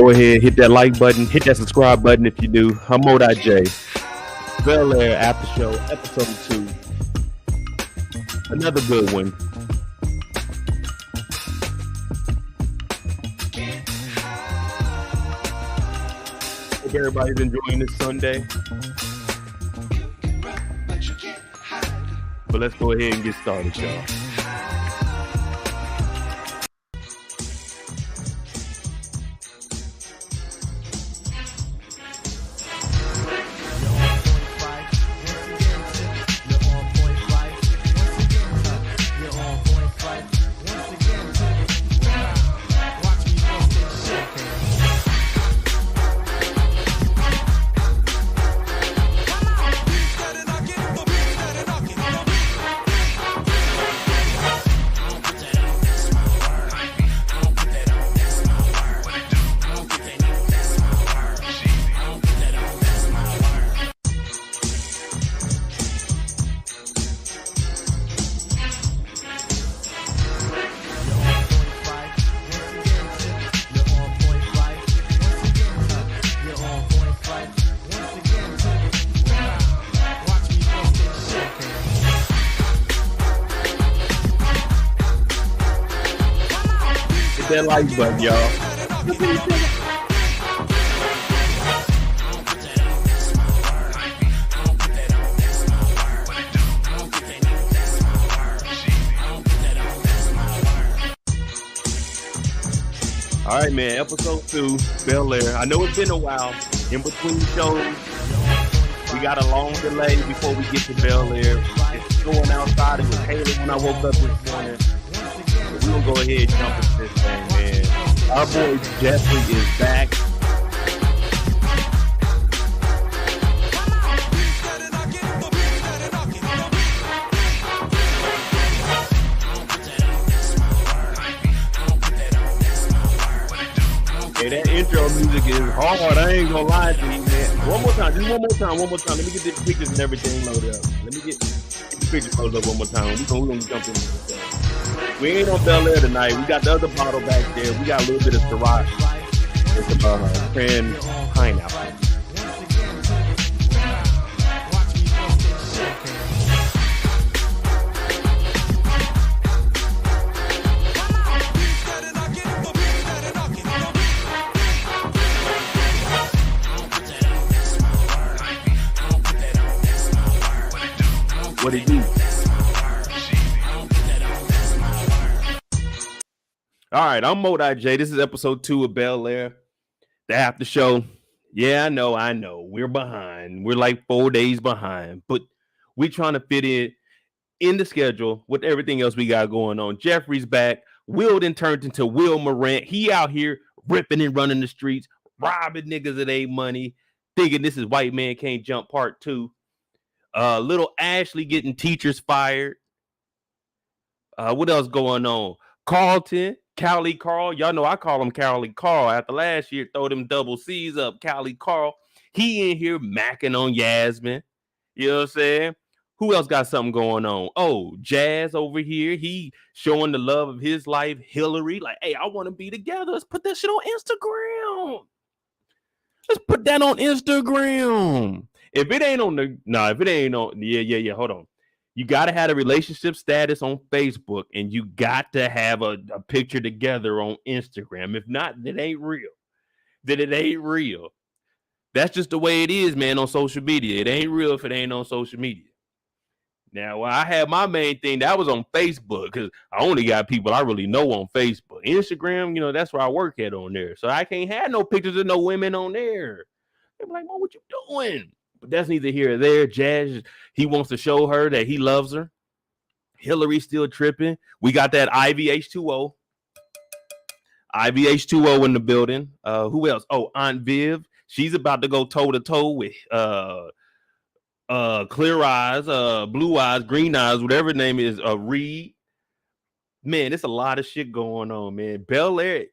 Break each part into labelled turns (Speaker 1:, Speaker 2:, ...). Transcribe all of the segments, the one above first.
Speaker 1: Go ahead, hit that like button, hit that subscribe button if you do. I'm J. Bel-Air After Show, episode 2. Another good one. Hope everybody's enjoying this Sunday. But let's go ahead and get started, y'all. that like button, y'all. All right, man. Episode 2, Bel-Air. I know it's been a while. In between shows, we got a long delay before we get to Bel-Air. It's snowing outside. It was hailing when I woke up this morning. So we're going to go ahead and jump into this thing, man. Our boy Geoffrey is back. Hey, that intro music is hard. I ain't gonna lie to you, man. One more time. Let me get the pictures and everything loaded up. Let me get the pictures loaded up one more time. We're gonna jump into this. We ain't on Bel-Air tonight. We got the other bottle back there. We got a little bit of Syrah. It's a cran pineapple. What it do? All right, I'm Modi J. This is episode 2 of Bel-Air, the after show. Yeah, I know. We're behind. We're like 4 days behind, but we're trying to fit in the schedule with everything else we got going on. Geoffrey's back. Will then turned into Will Morant. He out here ripping and running the streets, robbing niggas of their money, thinking this is White Man Can't Jump Part 2. Little Ashley getting teachers fired. What else going on? Carlton, Cali Carl. Y'all know I call him Cali Carl. After last year, throw them double C's up. Cali Carl. He in here macking on Yasmin. You know what I'm saying? Who else got something going on? Oh, Jazz over here. He showing the love of his life. Hilary, like, hey, I want to be together. Let's put that shit on Instagram. Let's put that on Instagram. If it ain't on, hold on. You got to have a relationship status on Facebook, and you got to have a picture together on Instagram. If not, it ain't real. Then it ain't real. That's just the way it is, man, on social media. It ain't real if it ain't on social media. Now, I had my main thing, that was on Facebook, because I only got people I really know on Facebook. Instagram, that's where I work at on there. So I can't have no pictures of no women on there. They're like, Mom, what you doing? But that's neither here or there. Jazz, he wants to show her that he loves her. Hilary still tripping. We got that IVH2O. IVH2O in the building. Who else? Oh, Aunt Viv. She's about to go toe-to-toe with Clear Eyes, Blue Eyes, Green Eyes, whatever her name is, Reed. Man, there's a lot of shit going on, man. Bel-Air,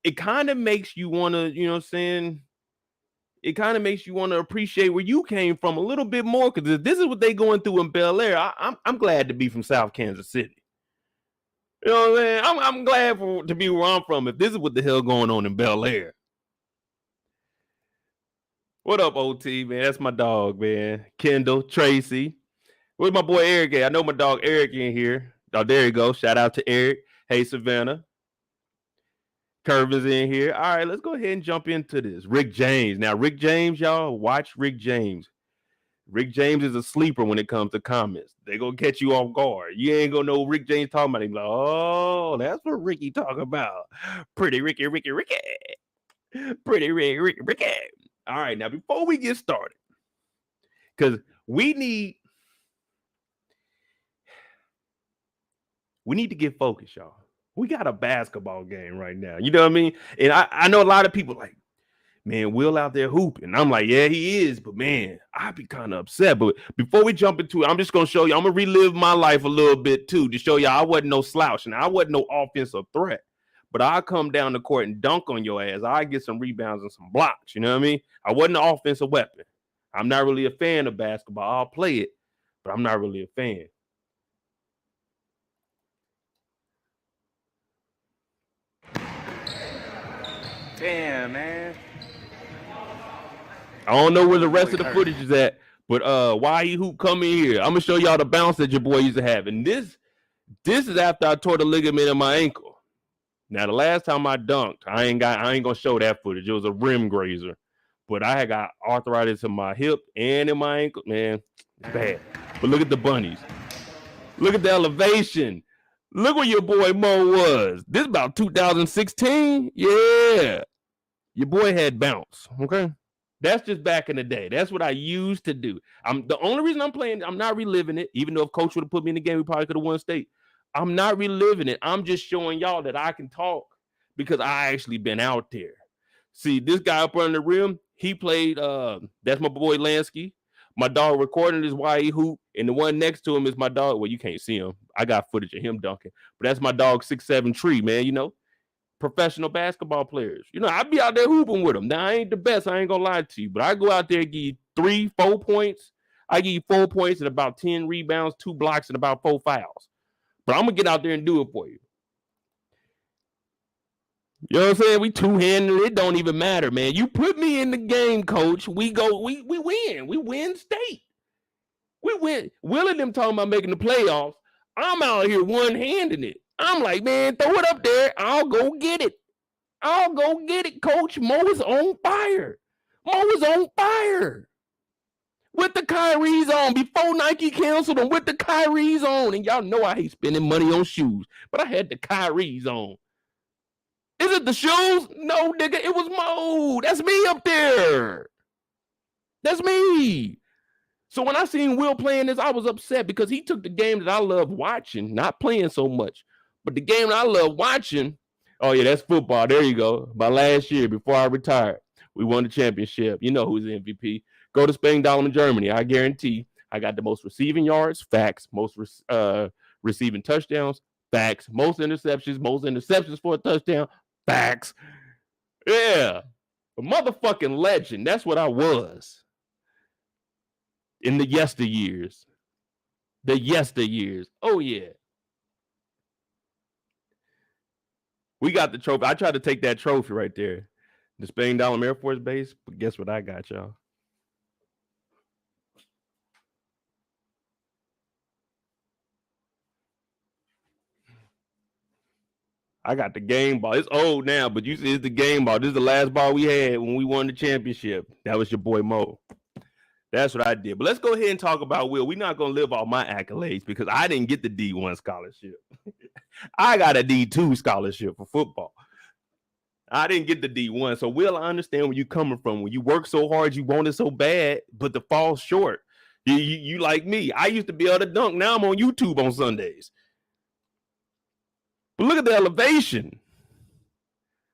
Speaker 1: it kind of makes you want to, you know what I'm saying? It kind of makes you want to appreciate where you came from a little bit more, because if this is what they going through in Bel-Air, I'm glad to be from South Kansas City. You know what I'm saying? I'm glad to be where I'm from if this is what the hell going on in Bel-Air. What up, OT, man? That's my dog, man. Kendall, Tracy. Where's my boy Eric at? I know my dog Eric in here. Oh, there you go. Shout out to Eric. Hey, Savannah. Curve is in here. All right, let's go ahead and jump into this. Rick James. Now, Rick James, y'all, watch Rick James. Rick James is a sleeper when it comes to comments. They gonna catch you off guard. You ain't gonna know Rick James talking about him. Like, oh, that's what Ricky talking about. Pretty Ricky. Pretty Ricky. All right, now before we get started, because we need to get focused, y'all. We got a basketball game right now. You know what I mean? And I know a lot of people like, man, Will out there hooping. I'm like, yeah, he is. But, man, I'd be kind of upset. But before we jump into it, I'm just going to show you. I'm going to relive my life a little bit, too, to show y'all I wasn't no slouch. And I wasn't no offensive threat. But I'll come down the court and dunk on your ass. I'll get some rebounds and some blocks. You know what I mean? I wasn't an offensive weapon. I'm not really a fan of basketball. I'll play it, but I'm not really a fan. Damn, man. I don't know where the rest of the footage is at, but why you hoop come in here? I'm gonna show y'all the bounce that your boy used to have. And this is after I tore the ligament in my ankle. Now, the last time I dunked, I ain't gonna show that footage. It was a rim grazer. But I had got arthritis in my hip and in my ankle. Man, it's bad. But look at the bunnies. Look at the elevation. Look where your boy Mo was. This is about 2016. Yeah. Your boy had bounce. Okay. That's just back in the day. That's what I used to do. The only reason I'm playing, I'm not reliving it. Even though if coach would have put me in the game, we probably could have won state. I'm not reliving it. I'm just showing y'all that I can talk because I actually been out there. See, this guy up on the rim, he played, that's my boy Lansky. My dog recording his YE hoop, and the one next to him is my dog. Well, you can't see him. I got footage of him dunking, but that's my dog 6'7" Tree, man. You know, professional basketball players. You know, I be out there hooping with them. Now, I ain't the best. I ain't gonna lie to you, but I go out there and give you 3-4 points. I give you 4 points and about 10 rebounds, 2 blocks, and about 4 fouls. But I'm gonna get out there and do it for you. You know what I'm saying? We two-handed. It don't even matter, man. You put me in the game, coach. We win. We win state. We win. Will and them talking about making the playoffs. I'm out here one-handing it. I'm like, man, throw it up there. I'll go get it. I'll go get it, coach. Mo is on fire. Mo is on fire. With the Kyrie's on. Before Nike canceled them, with the Kyrie's on. And y'all know I hate spending money on shoes. But I had the Kyrie's on. Is it the shoes? No, nigga, it was Mo. That's me up there. That's me. So when I seen Will playing this, I was upset because he took the game that I love watching, not playing so much, but the game that I love watching. Oh, yeah, that's football. There you go. My last year before I retired, we won the championship. You know who's the MVP. Go to Spain, Dahlem, Germany. I guarantee I got the most receiving yards, facts, most receiving touchdowns, facts, most interceptions for a touchdown, facts. Yeah. A motherfucking legend. That's what I was. In the yesteryears. The yesteryears. Oh, yeah. We got the trophy. I tried to take that trophy right there. The Spain Dahlem Air Force Base. But guess what I got, y'all? I got the game ball. It's old now, but you see it's the game ball. This is the last ball we had when we won the championship. That was your boy Mo. That's what I did. But let's go ahead and talk about Will. We're not going to live off my accolades because I didn't get the D1 scholarship. I got a D2 scholarship for football. I didn't get the D1. So, Will, I understand where you're coming from. When you work so hard, you want it so bad, but to fall short. You like me. I used to be able to dunk. Now I'm on YouTube on Sundays. But look at the elevation.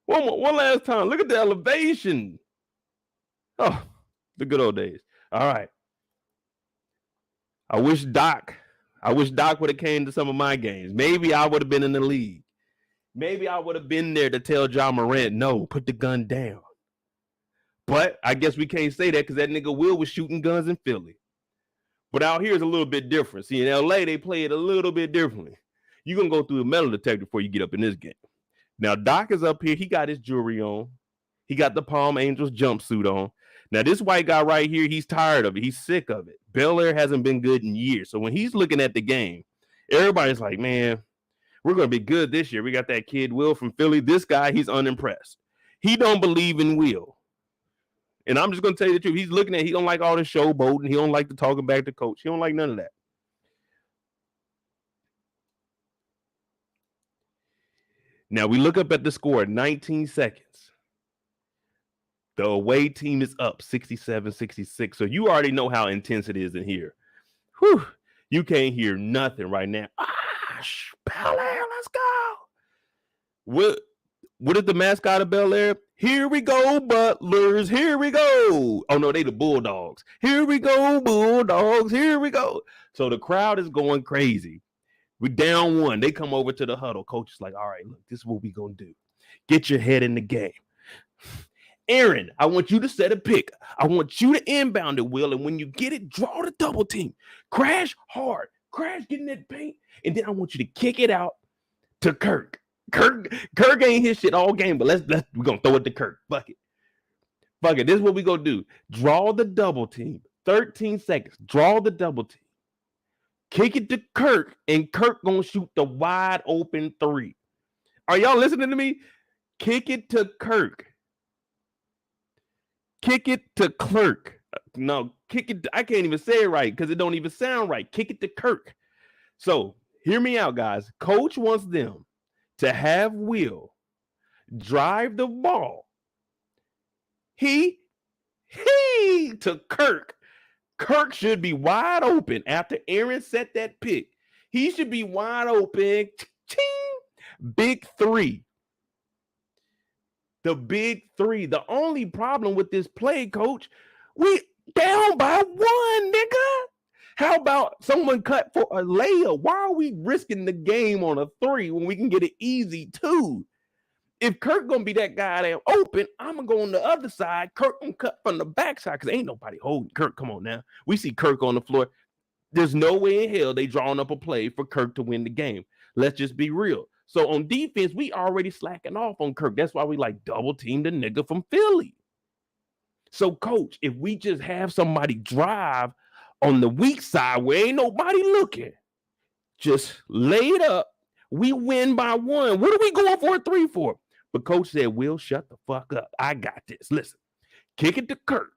Speaker 1: One last time. Look at the elevation. Oh, the good old days. All right. I wish Doc would have came to some of my games. Maybe I would have been in the league. Maybe I would have been there to tell John Morant, no, put the gun down. But I guess we can't say that because that nigga Will was shooting guns in Philly. But out here is a little bit different. See, in LA, they play it a little bit differently. You're going to go through a metal detector before you get up in this game. Now, Doc is up here. He got his jewelry on. He got the Palm Angels jumpsuit on. Now, this white guy right here, he's tired of it. He's sick of it. Bel-Air hasn't been good in years. So when he's looking at the game, everybody's like, man, we're going to be good this year. We got that kid Will from Philly. This guy, he's unimpressed. He don't believe in Will. And I'm just going to tell you the truth. He's looking at, he don't like all the showboating. He don't like the talking back to coach. He don't like none of that. Now, we look up at the score, 19 seconds. The away team is up 67-66. So you already know how intense it is in here. Whew. You can't hear nothing right now. Bel-Air, let's go. What is the mascot of Bel-Air? Here we go, Butlers. Here we go. Oh, no, they the Bulldogs. Here we go, Bulldogs. Here we go. So the crowd is going crazy. We down 1. They come over to the huddle. Coach is like, all right, look, this is what we going to do. Get your head in the game. Aaron, I want you to set a pick. I want you to inbound it, Will. And when you get it, draw the double team. Crash hard. Crash getting that paint. And then I want you to kick it out to Kirk. Kirk ain't his shit all game, but we're going to throw it to Kirk. Fuck it. This is what we going to do. Draw the double team. 13 seconds. Draw the double team. Kick it to Kirk, and Kirk gonna shoot the wide open 3. Are y'all listening to me? Kick it to Kirk. Kick it to Clerk. No, kick it. I can't even say it right because it don't even sound right. Kick it to Kirk. So hear me out, guys. Coach wants them to have Will drive the ball. He to Kirk. Kirk should be wide open after Aaron set that pick. He should be wide open. Big three. The big three. The only problem with this play, coach, we down by one, nigga. How about someone cut for a layup? Why are we risking the game on a three when we can get an easy two? If Kirk gonna be that guy that open, I'm gonna go on the other side. Kirk gonna cut from the backside because ain't nobody holding Kirk. Come on now. We see Kirk on the floor. There's no way in hell they drawing up a play for Kirk to win the game. Let's just be real. So on defense, we already slacking off on Kirk. That's why we like double team the nigga from Philly. So, coach, if we just have somebody drive on the weak side where ain't nobody looking, just lay it up. We win by one. What are we going for a 3 for? But coach said, Will, shut the fuck up. I got this. Listen, kick it to Kirk.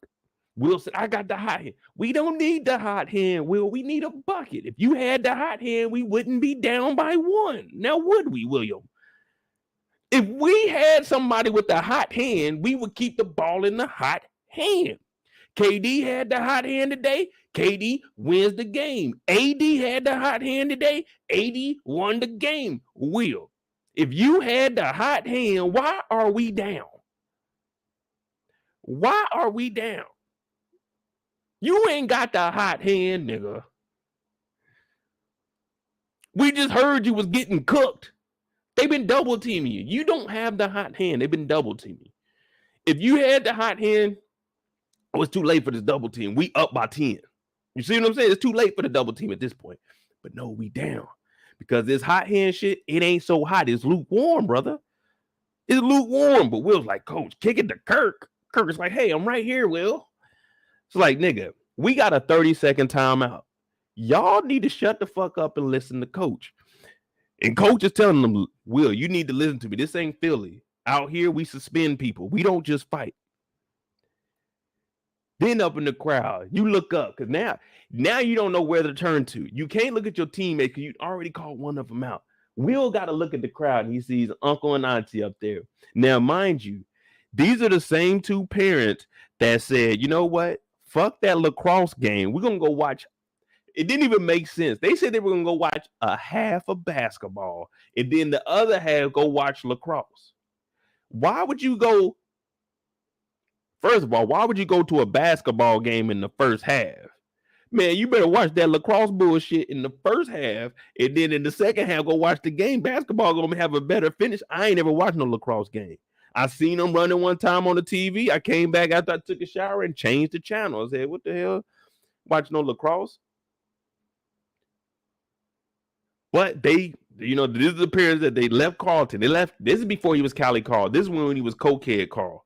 Speaker 1: Will said, I got the hot hand. We don't need the hot hand, Will. We need a bucket. If you had the hot hand, we wouldn't be down by one. Now, would we, William? If we had somebody with a hot hand, we would keep the ball in the hot hand. KD had the hot hand today. KD wins the game. AD had the hot hand today. AD won the game. Will, if you had the hot hand, why are we down? Why are we down? You ain't got the hot hand, nigga. We just heard you was getting cooked. They've been double teaming you. You don't have the hot hand. They've been double teaming. If you had the hot hand, it was too late for this double team. We up by 10. You see what I'm saying? It's too late for the double team at this point. But no, we down. Because this hot hand shit, it ain't so hot. It's lukewarm, brother. It's lukewarm. But Will's like, coach, kick it to Kirk. Kirk is like, hey, I'm right here, Will. It's like, nigga, we got a 30-second timeout. Y'all need to shut the fuck up and listen to coach. And coach is telling them, Will, you need to listen to me. This ain't Philly. Out here, we suspend people. We don't just fight. Then up in the crowd, you look up because now you don't know where to turn to. You can't look at your teammate because you already called one of them out. Will got to look at the crowd and he sees uncle and auntie up there. Now, mind you, these are the same two parents that said, you know what? Fuck that lacrosse game. We're going to go watch. It didn't even make sense. They said they were going to go watch a half of basketball and then the other half go watch lacrosse. Why would you go? First of all, why would you go to a basketball game in the first half? Man, you better watch that lacrosse bullshit in the first half, and then in the second half, go watch the game. Basketball gonna have a better finish. I ain't ever watched no lacrosse game. I seen them running one time on the TV. I came back after I took a shower and changed the channel. I said, what the hell? Watch no lacrosse? But they, this is the parents that they left Carlton. They left. This is before he was Cali Carl. This is when he was Cokehead Carl.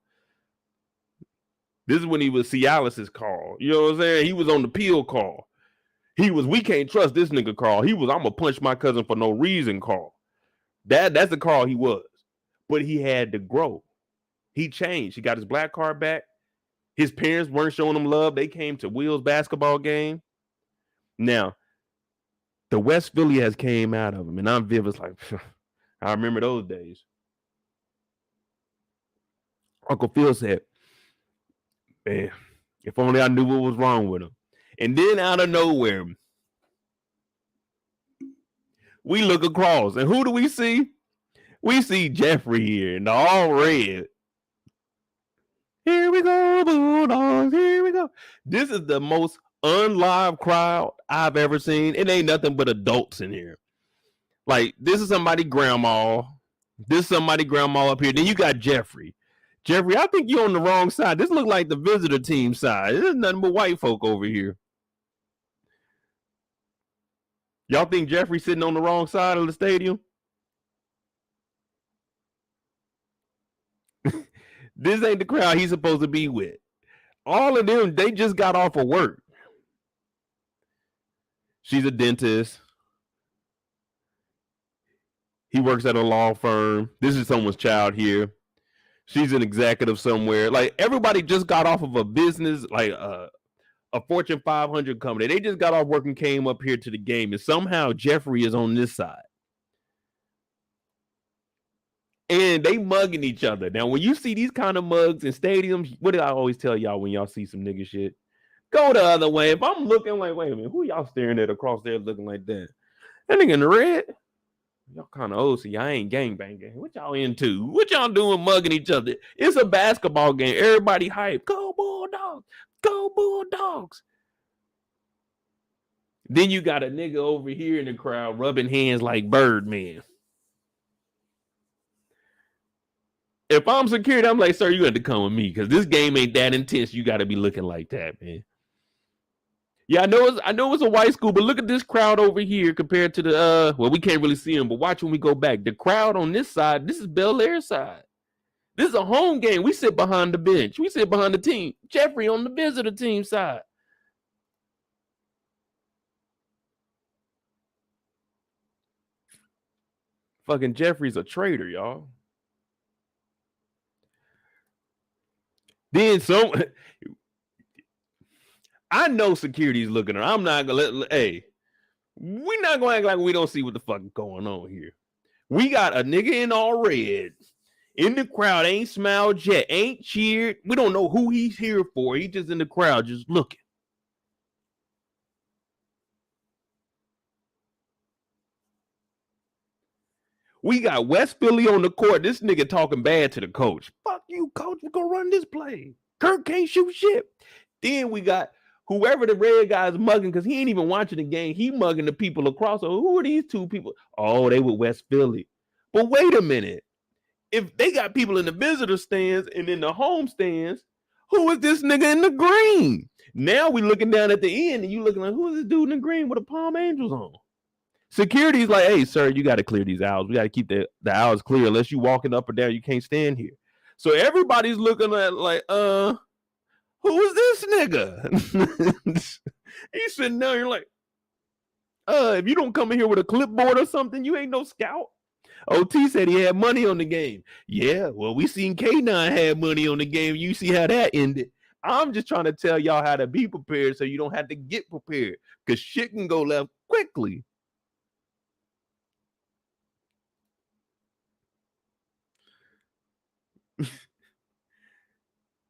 Speaker 1: This is when he was Cialis's Carl. You know what I'm saying? He was on the peel Carl. He was, we can't trust this nigga Carl. He was, I'm going to punch my cousin for no reason Carl. That's the Carl he was. But he had to grow. He changed. He got his black card back. His parents weren't showing him love. They came to Will's basketball game. Now, the West Philly has came out of him. And I'm Viv like, I remember those days. Uncle Phil said, man, if only I knew what was wrong with him. And then out of nowhere, we look across. And who do we see? We see Geoffrey here in the all red. Here we go, Bulldogs. Here we go. This is the most unlive crowd I've ever seen. It ain't nothing but adults in here. Like, this is somebody grandma. This is somebody grandma up here. Then you got Geoffrey. Geoffrey, I think you're on the wrong side. This looks like the visitor team side. There's nothing but white folk over here. Y'all think Geoffrey's sitting on the wrong side of the stadium? This ain't the crowd he's supposed to be with. All of them, they just got off of work. She's a dentist. He works at a law firm. This is someone's child here. She's an executive somewhere. Like everybody just got off of a business, like a Fortune 500 company. They just got off work and came up here to the game, and somehow Geoffrey is on this side. And they mugging each other. Now, when you see these kind of mugs in stadiums, what do I always tell y'all when y'all see some nigga shit? Go the other way. If I'm looking like, wait a minute, who y'all staring at across there looking like that? That nigga in the red. Y'all kind of old, so y'all ain't gangbanging. What y'all into? What y'all doing mugging each other? It's a basketball game. Everybody hype. Go Bulldogs. Go Bulldogs. Then you got a nigga over here in the crowd rubbing hands like Birdman. If I'm security, I'm like, sir, you got to come with me because this game ain't that intense. You got to be looking like that, man. Yeah, I know it's a white school, but look at this crowd over here compared to the well, we can't really see them, but watch when we go back. The crowd on this side, this is Bel-Air side. This is a home game. We sit behind the bench. We sit behind the team. Geoffrey on the visitor team side. Fucking Geoffrey's a traitor, y'all. Then some I know security's looking at her. I'm not gonna let we're not gonna act like we don't see what the fuck is going on here. We got a nigga in all red in the crowd, ain't smiled yet, ain't cheered. We don't know who he's here for. He's just in the crowd, just looking. We got West Philly on the court. This nigga talking bad to the coach. Fuck you, coach. We're gonna run this play. Kirk can't shoot shit. Then we got whoever the red guy's mugging, because he ain't even watching the game. He mugging the people across. So who are these two people? Oh, they with West Philly. But wait a minute. If they got people in the visitor stands and in the home stands, who is this nigga in the green? Now we looking down at the end and you looking like, who is this dude in the green with the Palm Angels on? Security's like, hey, sir, you got to clear these aisles. We got to keep the aisles clear. Unless you walking up or down, you can't stand here. So everybody's looking at like, who is this nigga? He's sitting there, you're like, if you don't come in here with a clipboard or something, you ain't no scout. OT said he had money on the game. Yeah, well, we seen K9 had money on the game. You see how that ended. I'm just trying to tell y'all how to be prepared so you don't have to get prepared because shit can go left quickly.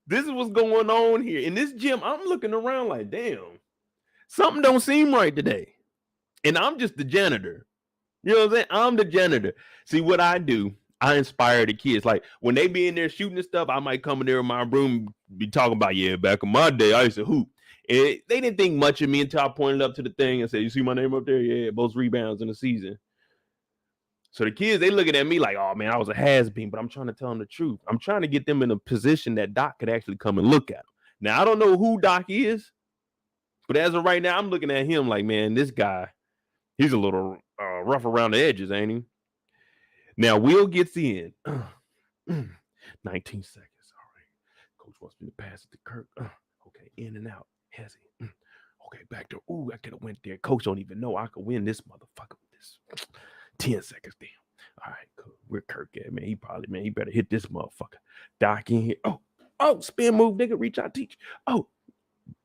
Speaker 1: This is what's going on here. In this gym, I'm looking around like, damn, something don't seem right today. And I'm just the janitor. You know what I'm saying? I'm the janitor. See what I do, I inspire the kids. Like when they be in there shooting and stuff, I might come in there in my room, be talking about, yeah, back in my day, I used to hoop. And they didn't think much of me until I pointed up to the thing and said, you see my name up there? Yeah, most rebounds in the season. So the kids, they looking at me like, oh man, I was a has-been, but I'm trying to tell them the truth. I'm trying to get them in a position that Doc could actually come and look at them. Now, I don't know who Doc is, but as of right now, I'm looking at him like, man, this guy, he's a little rough around the edges, ain't he? Now, Will gets in. 19 seconds. All right. Coach wants me to pass it to Kirk. Okay, in and out. Has he? Okay, back to, ooh, I could have went there. Coach don't even know I could win this motherfucker with this. 10 seconds, damn. All right, cool. Where Kirk at, man? He probably, man, he better hit this motherfucker. Doc in here. Oh, spin move, nigga. Reach out, teach. Oh,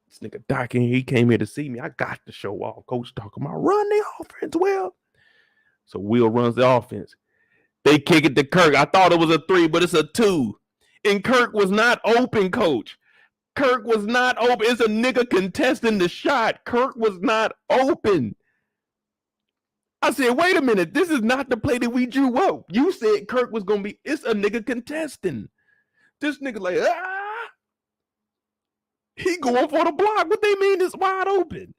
Speaker 1: this nigga Doc in here. He came here to see me. I got to show off. Coach talking about run the offense well. So Will runs the offense. They kick it to Kirk. I thought it was a 3, but it's a 2. And Kirk was not open, coach. Kirk was not open. It's a nigga contesting the shot. Kirk was not open. I said, wait a minute. This is not the play that we drew up. You said Kirk was going to be, it's a nigga contesting. This nigga like, he going for the block. What they mean is wide open.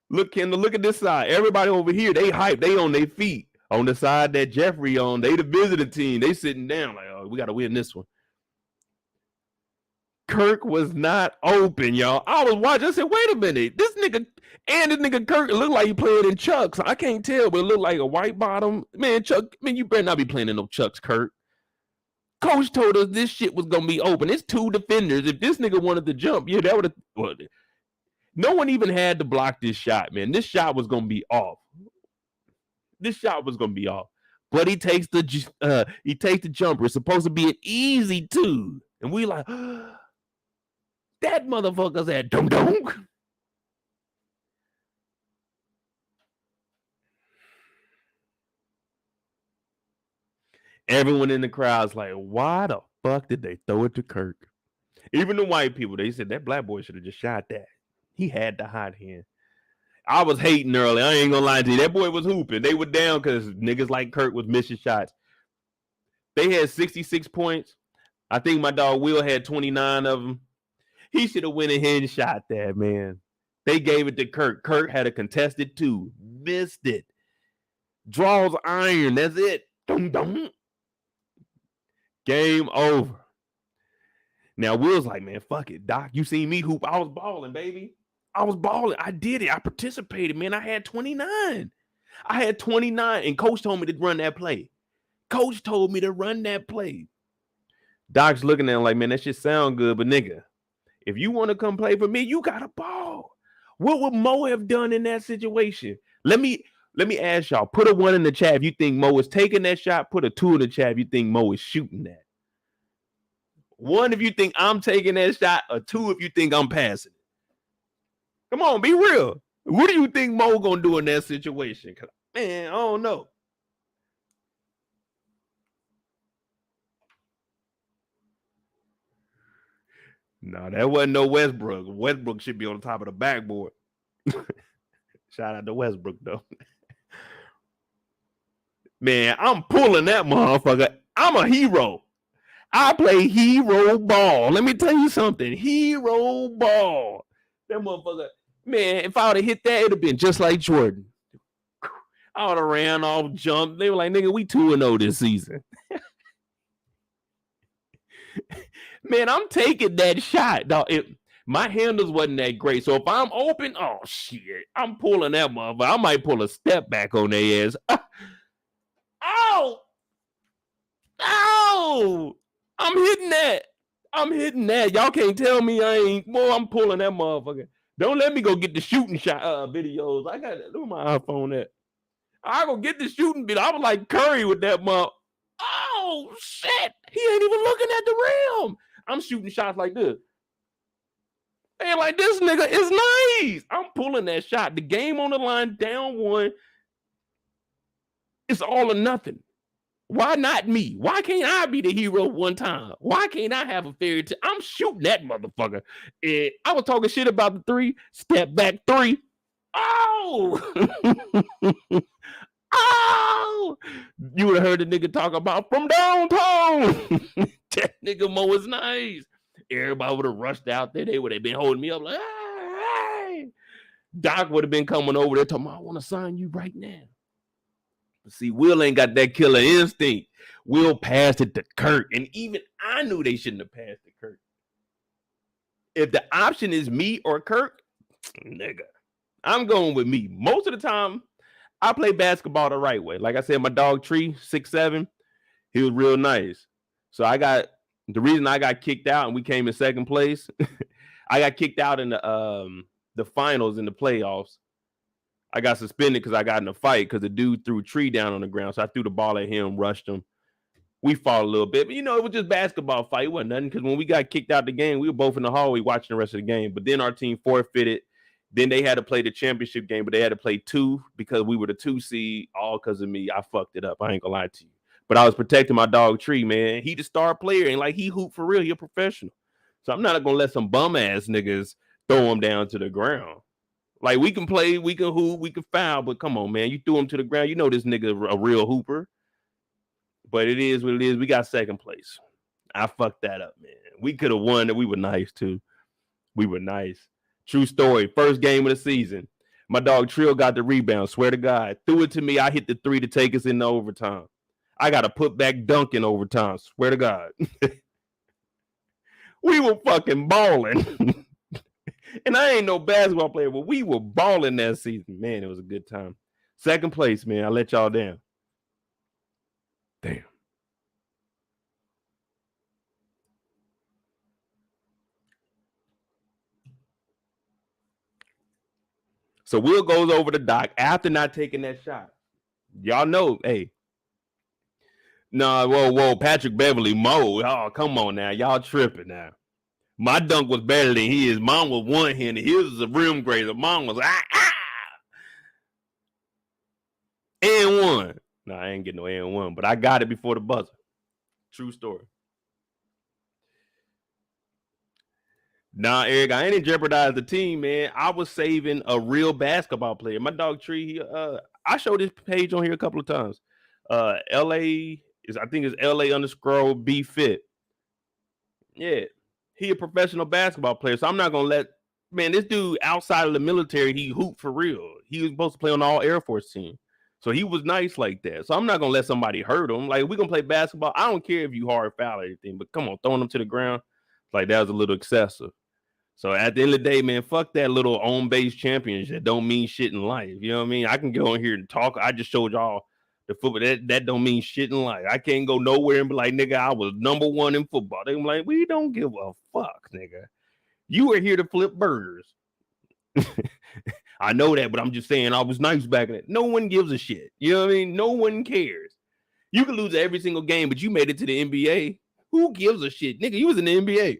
Speaker 1: Look, Kendall, look at this side. Everybody over here, they hype. They on their feet. On the side that Geoffrey on, they the visitor team. They sitting down like, oh, we got to win this one. Kirk was not open, y'all. I was watching. I said, wait a minute. This nigga Kirk, it looked like he played in Chucks. I can't tell, but it looked like a white bottom. Man, Chuck, man, you better not be playing in no Chucks, Kirk. Coach told us this shit was going to be open. It's 2 defenders. If this nigga wanted to jump, yeah, that would have. Well, no one even had to block this shot, man. This shot was going to be off. This shot was gonna be off. But he takes the jumper. It's supposed to be an easy two. And we like, that motherfucker's at dunk dunk. Everyone in the crowd's like, why the fuck did they throw it to Kirk? Even the white people, they said that black boy should have just shot that. He had the hot hand. I was hating early. I ain't gonna lie to you. That boy was hooping. They were down because niggas like Kirk was missing shots. They had 66 points. I think my dog Will had 29 of them. He should have went ahead and shot that, man. They gave it to Kirk. Kirk had a contested two. Missed it. Draws iron. That's it. Dum, dum. Game over. Now, Will's like, man, fuck it, Doc. You seen me hoop. I was balling, baby. I was balling. I did it. I participated, man. I had 29. I had 29, and Coach told me to run that play. Coach told me to run that play. Doc's looking at him like, man, that shit sound good, but nigga, if you want to come play for me, you got a ball. What would Mo have done in that situation? Let me ask y'all. Put a 1 in the chat if you think Mo is taking that shot. Put a 2 in the chat if you think Mo is shooting that. 1 if you think I'm taking that shot, or 2 if you think I'm passing it. Come on, be real. What do you think Mo gonna do in that situation? Man, I don't know. No, that wasn't no Westbrook. Westbrook should be on the top of the backboard. Shout out to Westbrook, though. Man, I'm pulling that motherfucker. I'm a hero. I play hero ball. Let me tell you something. Hero ball. That motherfucker. Man, if I would have hit that, it would have been just like Jordan. I would have ran off, jumped. They were like, nigga, we 2-0 this season. Man, I'm taking that shot. Dog. My handles wasn't that great. So if I'm open, oh, shit. I'm pulling that motherfucker. I might pull a step back on their ass. Ow! Ow! I'm hitting that. Y'all can't tell me I ain't. Boy, I'm pulling that motherfucker. Don't let me go get the shooting shot videos. I got look at my iPhone at. I go get the shooting bit. I was like Curry with that mother. Oh shit! He ain't even looking at the rim. I'm shooting shots like this. And like this nigga is nice. I'm pulling that shot. The game on the line, down 1. It's all or nothing. Why not me? Why can't I be the hero one time? Why can't I have a fairy tale? I'm shooting that motherfucker. And I was talking shit about the 3. Step back 3. Oh! Oh! You would have heard the nigga talk about from downtown. That nigga Mo is nice. Everybody would have rushed out there. They would have been holding me up like, hey. Doc would have been coming over there talking, I want to sign you right now. But see, Will ain't got that killer instinct. Will passed it to Kirk. And even I knew they shouldn't have passed to Kirk. If the option is me or Kirk, nigga, I'm going with me. Most of the time, I play basketball the right way. Like I said, my dog Tree, 6'7", he was real nice. So the reason I got kicked out and we came in second place, I got kicked out in the finals in the playoffs. I got suspended because I got in a fight because the dude threw a tree down on the ground. So I threw the ball at him, rushed him. We fought a little bit. But, it was just basketball fight. It wasn't nothing because when we got kicked out the game, we were both in the hallway watching the rest of the game. But then our team forfeited. Then they had to play the championship game, but they had to play 2 because we were the 2 seed, all because of me. I fucked it up. I ain't gonna lie to you. But I was protecting my dog Tree, man. He the star player, and like he hoop for real. He a professional. So I'm not gonna let some bum ass niggas throw him down to the ground. Like we can play, we can hoop, we can foul, but come on, man. You threw him to the ground. You know this nigga a real hooper. But it is what it is. We got second place. I fucked that up, man. We could have won. We were nice too. We were nice. True story. First game of the season. My dog Trill got the rebound. Swear to God. Threw it to me. I hit the 3 to take us into overtime. I got to put back dunk in overtime. Swear to God. We were fucking balling. And I ain't no basketball player, but we were balling that season. Man, it was a good time. Second place, man. I let y'all down. Damn. So Will goes over to Doc after not taking that shot. Y'all know, hey. Nah, whoa, Patrick Beverly, Mo. Oh, come on now. Y'all tripping now. My dunk was better than his. Mine was one-handed. His was a rim grazer. Mine was and one. No, I ain't getting no and one, but I got it before the buzzer. True story. Nah, Eric, I ain't jeopardized the team, man. I was saving a real basketball player. My dog Tree, I showed this page on here a couple of times. LA is, I think it's LA underscore B fit. Yeah, he a professional basketball player, so I'm not gonna let, man, this dude outside of the military, he hooped for real. He was supposed to play on the all Air Force team, so he was nice like that. So I'm not gonna let somebody hurt him. Like, we gonna play basketball. I don't care if you hard foul or anything, but come on, throwing him to the ground, like, that was a little excessive. So at the end of the day, man, fuck that little on base championship that don't mean shit in life. You know what I mean? I can go in here and talk. I just showed y'all the football. That don't mean shit in life. I can't go nowhere and be like, nigga, I was number one in football. They be like, we don't give a fuck, nigga. You were here to flip burgers. I know that, but I'm just saying I was nice back then. No one gives a shit. You know what I mean? No one cares. You can lose every single game, but you made it to the NBA. Who gives a shit? Nigga, you was in the NBA.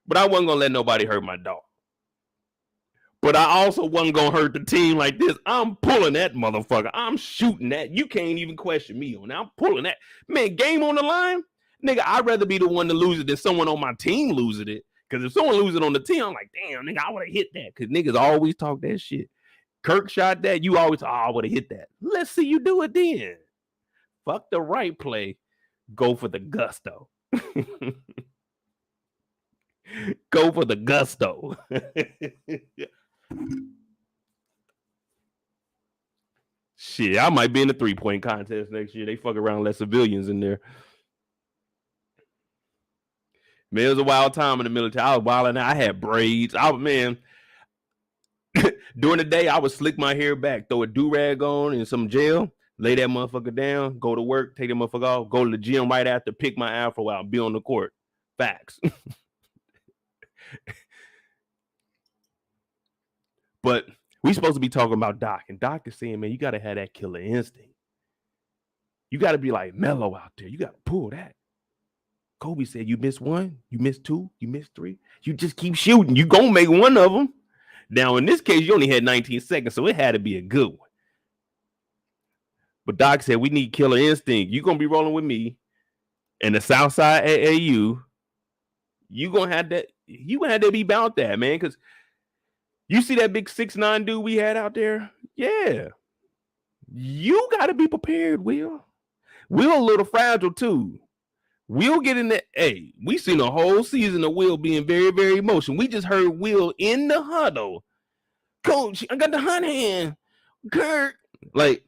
Speaker 1: But I wasn't gonna let nobody hurt my dog. But I also wasn't gonna hurt the team like this. I'm pulling that motherfucker. I'm shooting that. You can't even question me on that. I'm pulling that. Man, game on the line. Nigga, I'd rather be the one to lose it than someone on my team losing it. Because if someone loses it on the team, I'm like, damn, nigga, I would have hit that. Because niggas always talk that shit. Kirk shot that. You always, I would have hit that. Let's see you do it then. Fuck the right play. Go for the gusto. Go for the gusto. Shit, I might be in the 3-point contest next year. They fuck around, let civilians in there. Man, it was a wild time in the military. I was wilding out. I had braids. Man, during the day, I would slick my hair back, throw a do-rag on in some gel, lay that motherfucker down, go to work, take that motherfucker off, go to the gym right after, pick my afro out, be on the court. Facts. But we supposed to be talking about Doc, and Doc is saying, man, you got to have that killer instinct. You got to be like mellow out there. You got to pull that. Kobe said, you miss one, you miss two, you miss three. You just keep shooting. You gonna make one of them. Now, in this case, you only had 19 seconds, so it had to be a good one. But Doc said, we need killer instinct. You're gonna be rolling with me in the Southside AAU. You gonna have that. You gonna have to be about that, man. Because you see that big 6'9" dude we had out there? Yeah. You gotta be prepared, Will. Will a little fragile too. Will get in the we seen a whole season of Will being very, very emotional. We just heard Will in the huddle. Coach, I got the hot hand. Kurt. Like,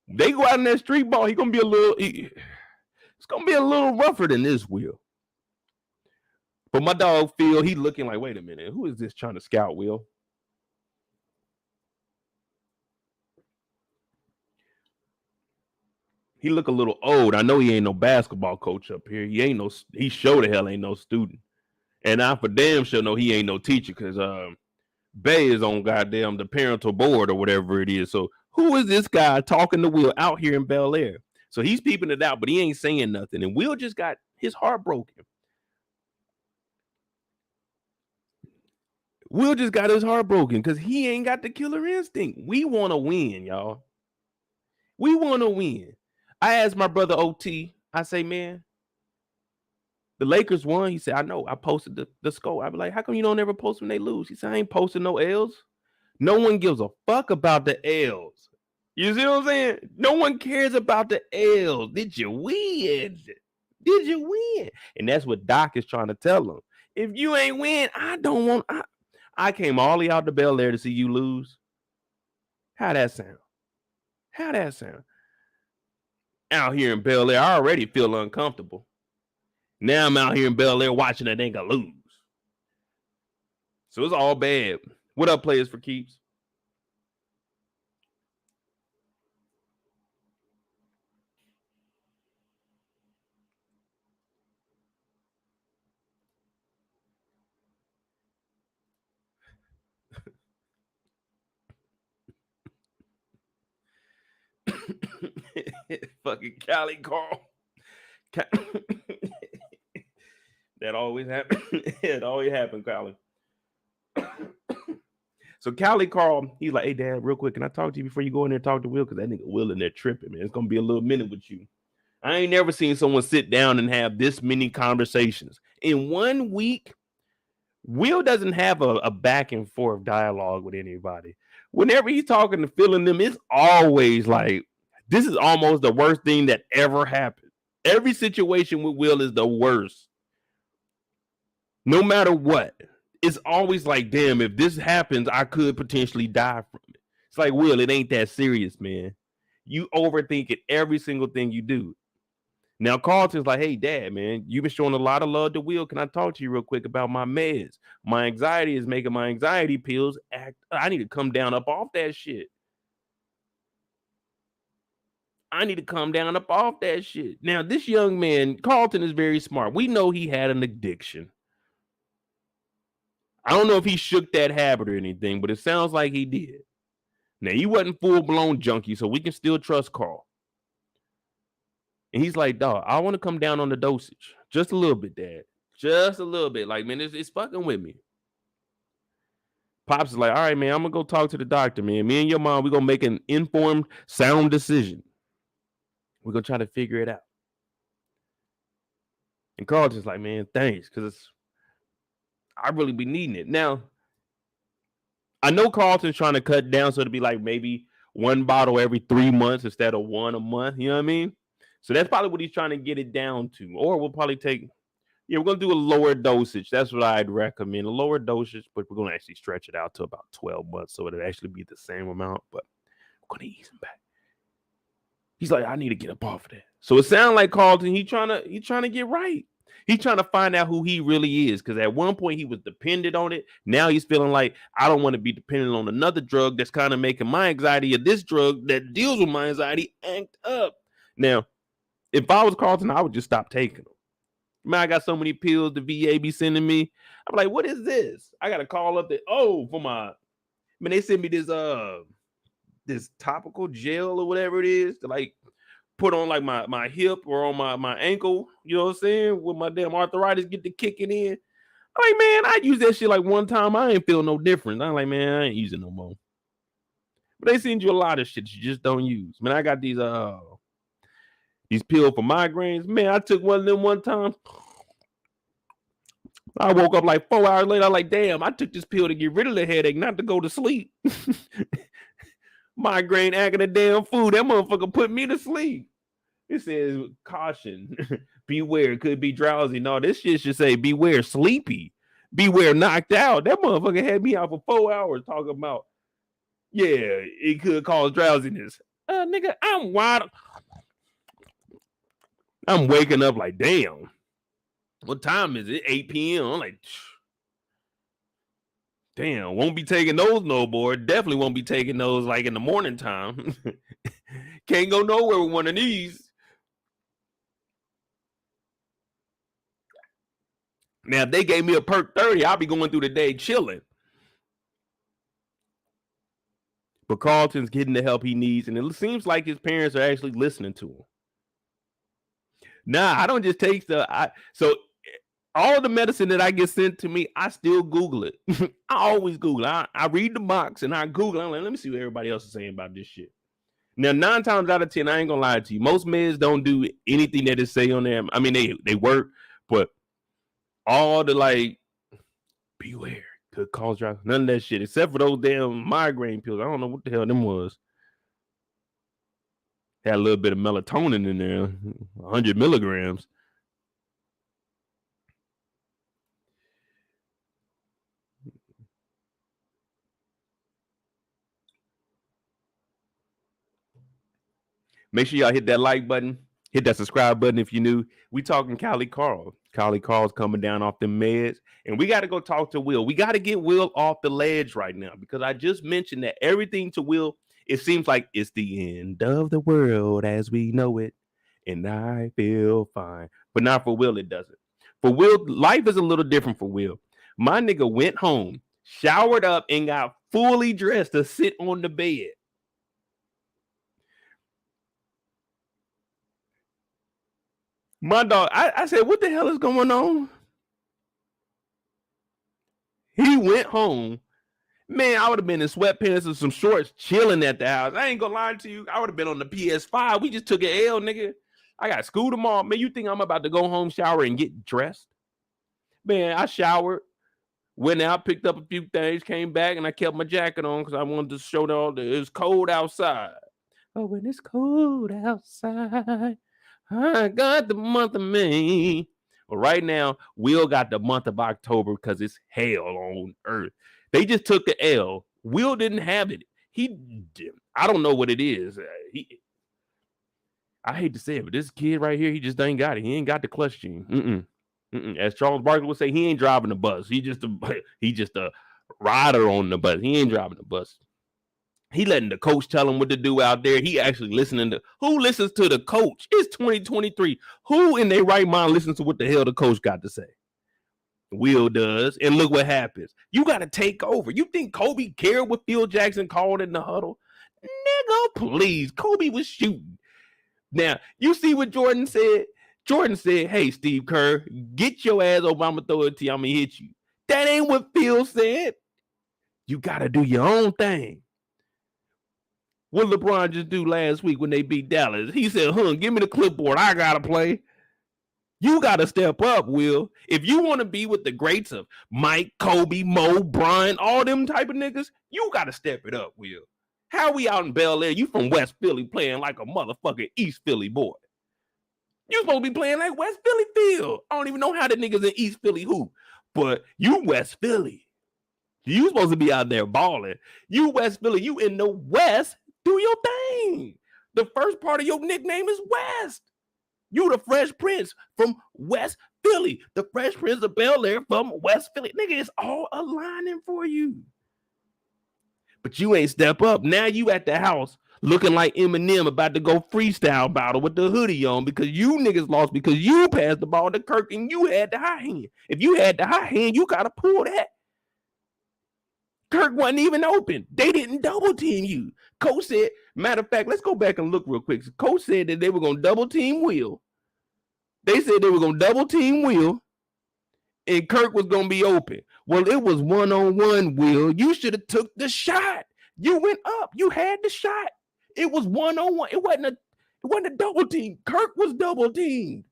Speaker 1: they go out in that street ball, it's gonna be a little rougher than this, Will. But my dog Phil, he looking like, wait a minute, who is this trying to scout, Will? He look a little old. I know he ain't no basketball coach up here. He sure the hell ain't no student. And I for damn sure know he ain't no teacher because Bay is on goddamn the parental board or whatever it is. So who is this guy talking to Will out here in Bel-Air? So he's peeping it out, but he ain't saying nothing. And Will just got his heart broken. Will just got his heart broken because he ain't got the killer instinct. We want to win, y'all. We want to win. I asked my brother OT, I say, man, the Lakers won. He said, I know. I posted the score. I be like, how come you don't ever post when they lose? He said, I ain't posting no L's. No one gives a fuck about the L's. You see what I'm saying? No one cares about the L's. Did you win? Did you win? And that's what Doc is trying to tell them. If you ain't win, I don't want. I came all the way out to Bel-Air to see you lose. How that sound? How that sound? Out here in Bel-Air, I already feel uncomfortable. Now I'm out here in Bel-Air watching a nigga lose. So it's all bad. What up, players for keeps? fucking Cali Carl. That always happened. It always happened, Cali. So Cali Carl, he's like, hey, Dad, real quick, can I talk to you before you go in there and talk to Will? Because that nigga Will in there tripping, man. It's going to be a little minute with you. I ain't never seen someone sit down and have this many conversations. In 1 week, Will doesn't have a back and forth dialogue with anybody. Whenever he's talking to Phil and them, it's always like, this is almost the worst thing that ever happened. Every situation with Will is the worst. No matter what. It's always like, damn, if this happens, I could potentially die from it. It's like, Will, it ain't that serious, man. You overthink it every single thing you do. Now, Carlton's like, hey, Dad, man, you've been showing a lot of love to Will. Can I talk to you real quick about my meds? My anxiety is making my anxiety pills act. I need to come down up off that shit. I need to come down up off that shit. Now, this young man, Carlton, is very smart. We know he had an addiction. I don't know if he shook that habit or anything, but it sounds like he did. Now, he wasn't full-blown junkie, so we can still trust Carl. And he's like, dog, I want to come down on the dosage. Just a little bit, Dad. Just a little bit. Like, man, it's fucking with me. Pops is like, all right, man, I'm going to go talk to the doctor, man. Me and your mom, we're going to make an informed, sound decision. We're going to try to figure it out. And Carlton's like, man, thanks, because I really be needing it. Now, I know Carlton's trying to cut down so it'll be like maybe one bottle every 3 months instead of one a month. You know what I mean? So that's probably what he's trying to get it down to. Or we'll probably take, we're going to do a lower dosage. That's what I'd recommend. A lower dosage, but we're going to actually stretch it out to about 12 months. So it'll actually be the same amount, but we're going to ease him back. He's like, I need to get up off of that. So it sounds like Carlton, he's trying to get right. He's trying to find out who he really is. Because at one point he was dependent on it. Now he's feeling like, I don't want to be dependent on another drug that's kind of making my anxiety, or this drug that deals with my anxiety, amped up. Now, if I was Carlton, I would just stop taking them. Man, I got so many pills the VA be sending me. I'm like, what is this? I got to call up they sent me this topical gel or whatever it is to like put on like my hip or on my ankle, you know what I'm saying? With my damn arthritis get to kicking in. I'm like, man, I use that shit like one time. I ain't feel no difference. I'm like, man, I ain't using no more. But they send you a lot of shit you just don't use. Man, I got these pills for migraines. Man, I took one of them one time. I woke up like 4 hours later. I'm like, damn, I took this pill to get rid of the headache, not to go to sleep. Migraine acting a damn fool. That motherfucker put me to sleep. It says, caution, beware, could be drowsy. No, this shit should say, beware, sleepy. Beware, knocked out. That motherfucker had me out for 4 hours talking about, yeah, it could cause drowsiness. Nigga, I'm wide. I'm waking up like, damn. What time is it? 8 p.m. I'm like, damn, won't be taking those no more. Definitely won't be taking those like in the morning time. Can't go nowhere with one of these. Now, if they gave me a perk 30, I'll be going through the day chilling. But Carlton's getting the help he needs, and it seems like his parents are actually listening to him. Nah, I don't just take so all the medicine that I get sent to me, I still Google it. I always Google it. I read the box and I Google it. I'm like, let me see what everybody else is saying about this shit. Now, 9 times out of 10, I ain't gonna lie to you. Most meds don't do anything that it say on there. I mean, they work, but all the like, beware, could cause dry. None of that shit, except for those damn migraine pills. I don't know what the hell them was. Had a little bit of melatonin in there, 100 milligrams. Make sure y'all hit that like button. Hit that subscribe button if you're new. We talking Cali Carl. Cali Carl's coming down off the meds. And we got to go talk to Will. We got to get Will off the ledge right now. Because I just mentioned that everything to Will, it seems like it's the end of the world as we know it. And I feel fine. But not for Will, it doesn't. For Will, life is a little different for Will. My nigga went home, showered up, and got fully dressed to sit on the bed. My dog, I said, what the hell is going on? He went home. Man, I would have been in sweatpants and some shorts chilling at the house. I ain't gonna lie to you. I would have been on the PS5. We just took an L, nigga. I got school tomorrow. Man, you think I'm about to go home, shower, and get dressed? Man, I showered, went out, picked up a few things, came back, and I kept my jacket on because I wanted to show them that it's cold outside. Oh, when it's cold outside, I got the month of May. But right now, Will got the month of October because it's hell on earth. They just took the L. Will didn't have it. I don't know what it is. I hate to say it, but this kid right here, he just ain't got it. He ain't got the clutch gene. As Charles Barkley would say, he ain't driving the bus. He just a rider on the bus. He ain't driving the bus. He letting the coach tell him what to do out there. He actually listening to who listens to the coach. It's 2023. Who in their right mind listens to what the hell the coach got to say? Will does, and look what happens. You got to take over. You think Kobe cared what Phil Jackson called in the huddle? Nigga, please. Kobe was shooting. Now, you see what Jordan said? Jordan said, hey, Steve Kerr, get your ass over. I'm going to throw it to you. I'm going to hit you. That ain't what Phil said. You got to do your own thing. What LeBron just do last week when they beat Dallas? He said, give me the clipboard. I got to play. You got to step up, Will. If you want to be with the greats of Mike, Kobe, Mo, Bryant, all them type of niggas, you got to step it up, Will. How we out in Bel-Air? You from West Philly playing like a motherfucking East Philly boy. You supposed to be playing like West Philly field. I don't even know how the niggas in East Philly hoop, but you West Philly. You supposed to be out there balling. You West Philly. You in the West. Do your thing. The first part of your nickname is West. You the Fresh Prince from West Philly. The Fresh Prince of Bel-Air from West Philly. Nigga, it's all aligning for you. But you ain't step up. Now you at the house looking like Eminem about to go freestyle battle with the hoodie on because you niggas lost because you passed the ball to Kirk and you had the high hand. If you had the high hand, you got to pull that. Kirk wasn't even open. They didn't double team you. Coach said, matter of fact, let's go back and look real quick. So Coach said that they were going to double team Will. They said they were going to double team Will and Kirk was going to be open. Well, it was one-on-one, Will. You should have took the shot. You went up. You had the shot. It was one-on-one. It wasn't a double team. Kirk was double teamed.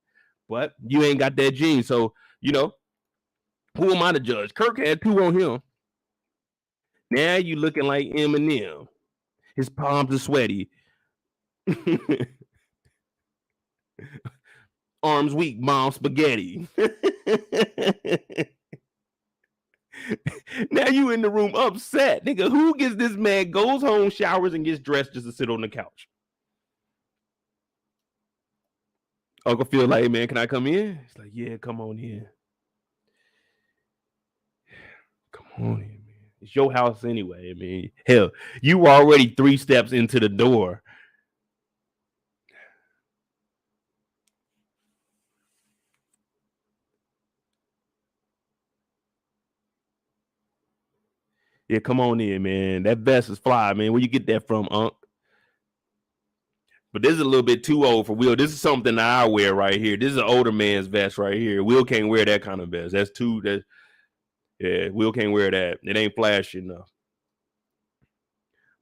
Speaker 1: But you ain't got that gene. So, who am I to judge? Kirk had two on him. Now you looking like Eminem. His palms are sweaty. Arms weak, mom spaghetti. Now you in the room upset. Nigga, who gets this man, goes home, showers, and gets dressed just to sit on the couch? Uncle Phil like, hey, man, can I come in? He's like, yeah, come on in. Come on in. It's your house anyway. I mean, hell, you were already 3 steps into the door. Yeah, come on in, man. That vest is fly, man. Where you get that from, Unc? But this is a little bit too old for Will. This is something that I wear right here. This is an older man's vest right here. Will can't wear that kind of vest. Yeah, Will can't wear that. It ain't flashy enough.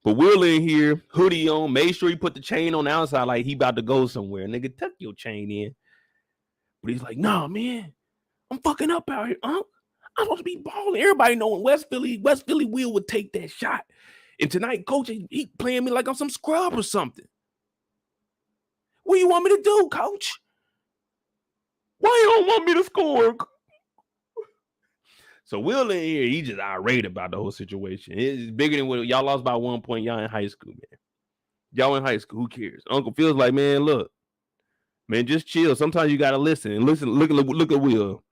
Speaker 1: But Will in here, hoodie on, make sure he put the chain on the outside like he about to go somewhere. Nigga, tuck your chain in. But he's like, nah, man, I'm fucking up out here, Unc. I'm supposed to be balling. Everybody knowing West Philly Will would take that shot. And tonight, coach, he playing me like I'm some scrub or something. What do you want me to do, coach? Why you don't want me to score? So Will in here, he just irate about the whole situation. It's bigger than what y'all lost by 1 point. Y'all in high school, man. Y'all in high school. Who cares? Uncle Phil's like, man, look, man, just chill. Sometimes you gotta listen and listen. Look at Will.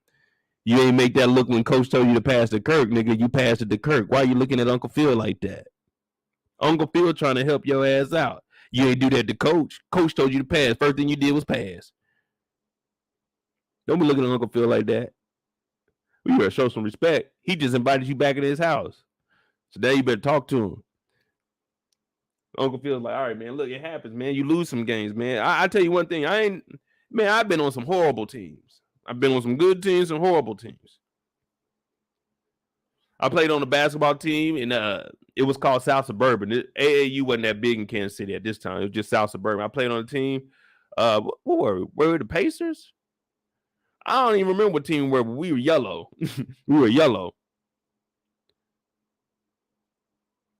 Speaker 1: You ain't make that look when Coach told you to pass to Kirk, nigga. You passed it to Kirk. Why are you looking at Uncle Phil like that? Uncle Phil trying to help your ass out. You ain't do that to Coach. Coach told you to pass. First thing you did was pass. Don't be looking at Uncle Phil like that. You better show some respect. He just invited you back into his house. So now you better talk to him. Uncle Phil's like, all right, man, look, it happens, man. You lose some games, man. I tell you one thing. Man, I've been on some horrible teams. I've been on some good teams and horrible teams. I played on a basketball team, and it was called South Suburban. AAU wasn't that big in Kansas City at this time. It was just South Suburban. I played on a team. What were we the Pacers? I don't even remember what team we were, but we were yellow. We were yellow.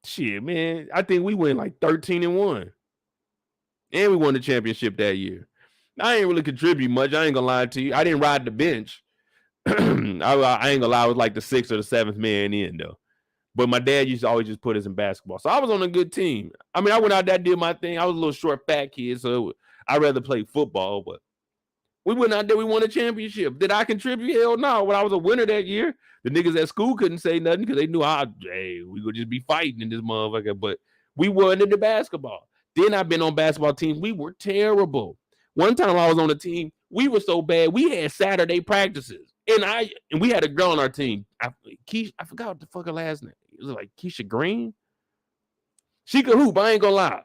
Speaker 1: Shit, man. I think we went like 13-1. And we won the championship that year. I ain't really contribute much. I ain't gonna lie to you. I didn't ride the bench. I ain't gonna lie. I was like the 6th or the 7th man in, though. But my dad used to always just put us in basketball. So I was on a good team. I mean, I went out there, did my thing. I was a little short, fat kid, so I'd rather play football. But we went out there, we won a championship. Did I contribute? Hell no. When I was a winner that year, the niggas at school couldn't say nothing because they knew, we could just be fighting in this motherfucker. But we won in the basketball. Then I've been on basketball teams. We were terrible. One time I was on a team, we were so bad, we had Saturday practices. And we had a girl on our team. I forgot what the fuck her last name. It was like Keisha Green. She could hoop. I ain't gonna lie.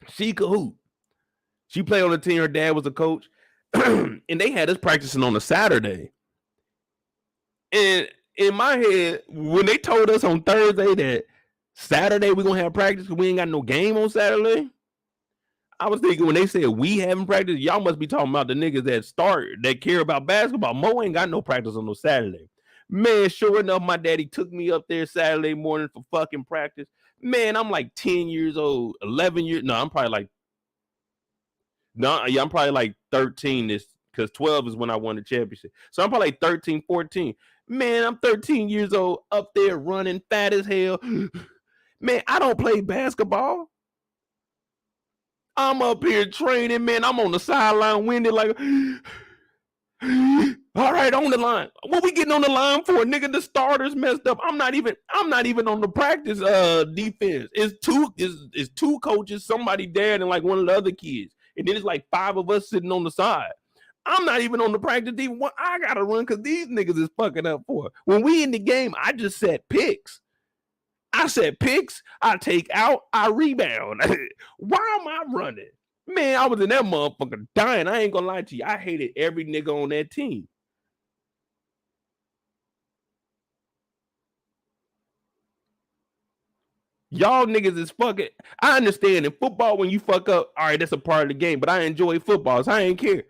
Speaker 1: She could hoop. She played on the team. Her dad was a coach. And they had us practicing on a Saturday. And in my head, when they told us on Thursday that Saturday we're going to have practice because we ain't got no game on Saturday, I was thinking when they said we having practice, y'all must be talking about the niggas that care about basketball. Mo ain't got no practice on no Saturday. Man, sure enough, my daddy took me up there Saturday morning for fucking practice. Man, I'm like 10 years old, 11 years. No, I'm probably like 13 because 12 is when I won the championship. So I'm probably like 13, 14. Man, I'm 13 years old up there running fat as hell. Man, I don't play basketball. I'm up here training, man. I'm on the sideline winded like, all right, on the line. What we getting on the line for? Nigga, the starters messed up. I'm not even on the practice defense. It's two coaches, somebody dad, and like one of the other kids. And then it's like 5 of us sitting on the side. I'm not even on the practice defense. I gotta run because these niggas is fucking up for it. When we in the game, I just set picks. I take out, I rebound. Why am I running? Man, I was in that motherfucker dying. I ain't gonna lie to you. I hated every nigga on that team. Y'all niggas is fucking. I understand in football when you fuck up, all right, that's a part of the game, but I enjoy football, so I ain't care.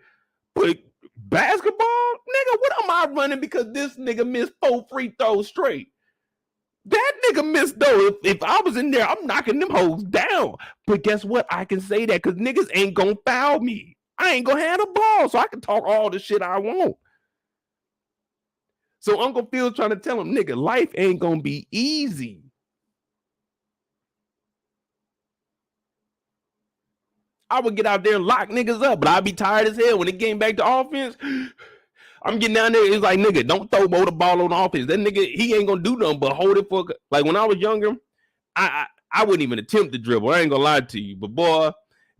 Speaker 1: But basketball, nigga, what am I running because this nigga missed 4 free throws straight? That nigga missed though. If I was in there, I'm knocking them hoes down. But guess what? I can say that because niggas ain't gonna foul me. I ain't gonna have the ball, so I can talk all the shit I want. So Uncle Phil's trying to tell him, nigga, life ain't gonna be easy. I would get out there and lock niggas up, but I'd be tired as hell when it came back to offense. I'm getting down there. It's like, nigga, don't throw the ball on offense. That nigga, he ain't gonna do nothing but hold it for. Like when I was younger, I wouldn't even attempt to dribble. I ain't gonna lie to you, but boy,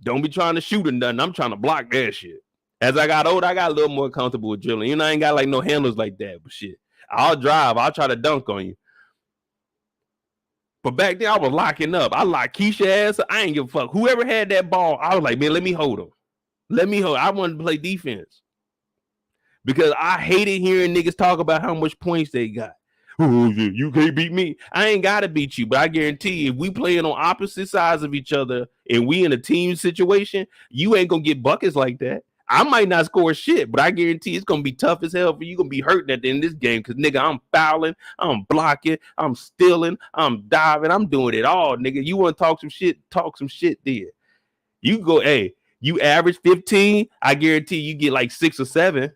Speaker 1: don't be trying to shoot or nothing. I'm trying to block that shit. As I got older, I got a little more comfortable with dribbling. You know, I ain't got like no handles like that, but shit, I'll drive. I'll try to dunk on you. But back then, I was locking up. I locked Keisha ass. I ain't give a fuck. Whoever had that ball, I was like, man, let me hold him. I wanted to play defense. Because I hated hearing niggas talk about how much points they got. Oh, you can't beat me. I ain't got to beat you, but I guarantee you, if we playing on opposite sides of each other and we in a team situation, you ain't going to get buckets like that. I might not score shit, but I guarantee it's going to be tough as hell for you. Going to be hurting at the end of this game because, nigga, I'm fouling, I'm blocking, I'm stealing, I'm diving, I'm doing it all, nigga. You want to talk some shit there. You go, hey, you average 15, I guarantee you get like 6 or 7.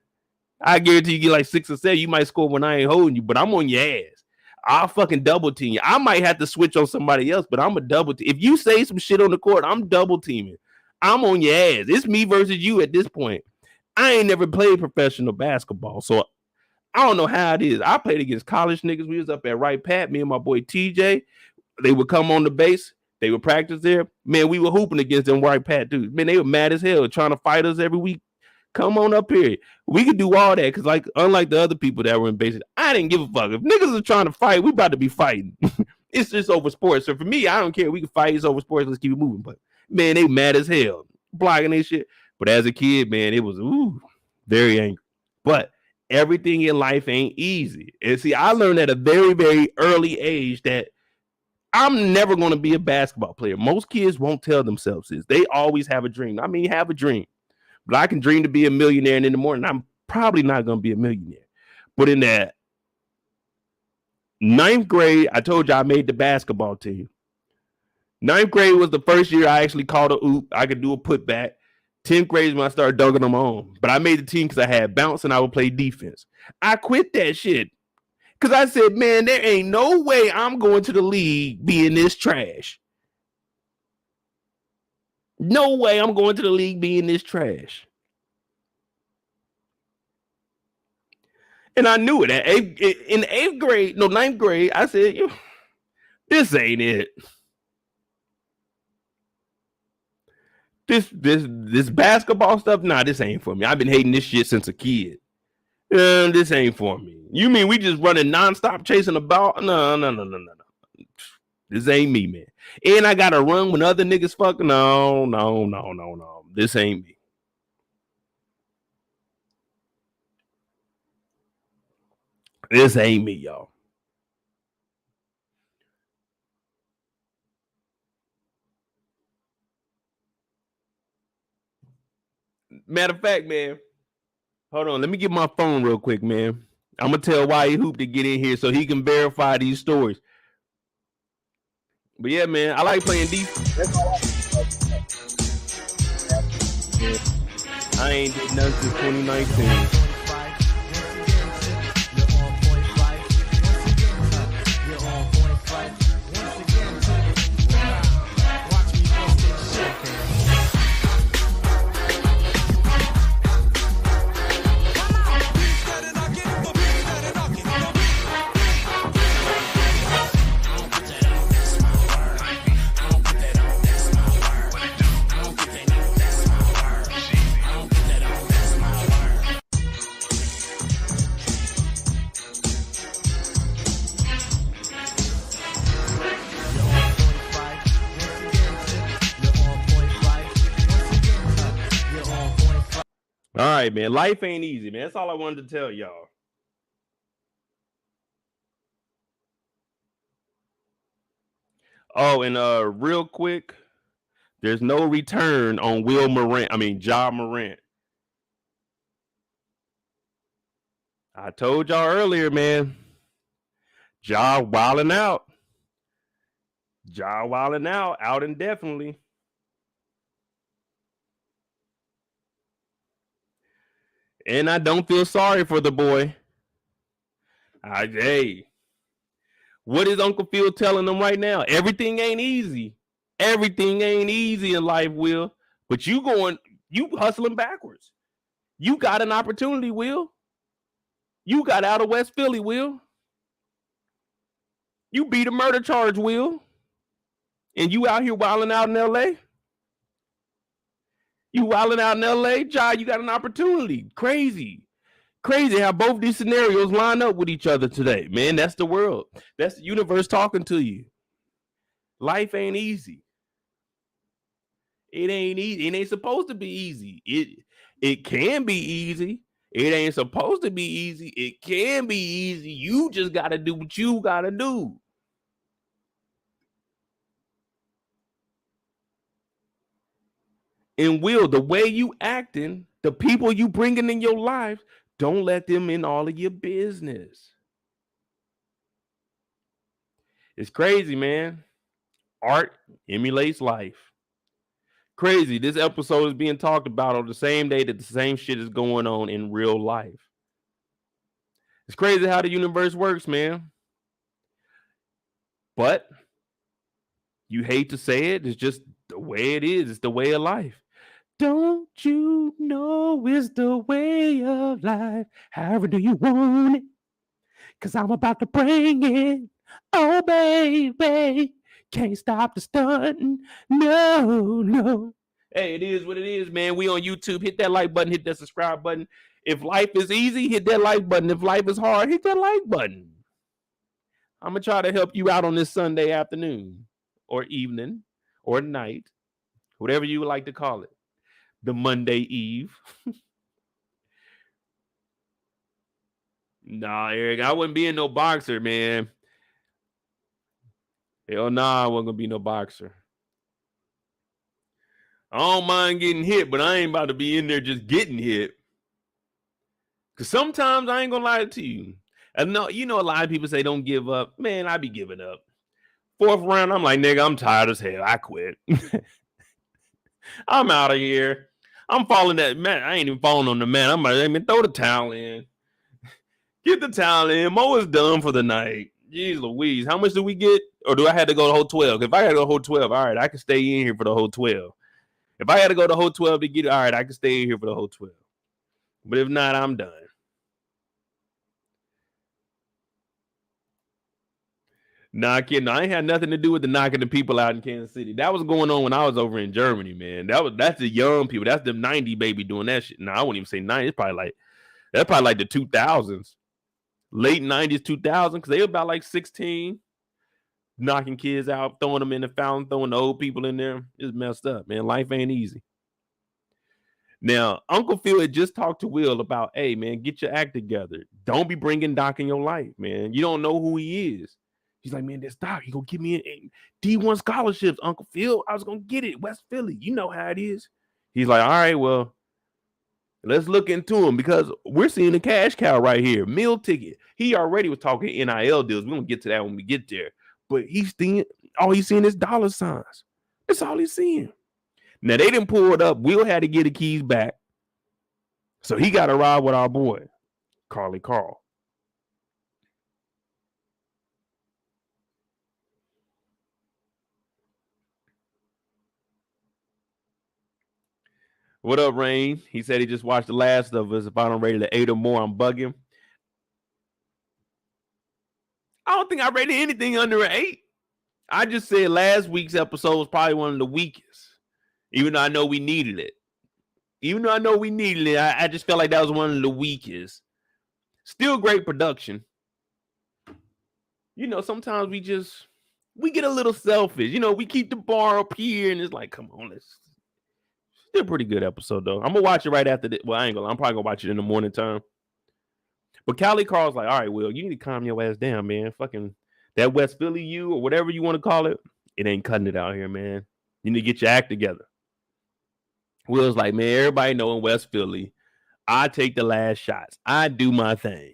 Speaker 1: I guarantee you get like 6 or 7. You might score when I ain't holding you, but I'm on your ass. I'll fucking double team you. I might have to switch on somebody else, but I'm a double team. If you say some shit on the court, I'm double teaming. I'm on your ass. It's me versus you at this point. I ain't never played professional basketball, so I don't know how it is. I played against college niggas. We was up at Right Pat, me and my boy TJ. They would come on the base. They would practice there. Man, we were hooping against them Right Pat dudes. Man, they were mad as hell trying to fight us every week. Come on up here. We could do all that because, like, unlike the other people that were in basic, I didn't give a fuck. If niggas are trying to fight, we about to be fighting. It's just over sports. So for me, I don't care. We can fight. It's over sports. Let's keep it moving. But man, they mad as hell, blocking this shit. But as a kid, man, it was very angry. But everything in life ain't easy. And see, I learned at a very, very early age that I'm never going to be a basketball player. Most kids won't tell themselves this. They always have a dream. I mean, have a dream. But I can dream to be a millionaire, and in the morning, I'm probably not going to be a millionaire. But in that 9th grade, I told you I made the basketball team. 9th grade was the first year I actually called a oop. I could do a putback. 10th grade is when I started dunking on my own. But I made the team because I had bounce and I would play defense. I quit that shit because I said, man, there ain't no way I'm going to the league being this trash. No way I'm going to the league being this trash. And I knew it. In 9th grade, I said, this ain't it. This basketball stuff, nah, this ain't for me. I've been hating this shit since a kid. This ain't for me. You mean we just running nonstop chasing the ball? No. This ain't me, man. And I gotta run when other niggas fuck. No. This ain't me. This ain't me, y'all. Matter of fact, man, hold on. Let me get my phone real quick, man. I'm going to tell Why Hoop to get in here so he can verify these stories. But yeah, man, I like playing defense. I ain't did nothing since 2019. All right, man. Life ain't easy, man. That's all I wanted to tell y'all. Oh, and real quick, there's no return on Ja Morant. I told y'all earlier, man. Ja wilding out. Out indefinitely. And I don't feel sorry for the boy. Hey, what is Uncle Phil telling them right now? Everything ain't easy. Everything ain't easy in life, Will. But you hustling backwards. You got an opportunity, Will. You got out of West Philly, Will. You beat a murder charge, Will. And you out here wilding out in L.A.? You wilding out in L.A., Ja, you got an opportunity. Crazy how both these scenarios line up with each other today, man. That's the world. That's the universe talking to you. Life ain't easy. It ain't easy. It ain't supposed to be easy. It can be easy. It ain't supposed to be easy. It can be easy. You just got to do what you got to do. And Will, the way you acting, the people you bringing in your life, don't let them in all of your business. It's crazy, man. Art emulates life. Crazy. This episode is being talked about on the same day that the same shit is going on in real life. It's crazy how the universe works, man. But you hate to say it. It's just the way it is. It's the way of life. Don't you know it's the way of life? However do you want it? Because I'm about to bring it. Oh, baby. Can't stop the stunting. No. Hey, it is what it is, man. We on YouTube. Hit that like button. Hit that subscribe button. If life is easy, hit that like button. If life is hard, hit that like button. I'm going to try to help you out on this Sunday afternoon or evening or night, whatever you would like to call it. the Monday Eve. Nah, Eric, I wouldn't be in no boxer, man. Hell nah, I wasn't gonna be no boxer. I don't mind getting hit, but I ain't about to be in there just getting hit. Cause sometimes I ain't gonna lie to you. And no, you know, a lot of people say don't give up. Man, I be giving up. Fourth round, I'm like, nigga, I'm tired as hell. I quit. I'm out of here. I'm falling that man. I ain't even falling on the man. I'm like, hey, man, throw the towel in. Get the towel in. Mo is done for the night. Jeez Louise. How much do we get? Or do I have to go the whole 12? If I had to go the whole 12, all right, I can stay in here for the whole 12. If I had to go the whole 12 to get it, all right, I can stay in here for the whole 12. But if not, I'm done. Nah, kidding. I ain't had nothing to do with the knocking the people out in Kansas City. That was going on when I was over in Germany, man. That's the young people. That's the 90 baby doing that shit. No, I wouldn't even say 90. It's probably like the 2000s. Late 90s, 2000, because they were about like 16, knocking kids out, throwing them in the fountain, throwing the old people in there. It's messed up, man. Life ain't easy. Now, Uncle Phil had just talked to Will about, hey, man, get your act together. Don't be bringing Doc in your life, man. You don't know who he is. He's like, man, this Doc, he gonna give me D1 scholarships, Uncle Phil. I was gonna get it, West Philly. You know how it is. He's like, all right, well, let's look into him because we're seeing a cash cow right here. Meal ticket. He already was talking NIL deals. We're gonna get to that when we get there. But all he's seeing is dollar signs. That's all he's seeing. Now they didn't pull it up. Will had to get the keys back. So he got to ride with our boy, Carly Carl. What up, Rain? He said he just watched The Last of Us. If I don't rate it at 8 or more, I'm bugging. I don't think I rated anything under an 8. I just said last week's episode was probably one of the weakest, even though I know we needed it. I just felt like that was one of the weakest. Still great production. You know, sometimes we get a little selfish. You know, we keep the bar up here, and it's like, come on, still a pretty good episode, though. I'm going to watch it right after this. Well, I ain't going to. I'm probably going to watch it in the morning time. But Callie Carl's like, all right, Will, you need to calm your ass down, man. Fucking that West Philly you or whatever you want to call it, it ain't cutting it out here, man. You need to get your act together. Will's like, man, everybody know in West Philly, I take the last shots. I do my thing.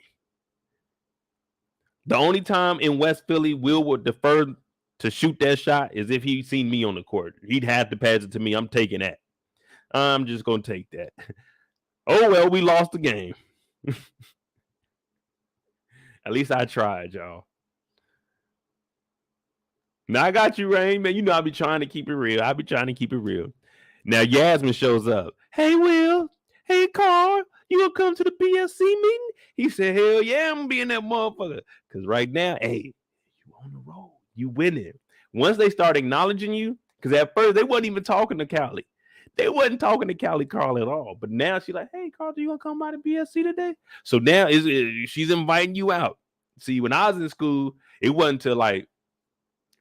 Speaker 1: The only time in West Philly Will would defer to shoot that shot is if he seen me on the court. He'd have to pass it to me. I'm taking that. I'm just going to take that. Oh, well, we lost the game. At least I tried, y'all. Now I got you, Rain, man. You know I be trying to keep it real. Now Yasmin shows up. Hey, Will. Hey, Carl. You gonna come to the PSC meeting? He said, hell yeah, I'm gonna be in that motherfucker. Because right now, hey, you on the road. You winning. Once they start acknowledging you, because at first they wasn't even talking to Callie. They wasn't talking to Callie Carl at all. But now she's like, hey, Carl, you gonna come by the PSC today? So now she's inviting you out. See, when I was in school, it wasn't until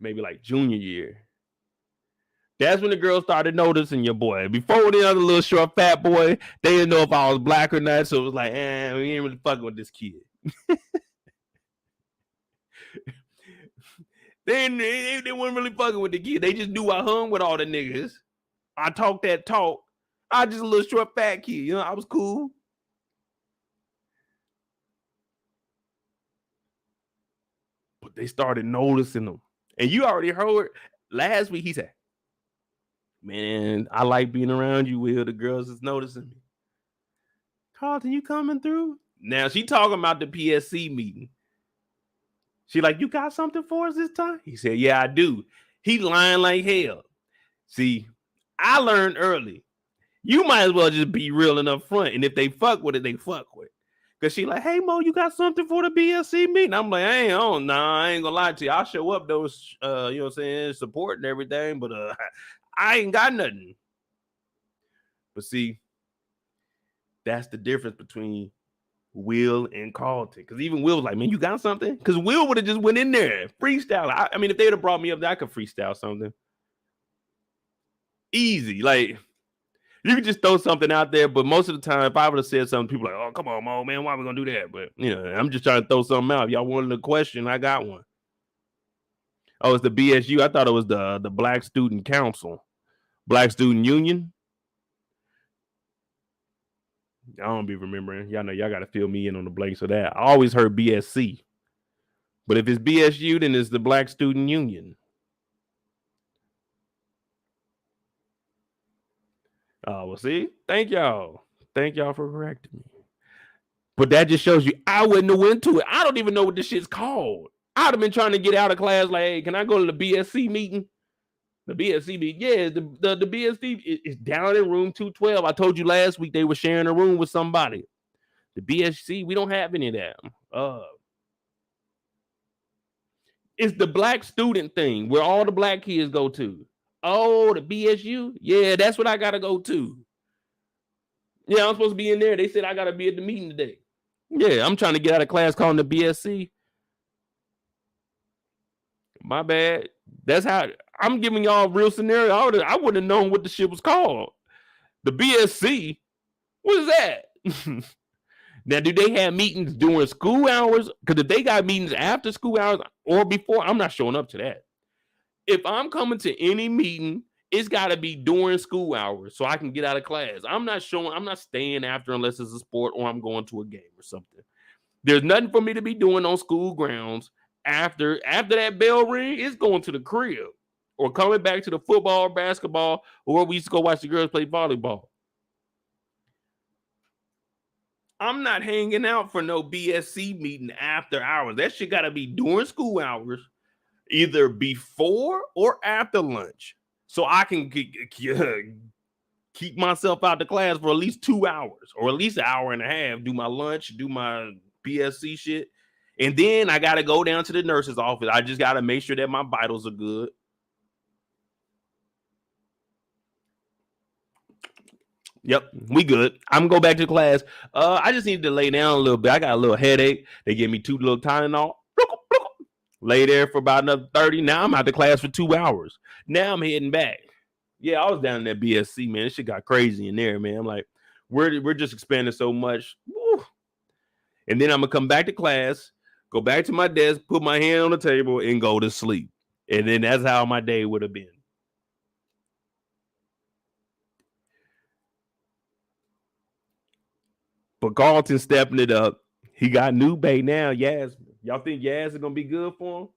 Speaker 1: maybe junior year. That's when the girls started noticing your boy. Before the other little short fat boy, they didn't know if I was black or not. So it was like, we ain't really fucking with this kid. they weren't really fucking with the kid. They just knew I hung with all the niggas. I talked that talk. I just a little short fat kid. You know, I was cool. But they started noticing them. And you already heard last week, he said, man, I like being around you, Will. The girls is noticing me. Carlton, you coming through? Now she talking about the PSC meeting. She like, you got something for us this time? He said, yeah, I do. He lying like hell. See, I learned early. You might as well just be real and upfront. And if they fuck with it, they fuck with it. Because she like, hey, Mo, you got something for the PSC meeting? I'm like, I ain't gonna lie to you. I'll show up those, you know what I'm saying, support and everything, but I ain't got nothing. But see, that's the difference between Will and Carlton. Because even Will was like, man, you got something? Because Will would have just went in there, freestyle. I mean, if they'd have brought me up there, I could freestyle something. Easy. Like, You can just throw something out there, but most of the time, if I would have said something, people are like, "Oh, come on, Mo, man, why are we gonna do that?" But I'm just trying to throw something out. If y'all wanted a question, I got one. Oh, it's the BSU. I thought it was the Black Student Council, Black Student Union. I don't be remembering. Y'all know y'all got to fill me in on the blanks of that. I always heard BSC, but if it's BSU, then it's the Black Student Union. Oh, well, see, thank y'all for correcting me. But that just shows you I wouldn't have went to it. I don't even know what this shit's called. I'd have been trying to get out of class like, hey, can I go to the BSC meeting? The BSC meeting, yeah, the BSC is down in room 212. I told you last week they were sharing a room with somebody. The BSC, we don't have any of that. It's the black student thing where all the black kids go to. Oh, the BSU? Yeah, that's what I gotta go to. Yeah, I'm supposed to be in there. They said I gotta be at the meeting today. Yeah, I'm trying to get out of class calling the BSC. My bad. That's how I'm giving y'all a real scenario. I wouldn't have known what the shit was called. The BSC? What is that? Now, do they have meetings during school hours? Because if they got meetings after school hours or before, I'm not showing up to that. If I'm coming to any meeting, it's got to be during school hours so I can get out of class. I'm not staying after unless it's a sport or I'm going to a game or something. There's nothing for me to be doing on school grounds after that bell ring. It's going to the crib or coming back to the football or basketball, or we used to go watch the girls play volleyball. I'm not hanging out for no BSC meeting after hours. That shit got to be during school hours, either before or after lunch, so I can keep myself out the class for at least 2 hours or at least an hour and a half, do my lunch, do my BSC shit. And then I got to go down to the nurse's office. I just got to make sure that my vitals are good. Yep, we good. I'm gonna go back to class. I just need to lay down a little bit. I got a little headache. They give me 2 little Tylenol. Lay there for about another 30. Now I'm out of class for 2 hours. Now I'm heading back. Yeah, I was down in that BSC, man. This shit got crazy in there, man. I'm like, we're just expanding so much. Woo. And then I'm gonna come back to class, go back to my desk, put my hand on the table, and go to sleep. And then that's how my day would have been. But Carlton stepping it up. He got new bay now. Yaz. Y'all think Yaz is gonna be good for him?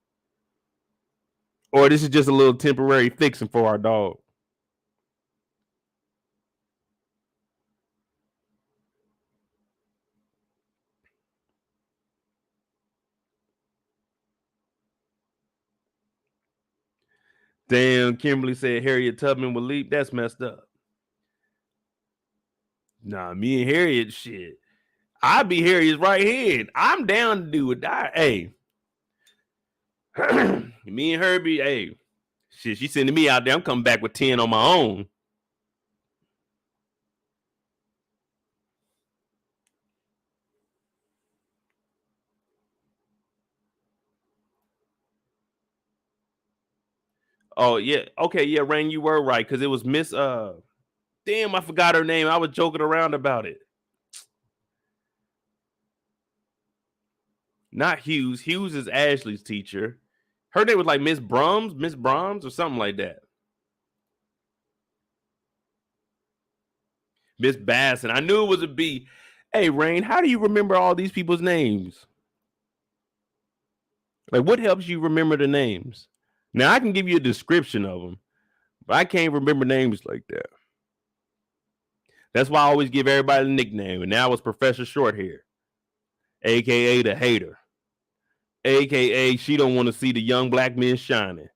Speaker 1: Or this is just a little temporary fixing for our dog? Damn, Kimberly said Harriet Tubman would leap. That's messed up. Nah, me and Harriet, shit. I'd be Harriet's right hand. I'm down to do it. Hey. Me and her be, hey. Shit, she's sending me out there. I'm coming back with 10 on my own. Oh, yeah. Okay, yeah, Rain, you were right. Because it was Miss damn, I forgot her name. I was joking around about it. Not Hughes. Hughes is Ashley's teacher. Her name was like Miss Brahms, or something like that. Miss Basson. I knew it was a B. Hey, Rain, how do you remember all these people's names? Like, what helps you remember the names? Now, I can give you a description of them, but I can't remember names like that. That's why I always give everybody a nickname. And now it's Professor Shorthair, a.k.a. the hater, a.k.a. she don't want to see the young black men shining.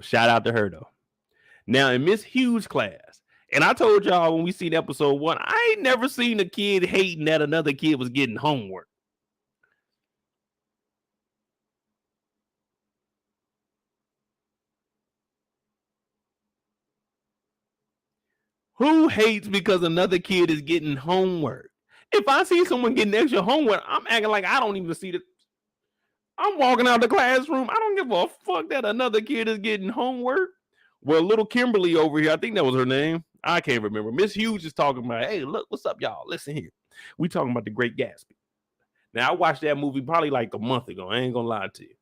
Speaker 1: Shout out to her, though. Now, in Miss Hughes' class, and I told y'all when we seen episode 1, I ain't never seen a kid hating that another kid was getting homework. Who hates because another kid is getting homework? If I see someone getting extra homework, I'm acting like I don't even see it. I'm walking out the classroom. I don't give a fuck that another kid is getting homework. Well, little Kimberly over here, I think that was her name. I can't remember. Miss Hughes is talking about, hey, look, what's up, y'all? Listen here. We talking about The Great Gatsby. Now, I watched that movie probably like a month ago. I ain't gonna lie to you.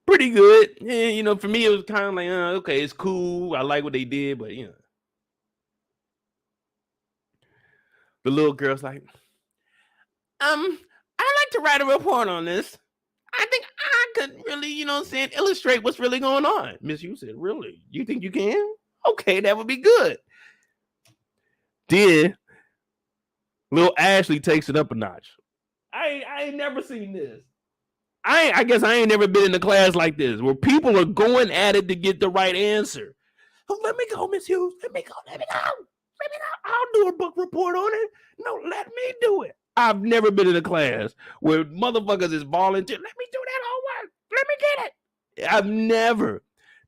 Speaker 1: Pretty good. Yeah, you know, for me, it was kind of like, okay, it's cool. I like what they did, but, you know. The little girl's like, I'd like to write a report on this. I think I could really, you know what I'm saying, illustrate what's really going on. Miss Hughes said, really? You think you can? Okay, that would be good. Then little Ashley takes it up a notch. I ain't never seen this. I guess I ain't never been in a class like this where people are going at it to get the right answer. Oh, let me go, Miss Hughes. Let me go. I'll do a book report on it. No, let me do it. I've never been in a class where motherfuckers is volunteer. Let me do that homework. Let me get it. I've never.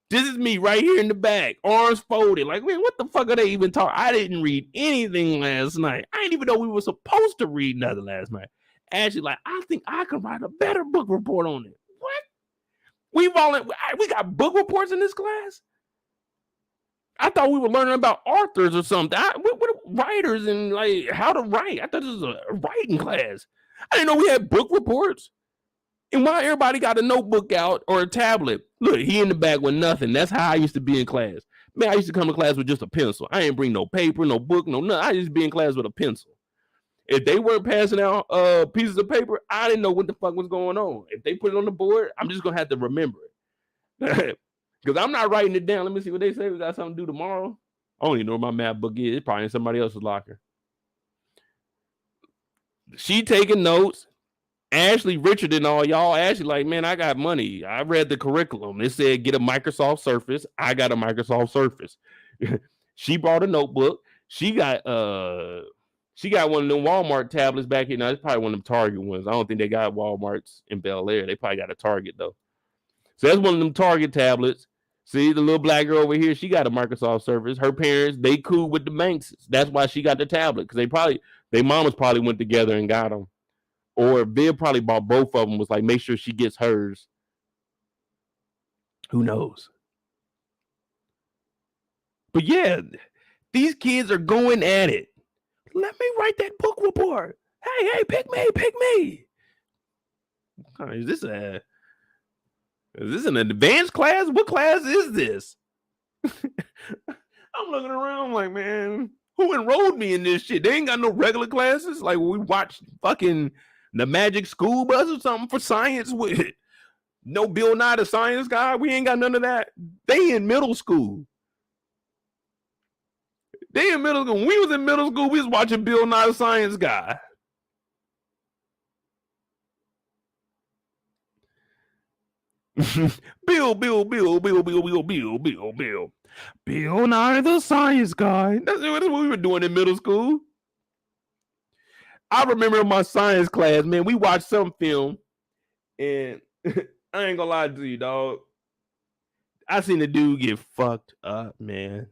Speaker 1: This is me right here in the back, arms folded. Like, man, what the fuck are they even talking? I didn't read anything last night. I didn't even know we were supposed to read nothing last night. Actually, like, I think I could write a better book report on it. What? We got book reports in this class? I thought we were learning about authors or something. What writers and like how to write. I thought this was a writing class. I didn't know we had book reports. And why everybody got a notebook out or a tablet? Look, he in the back with nothing. That's how I used to be in class. Man, I used to come to class with just a pencil. I ain't bring no paper, no book, no nothing. I used to be in class with a pencil. If they weren't passing out pieces of paper, I didn't know what the fuck was going on. If they put it on the board, I'm just going to have to remember it. Because I'm not writing it down. Let me see what they say. We got something to do tomorrow. I don't even know where my math book is. It's probably in somebody else's locker. She taking notes. Ashley, Richard, and all y'all. Ashley, like, man, I got money. I read the curriculum. It said get a Microsoft Surface. I got a Microsoft Surface. She brought a notebook. She got one of them Walmart tablets back here. Now, it's probably one of them Target ones. I don't think they got Walmarts in Bel-Air. They probably got a Target, though. So that's one of them Target tablets. See, the little black girl over here, she got a Microsoft Surface. Her parents, they cool with the Banks. That's why she got the tablet. Because their mamas probably went together and got them. Or Bill probably bought both of them, was like, make sure she gets hers. Who knows? But yeah, these kids are going at it. Let me write that book report. Hey, pick me. Is this an advanced class? What class is this? I'm looking around like, man, who enrolled me in this shit? They ain't got no regular classes. Like we watched fucking the Magic School Bus or something for science with no Bill Nye the Science Guy. We ain't got none of that. They in middle school. When we was in middle school, we was watching Bill Nye the Science Guy. Bill. Bill Nye the Science Guy. That's what we were doing in middle school. I remember my science class, man, we watched some film, and I ain't gonna lie to you, dog. I seen the dude get fucked up, man.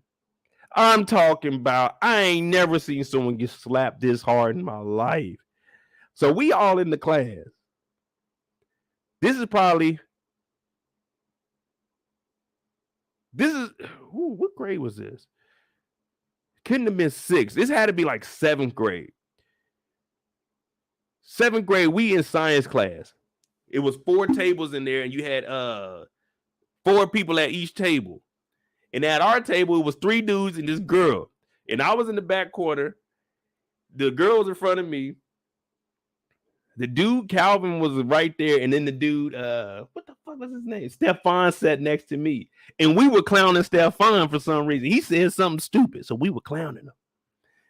Speaker 1: I'm talking about, I ain't never seen someone get slapped this hard in my life. So we all in the class. This is what grade was this? Couldn't have been 6th. This had to be like 7th grade. 7th grade, we in science class. It was 4 tables in there, and you had 4 people at each table. And at our table, it was 3 dudes and this girl. And I was in the back corner. The girl was in front of me. The dude, Calvin, was right there. And then the dude, what the fuck was his name? Stefan sat next to me. And we were clowning Stefan for some reason. He said something stupid, so we were clowning him.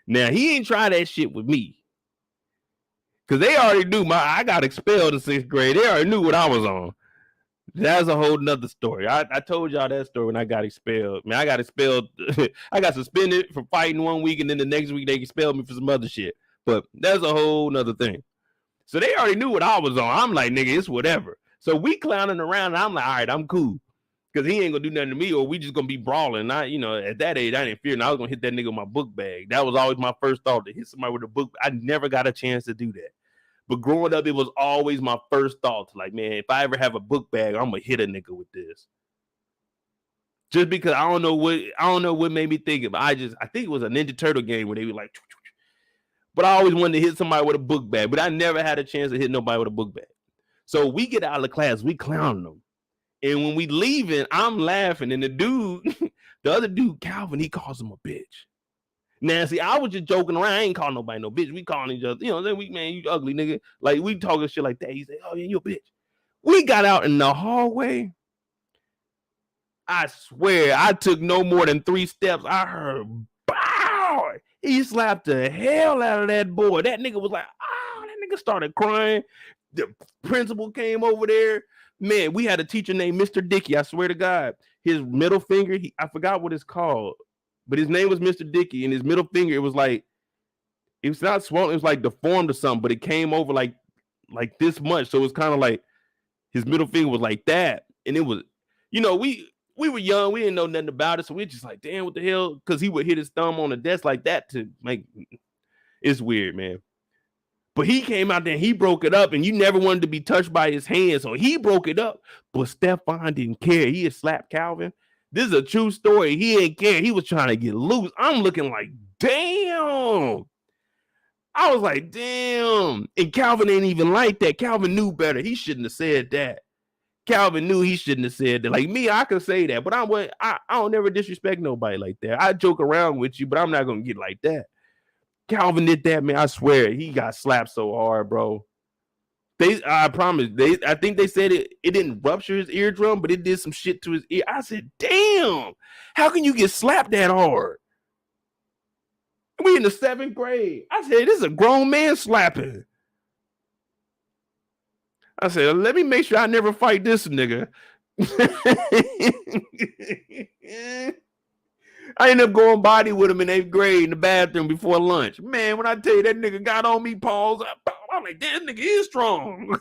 Speaker 1: Now, he ain't try that shit with me. Because they already knew I got expelled in 6th grade. They already knew what I was on. That's a whole nother story. I told y'all that story when I got expelled. Man, I got expelled. I got suspended for fighting 1 week, and then the next week they expelled me for some other shit. But that's a whole nother thing. So they already knew what I was on. I'm like, nigga, it's whatever. So we clowning around, and I'm like, all right, I'm cool. Because he ain't going to do nothing to me, or we just going to be brawling. At that age, I didn't fear, and I was going to hit that nigga with my book bag. That was always my first thought, to hit somebody with a book. I never got a chance to do that. But growing up, it was always my first thought. Like, man, if I ever have a book bag, I'm going to hit a nigga with this. Just because I don't know what made me think of. I think it was a Ninja Turtle game where they were like, but I always wanted to hit somebody with a book bag, but I never had a chance to hit nobody with a book bag. So we get out of the class, we clowning them. And when we leaving, I'm laughing. And the dude, the other dude, Calvin, he calls him a bitch. Now, see, I was just joking around. I ain't calling nobody no bitch. We calling each other, you know, then man, you ugly nigga. Like, we talking shit like that. He said, oh, yeah, you a bitch. We got out in the hallway. I swear, I took no more than 3 steps. I heard, bow. He slapped the hell out of that boy. That nigga was like, oh, that nigga started crying. The principal came over there. Man, we had a teacher named Mr. Dickey. I swear to God, his middle finger, I forgot what it's called, but his name was Mr. Dickey, and his middle finger, it was not swollen, it was like deformed or something, but it came over like this much. So it was kind of like his middle finger was like that. And it was, you know, we were young, we didn't know nothing about it. So we're just like, damn, what the hell? Because he would hit his thumb on the desk like that to make it's weird, man. But he came out there and he broke it up, and you never wanted to be touched by his hand. So he broke it up. But Stephon didn't care. He had slapped Calvin. This is a true story. He didn't care. He was trying to get loose. I'm looking like, damn. I was like, damn. And Calvin ain't even like that. Calvin knew better. He shouldn't have said that. Calvin knew he shouldn't have said that. Like me, I could say that, but I don't never disrespect nobody like that. I joke around with you, but I'm not going to get like that. Calvin did that, man. I swear, he got slapped so hard, bro. I promise. I think they said it didn't rupture his eardrum, but it did some shit to his ear. I said, damn, how can you get slapped that hard? We in the 7th grade. I said, this is a grown man slapping. I said, let me make sure I never fight this nigga. I ended up going body with him in 8th grade in the bathroom before lunch. Man, when I tell you that nigga got on me, pause, I'm like, damn, nigga is strong.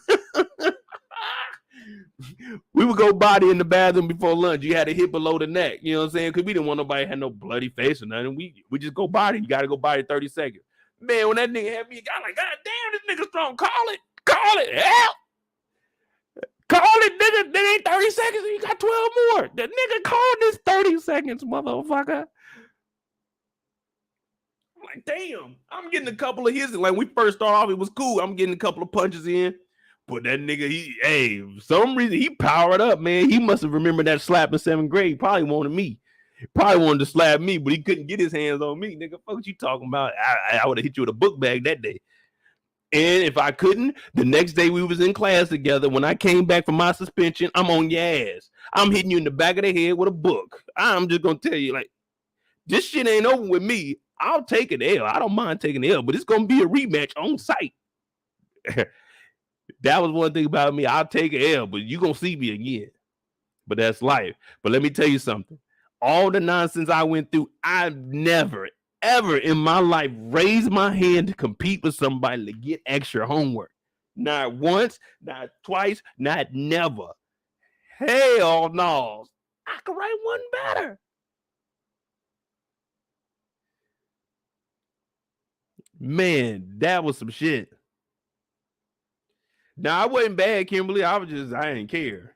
Speaker 1: We would go body in the bathroom before lunch. You had to hit below the neck. You know what I'm saying? Because we didn't want nobody had no bloody face or nothing. We just go body. You got to go body 30 seconds. Man, when that nigga had me, I'm like, God damn, this nigga strong. Call it. Help. Call it, nigga. That ain't 30 seconds. You got 12 more. The nigga called this 30 seconds, motherfucker. I'm like, damn. I'm getting a couple of his. Like, when we first started off, it was cool. I'm getting a couple of punches in. But that nigga, for some reason, he powered up, man. He must have remembered that slap in 7th grade. Probably wanted me. Probably wanted to slap me, but he couldn't get his hands on me. Nigga, fuck what you talking about? I would have hit you with a book bag that day. And if I couldn't, the next day we was in class together. When I came back from my suspension, I'm on your ass. I'm hitting you in the back of the head with a book. I'm just going to tell you, like, this shit ain't over with me. I'll take an L. I don't mind taking an L, but it's going to be a rematch on site. That was one thing about me. I'll take an L, but you're going to see me again. But that's life. But let me tell you something. All the nonsense I went through, I've never, ever in my life raised my hand to compete with somebody to get extra homework. Not once, not twice, not never. Hell no. I could write one better. Man, that was some shit. Now, I wasn't bad, Kimberly. I didn't care.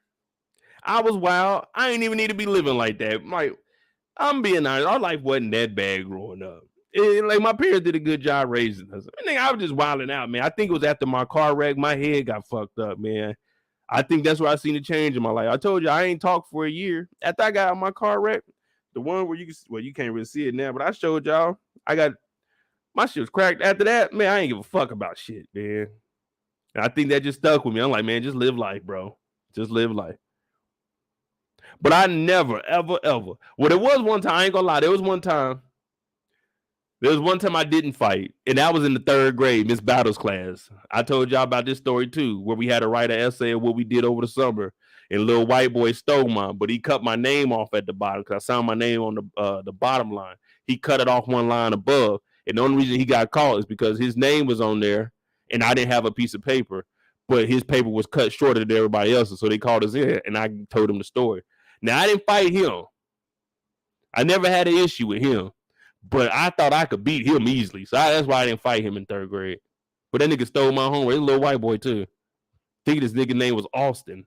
Speaker 1: I was wild. I ain't even need to be living like that. Like, I'm being honest. Our life wasn't that bad growing up. Like, my parents did a good job raising us. I was just wilding out, man. I think it was after my car wreck. My head got fucked up, man. I think that's where I seen a change in my life. I told you I ain't talked for a year. After I got out my car wreck, the one where you can't really see it now, but I showed y'all. My shit was cracked. After that, man, I ain't give a fuck about shit, man. And I think that just stuck with me. I'm like, man, just live life, bro. Just live life. But I never, ever, ever. Well, there was one time, I ain't gonna lie, there was one time I didn't fight, and that was in the 3rd grade, Miss Battles class. I told y'all about this story too, where we had to write an essay of what we did over the summer, and little white boy stole mine, but he cut my name off at the bottom because I signed my name on the bottom line. He cut it off one line above, and the only reason he got caught is because his name was on there, and I didn't have a piece of paper, but his paper was cut shorter than everybody else's, so they called us in, and I told him the story. Now, I didn't fight him. I never had an issue with him, but I thought I could beat him easily, so that's why I didn't fight him in 3rd grade. But that nigga stole my homework. He's a little white boy, too. I think this nigga name was Austin.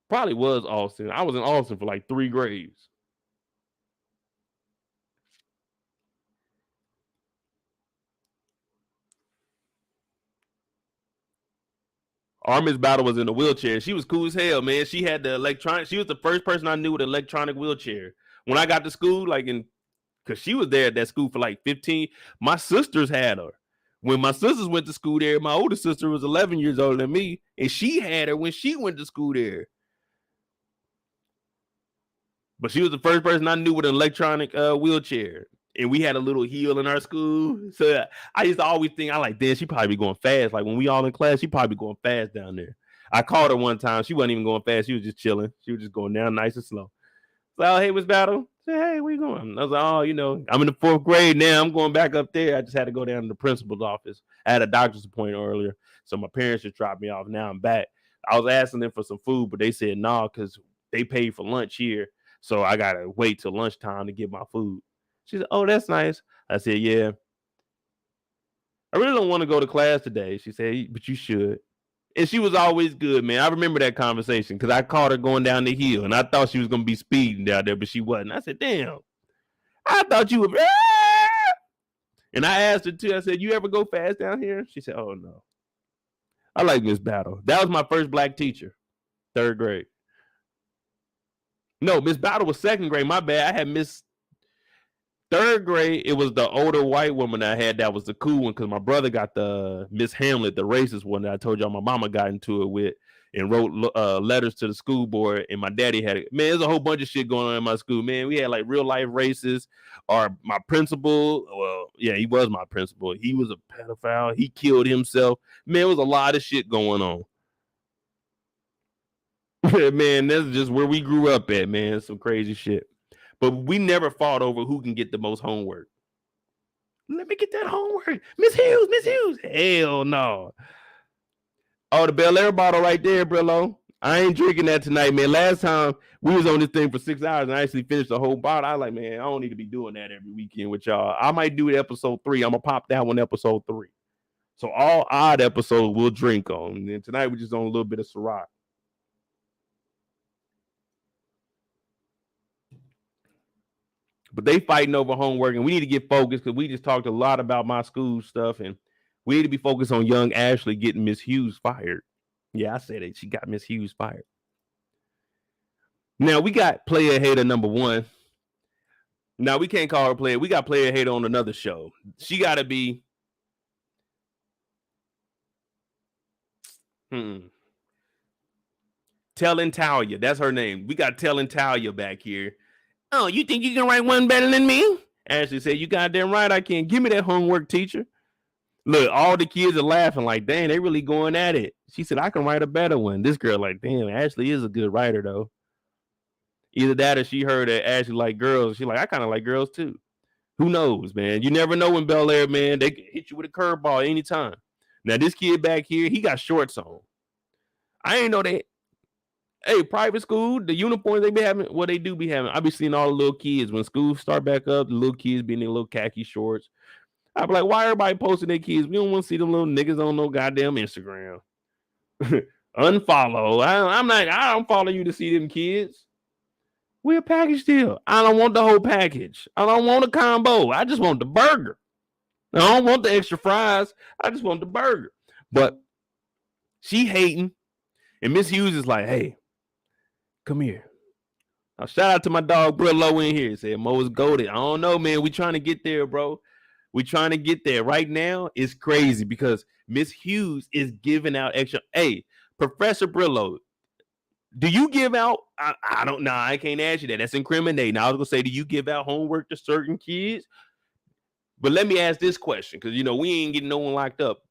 Speaker 1: Probably was Austin. I was in Austin for like 3 grades. Our Miss Battle was in a wheelchair. She was cool as hell, man. She had the electronic. She was the first person I knew with an electronic wheelchair. When I got to school, like in, because she was there at that school for like 15. My sisters had her. When my sisters went to school there, my older sister was 11 years older than me, and she had her when she went to school there. But she was the first person I knew with an electronic wheelchair. And we had a little hill in our school. So I used to always think, I like, damn, she probably be going fast. Like when we all in class, she probably going fast down there. I called her one time. She wasn't even going fast. She was just chilling. She was just going down nice and slow. So, oh, hey, Miss Battle. I said, hey, where you going? I was like, oh, I'm in the 4th grade now. I'm going back up there. I just had to go down to the principal's office. I had a doctor's appointment earlier. So my parents just dropped me off. Now I'm back. I was asking them for some food, but they said no, because they paid for lunch here. So I got to wait till lunchtime to get my food. She said, oh, that's nice. I said, yeah. I really don't want to go to class today. She said, but you should. And she was always good, man. I remember that conversation because I caught her going down the hill and I thought she was going to be speeding down there, but she wasn't. I said, damn, I thought you were. And I asked her too. I said, you ever go fast down here? She said, oh, no. I like Miss Battle. That was my first black teacher, 3rd grade. No, Miss Battle was 2nd grade. My bad. I had Miss 3rd grade. It was the older white woman I had that was the cool one because my brother got the Miss Hamlet, the racist one that I told y'all my mama got into it with and wrote letters to the school board. And my daddy had it. Man, there's a whole bunch of shit going on in my school. Man, we had like real life racists. Or my principal, well, yeah, he was my principal. He was a pedophile. He killed himself. Man, there was a lot of shit going on. Man, that's just where we grew up at, man. Some crazy shit. But we never fought over who can get the most homework. Let me get that homework. Miss Hughes, Miss Hughes. Hell no. Oh, the Bel-Air bottle right there, Brillo. I ain't drinking that tonight, man. Last time we was on this thing for 6 hours and I actually finished the whole bottle. I was like, man, I don't need to be doing that every weekend with y'all. I might do it episode 3. I'm gonna pop that one episode 3. So all odd episodes we'll drink on. And tonight we just on a little bit of Ciroc. But they fighting over homework, and we need to get focused because we just talked a lot about my school stuff, and we need to be focused on young Ashley getting Miss Hughes fired. Yeah, I said it. She got Miss Hughes fired. Now we got player hater number 1. Now we can't call her player. We got player hater on another show. She got to be. Telling Talia. That's her name. We got Telling Talia back here. Oh, you think you can write one better than me? Ashley said, you goddamn right I can. Give me that homework, teacher. Look, all the kids are laughing like, dang, they really going at it. She said, I can write a better one. This girl like, damn, Ashley is a good writer, though. Either that or she heard that Ashley like girls. She like, I kind of like girls, too. Who knows, man? You never know in Bel-Air, man. They can hit you with a curveball anytime. Now, this kid back here, he got shorts on. I ain't know that. Hey, private school, the uniforms they be having, what they do be having. I be seeing all the little kids when school start back up, the little kids be in their little khaki shorts. I be like, why everybody posting their kids? We don't want to see them little niggas on no goddamn Instagram. Unfollow. I don't follow you to see them kids. We're a package deal. I don't want the whole package. I don't want a combo. I just want the burger. I don't want the extra fries. I just want the burger. But she hating. And Miss Hughes is like, hey, come here. Now, shout out to my dog Brillo in here. He said Mo is goated. I don't know, man. We trying to get there, bro. We trying to get there. Right now, it's crazy because Miss Hughes is giving out extra. Hey, Professor Brillo, do you give out? I don't know. I can't ask you that. That's incriminating. I was gonna say, do you give out homework to certain kids? But let me ask this question because we ain't getting no one locked up.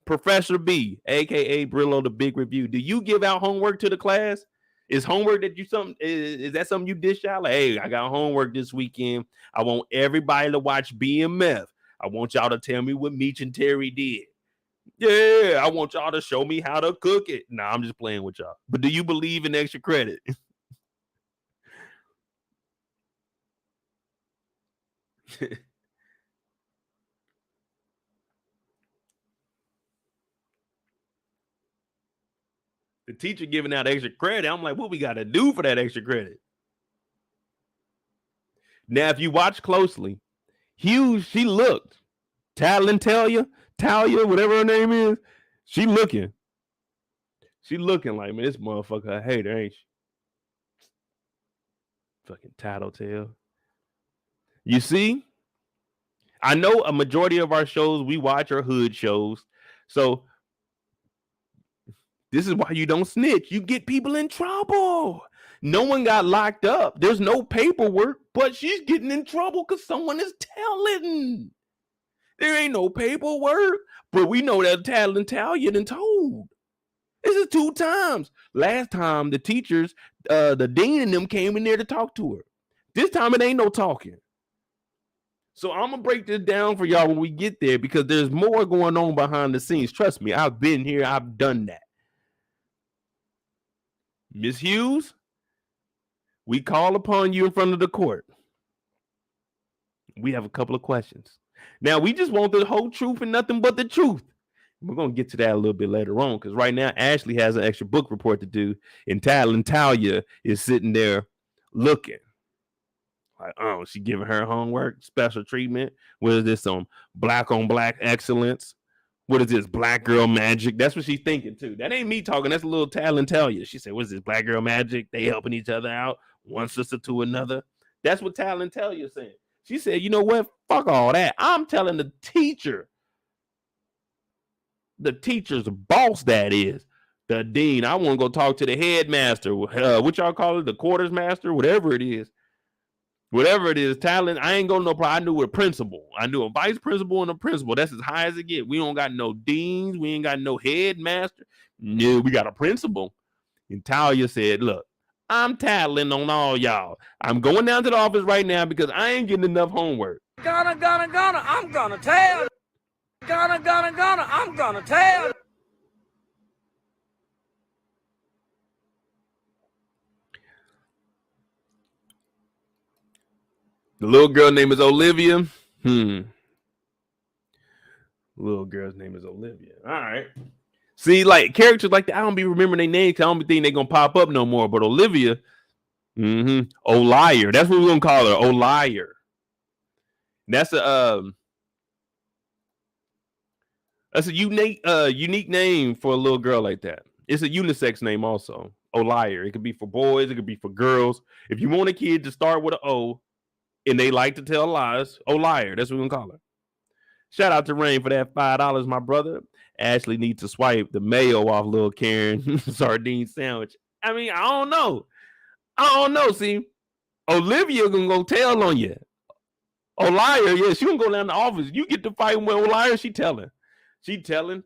Speaker 1: Professor B, aka Brillo, the Big Review. Do you give out homework to the class? Is homework that you something? Is that something you dish out? Like, hey, I got homework this weekend. I want everybody to watch BMF. I want y'all to tell me what Meech and Terry did. Yeah, I want y'all to show me how to cook it. Nah, I'm just playing with y'all. But do you believe in extra credit? The teacher giving out extra credit. I'm like, what we got to do for that extra credit? Now, if you watch closely, Hughes, she looked. Talia, whatever her name is, she looking. She looking like, man, this motherfucker a hater, ain't she? Fucking tattletale. You see? I know a majority of our shows we watch are hood shows. So this is why you don't snitch. You get people in trouble. No one got locked up. There's no paperwork, but she's getting in trouble because someone is telling. There ain't no paperwork, but we know that Talia done told. This is 2 times. Last time the teachers, the dean and them came in there to talk to her. This time it ain't no talking. So I'm going to break this down for y'all when we get there because there's more going on behind the scenes. Trust me, I've been here. I've done that. Miss Hughes, we call upon you in front of the court. We have a couple of questions. Now, we just want the whole truth and nothing but the truth. We're going to get to that a little bit later on because right now Ashley has an extra book report to do and Talia is sitting there looking. Like, oh, she giving her homework, special treatment. What is this on black excellence? What is this, black girl magic? That's what she's thinking too. That ain't me talking. That's a little Talia. She said, what is this, black girl magic? They helping each other out, one sister to another. That's what Talia saying. She said, you know what? Fuck all that. I'm telling the teacher. The teacher's boss, that is. The dean. I want to go talk to the headmaster. What y'all call it? The quarters master? Whatever it is. Whatever it is, talent, I ain't going no problem. I knew a principal. I knew a vice principal and a principal. That's as high as it get. We don't got no deans. We ain't got no headmaster. No, we got a principal. And Talia said, look, I'm tattling on all y'all. I'm going down to the office right now because I ain't getting enough homework.
Speaker 2: Gonna, I'm gonna tell. Gonna, I'm gonna tell.
Speaker 1: The little girl name is Olivia. Little girl's name is Olivia. All right. See, like characters like that, I don't be remembering their names. I don't be thinking they're gonna pop up no more. But Olivia, O'Liar. That's what we're gonna call her, O'Liar. That's a unique name for a little girl like that. It's a unisex name also. O'Liar. It could be for boys. It could be for girls. If you want a kid to start with an O, and they like to tell lies, O'Liar. That's what we're gonna call her. Shout out to Rain for that $5, my brother. Ashley needs to swipe the mayo off little Karen sardine sandwich. I mean, I don't know. See, Olivia gonna go tell on you. O'Liar, yeah, she gonna go down to the office. You get to fighting with O'Liar, she telling.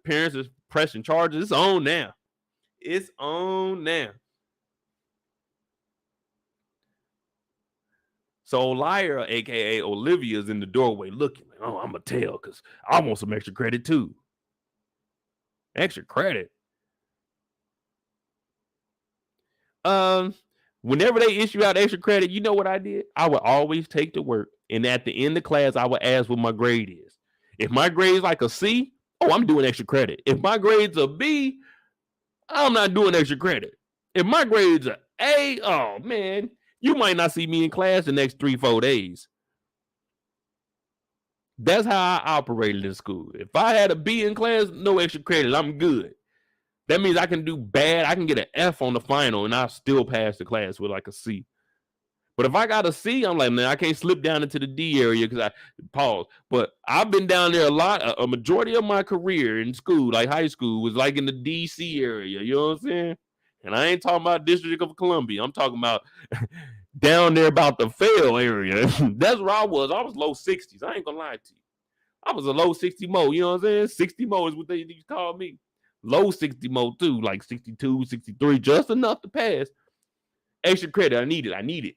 Speaker 1: Parents is pressing charges. It's on now. So O'Liar, aka Olivia, is in the doorway looking like, oh, I'm gonna tell because I want some extra credit too. Extra credit. Whenever they issue out extra credit, you know what I did? I would always take to work, and at the end of class, I would ask what my grade is. If my grade's like a C, oh, I'm doing extra credit. If my grade's a B, I'm not doing extra credit. If my grade's a A, oh man, you might not see me in class the next 3-4 days. That's how I operated in school. If I had a B in class, no extra credit, I'm good. That means I can do bad. I can get an F on the final and I'll still pass the class with like a C. But if I got a C, I'm like, man, I can't slip down into the D area because I pause. But I've been down there a lot. A majority of my career in school, like high school, was like in the DC area. You know what I'm saying? And I ain't talking about District of Columbia. I'm talking about down there about the fail area. That's where I was. I was low 60s. I ain't gonna lie to you. I was a low 60 mo. You know what I'm saying? 60 mo is what they call me. Low 60 mo too, like 62, 63, just enough to pass. Extra credit. I need it.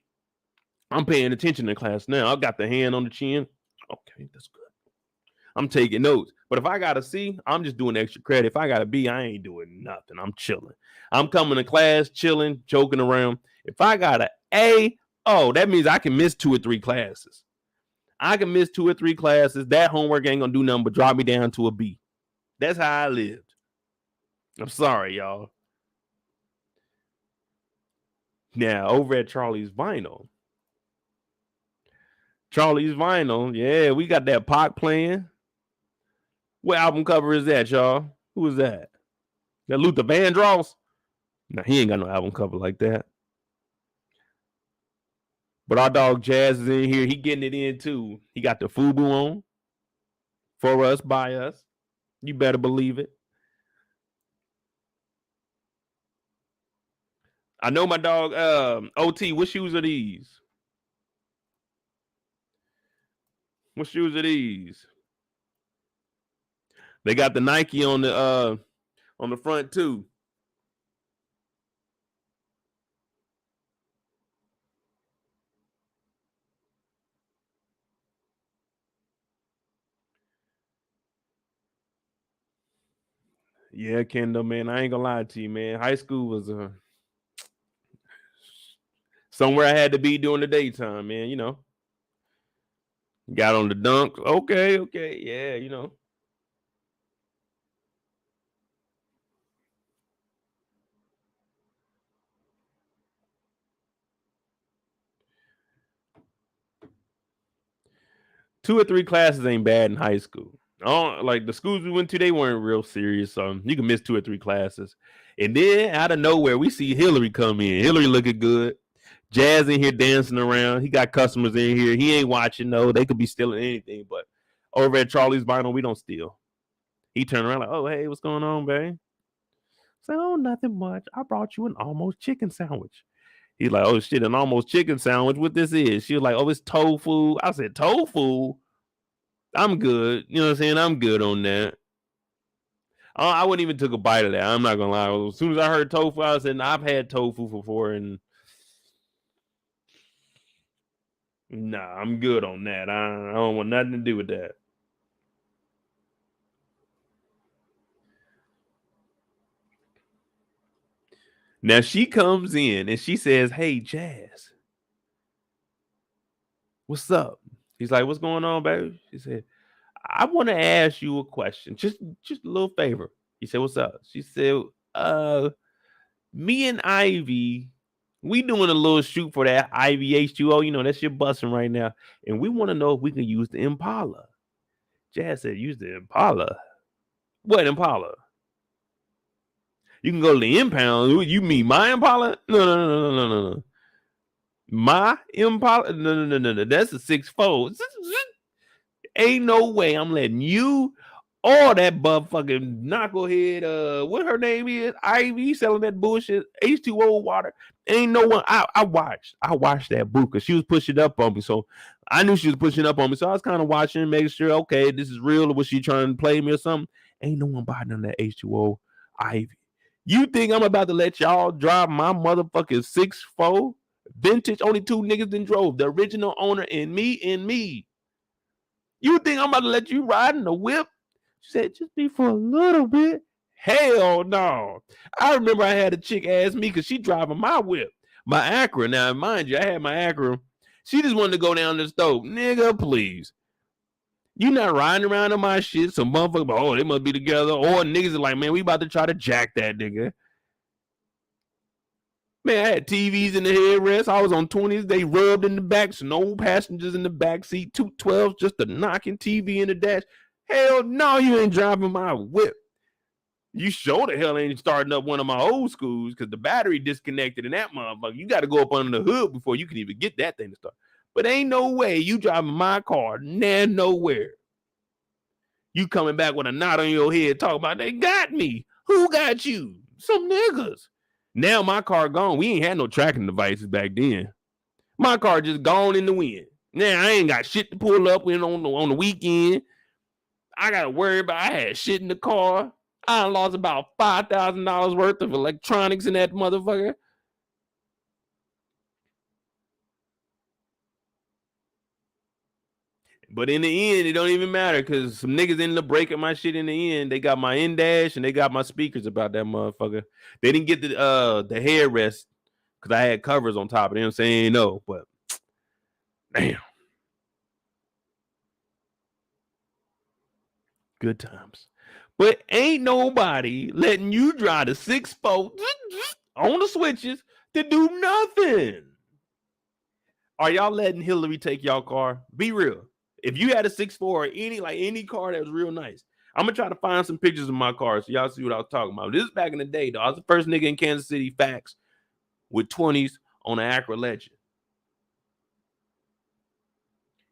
Speaker 1: I'm paying attention in class now. I got the hand on the chin. Okay, that's good. I'm taking notes. But if I got a C, I'm just doing extra credit. If I got a B, I ain't doing nothing. I'm chilling. I'm coming to class, chilling, joking around. If I got an A, oh, that means I can miss 2 or 3 classes. That homework ain't gonna do nothing but drop me down to a B. That's how I lived. I'm sorry, y'all. Now, over at Charlie's Vinyl, yeah, we got that Pac playing. What album cover is that, y'all? Who is that? That Luther Vandross? Nah, he ain't got no album cover like that. But our dog Jazz is in here. He getting it in too. He got the FUBU on. For us, by us. You better believe it. I know my dog OT. What shoes are these? What shoes are these? They got the Nike on the front too. Yeah, Kendall, man. I ain't gonna lie to you, man. High school was somewhere I had to be during the daytime, man. You know. Got on the dunks. Okay. Yeah, you know. Two or three classes ain't bad in high school. Like the schools we went to, they weren't real serious. So you can miss 2 or 3 classes. And then out of nowhere, we see Hilary come in. Hilary looking good. Jazz in here dancing around. He got customers in here. He ain't watching, no. They could be stealing anything. But over at Charlie's Vinyl, we don't steal. He turned around like, oh, hey, what's going on, babe? Say, oh, nothing much. I brought you an almost chicken sandwich. He's like, oh, shit, an almost chicken sandwich. What this is? She was like, oh, it's tofu. I said, tofu? I'm good. You know what I'm saying? I'm good on that. I wouldn't even took a bite of that. I'm not gonna lie. As soon as I heard tofu, I said, I've had tofu before, and nah, I'm good on that. I don't want nothing to do with that. Now she comes in and she says, hey, Jazz, what's up? He's like, what's going on, baby? She said, I want to ask you a question. Just a little favor. He said, what's up? She said, me and Ivy, we doing a little shoot for that Ivy H2O. You know, that shit busting right now. And we want to know if we can use the Impala. Jazz said, use the Impala. What Impala? You can go to the impound. You mean my Impala? No. My Impala? No. That's a 6'4". Ain't no way I'm letting you or that motherfucking knucklehead, what her name is, Ivy, selling that bullshit H2O water. Ain't no one. I watched that boo because she was pushing up on me, so I knew she was pushing up on me. So I was kind of watching, making sure, okay, this is real, or was she trying to play me or something? Ain't no one buying none of that H2O Ivy. You think I'm about to let y'all drive my motherfucking 6'4" vintage? Only 2 niggas then drove, the original owner and me. You think I'm about to let you ride in the whip? She said, just be for a little bit. Hell no. I remember I had a chick ask me because she driving my whip, my Acura. Now, mind you, I had my Acura. She just wanted to go down the stove. Nigga, please. You not riding around on my shit. Some motherfucker, oh, they must be together. Or niggas are like, man, we about to try to jack that nigga. Man, I had TVs in the headrest. I was on 20s. They rubbed in the back. So no passengers in the back seat. 212s just a knocking TV in the dash. Hell no, you ain't driving my whip. You sure the hell ain't starting up one of my old schools because the battery disconnected in that motherfucker. You got to go up under the hood before you can even get that thing to start. But ain't no way you driving my car, nowhere. You coming back with a knot on your head talking about they got me. Who got you? Some niggas. Now my car gone. We ain't had no tracking devices back then. My car just gone in the wind. Now I ain't got shit to pull up in on the weekend. I gotta worry about. I had shit in the car. I lost about $5,000 worth of electronics in that motherfucker. But in the end, it don't even matter because some niggas ended up breaking my shit in the end. They got my in-dash and they got my speakers about that motherfucker. They didn't get the headrest because I had covers on top of them saying no, but damn. Good times. But ain't nobody letting you drive the 6'4" on the switches to do nothing. Are y'all letting Hilary take y'all car? Be real. If you had a 6'4" or any car that was real nice, I'm gonna try to find some pictures of my car so y'all see what I was talking about. This is back in the day, though. I was the first nigga in Kansas City, facts, with 20s on an Acura Legend.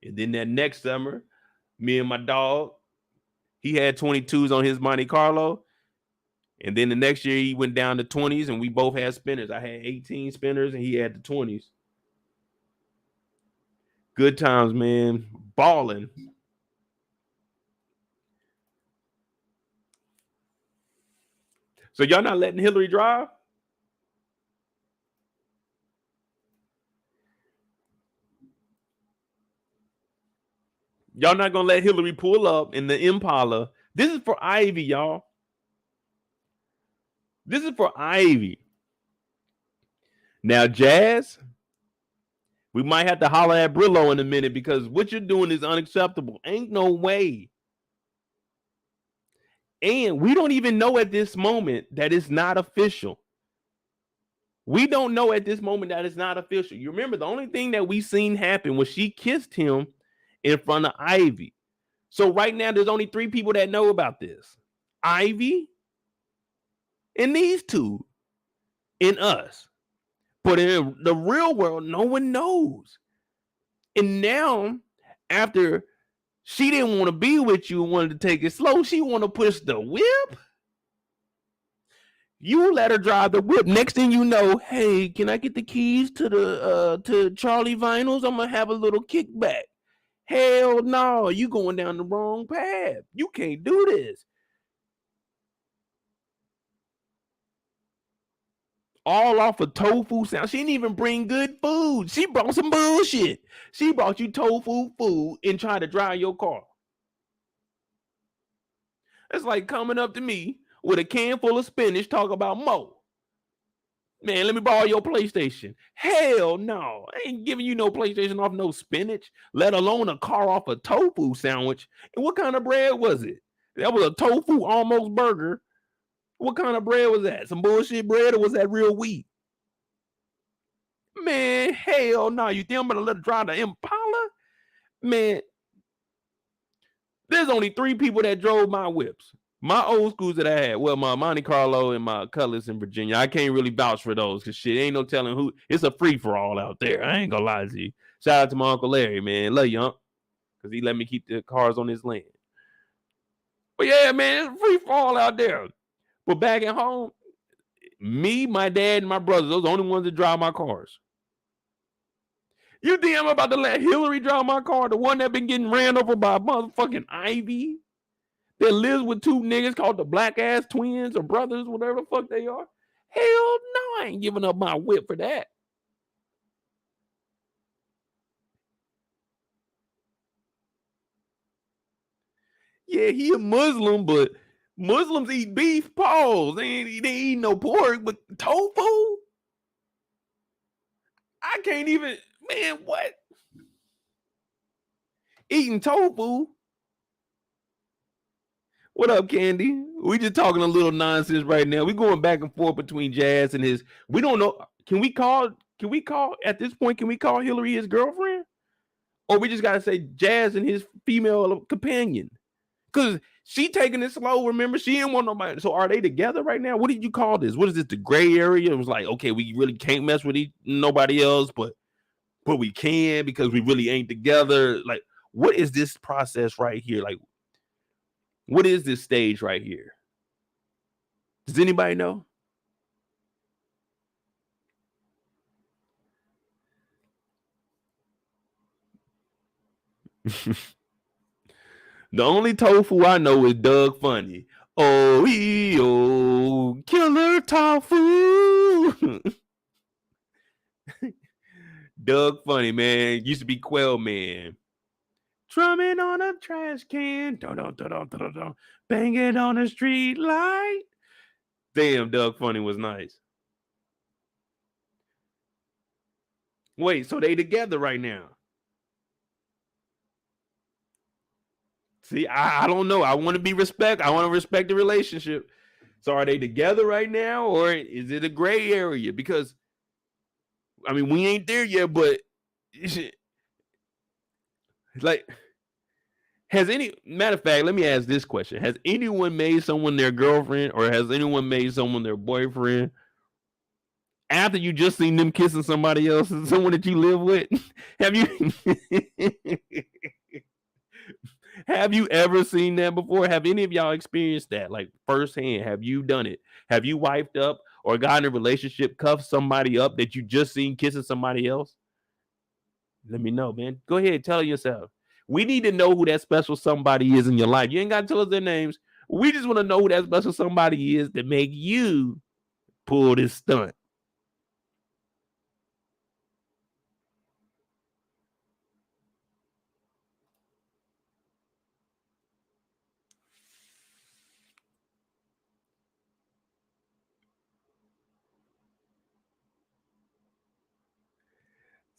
Speaker 1: And then that next summer, me and my dog, he had 22s on his Monte Carlo. And then the next year he went down to 20s and we both had spinners. I had 18 spinners and he had the 20s. Good times, man. Balling. So y'all not letting Hilary drive? Y'all not gonna let Hilary pull up in the Impala. This is for Ivy, y'all. This is for Ivy. Now, Jazz, we might have to holler at Brillo in a minute because what you're doing is unacceptable. Ain't no way. And we don't even know at this moment that it's not official. We don't know at this moment that it's not official. You remember the only thing that we seen happen was she kissed him in front of Ivy. So right now there's only 3 people that know about this. Ivy and these 2 and us. But in the real world, no one knows. And now, after she didn't want to be with you and wanted to take it slow, she want to push the whip. You let her drive the whip. Next thing you know, hey, can I get the keys to the to Charlie Vinyls? I'm gonna have a little kickback. Hell no, you going down the wrong path. You can't do this. All off of tofu sound. She didn't even bring good food. She brought some bullshit. She brought you tofu food and tried to drive your car. It's like coming up to me with a can full of spinach, talk about Mo. Man, let me borrow your PlayStation. Hell no. I ain't giving you no PlayStation off no spinach, let alone a car off a tofu sandwich. And what kind of bread was it? That was a tofu almost burger. What kind of bread was that? Some bullshit bread or was that real wheat? Man, hell no. You think I'm gonna let her drive the Impala? Man, there's only 3 people that drove my whips. My old schools that I had, well, my Monte Carlo and my Cutlass in Virginia. I can't really vouch for those because shit, ain't no telling who. It's a free for all out there. I ain't gonna lie to you. Shout out to my Uncle Larry, man. Love you, because he let me keep the cars on his land. But yeah, man, it's free for all out there. But back at home, me, my dad, and my brothers, those are the only ones that drive my cars. You think I'm about to let Hilary drive my car? The one that been getting ran over by motherfucking Ivy? That lives with 2 niggas called the black ass twins or brothers, whatever the fuck they are. Hell no, I ain't giving up my whip for that. Yeah, he a Muslim, but Muslims eat beef. Pause. They eat no pork, but tofu? I can't even, man, what? Eating tofu? What up, Candy? We just talking a little nonsense right now. We going back and forth between Jazz and his. We don't know. Can we call at this point? Can we call Hilary his girlfriend, or we just gotta say Jazz and his female companion? Because she taking it slow. Remember, she didn't want nobody. So are they together right now? What did you call this? What is this? The gray area? It was like, okay, we really can't mess with nobody else, but we can because we really ain't together. Like, what is this process right here? Like, what is this stage right here? Does anybody know? The only tofu I know is Doug Funny. Oh, killer tofu. Doug Funny, man. Used to be Quail Man. Drumming on a trash can. Dun-dun-dun-dun-dun-dun. Banging on a street light. Damn, Doug Funny was nice. Wait, so they together right now? See, I don't know. I want to be respect. I want to respect the relationship. So are they together right now, or is it a gray area? Because I mean, we ain't there yet, but like, matter of fact, let me ask this question. Has anyone made someone their girlfriend or has anyone made someone their boyfriend after you just seen them kissing somebody else, someone that you live with? Have you have you ever seen that before? Have any of y'all experienced that, like, firsthand? Have you done it? Have you wiped up or got in a relationship, cuffed somebody up that you just seen kissing somebody else? Let me know, man. Go ahead, tell yourself. We need to know who that special somebody is in your life. You ain't got to tell us their names. We just want to know who that special somebody is that make you pull this stunt.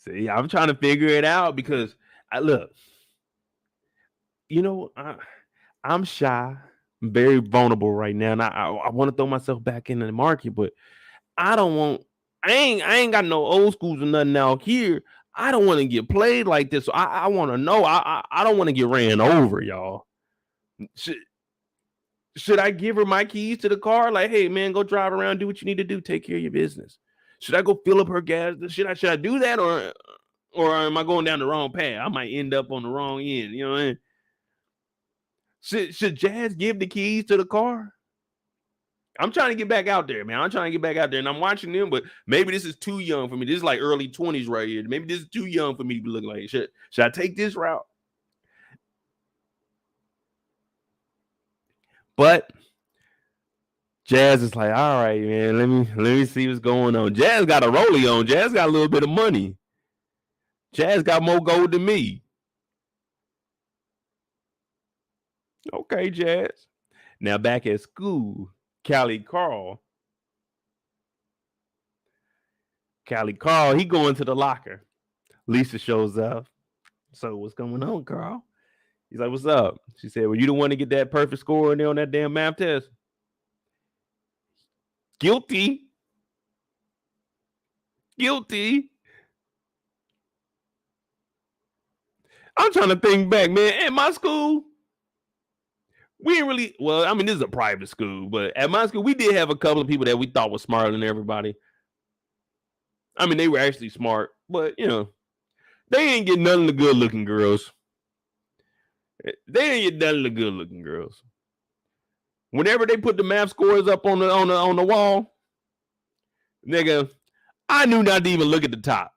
Speaker 1: See, I'm trying to figure it out because look, I'm shy, I'm very vulnerable right now, and I want to throw myself back into the market, but I don't want. I ain't got no old schools or nothing out here. I don't want to get played like this. So I want to know. I don't want to get ran over, y'all. Should I give her my keys to the car? Like, hey man, go drive around, do what you need to do, take care of your business. Should I go fill up her gas? Should I do that or am I going down the wrong path? I might end up on the wrong end. You know what I mean? Should Jazz give the keys to the car? I'm trying to get back out there, man. I'm trying to get back out there, and I'm watching them, but maybe this is too young for me. This is like early 20s right here. Maybe this is too young for me to be looking like, should I take this route? But Jazz is like, all right, man, let me see what's going on. Jazz got a rollie on. Jazz got a little bit of money. Jazz got more gold than me. Okay, Jazz. Now back at school, Callie Carl, he going to the locker. Lisa shows up. So what's going on, Carl? He's like, what's up? She said, well, you the one to get that perfect score in there on that damn math test? Guilty. I'm trying to think back, man. At my school, we didn't really, well, I mean, this is a private school, but at my school, we did have a couple of people that we thought was smarter than everybody. I mean, they were actually smart, but, they ain't get none of the good-looking girls. Whenever they put the math scores up on the wall, nigga, I knew not to even look at the top.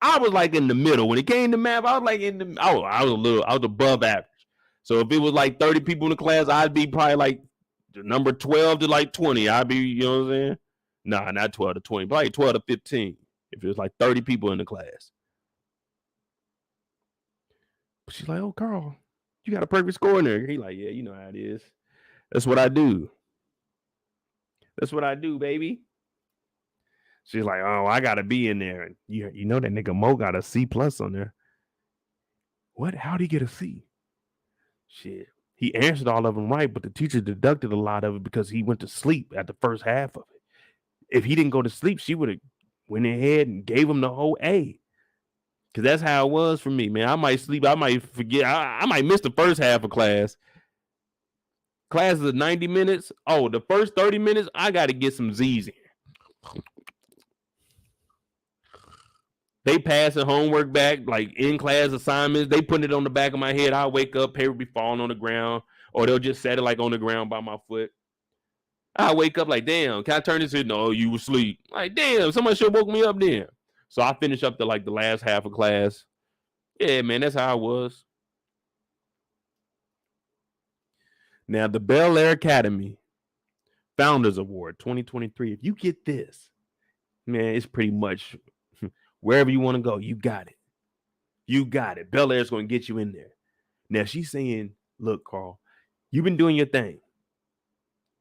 Speaker 1: I was like in the middle. When it came to math, I was like I was above average. So if it was like 30 people in the class, I'd be probably like number 12 to like 20. I'd be, you know what I'm saying? Nah, not 12 to 20, probably 12 to 15. If it was like 30 people in the class. But she's like, oh, Carl, you got a perfect score in there. He like, yeah, you know how it is. That's what I do. That's what I do, baby. She's like, oh, I gotta be in there. And you know that nigga Mo got a C+ on there. What? How'd he get a C? Shit. He answered all of them right, but the teacher deducted a lot of it because he went to sleep at the first half of it. If he didn't go to sleep, she would have went ahead and gave him the whole A. Because that's how it was for me, man. I might sleep. I might forget. I might miss the first half of class. Class is 90 minutes. Oh, the first 30 minutes, I got to get some Z's in. They passing homework back, like in-class assignments. They putting it on the back of my head. I'll wake up, paper be falling on the ground, or they'll just set it like on the ground by my foot. I wake up like, damn, can I turn this in? No, you were asleep. Like, damn, somebody should have woke me up then. So I finished up to like the last half of class. Yeah, man, that's how I was. Now, the Bel-Air Academy Founders Award 2023. If you get this, man, it's pretty much wherever you want to go, you got it. You got it. Bel-Air's going to get you in there. Now, she's saying, look, Carl, you've been doing your thing.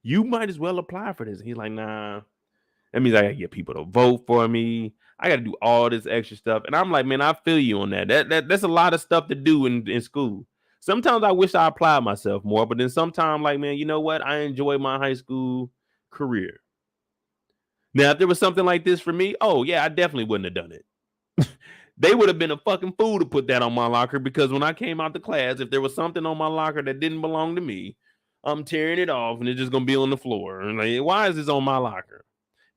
Speaker 1: You might as well apply for this. And he's like, nah, that means I got to get people to vote for me. I got to do all this extra stuff. And I'm like, man, I feel you on that. That's a lot of stuff to do in school. Sometimes I wish I applied myself more, but then sometimes, like, man, you know what? I enjoy my high school career. Now, if there was something like this for me, oh yeah, I definitely wouldn't have done it. They would have been a fucking fool to put that on my locker, because when I came out the class, if there was something on my locker that didn't belong to me, I'm tearing it off and it's just gonna be on the floor. And like, why is this on my locker?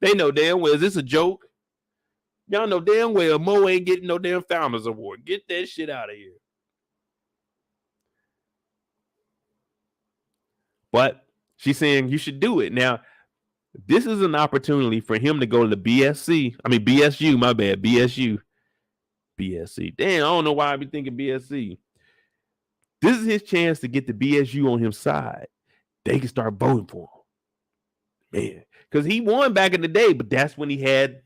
Speaker 1: They know damn well, is this a joke? Y'all know damn well Mo ain't getting no damn Founders Award. Get that shit out of here. But she's saying you should do it. Now, this is an opportunity for him to go to the BSU, my bad, BSC. Damn, I don't know why I be thinking BSC. This is his chance to get the BSU on his side. They can start voting for him. Man, because he won back in the day, but that's when he had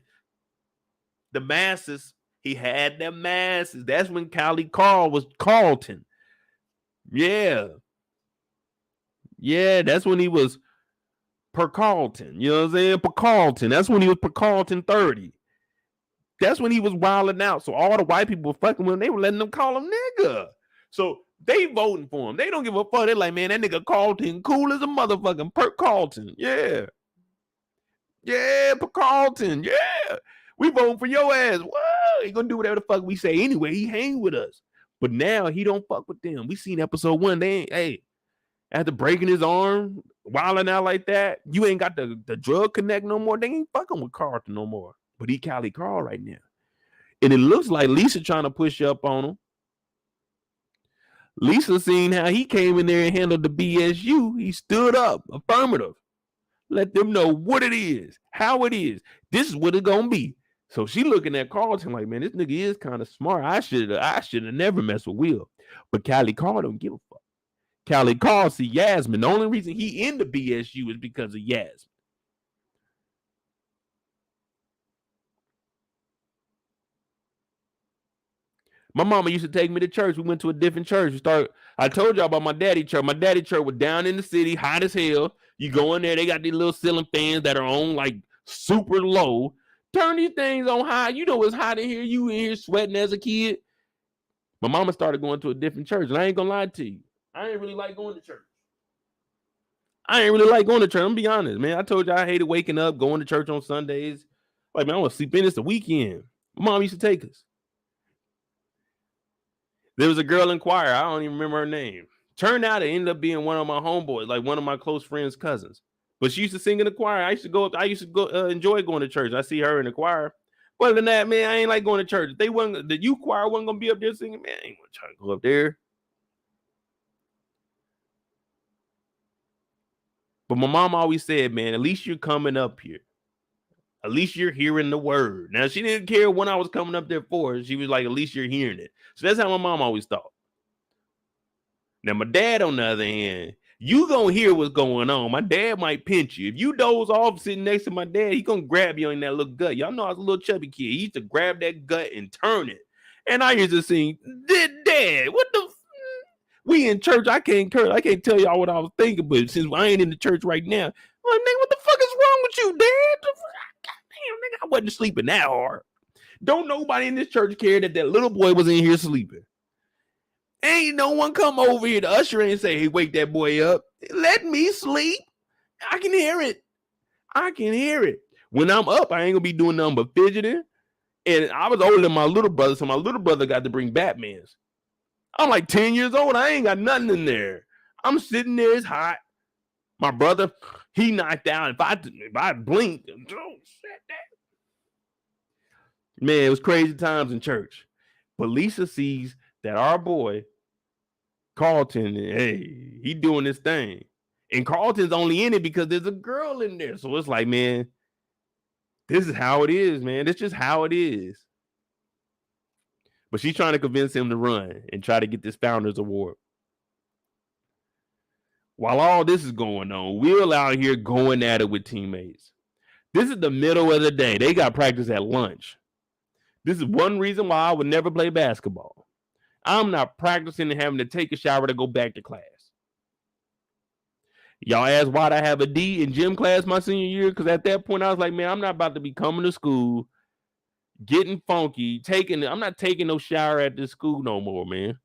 Speaker 1: the masses. He had the masses. That's when Carl was Carlton. Yeah. Yeah, that's when he was per Carlton. You know what I'm saying? Per Carlton. That's when he was per Carlton 30. That's when he was wilding out. So all the white people were fucking with him. They were letting them call him nigga. So they voting for him. They don't give a fuck. They're like, man, that nigga Carlton cool as a motherfucking per Carlton. Yeah. Yeah, per Carlton. Yeah. We voting for your ass. Whoa. He gonna do whatever the fuck we say anyway. He hang with us. But now he don't fuck with them. We seen episode 1. They ain't, hey, after breaking his arm, wilding out like that, you ain't got the drug connect no more. They ain't fucking with Carlton no more. But he Cali Carl right now. And it looks like Lisa trying to push up on him. Lisa seen how he came in there and handled the BSU. He stood up, affirmative. Let them know what it is, how it is. This is what it's gonna be. So she looking at Carlton like, man, this nigga is kind of smart. I should have never messed with Will. But Cali Carl don't give a fuck. Cali Carl see Yasmin. The only reason he in the BSU is because of Yasmin. My mama used to take me to church. We went to a different church. I told y'all about my daddy church. My daddy church was down in the city, hot as hell. You go in there, they got these little ceiling fans that are on like super low. Turn these things on high. You know it's hot in here. You in here sweating as a kid. My mama started going to a different church, and I ain't gonna lie to you. I ain't really like going to church. I'm gonna be honest, man. I told you I hated waking up, going to church on Sundays. Like, man, I want to sleep in. It's the weekend. My mom used to take us. There was a girl in choir. I don't even remember her name. Turned out it ended up being one of my homeboys, like one of my close friends' cousins. But she used to sing in the choir. I used to go enjoy going to church. I see her in the choir. But other than that, man, I ain't like going to church. If the youth choir wasn't gonna be up there singing, man, I ain't gonna try to go up there. But my mom always said, man, at least you're coming up here. At least you're hearing the word. Now, she didn't care when I was coming up there for. She was like, at least you're hearing it. So that's how my mom always thought. Now, my dad, on the other hand, you gonna hear what's going on. My dad might pinch you. If you doze off sitting next to my dad, he gonna grab you in that little gut. Y'all know I was a little chubby kid. He used to grab that gut and turn it. And I used to sing, Dad, what the we in church? I can't curse. I can't tell y'all what I was thinking, but since I ain't in the church right now, I'm like, nigga, what the fuck is wrong with you, Dad? Damn, nigga, I wasn't sleeping that hard. Don't nobody in this church care that little boy was in here sleeping. Ain't no one come over here to usher and say, hey, wake that boy up. Let me sleep. I can hear it. When I'm up, I ain't gonna be doing nothing but fidgeting. And I was older than my little brother, so my little brother got to bring Batmans. I'm like 10 years old. I ain't got nothing in there. I'm sitting there. It's hot. My brother, he knocked out. If I blinked, oh, shit, man, it was crazy times in church. But Lisa sees that our boy, Carlton, hey, he doing this thing. And Carlton's only in it because there's a girl in there. So it's like, man, this is how it is, man. It's just how it is. But she's trying to convince him to run and try to get this Founders Award. While all this is going on, Will out here going at it with teammates. This is the middle of the day. They got practice at lunch. This is one reason why I would never play basketball. I'm not practicing and having to take a shower to go back to class. Y'all asked why'd I have a D in gym class my senior year? Because at that point, I was like, man, I'm not about to be coming to school, getting funky, I'm not taking no shower at this school no more, man.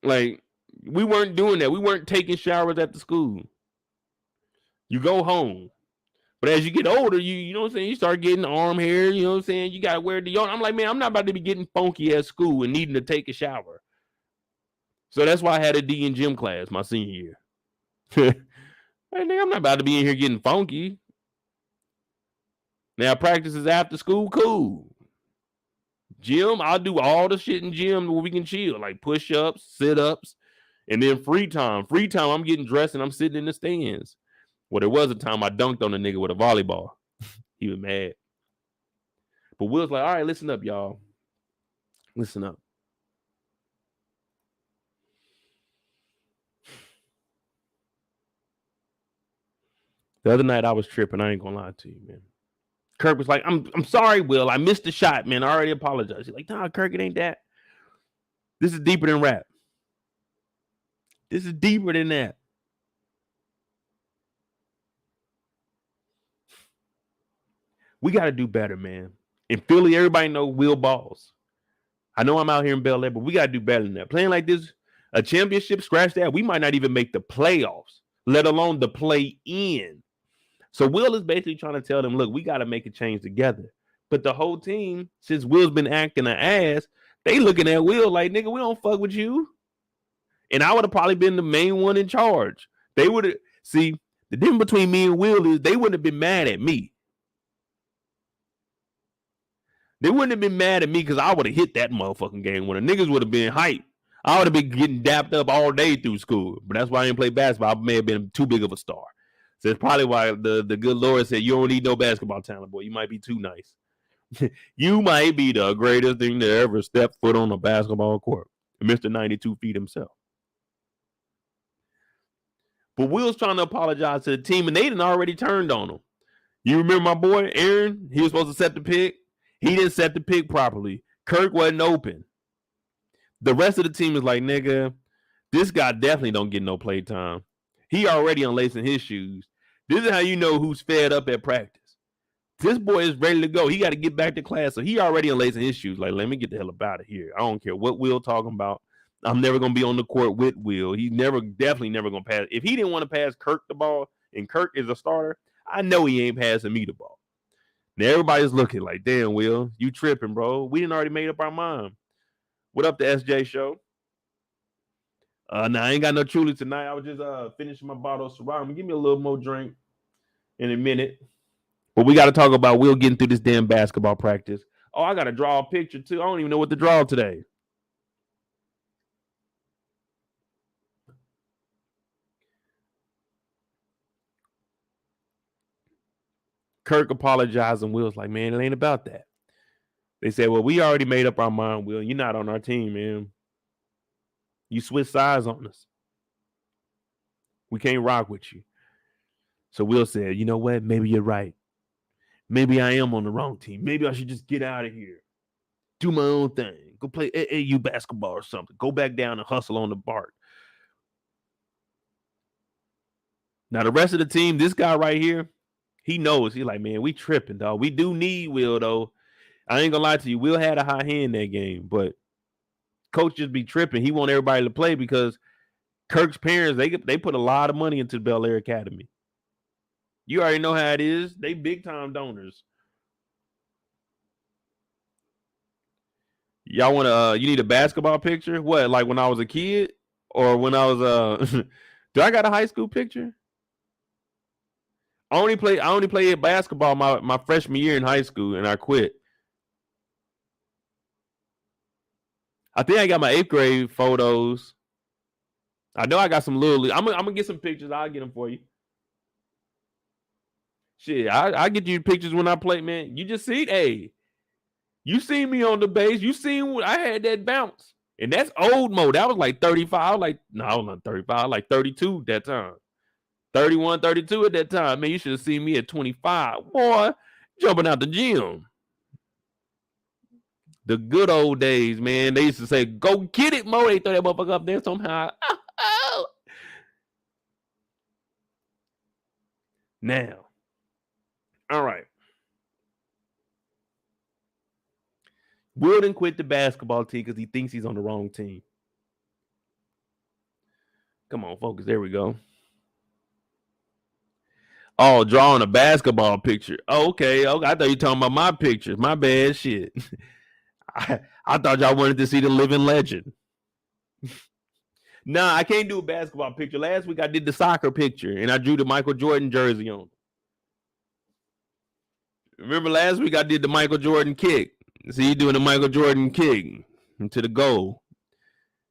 Speaker 1: Like, we weren't doing that. We weren't taking showers at the school. You go home. But as you get older, you know what I'm saying, you start getting arm hair, you know what I'm saying? You gotta wear deodorant. I'm like, man, I'm not about to be getting funky at school and needing to take a shower. So that's why I had a D in gym class my senior year. Hey, nigga, I'm not about to be in here getting funky. Now practice is after school, cool. Gym, I'll do all the shit in gym where we can chill, like push-ups, sit-ups, and then free time. Free time, I'm getting dressed and I'm sitting in the stands. Well, there was a time I dunked on a nigga with a volleyball. He was mad. But Will's like, all right, listen up, y'all. Listen up. The other night I was tripping. I ain't gonna lie to you, man. Kirk was like, I'm sorry, Will. I missed the shot, man. I already apologized. He's like, nah, Kirk, it ain't that. This is deeper than rap. This is deeper than that. We got to do better, man. In Philly, everybody know Will balls. I know I'm out here in Bel-Air, but we got to do better than that. Playing like this, a championship, scratch that. We might not even make the playoffs, let alone the play-in. So Will is basically trying to tell them, look, we got to make a change together. But the whole team, since Will's been acting an ass, they looking at Will like, nigga, we don't fuck with you. And I would have probably been the main one in charge. They would have, see, the difference between me and Will is they wouldn't have been mad at me. They wouldn't have been mad at me because I would have hit that motherfucking game winner. Niggas would have been hyped. I would have been getting dapped up all day through school. But that's why I didn't play basketball. I may have been too big of a star. So it's probably why the good Lord said, you don't need no basketball talent, boy. You might be too nice. You might be the greatest thing to ever step foot on a basketball court. Mr. 92 feet himself. But Will's trying to apologize to the team, and they done already turned on him. You remember my boy, Aaron? He was supposed to set the pick. He didn't set the pick properly. Kirk wasn't open. The rest of the team is like, nigga, this guy definitely don't get no play time. He already unlacing his shoes. This is how you know who's fed up at practice. This boy is ready to go. He got to get back to class. So he already unlacing his shoes. Like, let me get the hell up out of here. I don't care what Will talking about. I'm never going to be on the court with Will. He's definitely never going to pass. If he didn't want to pass Kirk the ball and Kirk is a starter, I know he ain't passing me the ball. Now everybody's looking like, damn, Will, you tripping, bro. We didn't already made up our mind. What up, the SJ show? Nah, I ain't got no Truly tonight. I was just finishing my bottle of Syrah. Give me a little more drink in a minute. But we got to talk about Will getting through this damn basketball practice. Oh, I got to draw a picture, too. I don't even know what to draw today. Kirk apologized, and Will's like, man, it ain't about that. They said, well, we already made up our mind, Will. You're not on our team, man. You switch sides on us. We can't rock with you. So Will said, you know what? Maybe you're right. Maybe I am on the wrong team. Maybe I should just get out of here. Do my own thing. Go play AAU basketball or something. Go back down and hustle on the BART. Now, the rest of the team, this guy right here, he knows. He's like, man, we tripping, dog. We do need Will, though. I ain't gonna lie to you. Will had a high hand that game, but coach just be tripping. He want everybody to play because Kirk's parents, they put a lot of money into the Bel-Air Academy. You already know how it is. They big time donors. Y'all want to? You need a basketball picture? What? Like when I was a kid, or when I was do I got a high school picture? I only played basketball my freshman year in high school, and I quit. I think I got my 8th grade photos. I know I got some little. I'm gonna get some pictures. I'll get them for you. Shit, I get you pictures when I play, man. You just see, hey, you seen me on the base. You seen I had that bounce, and that's old mode. That was like 35. I was not 35. Like 32 at that time. 31, 32 at that time. Man, you should have seen me at 25. Boy, jumping out the gym. The good old days, man. They used to say, go get it, Mo. They throw that motherfucker up there somehow. Oh. Now, all right. Will didn't quit the basketball team because he thinks he's on the wrong team. Come on, focus. There we go. Oh, drawing a basketball picture. Oh, okay. Okay. I thought you were talking about my pictures. My bad shit. I thought y'all wanted to see the living legend. Nah, I can't do a basketball picture. Last week I did the soccer picture and I drew the Michael Jordan jersey on. Remember last week I did the Michael Jordan kick. See, you doing the Michael Jordan kick into the goal.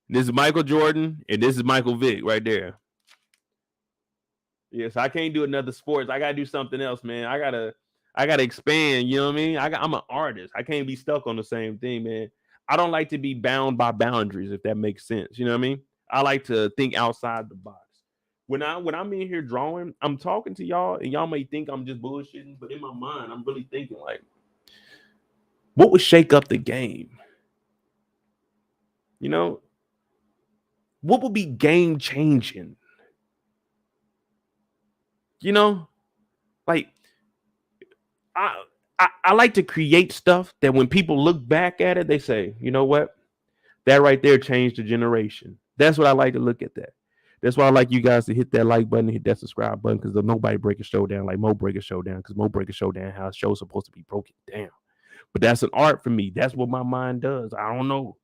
Speaker 1: This is Michael Jordan and this is Michael Vick right there. Yes, I can't do another sports. I gotta do something else, man. I gotta expand. You know what I mean? I'm an artist. I can't be stuck on the same thing, man. I don't like to be bound by boundaries, if that makes sense. You know what I mean? I like to think outside the box. When I'm in here drawing, I'm talking to y'all, and y'all may think I'm just bullshitting, but in my mind, I'm really thinking like, what would shake up the game? You know, what would be game changing? You know, like I like to create stuff that when people look back at it, they say, you know what? That right there changed the generation. That's what I like to look at that. That's why I like you guys to hit that like button, hit that subscribe button, because there's nobody break a show down like Mo break a show down, because Mo break a show down how a show's supposed to be broken down. But that's an art for me. That's what my mind does. I don't know.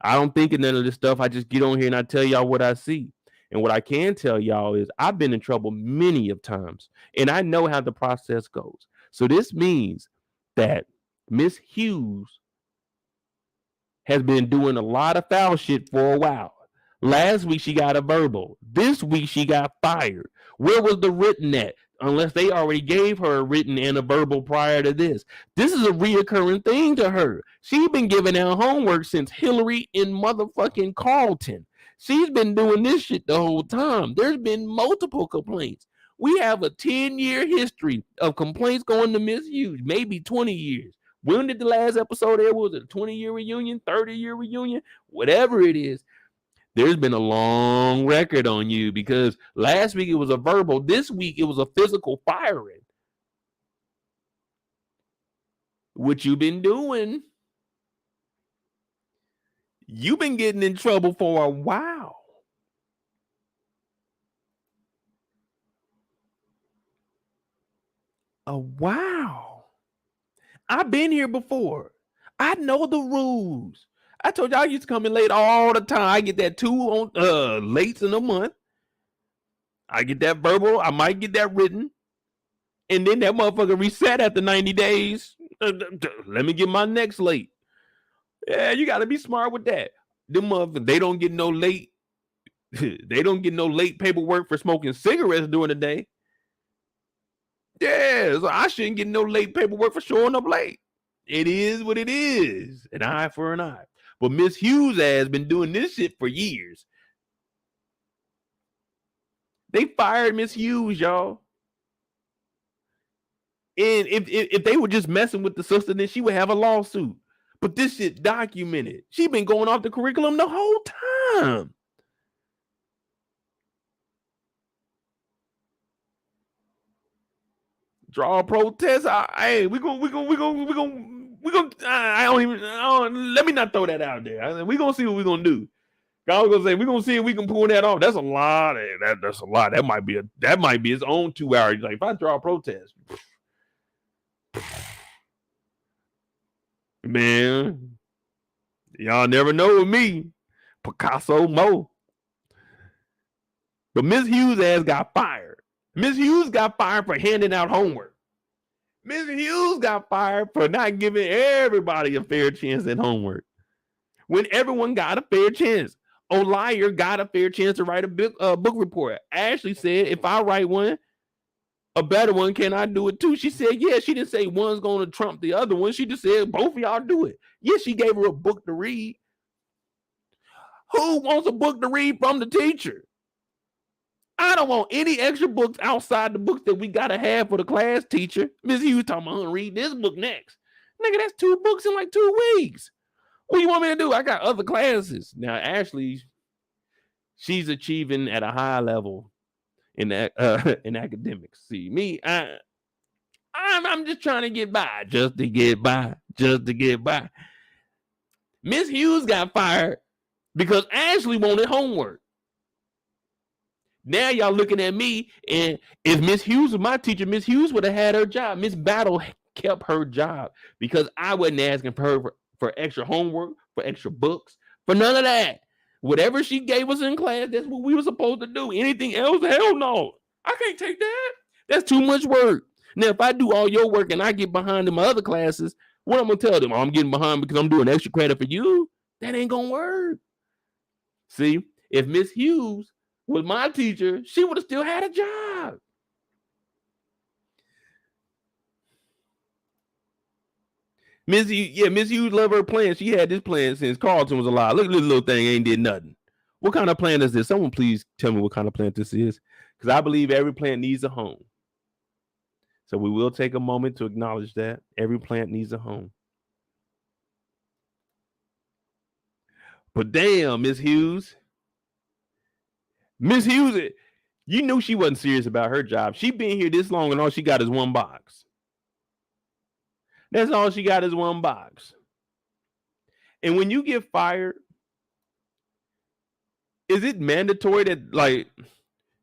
Speaker 1: I don't think of none of this stuff. I just get on here and I tell y'all what I see. And what I can tell y'all is I've been in trouble many of times, and I know how the process goes. So this means that Miss Hughes has been doing a lot of foul shit for a while. Last week she got a verbal. This week she got fired. Where was the written at? Unless they already gave her a written and a verbal prior to this. This is a reoccurring thing to her. She's been giving out homework since Hilary in motherfucking Carlton. She's been doing this shit the whole time. There's been multiple complaints. We have a 10-year history of complaints going to Miss Hughes, maybe 20 years. When did the last episode air? Was it a 20-year reunion, 30-year reunion? Whatever it is, there's been a long record on you, because last week it was a verbal. This week it was a physical firing. What you been doing? You've been getting in trouble for a while. I've been here before. I know the rules. I told y'all I used to come in late all the time. I get that 2 on late in a month. I get that verbal. I might get that written. And then that motherfucker reset after 90 days. Let me get my next late. Yeah, you got to be smart with that. Them motherfuckers, they don't get no late. They don't get no late paperwork for smoking cigarettes during the day. Yeah, so I shouldn't get no late paperwork for showing up late. It is what it is. An eye for an eye. But Miss Hughes has been doing this shit for years. They fired Miss Hughes, y'all. And if they were just messing with the sister, then she would have a lawsuit. But this shit documented. She been going off the curriculum the whole time. Draw a protest. Hey, we gonna. Let me not throw that out there. We gonna see what we gonna do. I was gonna say we gonna see if we can pull that off. That's a lot. That's a lot. That might be its own 2 hours. Like if I draw a protest, man, y'all never know with me, Picasso Mo. But Miss Hughes ass got fired. Miss Hughes got fired for handing out homework. Miss Hughes got fired for not giving everybody a fair chance at homework. When everyone got a fair chance. Olly got a fair chance to write a book report. Ashley said, if I write one, a better one, can I do it too? She said, yeah. She didn't say one's going to trump the other one. She just said, both of y'all do it. Yes, she gave her a book to read. Who wants a book to read from the teacher? I don't want any extra books outside the books that we got to have for the class teacher. Miss Hughes talking about, I'm going to read this book next. Nigga, that's 2 books in like 2 weeks. What do you want me to do? I got other classes. Now, Ashley, she's achieving at a high level in academics. See, me, I'm just trying to get by, just to get by. Miss Hughes got fired because Ashley wanted homework. Now y'all looking at me, and if Miss Hughes was my teacher, Miss Hughes would have had her job. Miss Battle kept her job because I wasn't asking for her for extra homework, for extra books, for none of that. Whatever she gave us in class, that's what we were supposed to do. Anything else, hell no. I can't take that. That's too much work. Now, if I do all your work and I get behind in my other classes, what I'm going to tell them? Oh, I'm getting behind because I'm doing extra credit for you? That ain't going to work. See, if Miss Hughes was my teacher, she would have still had a job. Miss Hughes loved her plan. She had this plan since Carlton was alive. Look at this little thing, ain't did nothing. What kind of plant is this? Someone please tell me what kind of plant this is, because I believe every plant needs a home. So we will take a moment to acknowledge that every plant needs a home. But damn, Miss Hughes, you knew she wasn't serious about her job. She been here this long and all she got is one box. That's all she got is one box. And when you get fired, is it mandatory that, like,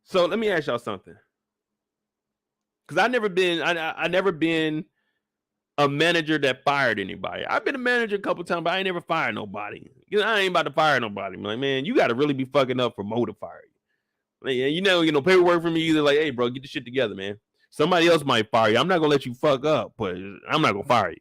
Speaker 1: so let me ask y'all something. Because I never been a manager that fired anybody. I've been a manager a couple times, but I ain't never fired nobody. You know, I ain't about to fire nobody. I'm like, man, you got to really be fucking up for Mo to fire you. Like, you know, paperwork from me either like, hey, bro, get the shit together, man. Somebody else might fire you. I'm not gonna let you fuck up, but I'm not gonna fire you.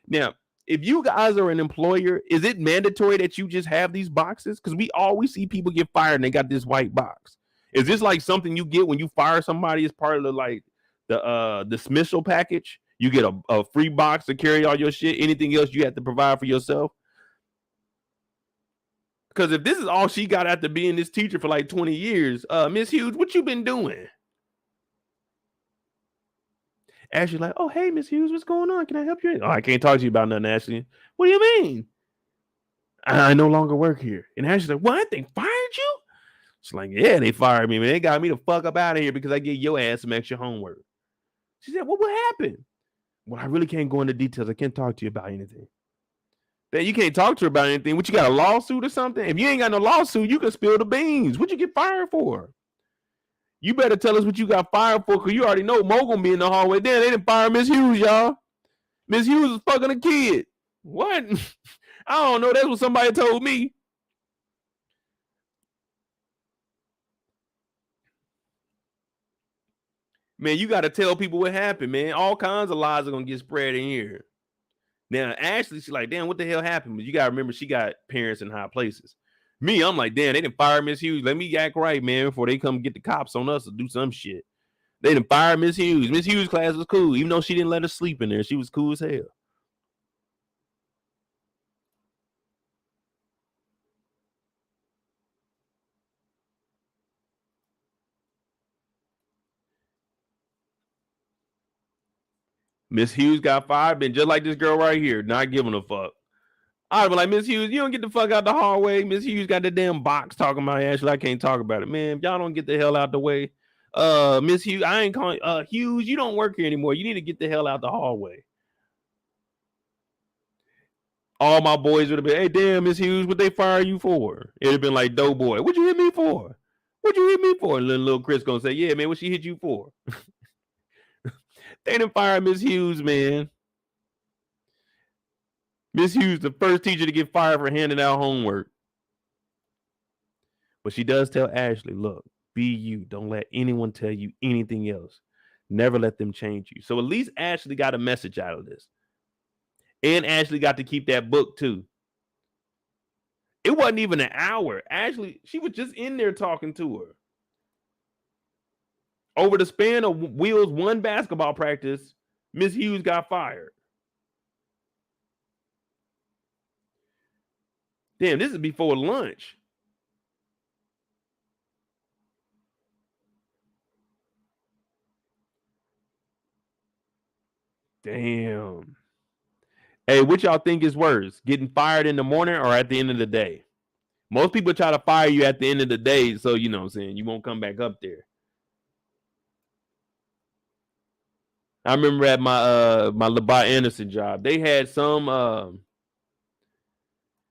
Speaker 1: Now, if you guys are an employer, is it mandatory that you just have these boxes? Because we always see people get fired and they got this white box. Is this like something you get when you fire somebody as part of the dismissal package? You get a free box to carry all your shit. Anything else you have to provide for yourself? Because if this is all she got after being this teacher for like 20 years, Miss Hughes, what you been doing? Ashley like, oh, hey, Miss Hughes, what's going on? Can I help you? Oh, I can't talk to you about nothing, Ashley. What do you mean? I no longer work here. And Ashley's like, what? They fired you? She's like, yeah, they fired me, man. They got me the fuck up out of here because I gave your ass some extra homework. She said, well, what happened? Well, I really can't go into details. I can't talk to you about anything. Man, you can't talk to her about anything. What, you got a lawsuit or something? If you ain't got no lawsuit, you can spill the beans. What you get fired for? You better tell us what you got fired for, because you already know Mo gonna be in the hallway. Damn, they didn't fire Miss Hughes, y'all. Miss Hughes is fucking a kid. What? I don't know. That's what somebody told me. Man, you got to tell people what happened, man. All kinds of lies are gonna get spread in here. Now, Ashley, she's like, damn, what the hell happened? But you got to remember, she got parents in high places. Me, I'm like, damn, they didn't fire Miss Hughes. Let me act right, man, before they come get the cops on us or do some shit. They didn't fire Miss Hughes. Miss Hughes' class was cool. Even though she didn't let us sleep in there, she was cool as hell. Miss Hughes got fired, been just like this girl right here, not giving a fuck. I'd be like, Miss Hughes, you don't get the fuck out the hallway. Miss Hughes got the damn box talking about Ashley. I can't talk about it, man. If y'all don't get the hell out the way. Miss Hughes, I ain't calling Hughes, you don't work here anymore. You need to get the hell out the hallway. All my boys would have been, hey, damn, Miss Hughes, what they fire you for? It'd have been like, Doughboy, what you hit me for? What you hit me for? And little Chris gonna say, yeah, man, what she hit you for? They didn't fire Miss Hughes, man. Miss Hughes, the first teacher to get fired for handing out homework. But she does tell Ashley, look, be you. Don't let anyone tell you anything else. Never let them change you. So at least Ashley got a message out of this. And Ashley got to keep that book too. It wasn't even an hour. Ashley, she was just in there talking to her. Over the span of Will's one basketball practice, Miss Hughes got fired. Damn, this is before lunch. Damn. Hey, what y'all think is worse? Getting fired in the morning or at the end of the day? Most people try to fire you at the end of the day, so you know what I'm saying, you won't come back up there. I remember at my LeBot Anderson job, they had some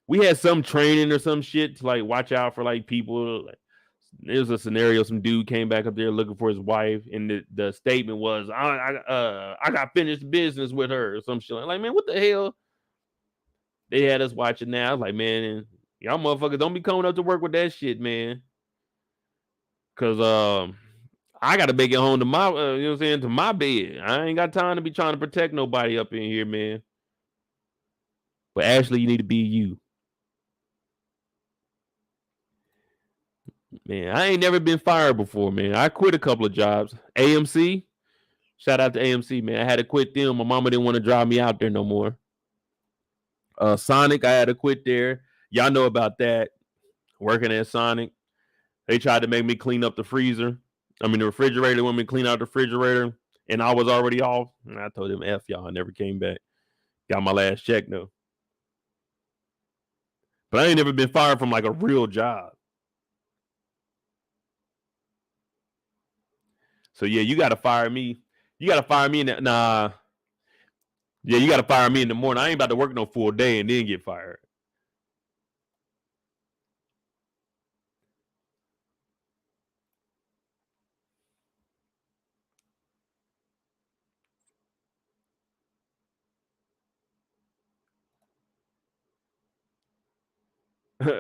Speaker 1: we had some training or some shit to like watch out for like people. There was a scenario. Some dude came back up there looking for his wife, and the statement was, "I got finished business with her," or some shit. Like, man, what the hell? They had us watching now. I was like, man, y'all motherfuckers don't be coming up to work with that shit, man. Cause I gotta make it home to my, you know what I'm saying, to my bed. I ain't got time to be trying to protect nobody up in here, man. But Ashley, you need to be you. Man, I ain't never been fired before, man. I quit a couple of jobs. AMC, shout out to AMC, man. I had to quit them. My mama didn't want to drive me out there no more. Sonic, I had to quit there. Y'all know about that. Working at Sonic, they tried to make me clean up the freezer. I mean, the refrigerator. They wanted me to clean out the refrigerator, and I was already off. And I told them, "F y'all." I never came back. Got my last check though. But I ain't never been fired from like a real job. So yeah, you gotta fire me. You gotta fire me in the, nah. Yeah, you gotta fire me in the morning. I ain't about to work no full day and then get fired.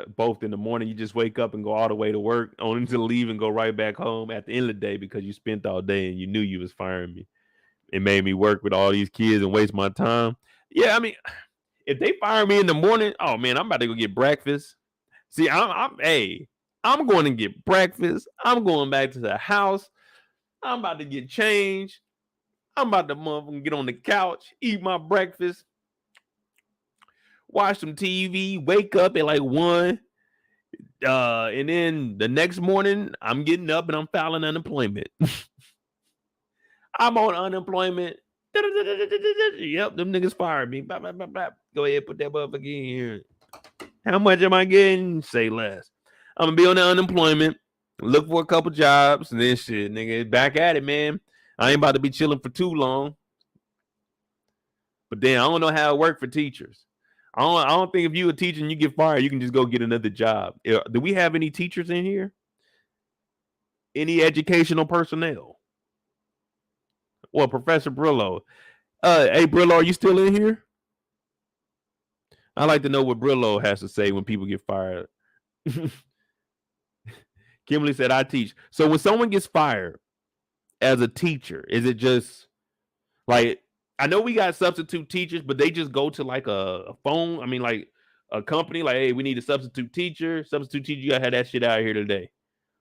Speaker 1: Both in the morning, you just wake up and go all the way to work, only to leave and go right back home at the end of the day because you spent all day and you knew you was firing me. It made me work with all these kids and waste my time. Yeah, I mean, if they fire me in the morning, oh man, I'm about to go get breakfast. See, I'm going to get breakfast. I'm going back to the house. I'm about to get changed. I'm about to motherfucking get on the couch, eat my breakfast, watch some TV, wake up at like 1. And then the next morning, I'm getting up and I'm filing unemployment. I'm on unemployment. Yep, them niggas fired me. Bop, bop, bop, bop. Go ahead, put that motherfucker in here. How much am I getting? Say less. I'm gonna be on the unemployment, look for a couple jobs, and then shit, nigga, back at it, man. I ain't about to be chilling for too long. But then I don't know how it works for teachers. I don't think if you a teacher and you get fired, you can just go get another job. Do we have any teachers in here? Any educational personnel? Well, Professor Brillo. Hey Brillo, are you still in here? I like to know what Brillo has to say when people get fired. Kimberly said, I teach. So when someone gets fired as a teacher, is it just like, I know we got substitute teachers, but they just go to like a phone. I mean, like a company, like, hey, we need a substitute teacher. Substitute teacher, you gotta have that shit out here today.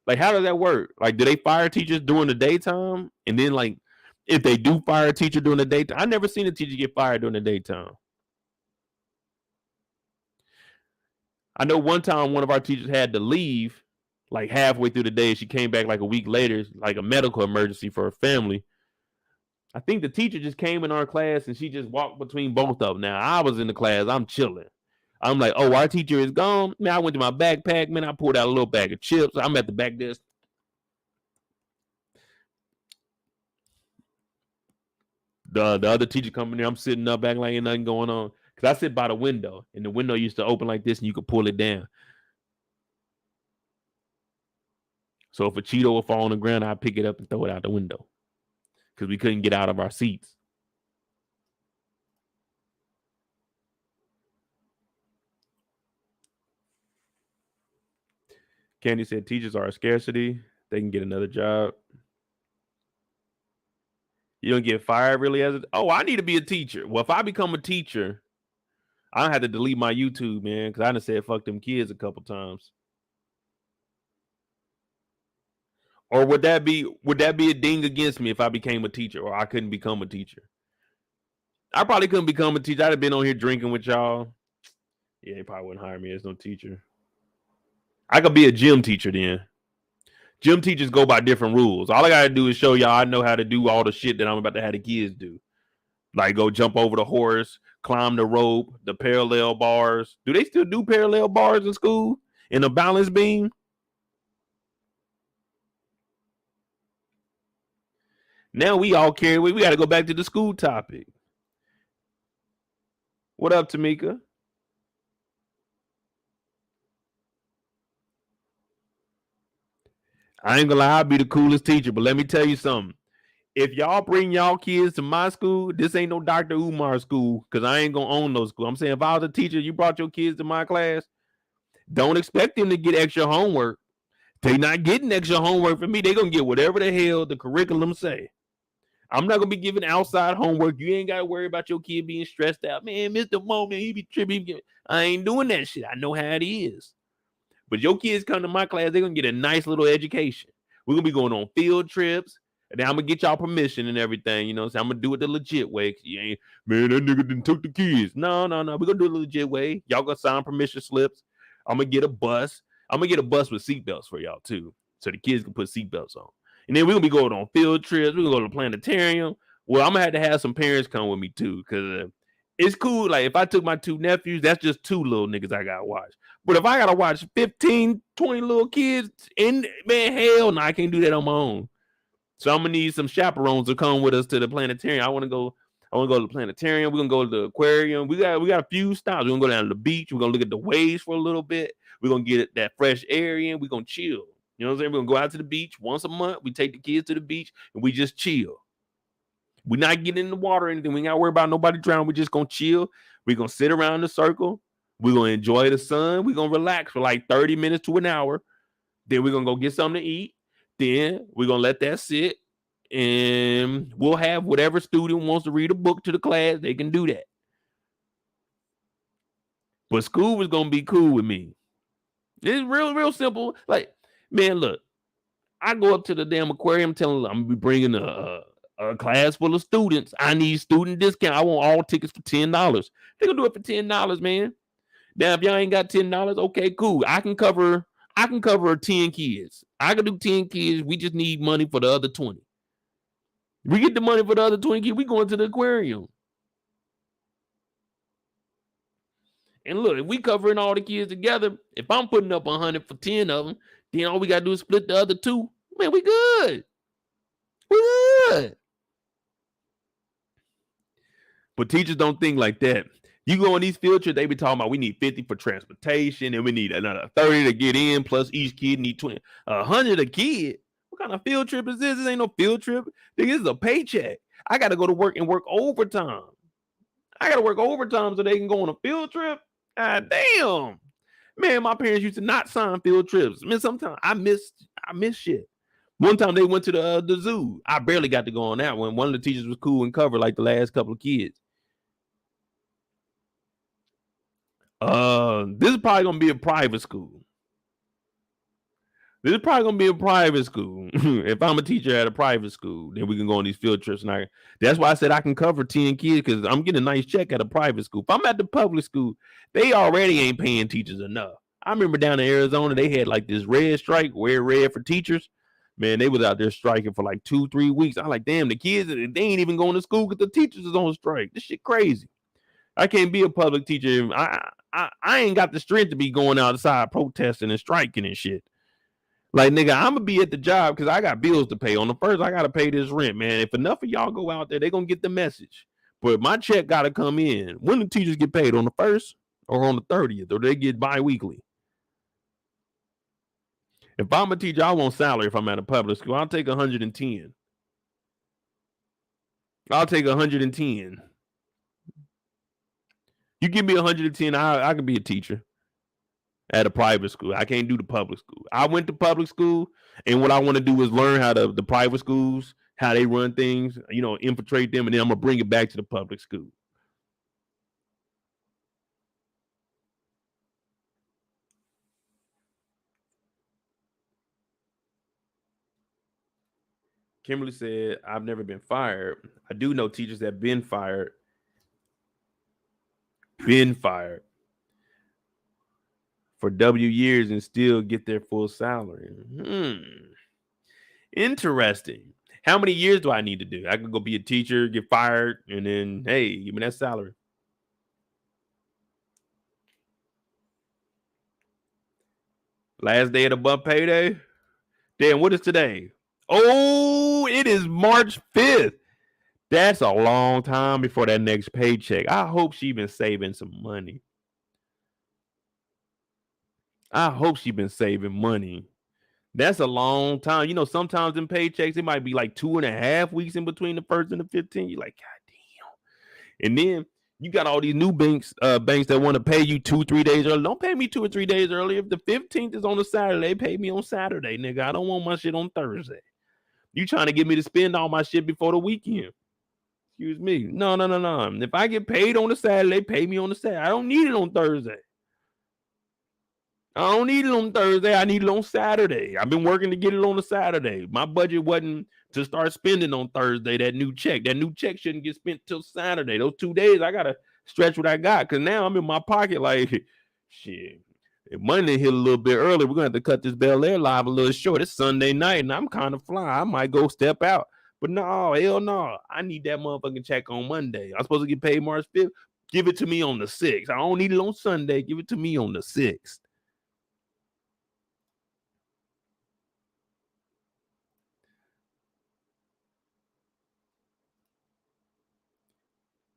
Speaker 1: Like, how does that work? Like, do they fire teachers during the daytime? And then, like, if they do fire a teacher during the daytime, I never seen a teacher get fired during the daytime. I know one time one of our teachers had to leave like halfway through the day. She came back like a week later, like a medical emergency for her family. I think the teacher just came in our class and she just walked between both of them. Now I was in the class, I'm chilling. I'm like, oh, our teacher is gone. Man, I went to my backpack, man. I pulled out a little bag of chips. I'm at the back desk. The other teacher coming there, I'm sitting up acting like ain't nothing going on. Cause I sit by the window and the window used to open like this and you could pull it down. So if a Cheeto would fall on the ground, I'd pick it up and throw it out the window. Because we couldn't get out of our seats. Candy said teachers are a scarcity. They can get another job. You don't get fired really as I need to be a teacher. Well, if I become a teacher, I have to delete my YouTube, man, because I done said fuck them kids a couple times. Or would that be a ding against me if I became a teacher or I couldn't become a teacher? I probably couldn't become a teacher. I'd have been on here drinking with y'all. Yeah, they probably wouldn't hire me as no teacher. I could be a gym teacher then. Gym teachers go by different rules. All I gotta do is show y'all I know how to do all the shit that I'm about to have the kids do. Like go jump over the horse, climb the rope, the parallel bars. Do they still do parallel bars in school? In a balance beam? Now we all carry. We got to go back to the school topic. What up, Tamika? I ain't gonna lie, I'll be the coolest teacher, but let me tell you something. If y'all bring y'all kids to my school, this ain't no Dr. Umar school, because I ain't gonna own no school. I'm saying if I was a teacher, you brought your kids to my class, don't expect them to get extra homework. They not getting extra homework from me. They gonna get whatever the hell the curriculum say. I'm not gonna be giving outside homework. You ain't gotta worry about your kid being stressed out. Man, Mr. Mo, man, he be tripping. I ain't doing that shit. I know how it is. But your kids come to my class, they're gonna get a nice little education. We're gonna be going on field trips. And then I'm gonna get y'all permission and everything, you know. So I'm gonna do it the legit way. You ain't, man, that nigga didn't took the kids. No. We're gonna do it the legit way. Y'all gonna sign permission slips. I'm gonna get a bus. I'm gonna get a bus with seatbelts for y'all too. So the kids can put seatbelts on. And then we're gonna be going on field trips. We're gonna go to the planetarium. Well, I'm gonna have some parents come with me too, because it's cool. Like if I took my 2 nephews, that's just 2 little niggas I gotta watch. But if I gotta watch 15, 20 little kids, and man, hell no, I can't do that on my own. So I'm gonna need some chaperones to come with us to the planetarium. I want to go to the planetarium. We're gonna go to the aquarium. We got a few stops. We're gonna go down to the beach. We're gonna look at the waves for a little bit. We're gonna get that fresh air in. We're gonna chill. You know what I'm saying? We're gonna go out to the beach once a month. We take the kids to the beach and we just chill. We're not getting in the water or anything. We ain't gotta worry about nobody drowning. We're just gonna chill. We're gonna sit around in a circle. We're gonna enjoy the sun. We're gonna relax for like 30 minutes to an hour. Then we're gonna go get something to eat. Then we're gonna let that sit. And we'll have whatever student wants to read a book to the class, they can do that. But school was gonna be cool with me. It's real simple. Like, man, look, I go up to the damn aquarium telling them I'm gonna be bringing a class full of students. I need student discount. I want all tickets for $10. They gonna do it for $10, man. Now, if y'all ain't got $10, okay, cool. I can cover 10 kids. I can do 10 kids. We just need money for the other 20. We get the money for the other 20 kids. We going to the aquarium. And look, if we covering all the kids together, if I'm putting up 100 for 10 of them, then all we got to do is split the other 2. Man, we good. We good. But teachers don't think like that. You go on these field trips, they be talking about we need 50 for transportation and we need another 30 to get in, plus each kid need 20. 100 a kid. What kind of field trip is this? This ain't no field trip. This is a paycheck. I got to go to work and work overtime. I got to work overtime so they can go on a field trip. God damn. Man, my parents used to not sign field trips. Man, sometimes I miss shit. One time they went to the zoo. I barely got to go on that one. One of the teachers was cool and covered like the last couple of kids. This is probably gonna be a private school. If I'm a teacher at a private school, then we can go on these field trips. And that's why I said I can cover 10 kids, because I'm getting a nice check at a private school. If I'm at the public school, they already ain't paying teachers enough. I remember down in Arizona, they had like this red strike, wear red for teachers. Man, they was out there striking for like 2-3 weeks. I'm like, damn, the kids, they ain't even going to school because the teachers is on strike. This shit crazy. I can't be a public teacher. I ain't got the strength to be going outside protesting and striking and shit. Like, nigga, I'm gonna be at the job because I got bills to pay. On the first, I gotta pay this rent, man. If enough of y'all go out there, they gonna get the message. But my check gotta come in. When do teachers get paid? On the 1st or on the 30th? Or they get bi-weekly? If I'm a teacher, I want salary. If I'm at a public school, I'll take 110. You give me 110, I can be a teacher at a private school. I can't do the public school. I went to public school, and what I want to do is learn how the private schools, how they run things, infiltrate them, and then I'm gonna bring it back to the public school. Kimberly said, I've never been fired. I do know teachers that have been fired. For W years and still get their full salary. Interesting. How many years do I need to do? I could go be a teacher, get fired, and then, hey, give me that salary. Last day of the month payday? Damn, what is today? Oh, it is March 5th. That's a long time before that next paycheck. I hope she's been saving some money. That's a long time. You know, sometimes in paychecks, it might be like 2.5 weeks in between the first and the 15th. You're like, God damn. And then you got all these new banks that want to pay you 2-3 days early. Don't pay me 2 or 3 days early. If the 15th is on a Saturday, pay me on Saturday, nigga. I don't want my shit on Thursday. You trying to get me to spend all my shit before the weekend. Excuse me. No. If I get paid on a Saturday, pay me on the Saturday. I don't need it on Thursday. I don't need it on Thursday. I need it on Saturday. I've been working to get it on a Saturday. My budget wasn't to start spending on Thursday. That new check shouldn't get spent till Saturday. Those 2 days, I gotta stretch what I got because now I'm in my pocket like shit. If Monday hit a little bit early, we're gonna have to cut this Bel-Air live a little short. It's Sunday night and I'm kind of fly. I might go step out. But no, hell no. I need that motherfucking check on Monday. I'm supposed to get paid March 5th. Give it to me on the 6th. I don't need it on Sunday. Give it to me on the 6th.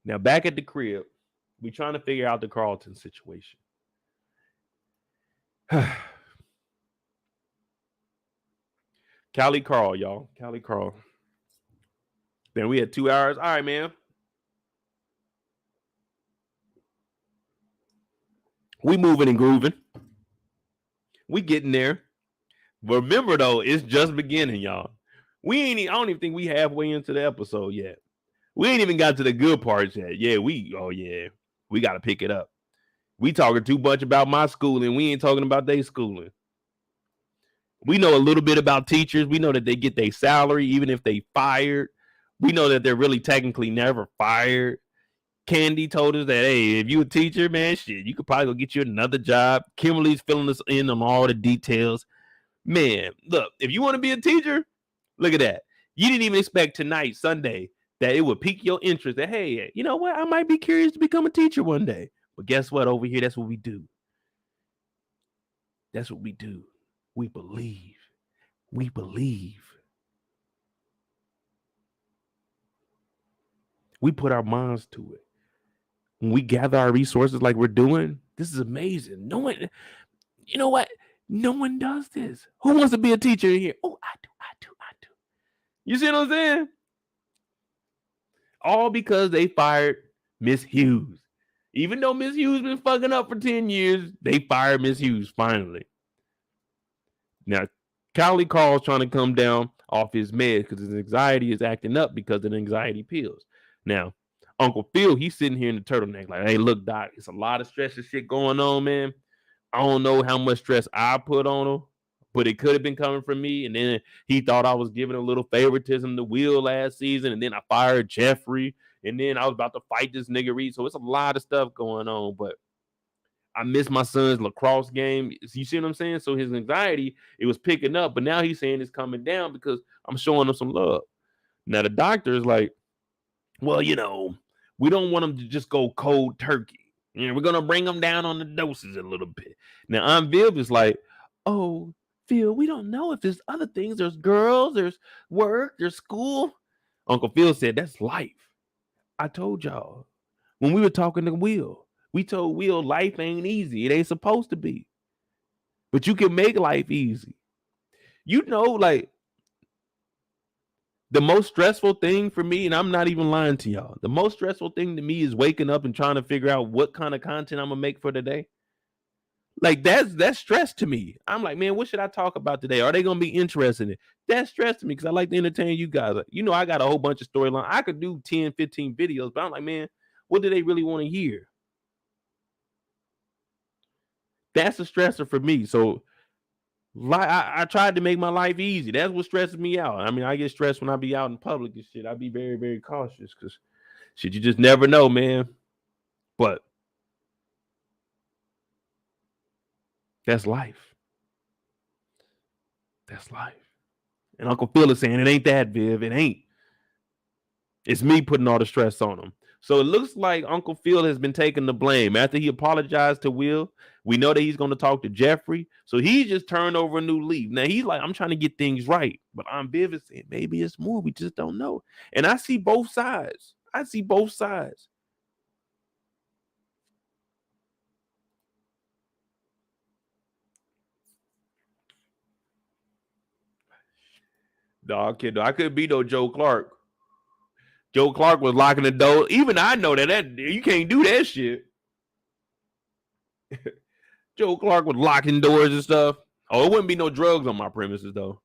Speaker 1: Now, back at the crib, we trying to figure out the Carlton situation. Callie Carl, y'all. Callie Carl. Then we had 2 hours. All right, man. We moving and grooving. We getting there. But remember, though, it's just beginning, y'all. I don't even think we halfway into the episode yet. We ain't even got to the good parts yet. We got to pick it up. We talking too much about my schooling. We ain't talking about their schooling. We know a little bit about teachers. We know that they get their salary even if they fired. We know that they're really technically never fired. Candy told us that, hey, if you a teacher, man, shit, you could probably go get you another job. Kimberly's filling us in on all the details. Man, look, if you want to be a teacher, look at that. You didn't even expect tonight, Sunday, that it would pique your interest that, hey, you know what? I might be curious to become a teacher one day. But guess what? Over here, that's what we do. That's what we do. We believe. We believe. We put our minds to it. When we gather our resources like we're doing, this is amazing. No one, you know what? No one does this. Who wants to be a teacher in here? Oh, I do. You see what I'm saying? All because they fired Miss Hughes. Even though Miss Hughes been fucking up for 10 years, they fired Miss Hughes finally. Now, Callie Carl's trying to come down off his meds because his anxiety is acting up because of the anxiety pills. Now, Uncle Phil, he's sitting here in the turtleneck like, hey, look, Doc, it's a lot of stress and shit going on, man. I don't know how much stress I put on him, but it could have been coming from me. And then he thought I was giving a little favoritism to Will last season. And then I fired Geoffrey. And then I was about to fight this nigga Reed. So it's a lot of stuff going on. But I missed my son's lacrosse game. You see what I'm saying? So his anxiety, it was picking up. But now he's saying it's coming down because I'm showing him some love. Now the doctor is like, well, you know, we don't want him to just go cold turkey. You know, we're going to bring him down on the doses a little bit. Now, Aunt Viv is like, oh, Phil, we don't know if there's other things. There's girls, there's work, there's school. Uncle Phil said, that's life. I told y'all when we were talking to Will, we told Will life ain't easy. It ain't supposed to be. But you can make life easy. You know, like, the most stressful thing for me, and I'm not even lying to y'all, the most stressful thing to me is waking up and trying to figure out what kind of content I'm gonna make for today. Like that's stress to me. I'm like, man, what should I talk about today? Are they gonna be interested in it? That's stress to me because I like to entertain you guys. You know, I got a whole bunch of storyline. I could do 10, 15 videos, but I'm like, man, what do they really want to hear? That's a stressor for me. So I tried to make my life easy. That's what stresses me out. I mean, I get stressed when I be out in public and shit. I be very, very cautious because shit, you just never know, man. But that's life. That's life. And Uncle Phil is saying it ain't that, Viv. It ain't. It's me putting all the stress on him. So it looks like Uncle Phil has been taking the blame. After he apologized to Will, we know that he's going to talk to Geoffrey. So he just turned over a new leaf. Now he's like, I'm trying to get things right. But Aunt Viv is saying maybe it's more. We just don't know. And I see both sides. No, kid, I couldn't be no Joe Clark. Joe Clark was locking the door. Even I know that you can't do that shit. Joe Clark was locking doors and stuff. Oh, it wouldn't be no drugs on my premises though.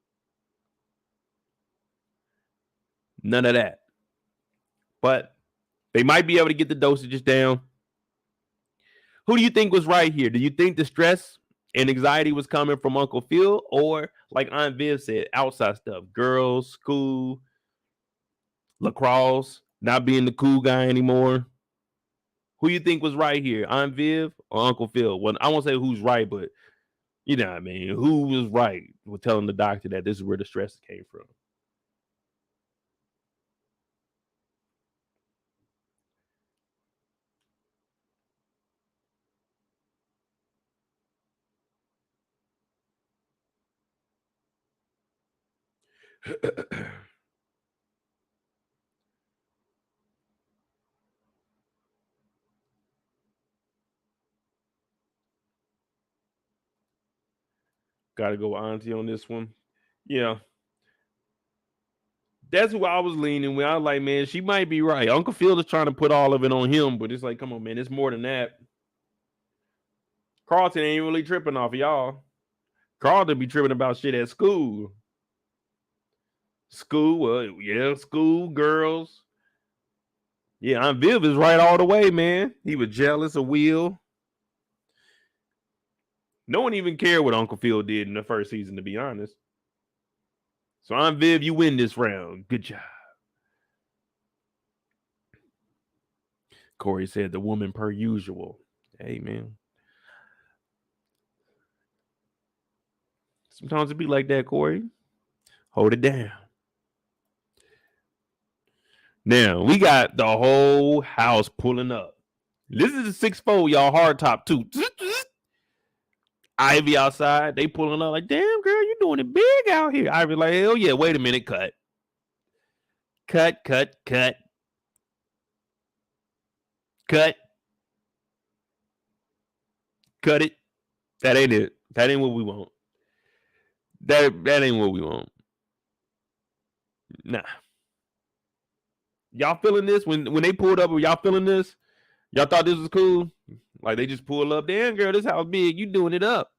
Speaker 1: None of that. But they might be able to get the dosages down. Who do you think was right here? Do you think the stress and anxiety was coming from Uncle Phil, or like Aunt Viv said, outside stuff, girls, school, lacrosse, not being the cool guy anymore? Who you think was right here, Aunt Viv or Uncle Phil? Well, I won't say who's right, but you know what I mean. Who was right with telling the doctor that this is where the stress came from? Got to go auntie on this one. Yeah, that's who I was leaning with. I was like, man, she might be right. Uncle Phil is trying to put all of it on him, but it's like, come on, man, it's more than that. Carlton ain't really tripping off of y'all. Carlton be tripping about shit at school. School, yeah, school, girls. Yeah, Aunt Viv is right all the way, man. He was jealous of Will. No one even cared what Uncle Phil did in the first season, to be honest. So Aunt Viv, you win this round. Good job. Corey said the woman per usual. Hey, man. Sometimes it be like that, Corey. Hold it down. Now, we got the whole house pulling up. This is a 6'4", y'all, hard top too. Ivy outside, they pulling up like, damn, girl, you doing it big out here. Ivy like, hell yeah, wait a minute, cut. Cut. Cut it. That ain't it. That ain't what we want. That ain't what we want. Nah. Y'all feeling this? When they pulled up, were y'all feeling this? Y'all thought this was cool? Like they just pulled up. Damn, girl, this house big. You doing it up.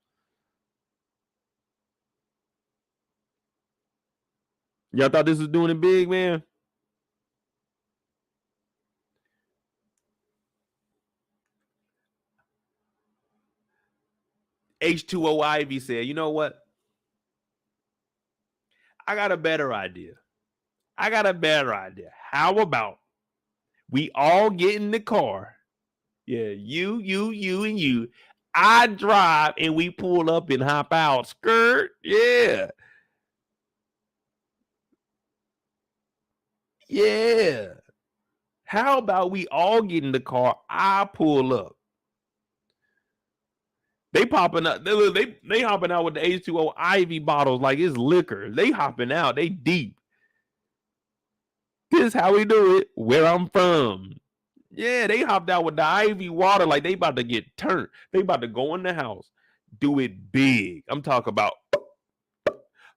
Speaker 1: Y'all thought this was doing it big, man? H2O Ivy said, you know what? I got a better idea. How about we all get in the car? Yeah, you, and you. I drive and we pull up and hop out. Skirt. Yeah. Yeah. How about we all get in the car? I pull up. They popping up. They hopping out with the H2O Ivy bottles like it's liquor. They hopping out. They deep. This is how we do it where I'm from. Yeah, they hopped out with the Ivy water like they about to get turned. They about to go in the house, do it big. I'm talking about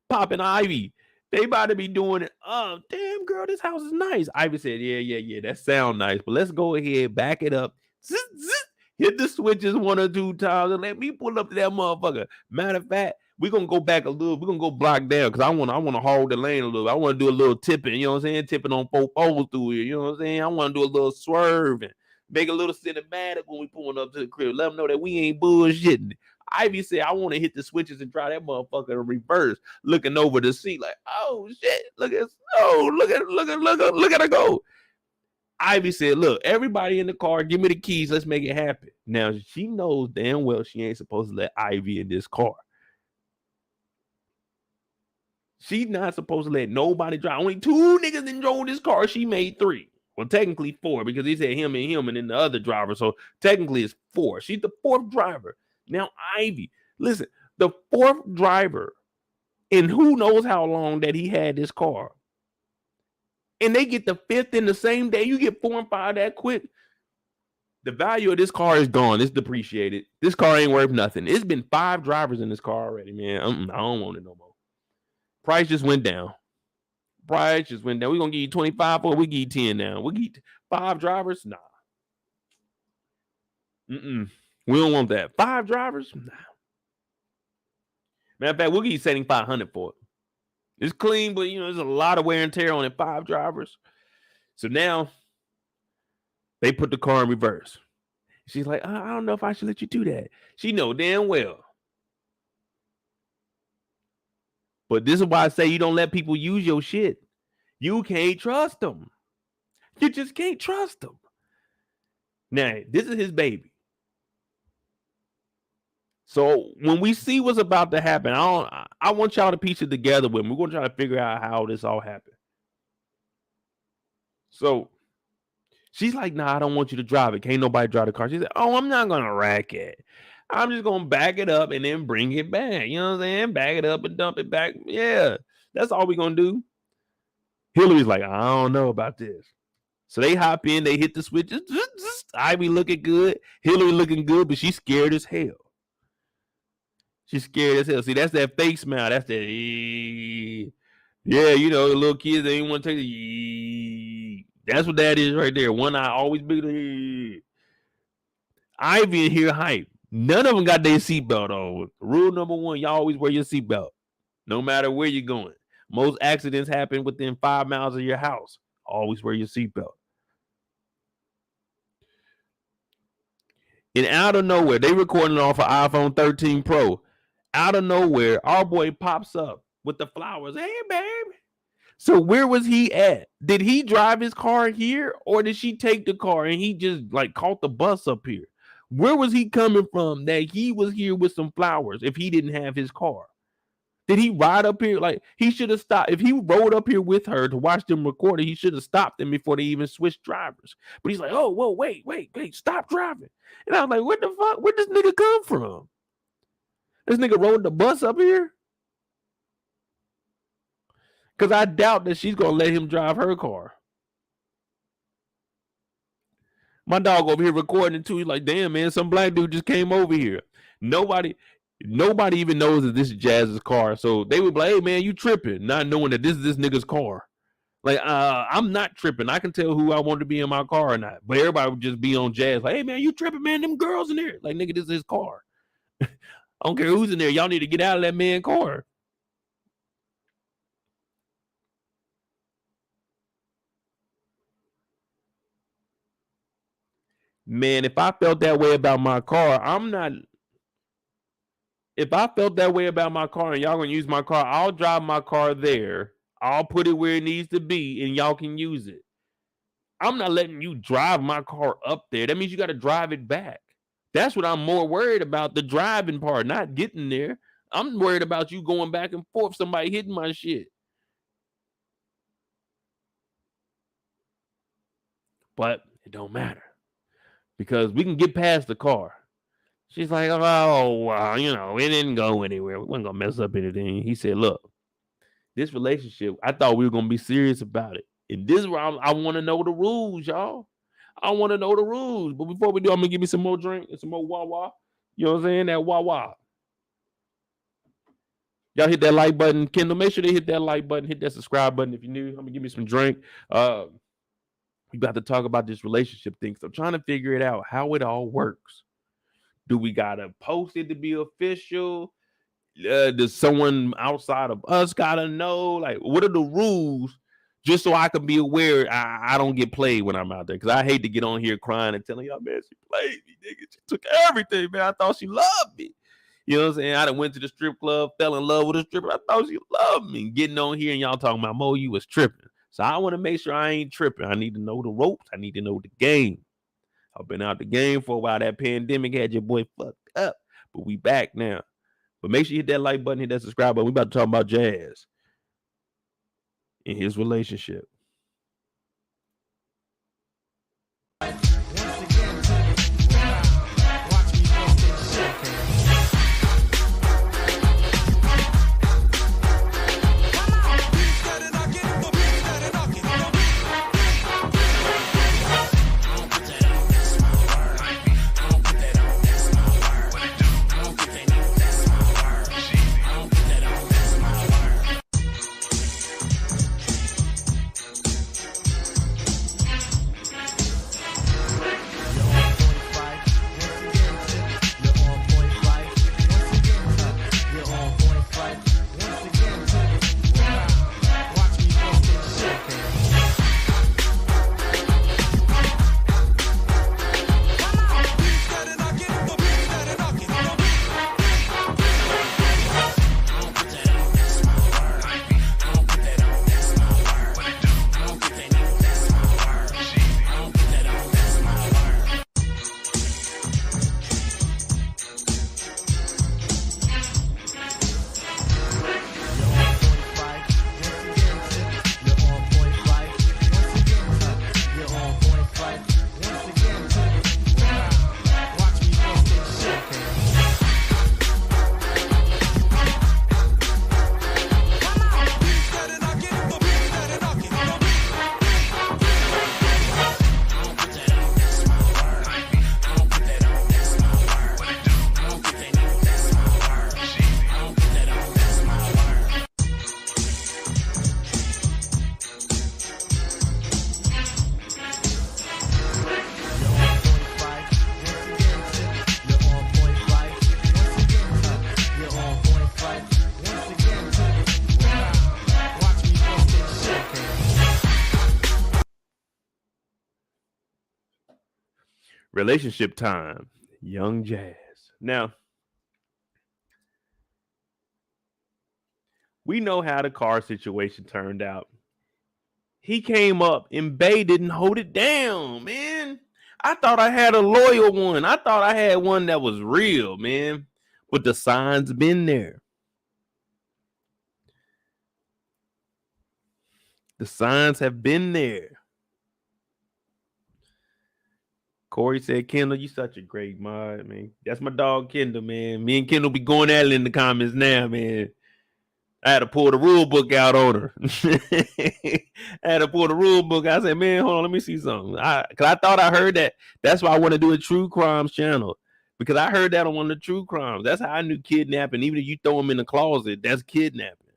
Speaker 1: popping Ivy. They about to be doing it. Oh, damn, girl, this house is nice. Ivy said, yeah, that sound nice, but let's go ahead, back it up. Zzz, zzz, hit the switches 1 or 2 times and let me pull up to that motherfucker. Matter of fact, we're gonna go back a little. We're gonna go block down because I want to hold the lane a little. I want to do a little tipping, you know what I'm saying? Tipping on 4 poles through here, you know what I'm saying? I want to do a little swerving, make a little cinematic when we pulling up to the crib. Let them know that we ain't bullshitting. Ivy said, I want to hit the switches and try that motherfucker in reverse, looking over the seat like, oh shit, look at her go. Ivy said, look, everybody in the car, give me the keys. Let's make it happen. Now, she knows damn well she ain't supposed to let Ivy in this car. She's not supposed to let nobody drive. Only 2 niggas that drove this car. She made 3. Well, technically 4 because he said him and then the other driver. So technically it's 4. She's the 4th driver. Now, Ivy, listen, the 4th driver, and who knows how long that he had this car. And they get the 5th in the same day. You get 4 and 5 that quick. The value of this car is gone. It's depreciated. This car ain't worth nothing. It's been 5 drivers in this car already, man. I don't want it no more. Price just went down. price just went down. We're going to give you 25 for it. We give you 10 now. We give you 5 drivers? Nah. We don't want that. 5 drivers? Nah. Matter of fact, we'll give you 7,500 for it. It's clean, but, there's a lot of wear and tear on it. 5 drivers. So now they put the car in reverse. She's like, I don't know if I should let you do that. She know damn well. But this is why I say you don't let people use your shit. You can't trust them. You just can't trust them. Now, this is his baby. So when we see what's about to happen, I want y'all to piece it together with me. We're going to try to figure out how this all happened. So she's like, nah, I don't want you to drive it. Can't nobody drive the car. She said, oh, I'm not going to rack it. I'm just going to back it up and then bring it back. You know what I'm saying? Back it up and dump it back. Yeah, that's all we're going to do. Hilary's like, I don't know about this. So they hop in. They hit the switch. Ivy looking good. Hilary looking good, but she's scared as hell. She's scared as hell. See, that's that fake smile. That's that. Yeah, the little kids, they ain't want to take the. That's what that is right there. One eye always bigger. Ivy in here hype. None of them got their seatbelt on. Rule number 1, y'all always wear your seatbelt, no matter where you're going. Most accidents happen within 5 miles of your house. Always wear your seatbelt. And out of nowhere, they recording off an iPhone 13 Pro. Out of nowhere, our boy pops up with the flowers. Hey, baby. So where was he at? Did he drive his car here, or did she take the car and he just caught the bus up here? Where was he coming from that he was here with some flowers if he didn't have his car? Did he ride up here? He should have stopped. If he rode up here with her to watch them record it, he should have stopped them before they even switched drivers. But he's like, oh, whoa, wait, stop driving. And I was like, what the fuck? Where'd this nigga come from? This nigga rode the bus up here? Because I doubt that she's going to let him drive her car. My dog over here recording too. He's like, damn, man, some black dude just came over here. Nobody even knows that this is Jazz's car. So they would be like, hey, man, you tripping, not knowing that this is this nigga's car. I'm not tripping. I can tell who I want to be in my car or not. But everybody would just be on Jazz. Like, hey, man, you tripping, man. Them girls in there. Like, nigga, this is his car. I don't care who's in there. Y'all need to get out of that man's car. Man, if I felt that way about my car, if I felt that way about my car and y'all gonna use my car, I'll drive my car there. I'll put it where it needs to be and y'all can use it. I'm not letting you drive my car up there. That means you got to drive it back. That's what I'm more worried about, the driving part, not getting there. I'm worried about you going back and forth, somebody hitting my shit. But it don't matter because we can get past the car. She's like, oh, wow, it didn't go anywhere. We wasn't going to mess up anything. He said, look, this relationship, I thought we were going to be serious about it. And this is where I want to know the rules, y'all. I want to know the rules. But before we do, I'm going to give me some more drink and some more Wawa. You know what I'm saying? That Wawa. Y'all hit that like button. Kendall, make sure they hit that like button. Hit that subscribe button if you're new. I'm going to give me some drink. We got to talk about this relationship thing. So I'm trying to figure it out, how it all works. Do we got to post it to be official? Does someone outside of us got to know? Like, what are the rules? Just so I can be aware I don't get played when I'm out there. Because I hate to get on here crying and telling y'all, man, she played me, nigga. She took everything, man. I thought she loved me. You know what I'm saying? I done went to the strip club, fell in love with a stripper. I thought she loved me. Getting on here and y'all talking about, Mo, you was tripping. So I want to make sure I ain't tripping. I need to know the ropes. I need to know the game. I've been out the game for a while. That pandemic had your boy fucked up. But we back now. But make sure you hit that like button, hit that subscribe button. We about to talk about Jazz in his relationship. Relationship time. Young Jazz. Now, we know how the car situation turned out. He came up and Bay didn't hold it down, man. I thought I had a loyal one. I thought I had one that was real, man. But the signs been there. The signs have been there. Corey said, Kendall, you such a great mod, man. That's my dog, Kendall, man. Me and Kendall be going at it in the comments now, man. I had to pull the rule book out on her. I had to pull the rule book. I said, man, hold on, let me see something. Because I thought I heard that. That's why I want to do a true crimes channel. Because I heard that on one of the true crimes. That's how I knew kidnapping. Even if you throw them in the closet, that's kidnapping.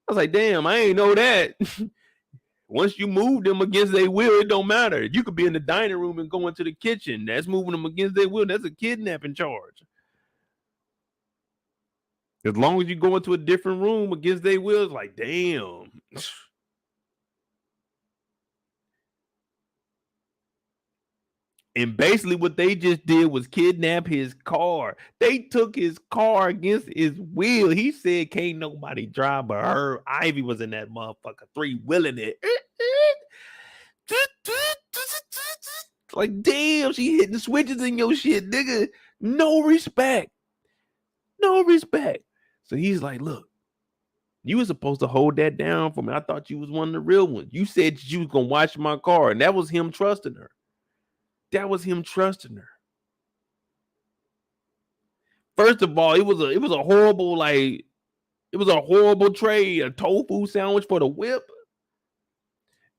Speaker 1: I was like, damn, I ain't know that. Once you move them against their will, it don't matter. You could be in the dining room and go into the kitchen. That's moving them against their will. That's a kidnapping charge. As long as you go into a different room against their will, it's like, damn. And basically what they just did was kidnap his car. They took his car against his will. He said, can't nobody drive but her. Ivy was in that motherfucker, three-wheeling it. Like, damn, she hitting the switches in your shit, nigga. No respect. No respect. So he's like, look, you were supposed to hold that down for me. I thought you was one of the real ones. You said you was going to watch my car, and that was him trusting her. That was him trusting her. First of all, it was a horrible, like, it was a horrible trade, a tofu sandwich for the whip.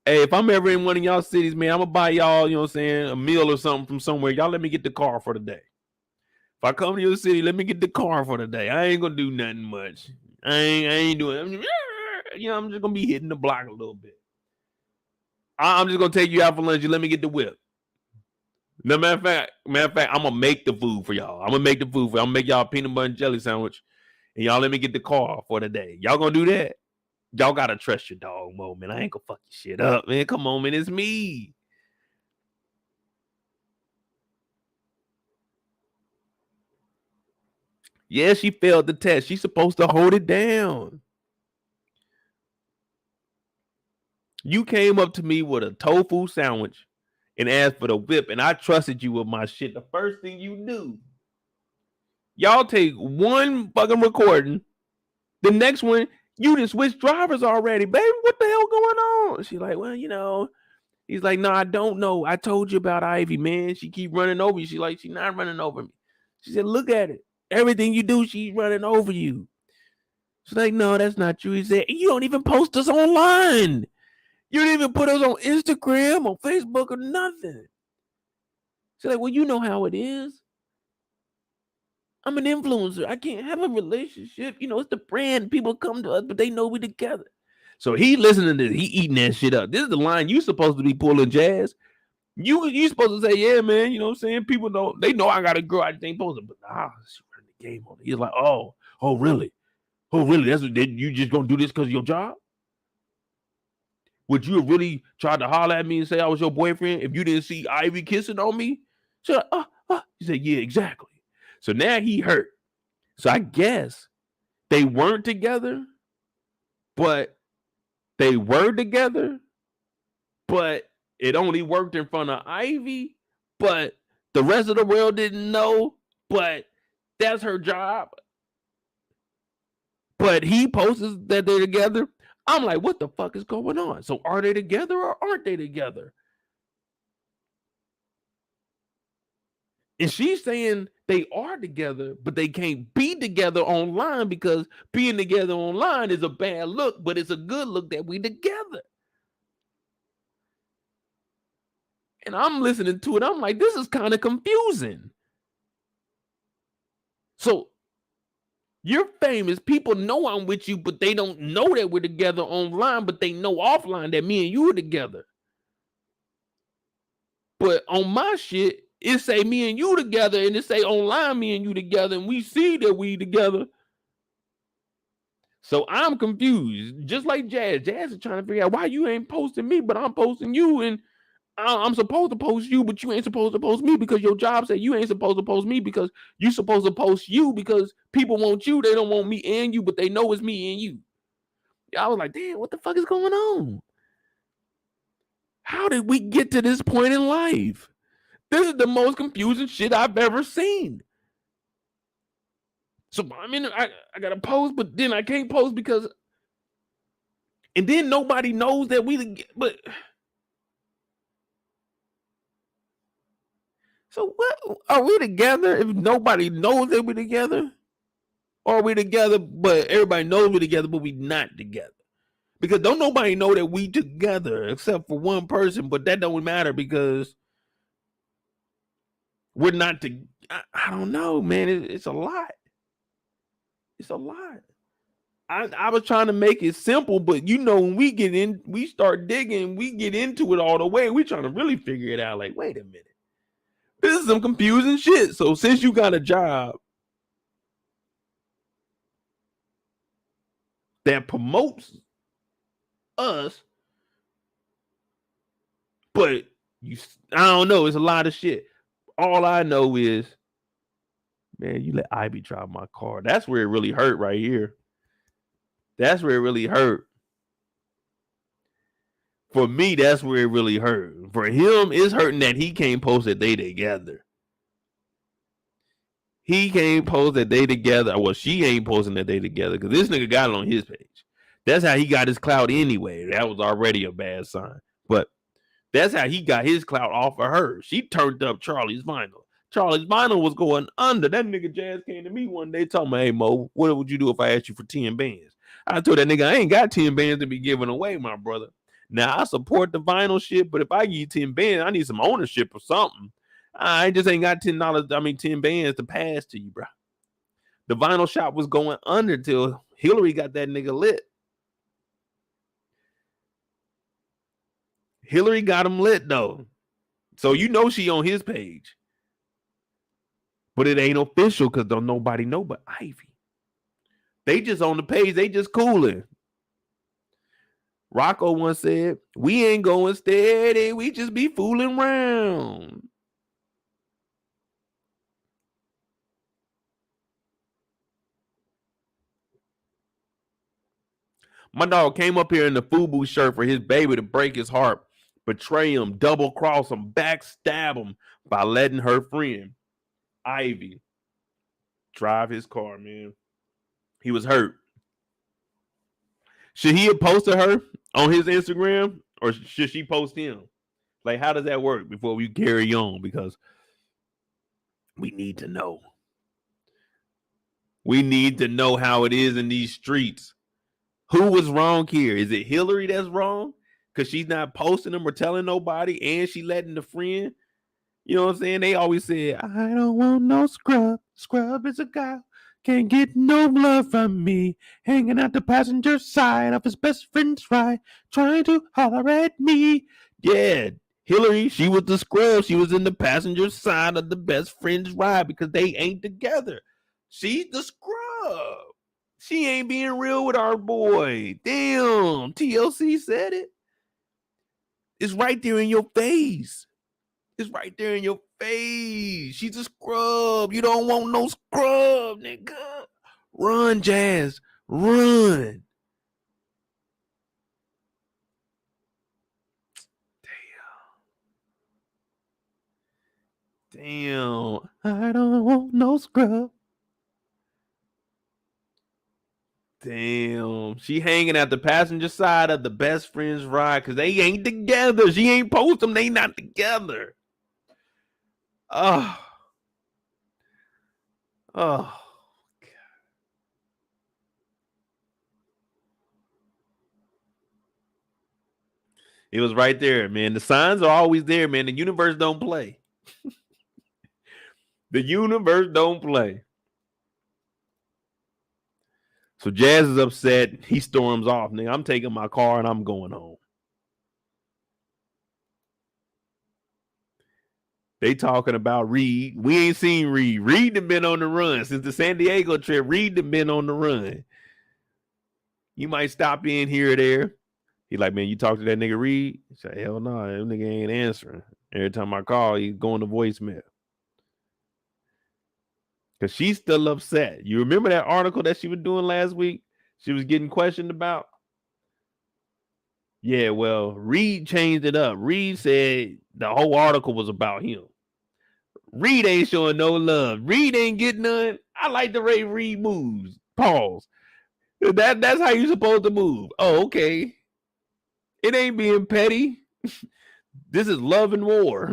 Speaker 1: Hey, if I'm ever in one of y'all cities, man, I'm gonna buy y'all, you know what I'm saying, a meal or something from somewhere. Y'all let me get the car for the day. If I come to your city, let me get the car for the day. I ain't gonna do nothing much. I ain't doing, you know, I'm just gonna be hitting the block a little bit. I'm just gonna take you out for lunch. You let me get the whip. No, matter of fact, I'm gonna make the food for y'all. I'm gonna make the food for y'all. I'm gonna make y'all a peanut butter and jelly sandwich, and y'all let me get the car for the day. Y'all gonna do that? Y'all gotta trust your dog more, man. I ain't gonna fuck your shit up, man. Come on, man. It's me. Yeah, she failed the test. She's supposed to hold it down. You came up to me with a tofu sandwich and asked for the whip, and I trusted you with my shit. The first thing you knew, y'all take one fucking recording. The next one, you just switched drivers already, baby. What the hell going on? She's like, well, you know. He's like, no, I don't know. I told you about Ivy, man. She keep running over you. She's like, she's not running over me. She said, look at it. Everything you do, she's running over you. She's like, no, that's not true. He said, you don't even post us online. You didn't even put us on Instagram or Facebook or nothing. She's like, well, you know how it is. I'm an influencer. I can't have a relationship. You know, it's the brand. People come to us, but they know we together. So he listening to this. He eating that shit up. This is the line you supposed to be pulling, Jazz. You supposed to say, yeah, man, you know what I'm saying? People know, they know I got a girl, I just ain't supposed to, but nah, she running the game on it. He's like, oh, really? Oh, really? That's what you just gonna do this because of your job? Would you have really tried to holler at me and say I was your boyfriend if you didn't see Ivy kissing on me? She's like, He said, yeah, exactly. So now he hurt. So I guess they weren't together, but they were together, but it only worked in front of Ivy, but the rest of the world didn't know, but that's her job. But he posts that they're together. I'm like, what the fuck is going on? So are they together or aren't they together? And she's saying they are together, but they can't be together online because being together online is a bad look, but it's a good look that we together. And I'm listening to it. I'm like, this is kind of confusing. So you're famous. People know I'm with you, but they don't know that we're together online, but they know offline that me and you are together. But on my shit, it say me and you together, and it say online me and you together, and we see that we together. So I'm confused. Just like Jazz. Jazz is trying to figure out why you ain't posting me, but I'm posting you, and I'm supposed to post you, but you ain't supposed to post me because your job said you ain't supposed to post me because you supposed to post you because people want you. They don't want me and you, but they know it's me and you. I was like, damn, what the fuck is going on? How did we get to this point in life? This is the most confusing shit I've ever seen. So, I mean, I got to post, but then I can't post because... And then nobody knows that we... But... So what? Are we together if nobody knows that we're together? Or are we together, but everybody knows we're together, but we not together? Because don't nobody know that we together except for one person, but that don't matter because we're not together. I don't know, man. It's a lot. It's a lot. I was trying to make it simple, but you know, when we get in, we start digging, we get into it all the way. We trying to really figure it out. Like, wait a minute. This is some confusing shit. So since you got a job that promotes us, but I don't know, it's a lot of shit. All I know is, man, you let Ivy drive my car. That's where it really hurt right here. That's where it really hurt. For me, that's where it really hurt. For him, it's hurting that he can't post that they together. He can't post that they together. Well, she ain't posting that they together because this nigga got it on his page. That's how he got his clout anyway. That was already a bad sign. But that's how he got his clout off of her. She turned up Charlie's vinyl. Charlie's vinyl was going under. That nigga Jazz came to me one day telling me, hey, Mo, what would you do if I asked you for 10 bands? I told that nigga, I ain't got 10 bands to be giving away, my brother. Now, I support the vinyl shit, but if I give you 10 bands, I need some ownership or something. I just ain't got 10 bands to pass to you, bro. The vinyl shop was going under till Hilary got that nigga lit. Hilary got him lit, though. So you know she on his page. But it ain't official because don't nobody know but Ivy. They just on the page. They just cooling. Rocco once said, we ain't going steady. We just be fooling around. My dog came up here in the FUBU shirt for his baby to break his heart, betray him, double cross him, backstab him by letting her friend, Ivy, drive his car, man. He was hurt. Should he have posted her on his Instagram or should she post him? Like, how does that work before we carry on? Because we need to know. We need to know how it is in these streets. Who was wrong here? Is it Hilary that's wrong? Because she's not posting them or telling nobody and she letting the friend. You know what I'm saying? They always say, I don't want no scrub. Scrub is a guy. Can't get no love from me. Hanging out the passenger side of his best friend's ride. Trying to holler at me. Yeah, Hilary, she was the scrub. She was in the passenger side of the best friend's ride because they ain't together. She's the scrub. She ain't being real with our boy. Damn, TLC said it. It's right there in your face. It's right there in your face. She's a scrub. You don't want no scrub, nigga. Run, Jazz. Run. Damn. I don't want no scrub. Damn. She hanging at the passenger side of the best friend's ride because they ain't together. She ain't post them. They not together. Oh. God. It was right there, man. The signs are always there, man. The universe don't play. The universe don't play. So Jazz is upset. He storms off. Nigga, I'm taking my car and I'm going home. They talking about Reed. We ain't seen Reed. Reed done been on the run. Since the San Diego trip, Reed done been on the run. You might stop in here or there. He like, man, you talk to that nigga Reed? He said, hell no, that nigga ain't answering. Every time I call, he's going to voicemail. Because she's still upset. You remember that article that she was doing last week? She was getting questioned about? Yeah, well, Reed changed it up. Reed said the whole article was about him. Reed ain't showing no love. Reed ain't getting none. I like the way Reed moves. Pause. That's how you supposed to move. Oh, okay. It ain't being petty. This is love and war.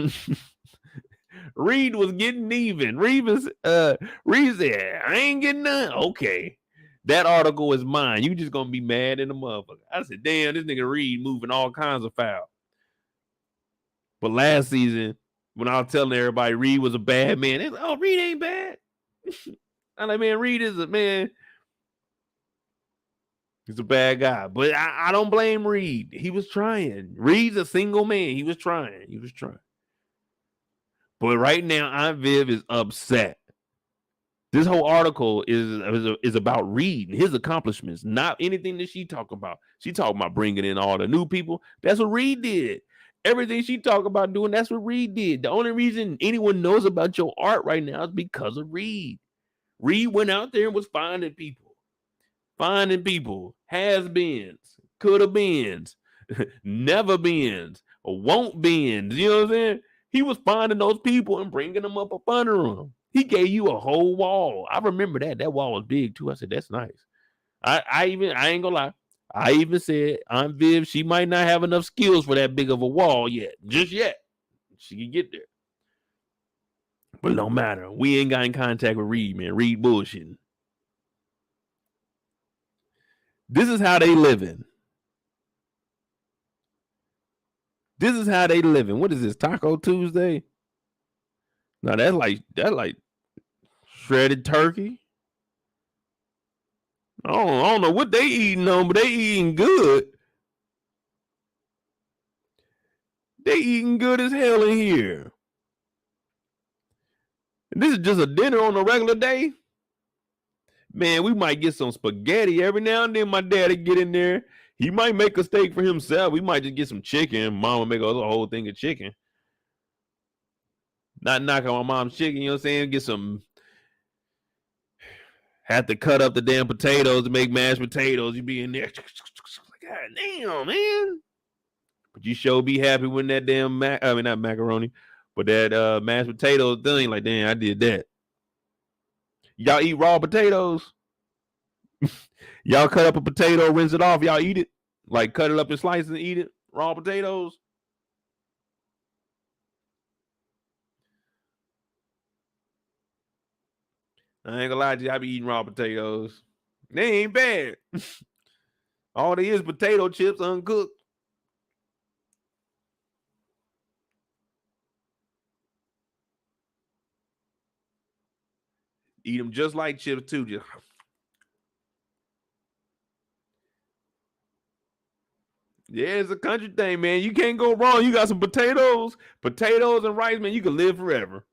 Speaker 1: Reed was getting even. Reed said, I ain't getting none. Okay. That article is mine. You just gonna be mad in the motherfucker. I said, damn, this nigga Reed moving all kinds of foul. But last season, when I was telling everybody Reed was a bad man, they like, oh, Reed ain't bad. I'm like, man, Reed is a man. He's a bad guy. But I don't blame Reed. He was trying. Reed's a single man. He was trying. But right now, Aunt Viv is upset. This whole article is about Reed and his accomplishments, not anything that she talk about. She talking about bringing in all the new people. That's what Reed did. Everything she talk about doing, that's what Reed did. The only reason anyone knows about your art right now is because of Reed. Reed went out there and was finding people, has-beens, could-have-beens, never-beens, won't-beens. You know what I'm saying? He was finding those people and bringing them up under them. He gave you a whole wall. I remember that. That wall was big too. I said, that's nice. I ain't gonna lie. I even said, Aunt Viv, she might not have enough skills for that big of a wall yet. Just yet. She can get there. But it don't matter. We ain't got in contact with Reed, man. Reed bullshitting. This is how they living. What is this, Taco Tuesday? Now that's like shredded turkey. I don't know what they eating on, but they eating good. They eating good as hell in here. And this is just a dinner on a regular day. Man, we might get some spaghetti every now and then. My daddy get in there. He might make a steak for himself. We might just get some chicken. Mama make a whole thing of chicken. Not knocking on my mom's chicken, you know what I'm saying? Get some. Have to cut up the damn potatoes to make mashed potatoes. You be in there. God damn, man. But you sure be happy when that damn not macaroni, but that mashed potatoes thing. Like, damn, I did that. Y'all eat raw potatoes? Y'all cut up a potato, rinse it off. Y'all eat it? Like, cut it up in slices and eat it? Raw potatoes? I ain't gonna lie to you, I be eating raw potatoes. They ain't bad. All they is potato chips uncooked. Eat them just like chips too. Just yeah, it's a country thing, man. You can't go wrong. You got some potatoes and rice, man. You can live forever.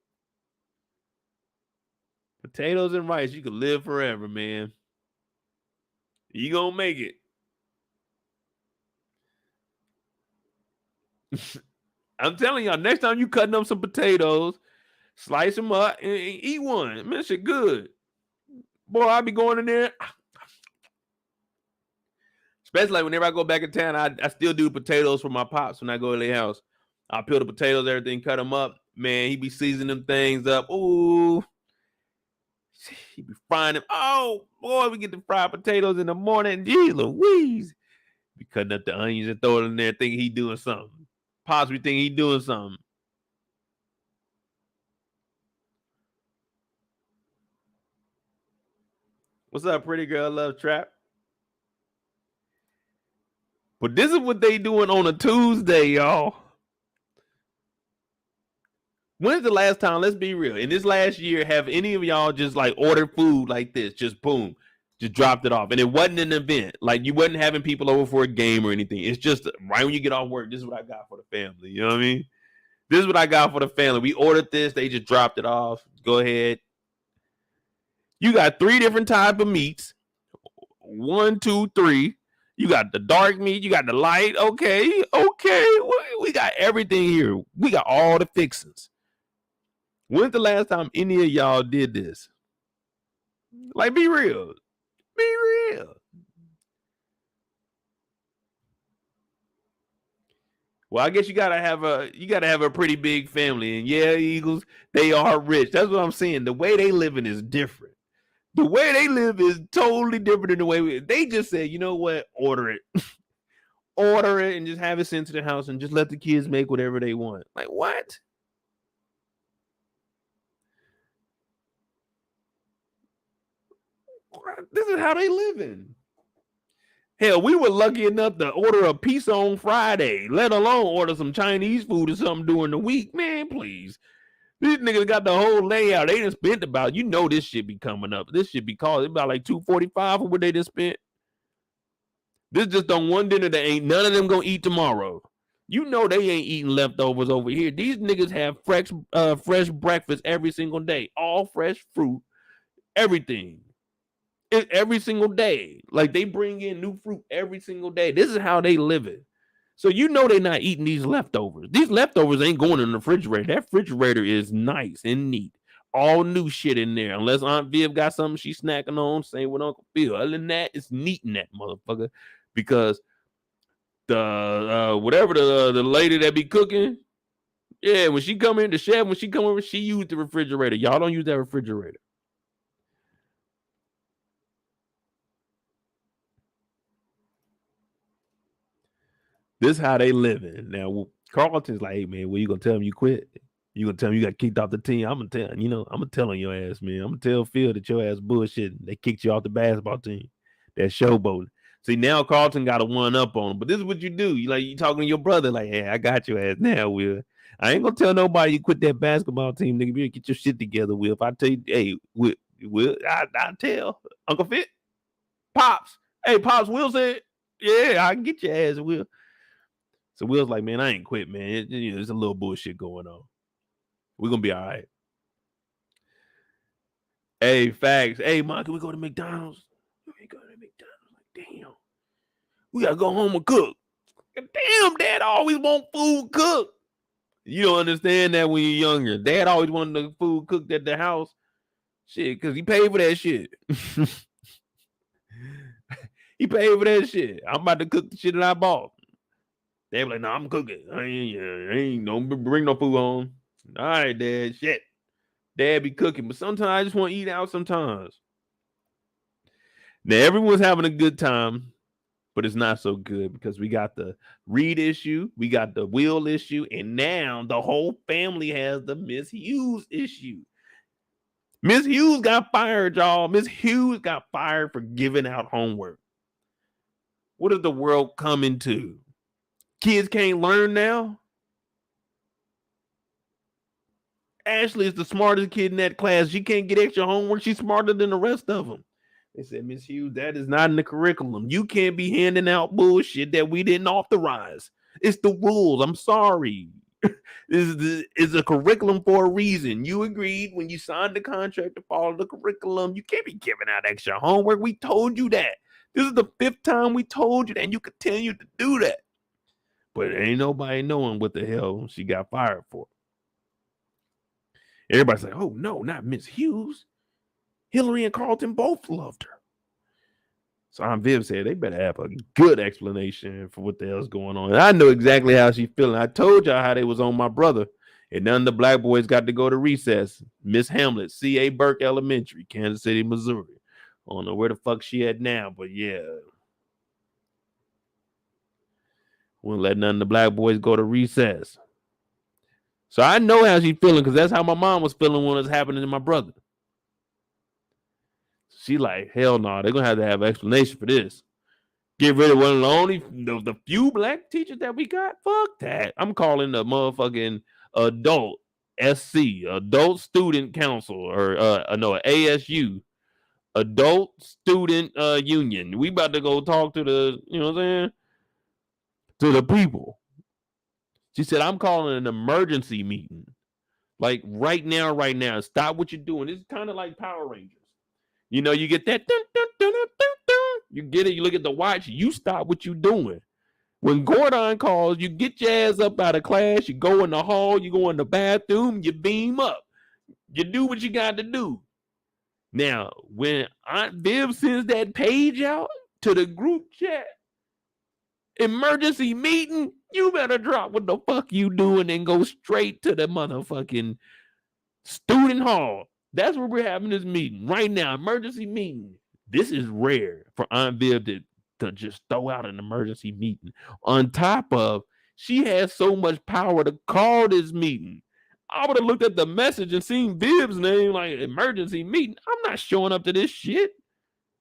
Speaker 1: Potatoes and rice, you can live forever, man. You gonna make it. I'm telling y'all, next time you cutting up some potatoes, slice them up and eat one. Man, shit good. Boy, I be going in there. Especially like whenever I go back in town, I still do potatoes for my pops when I go to their house. I peel the potatoes, everything, cut them up. Man, he be seasoning them things up. Ooh. He be frying them. Oh, boy, we get the fried potatoes in the morning. Gee Louise. Be cutting up the onions and throwing it in there thinking he doing something. Possibly thinking he doing something. What's up, pretty girl? Love Trap. But this is what they doing on a Tuesday, y'all. When's the last time, let's be real, in this last year, have any of y'all just like ordered food like this, just boom, just dropped it off, and it wasn't an event, like you wasn't having people over for a game or anything, it's just right when you get off work, this is what I got for the family, you know what I mean? This is what I got for the family. We ordered this, they just dropped it off, go ahead. You got 3 different types of meats, 1, 2, 3, You got the dark meat. You got the light. Okay. We got everything here. We got all the fixings. When's the last time any of y'all did this? Like, be real. Be real. Well, I guess you gotta have a pretty big family. And yeah, Eagles, they are rich. That's what I'm saying. The way they living is different. The way they live is totally different than the way they just said, you know what? Order it. Order it and just have it sent to the house and just let the kids make whatever they want. Like, what? This is how they living. Hell, we were lucky enough to order a pizza on Friday, let alone order some Chinese food or something during the week. Man, please. These niggas got the whole layout. They just spent about, this shit be coming up. This should be called about like $245 for what they just spent. This just on one dinner that ain't none of them gonna eat tomorrow. You know they ain't eating leftovers over here. These niggas have fresh breakfast every single day. All fresh fruit, everything. Every single day. Like, they bring in new fruit every single day. This is how they live it. So you know they're not eating these leftovers. These leftovers ain't going in the refrigerator. That refrigerator is nice and neat. All new shit in there. Unless Aunt Viv got something she's snacking on, same with Uncle Phil. Other than that, it's neat in that motherfucker. Because the whatever the lady that be cooking, yeah, when she come in, the chef, when she come over, she used the refrigerator. Y'all don't use that refrigerator. This is how they living. Now, Carlton's like, hey, man, well, you gonna tell him you quit? You gonna tell him you got kicked off the team? I'm gonna tell on your ass, man. I'm gonna tell Phil that your ass bullshit. They kicked you off the basketball team. That showboat. See, now Carlton got a one up on him. But this is what you do. You talking to your brother, like, hey, I got your ass now, Will. I ain't gonna tell nobody you quit that basketball team, nigga. You get your shit together, Will. If I tell you, hey, Will, I tell Uncle Fit, Pops. Hey, Pops, Will said, yeah, I can get your ass, Will. So Will's like, man, I ain't quit, man. There's a little bullshit going on. We're gonna be all right. Hey, facts. Hey, Mom, can we go to McDonald's? We go to McDonald's. Like, damn. We gotta go home and cook. Damn, Dad always want food cooked. You don't understand that when you're younger. Dad always wanted the food cooked at the house. Shit, because he paid for that shit. He paid for that shit. I'm about to cook the shit that I bought. They be like, no, I'm cooking. I ain't don't bring no food home. All right, Dad. Shit. Dad be cooking, but sometimes I just want to eat out sometimes. Now, everyone's having a good time, but it's not so good because we got the Reed issue, we got the Will issue, and now the whole family has the Miss Hughes issue. Miss Hughes got fired, y'all. Miss Hughes got fired for giving out homework. What is the world coming to? Kids can't learn now? Ashley is the smartest kid in that class. She can't get extra homework. She's smarter than the rest of them. They said, Miss Hughes, that is not in the curriculum. You can't be handing out bullshit that we didn't authorize. It's the rules. I'm sorry. It's a curriculum for a reason. You agreed when you signed the contract to follow the curriculum. You can't be giving out extra homework. We told you that. This is the 5th time we told you that, and you continue to do that. But ain't nobody knowing what the hell she got fired for. Everybody's like, oh, no, not Miss Hughes. Hilary and Carlton both loved her. So Aunt Viv said they better have a good explanation for what the hell's going on. And I know exactly how she's feeling. I told y'all how they was on my brother. And none of the black boys got to go to recess. Miss Hamlet, C.A. Burke Elementary, Kansas City, Missouri. I don't know where the fuck she at now, but yeah. Wouldn't let none of the black boys go to recess. So I know how she's feeling because that's how my mom was feeling when it was happening to my brother. She like, hell no, they're going to have an explanation for this. Get rid of one of the few black teachers that we got. Fuck that. I'm calling the motherfucking adult SC, Adult Student Council, or ASU, Adult Student Union. We about to go talk to the, you know what I'm saying, to the people. She said, I'm calling an emergency meeting. Like right now. Stop what you're doing. It's kind of like Power Rangers. You know, you get that. Dun, dun, dun, dun, dun, dun. You get it? You look at the watch, you stop what you're doing. When Gordon calls, you get your ass up out of class, you go in the hall, you go in the bathroom, you beam up. You do what you got to do. Now, when Aunt Viv sends that page out to the group chat, emergency meeting, you better drop what the fuck you doing and go straight to the motherfucking student hall. That's where we're having this meeting right now. Emergency meeting. This is rare for Aunt Viv to just throw out an emergency meeting. On top of, she has so much power to call this meeting. I would have looked at the message and seen Viv's name like emergency meeting. I'm not showing up to this shit.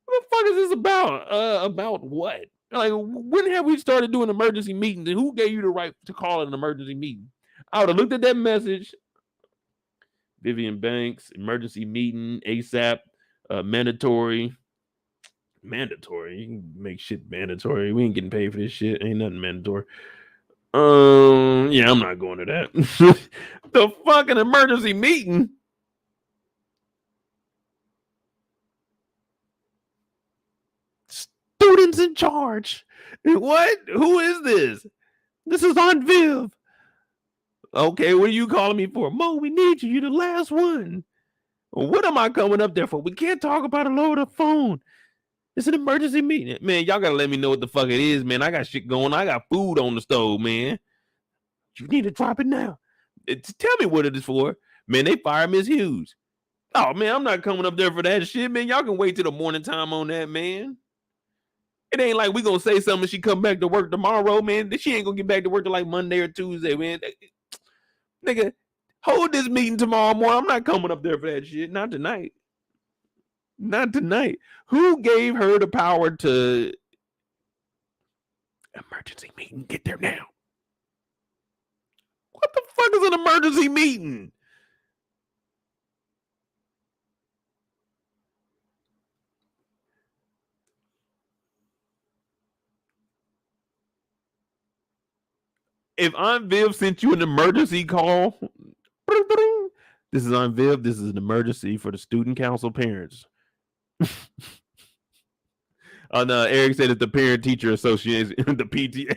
Speaker 1: What the fuck is this about? About what? Like, when have we started doing emergency meetings? And who gave you the right to call it an emergency meeting? I would have looked at that message. Vivian Banks, emergency meeting, ASAP, mandatory. Mandatory. You can make shit mandatory. We ain't getting paid for this shit. Ain't nothing mandatory. Yeah, I'm not going to that. The fucking emergency meeting. Students in charge. What? Who is this? This is Aunt Viv. Okay, what are you calling me for? Mo, we need you. You're the last one. What am I coming up there for? We can't talk about it over the phone. It's an emergency meeting. Man, y'all gotta let me know what the fuck it is, man. I got shit going on. I got food on the stove, man. You need to drop it now. Tell me what it is for. Man, they fired Miss Hughes. Oh, man, I'm not coming up there for that shit, man. Y'all can wait till the morning time on that, man. It ain't like we gonna say something she come back to work tomorrow, man. She ain't gonna get back to work till like Monday or Tuesday, man. Nigga, hold this meeting tomorrow morning. I'm not coming up there for that shit. Not tonight. Not tonight. Who gave her the power to emergency meeting? Get there now. What the fuck is an emergency meeting? If Aunt Viv sent you an emergency call, this is Aunt Viv. This is an emergency for the student council parents. Eric said it's the Parent Teacher Association, the PTA.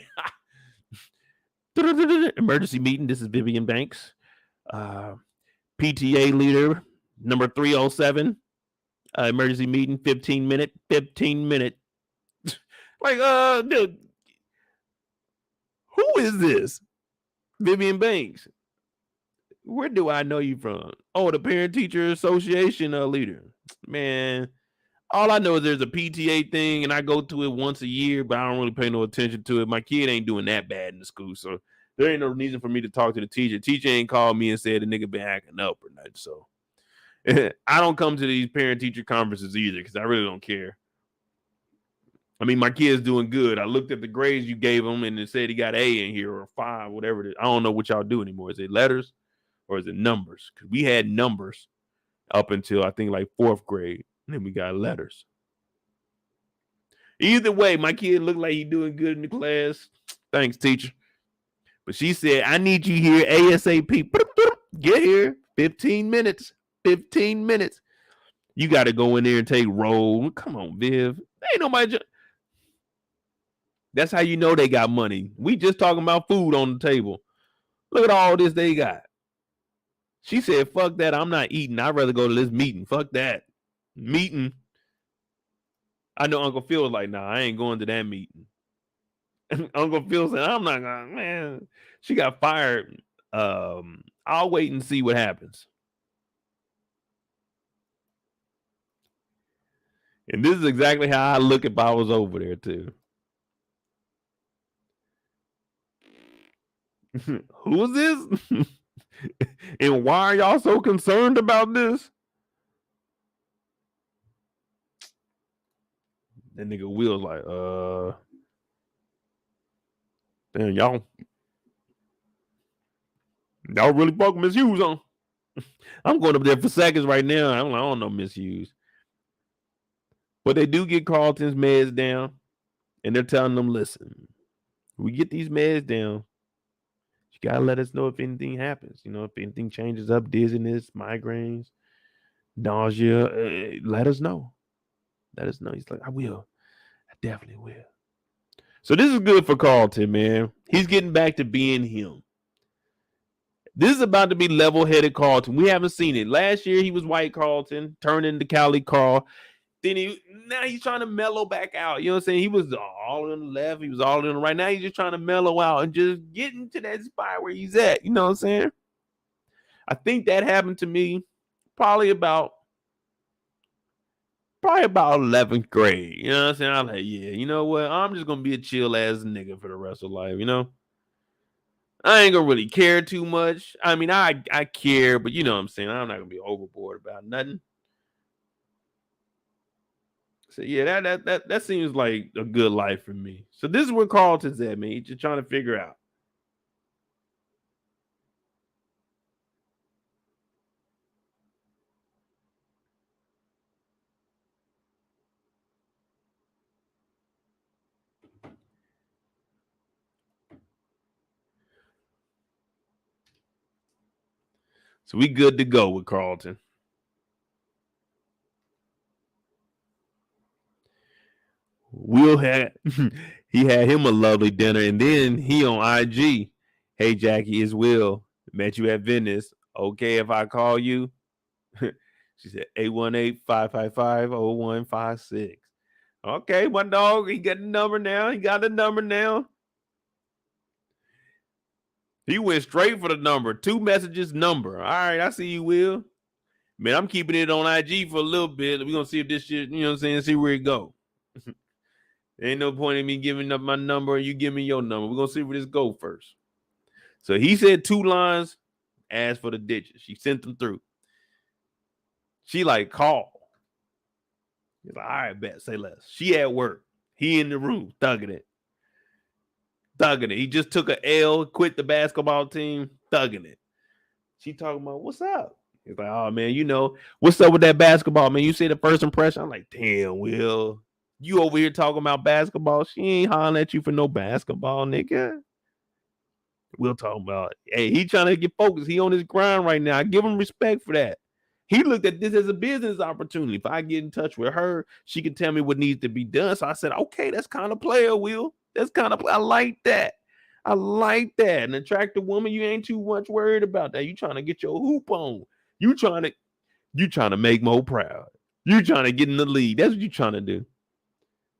Speaker 1: Emergency meeting. This is Vivian Banks, PTA leader number 307. Emergency meeting. 15 minute. 15 minute. Like, dude, who is this? Vivian Banks. Where do I know you from? Oh, the Parent Teacher Association leader. Man, all I know is there's a PTA thing, and I go to it once a year, but I don't really pay no attention to it. My kid ain't doing that bad in the school, so there ain't no reason for me to talk to the teacher. Teacher ain't called me and said the nigga been acting up or nothing. So I don't come to these parent-teacher conferences either because I really don't care. I mean, my kid's doing good. I looked at the grades you gave him, and it said he got A in here or 5, whatever it is. I don't know what y'all do anymore. Is it letters or is it numbers? Because we had numbers up until I think like 4th grade, and then we got letters. Either way, my kid looked like he doing good in the class. Thanks, teacher. But she said, I need you here ASAP. Get here. 15 minutes. 15 minutes. You got to go in there and take roll. Come on, Viv. Ain't nobody. That's how you know they got money. We just talking about food on the table. Look at all this they got. She said, fuck that. I'm not eating. I'd rather go to this meeting. Fuck that. Meeting. I know Uncle Phil was like, nah, I ain't going to that meeting. Uncle Phil said, I'm not going, man. She got fired. I'll wait and see what happens. And this is exactly how I look if I was over there too. Who is this? And why are y'all so concerned about this? That nigga Will's like, damn, y'all really fuck Miss Hughes on. I'm going up there for seconds right now. I don't know Miss Hughes. But they do get Carlton's meds down, and they're telling them, listen, we get these meds down. You gotta let us know if anything happens. You know, if anything changes up, dizziness, migraines, nausea, let us know. Let us know. He's like, I will. Definitely will. So this is good for Carlton, man. He's getting back to being him. This is about to be level-headed Carlton. We haven't seen it. Last year he was white Carlton, turned into Cali Carl. Now he's trying to mellow back out. You know what I'm saying? He was all on the left. He was all in the right. Now he's just trying to mellow out and just get into that spot where he's at. You know what I'm saying? I think that happened to me probably about 11th grade. You know what I'm saying? I'm like, yeah, you know what? I'm just going to be a chill ass nigga for the rest of life, you know? I ain't gonna really care too much. I mean, I care, but you know what I'm saying? I'm not gonna be overboard about nothing. So yeah, that seems like a good life for me. So this is where Carlton's at, man. He's just trying to figure out. So we good to go with Carlton. Will had he had him a lovely dinner, and then he on IG. Hey Jackie, it's Will. Met you at Venice. Okay, if I call you. She said 818-555-0156. Okay, my dog, he got the number now. He got the number now. He went straight for the number. 2 messages, number. All right, I see you, Will. Man, I'm keeping it on IG for a little bit. We're going to see if this shit, you know what I'm saying, see where it go. Ain't no point in me giving up my number and you give me your number. We're going to see where this go first. So he said 2 lines, asked for the digits. She sent them through. She like, call. He's like, all right, bet, say less. She at work. He in the room, thugging it. He just took a L, quit the basketball team, thugging it. She talking about, what's up? He's like, oh, man, you know, what's up with that basketball, man? You see the first impression? I'm like, damn, Will. You over here talking about basketball? She ain't hollering at you for no basketball, nigga. We'll talk about it. Hey, he trying to get focused. He on his grind right now. I give him respect for that. He looked at this as a business opportunity. If I get in touch with her, she can tell me what needs to be done. So I said, okay, that's kind of player, Will. That's kind of, I like that. I like that. An attractive woman, you ain't too much worried about that. You trying to get your hoop on. You trying to make Mo proud. You trying to get in the league. That's what you trying to do.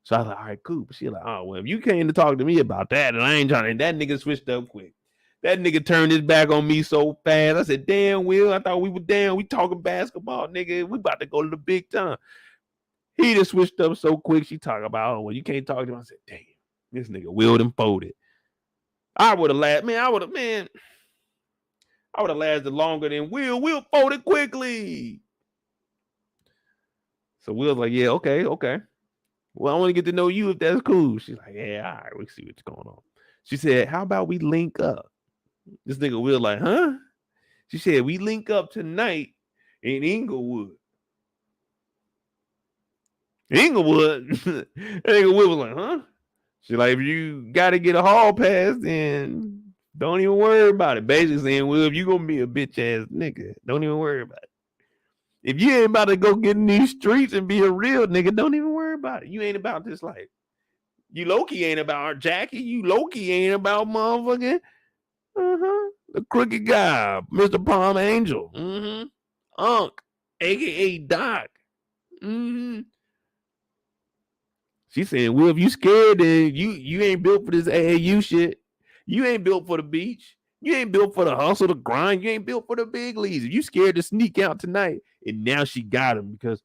Speaker 1: So I was like, all right, cool. But she like, oh, well, if you came to talk to me about that, and I ain't trying to, and that nigga switched up quick. That nigga turned his back on me so fast. I said, damn, Will, I thought we were down. We talking basketball, nigga. We about to go to the big time. He just switched up so quick. She talking about, oh, well, you can't talk to him. I said, damn, this nigga willed and folded. I would have lasted longer than Will. Will folded quickly. So Will's like, yeah, okay. Well, I want to get to know you if that's cool. She's like, yeah, all right, we see what's going on. She said, how about we link up? This nigga Will like, huh? She said, we link up tonight in Inglewood. Inglewood? That nigga Will was like, huh? She like, if you got to get a hall pass, then don't even worry about it. Basically saying, Will, if you going to be a bitch ass nigga, don't even worry about it. If you ain't about to go get in these streets and be a real nigga, don't even worry about it. You ain't about this life. You low-key ain't about Jackie. You low-key ain't about motherfucking the crooked guy, Mr. Palm Angel. Unc, a.k.a. Doc. She saying, well, if you scared, then you ain't built for this AAU shit. You ain't built for the beach. You ain't built for the hustle, the grind. You ain't built for the big leagues. If you scared to sneak out tonight, and now she got him because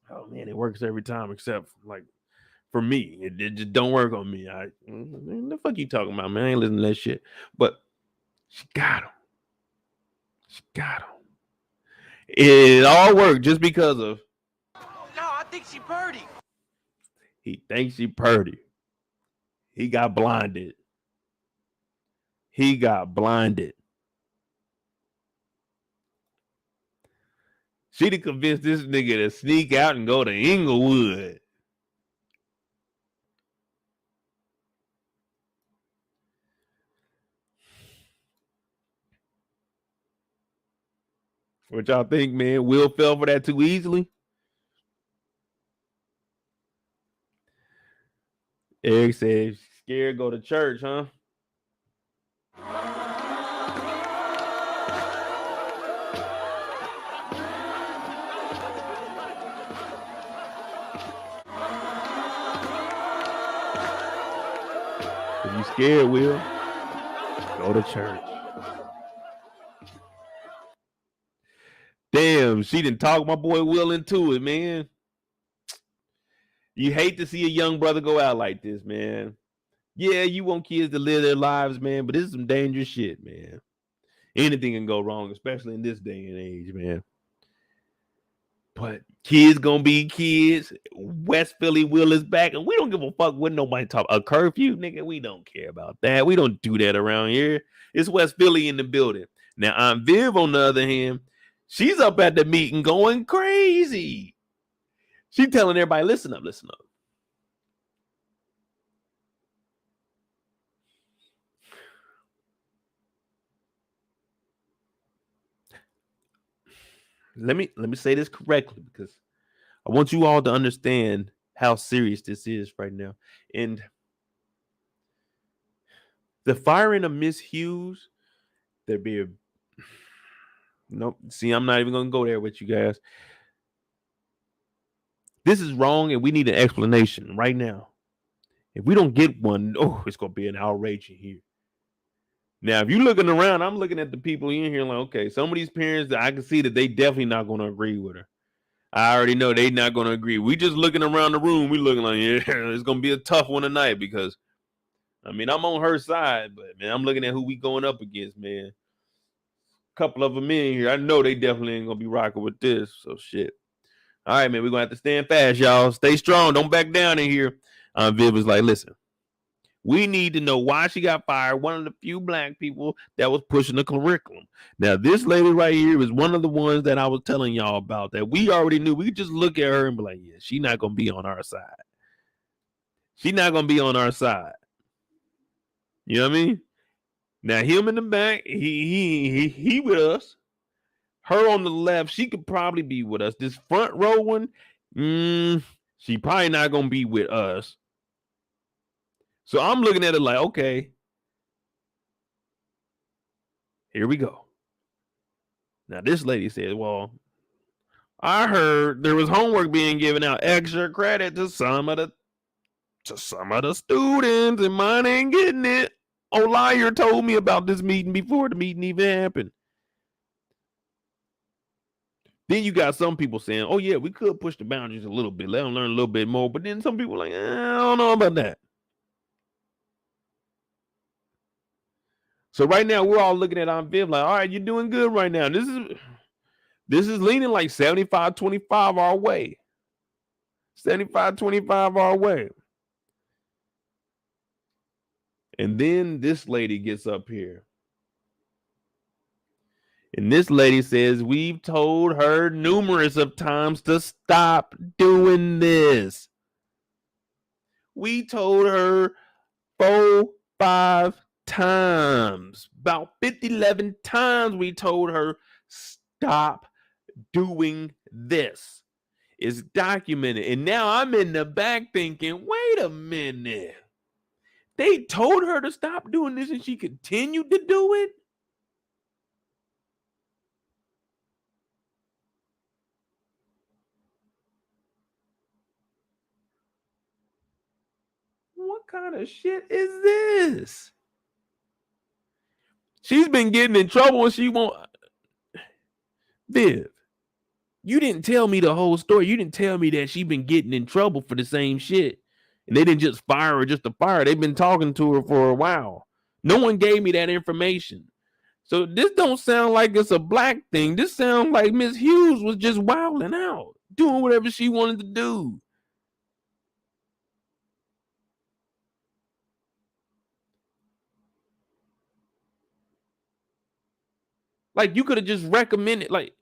Speaker 1: oh man, it works every time except like for me. It just don't work on me. The fuck you talking about, man? I ain't listening to that shit. But she got him. It all worked just because of.
Speaker 2: No, I think she purdy.
Speaker 1: He thinks she purdy. He got blinded. She done convinced this nigga to sneak out and go to Inglewood. What y'all think, man? Will fell for that too easily? Eric said, scared go to church, huh? If you scared, Will, go to church. Damn, she didn't talk my boy Will into it, man. You hate to see a young brother go out like this, man. Yeah, you want kids to live their lives, man, but this is some dangerous shit, man. Anything can go wrong, especially in this day and age, man. But kids gonna be kids. West Philly Will is back, and we don't give a fuck what nobody talk. A curfew, nigga, we don't care about that. We don't do that around here. It's West Philly in the building. Now, Aunt Viv, on the other hand, she's up at the meeting going crazy. She telling everybody, listen up, listen up. Let me say this correctly because I want you all to understand how serious this is right now. And the firing of Miss Hughes, there be a nope. See, I'm not even gonna go there with you guys. This is wrong, and we need an explanation right now. If we don't get one, oh, it's gonna be an outrage in here. Now, if you're looking around, I'm looking at the people in here like, okay, some of these parents that I can see that they definitely not gonna agree with her. I already know they not gonna agree. We just looking around the room, we looking like, yeah, it's gonna be a tough one tonight because I mean I'm on her side, but man, I'm looking at who we going up against, man. A couple of them in here, I know they definitely ain't gonna be rocking with this. So shit. All right, man, we're gonna have to stand fast, y'all. Stay strong, don't back down in here. Viv was like, listen, we need to know why she got fired. One of the few black people that was pushing the curriculum. Now, this lady right here is one of the ones that I was telling y'all about that we already knew. We could just look at her and be like, yeah, she's not gonna be on our side. She's not gonna be on our side. You know what I mean? Now, him in the back, he with us. Her on the left, she could probably be with us. This front row one, she probably not gonna be with us. So I'm looking at it like, okay, here we go. Now this lady said, well, I heard there was homework being given out, extra credit to some of the students, and mine ain't getting it. Olly told me about this meeting before the meeting even happened. Then you got some people saying, oh yeah, we could push the boundaries a little bit, let them learn a little bit more. But then some people are like, I don't know about that. So right now we're all looking at Aunt Viv like, all right, you're doing good right now. This is leaning like 75-25 our way. 75-25 our way. And then this lady gets up here. And this lady says, we've told her numerous of times to stop doing this. We told her 4-5 times. About 50-11 times we told her, stop doing this. It's documented. And now I'm in the back thinking, wait a minute. They told her to stop doing this and she continued to do it? What kind of shit is this? She's been getting in trouble and she won't. Viv, you didn't tell me the whole story. You didn't tell me that she been getting in trouble for the same shit. And they didn't just fire her just to fire her. They've been talking to her for a while. No one gave me that information. So this don't sound like it's a black thing. This sounds like Miss Hughes was just wilding out, doing whatever she wanted to do. Like you could have just recommended, like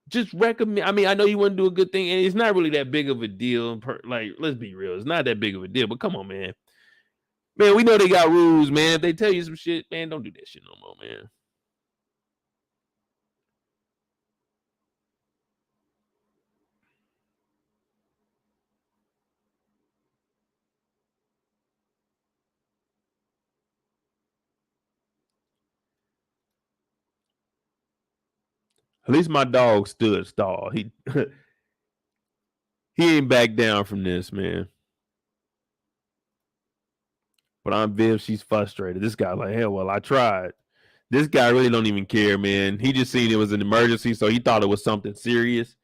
Speaker 1: just recommend. I mean, I know you want to do a good thing, and it's not really that big of a deal. Like, let's be real, it's not that big of a deal. But come on, man. Man, we know they got rules, man. If they tell you some shit, man, don't do that shit no more, man. At least my dog stood tall. He he ain't back down from this, man. But Aunt Viv, she's frustrated. This guy like, hell, well, I tried. This guy really don't even care, man. He just seen it was an emergency, so he thought it was something serious.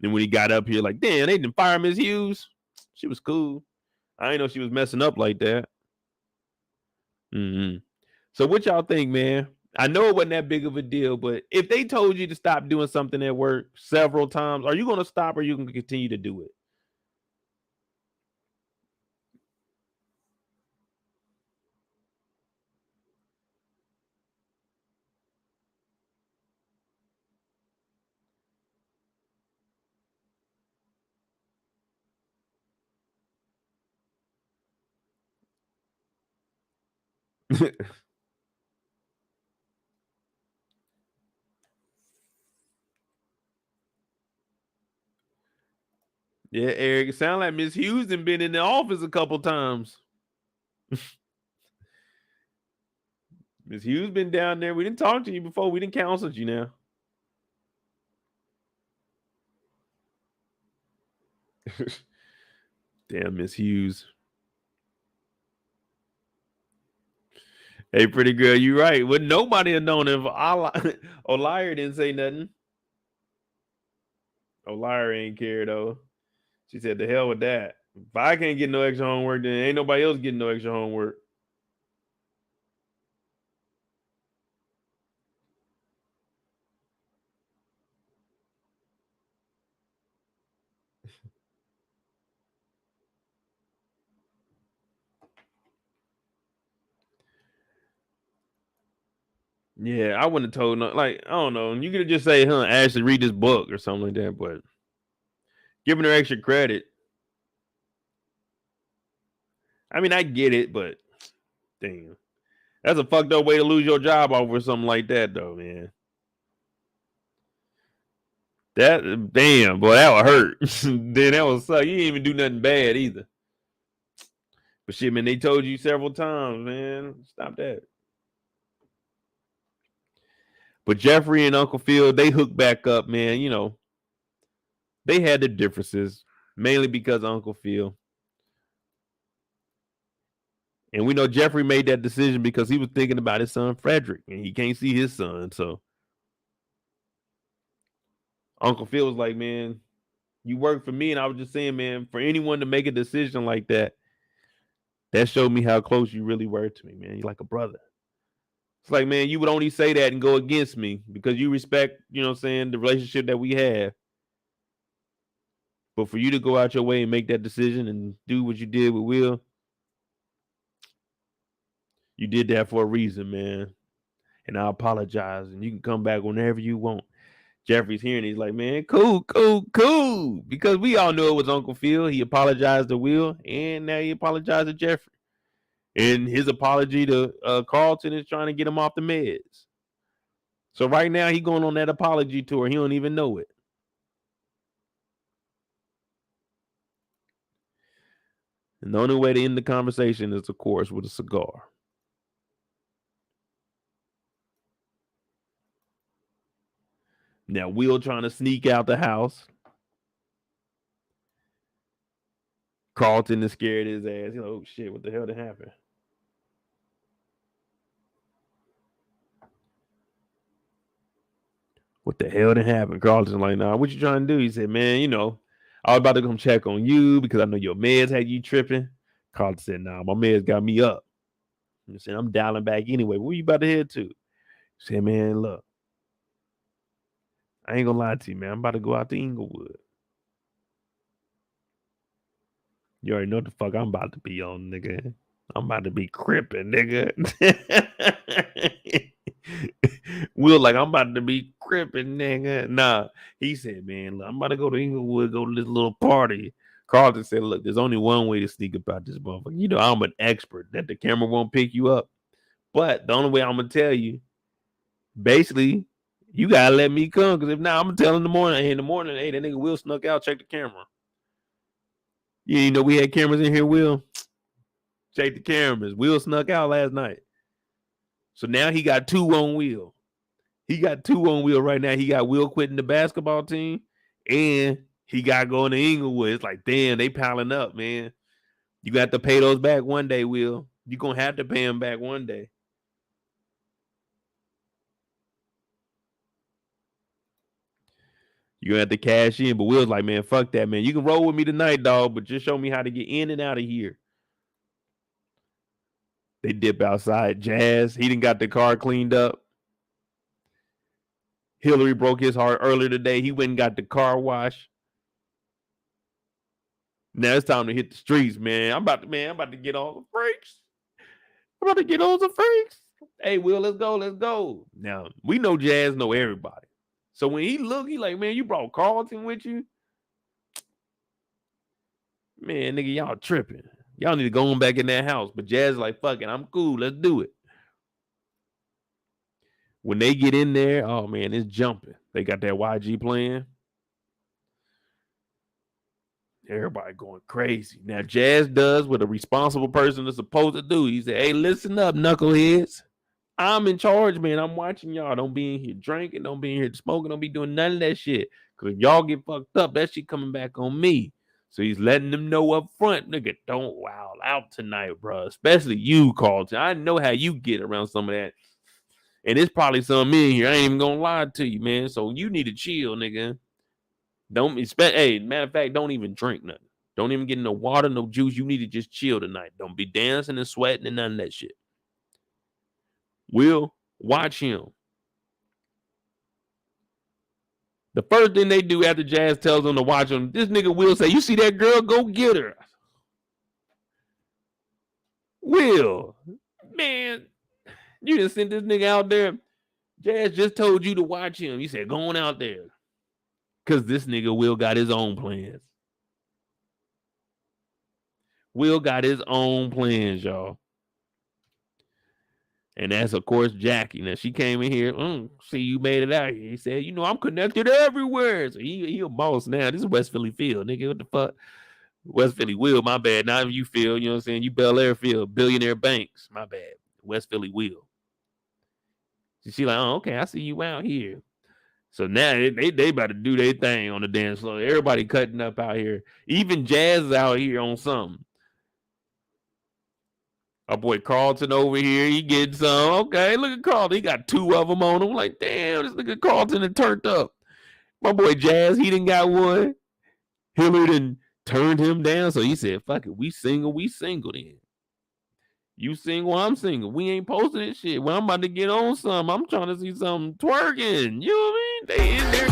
Speaker 1: And when he got up here, like, damn, they didn't fire Miss Hughes. She was cool. I didn't know she was messing up like that. Mm-hmm. So what y'all think, man? I know it wasn't that big of a deal, but if they told you to stop doing something at work several times, are you going to stop or are you going to continue to do it? Yeah, Eric, it sounds like Miss Hughes has been in the office a couple times. Miss Hughes been down there. We didn't talk to you before. We didn't counsel you now. Damn, Miss Hughes. Hey, pretty girl, you right. Would nobody have known if Olly didn't say nothing? Olly ain't care though. She said, "The hell with that. If I can't get no extra homework, then ain't nobody else getting no extra homework." Yeah, I wouldn't have told no. Like, I don't know. You could just say, "Huh, Ashley, read this book" or something like that. But giving her extra credit, I mean, I get it, but damn, that's a fucked up way to lose your job over something like that, though, man. That damn, boy, that would hurt. Then that would suck. You didn't even do nothing bad either. But shit, man, they told you several times, man. Stop that. But Geoffrey and Uncle Phil, they hooked back up, man. You know, they had their differences, mainly because of Uncle Phil. And we know Geoffrey made that decision because he was thinking about his son Frederick, and he can't see his son. So Uncle Phil was like, "Man, you work for me." And I was just saying, man, for anyone to make a decision like that, that showed me how close you really were to me, man. You're like a brother. It's like, man, you would only say that and go against me because you respect, you know what I'm saying, the relationship that we have. But for you to go out your way and make that decision and do what you did with Will, you did that for a reason, man. And I apologize. And you can come back whenever you want. Geoffrey's hearing, he's like, man, cool, cool, cool. Because we all knew it was Uncle Phil. He apologized to Will, and now he apologized to Geoffrey. And his apology to Carlton is trying to get him off the meds. So right now he going on that apology tour. He don't even know it. And the only way to end the conversation is, of course, with a cigar. Now, Will trying to sneak out the house. Carlton is scared his ass. He's like, oh, shit, what the hell did happen? What the hell did happen? Carlton's like, nah, what you trying to do? He said, man, you know, I was about to come check on you because I know your meds had you tripping. Carlton said, nah, my meds got me up. He said, I'm dialing back anyway. Where you about to head to? He said, man, look, I ain't gonna lie to you, man. I'm about to go out to Inglewood. You already know what the fuck I'm about to be on, nigga. I'm about to be crippin', nigga. Will like, I'm about to be crippin', nigga. Nah, he said, man, look, I'm about to go to Inglewood, go to this little party. Carlton said, look, there's only one way to sneak about this motherfucker. You know, I'm an expert that the camera won't pick you up. But the only way I'm gonna tell you, basically, you gotta let me come. Because if not, I'm gonna tell in the morning. Hey, in the morning, hey, that nigga Will snuck out, check the camera. Yeah, you know, we had cameras in here, Will. Check the cameras. Will snuck out last night. So now he got two on Will. He got two on Will right now. He got Will quitting the basketball team, and he got going to Inglewood. It's like, damn, they piling up, man. You got to pay those back one day, Will. You're going to have to pay them back one day. You're going to have to cash in. But Will's like, man, fuck that, man. You can roll with me tonight, dog, but just show me how to get in and out of here. They dip outside. Jazz, he done got the car cleaned up. Hilary broke his heart earlier today. He went and got the car wash. Now it's time to hit the streets, man. I'm about to get on the freaks. I'm about to get on the freaks. Hey, Will, let's go. Now, we know Jazz know everybody. So when he look, he like, man, you brought Carlton with you? Man, nigga, y'all tripping. Y'all need to go on back in that house. But Jazz is like, fuck it, I'm cool. Let's do it. When they get in there, oh, man, it's jumping. They got that YG playing. Everybody going crazy. Now, Jazz does what a responsible person is supposed to do. He said, hey, listen up, knuckleheads. I'm in charge, man. I'm watching y'all. Don't be in here drinking. Don't be in here smoking. Don't be doing none of that shit. Because if y'all get fucked up, that shit coming back on me. So he's letting them know up front, nigga, don't wild out tonight, bro. Especially you, Carlton. I know how you get around some of that. And it's probably some in here. I ain't even gonna lie to you, man. So you need to chill, nigga. Don't expect, hey, matter of fact, don't even drink nothing. Don't even get no water, no juice. You need to just chill tonight. Don't be dancing and sweating and none of that shit. Will, watch him. The first thing they do after Jazz tells them to watch him, this nigga Will say, you see that girl? Go get her. Will, man, you just sent this nigga out there. Jazz just told you to watch him. He said, go on out there. Because this nigga Will got his own plans. Will got his own plans, y'all. And that's, of course, Jackie. Now, she came in here. See, you made it out here. He said, you know, I'm connected everywhere. So he a boss now. This is West Philly Field, nigga. What the fuck? West Philly Will, my bad. Not you Phil, you know what I'm saying? You Bel-Air Field, Billionaire Banks, my bad. West Philly Will. She like, oh, okay, I see you out here. So now they about to do their thing on the dance floor. Everybody cutting up out here. Even Jazz is out here on something. Our boy Carlton over here, he getting some. Okay, look at Carlton. He got two of them on him. Like, damn, this nigga Carlton done turned up. My boy Jazz, he done got one. Hilary done turned him down. So he said, fuck it, we single then. You single, I'm single. We ain't posting this shit. Well, I'm about to get on some. I'm trying to see some twerking. You know what I mean? They in there.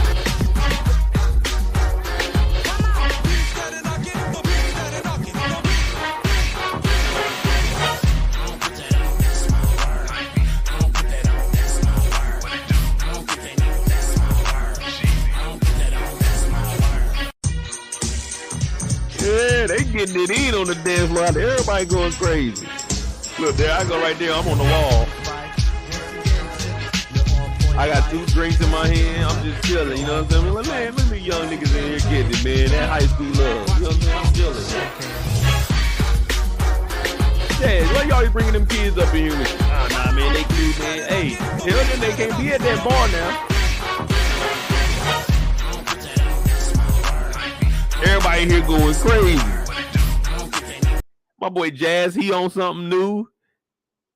Speaker 1: Yeah, they getting it in on the dance floor. Everybody going crazy. Look, there I go right there. I'm on the wall. I got 2 drinks in my hand. I'm just chilling, you know what I'm saying? Like, man, let me young niggas in here getting it, man. That high school love. You know what I'm saying? I'm chilling. Yeah, why y'all bringing them kids up in here with you? Nah, man, they cute, man. Hey, tell them they can't be at that bar now. Everybody here going crazy. My boy Jazz, he on something new.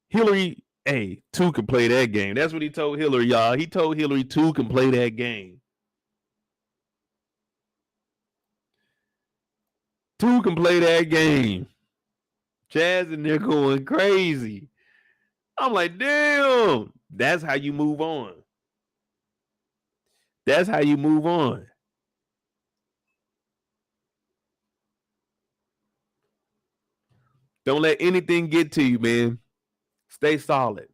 Speaker 1: Hilary, hey, 2 can play that game. That's what he told Hilary, y'all. He told Hilary 2 can play that game. 2 can play that game. Jazz in there going crazy. I'm like, damn. That's how you move on. That's how you move on. Don't let anything get to you, man. Stay solid.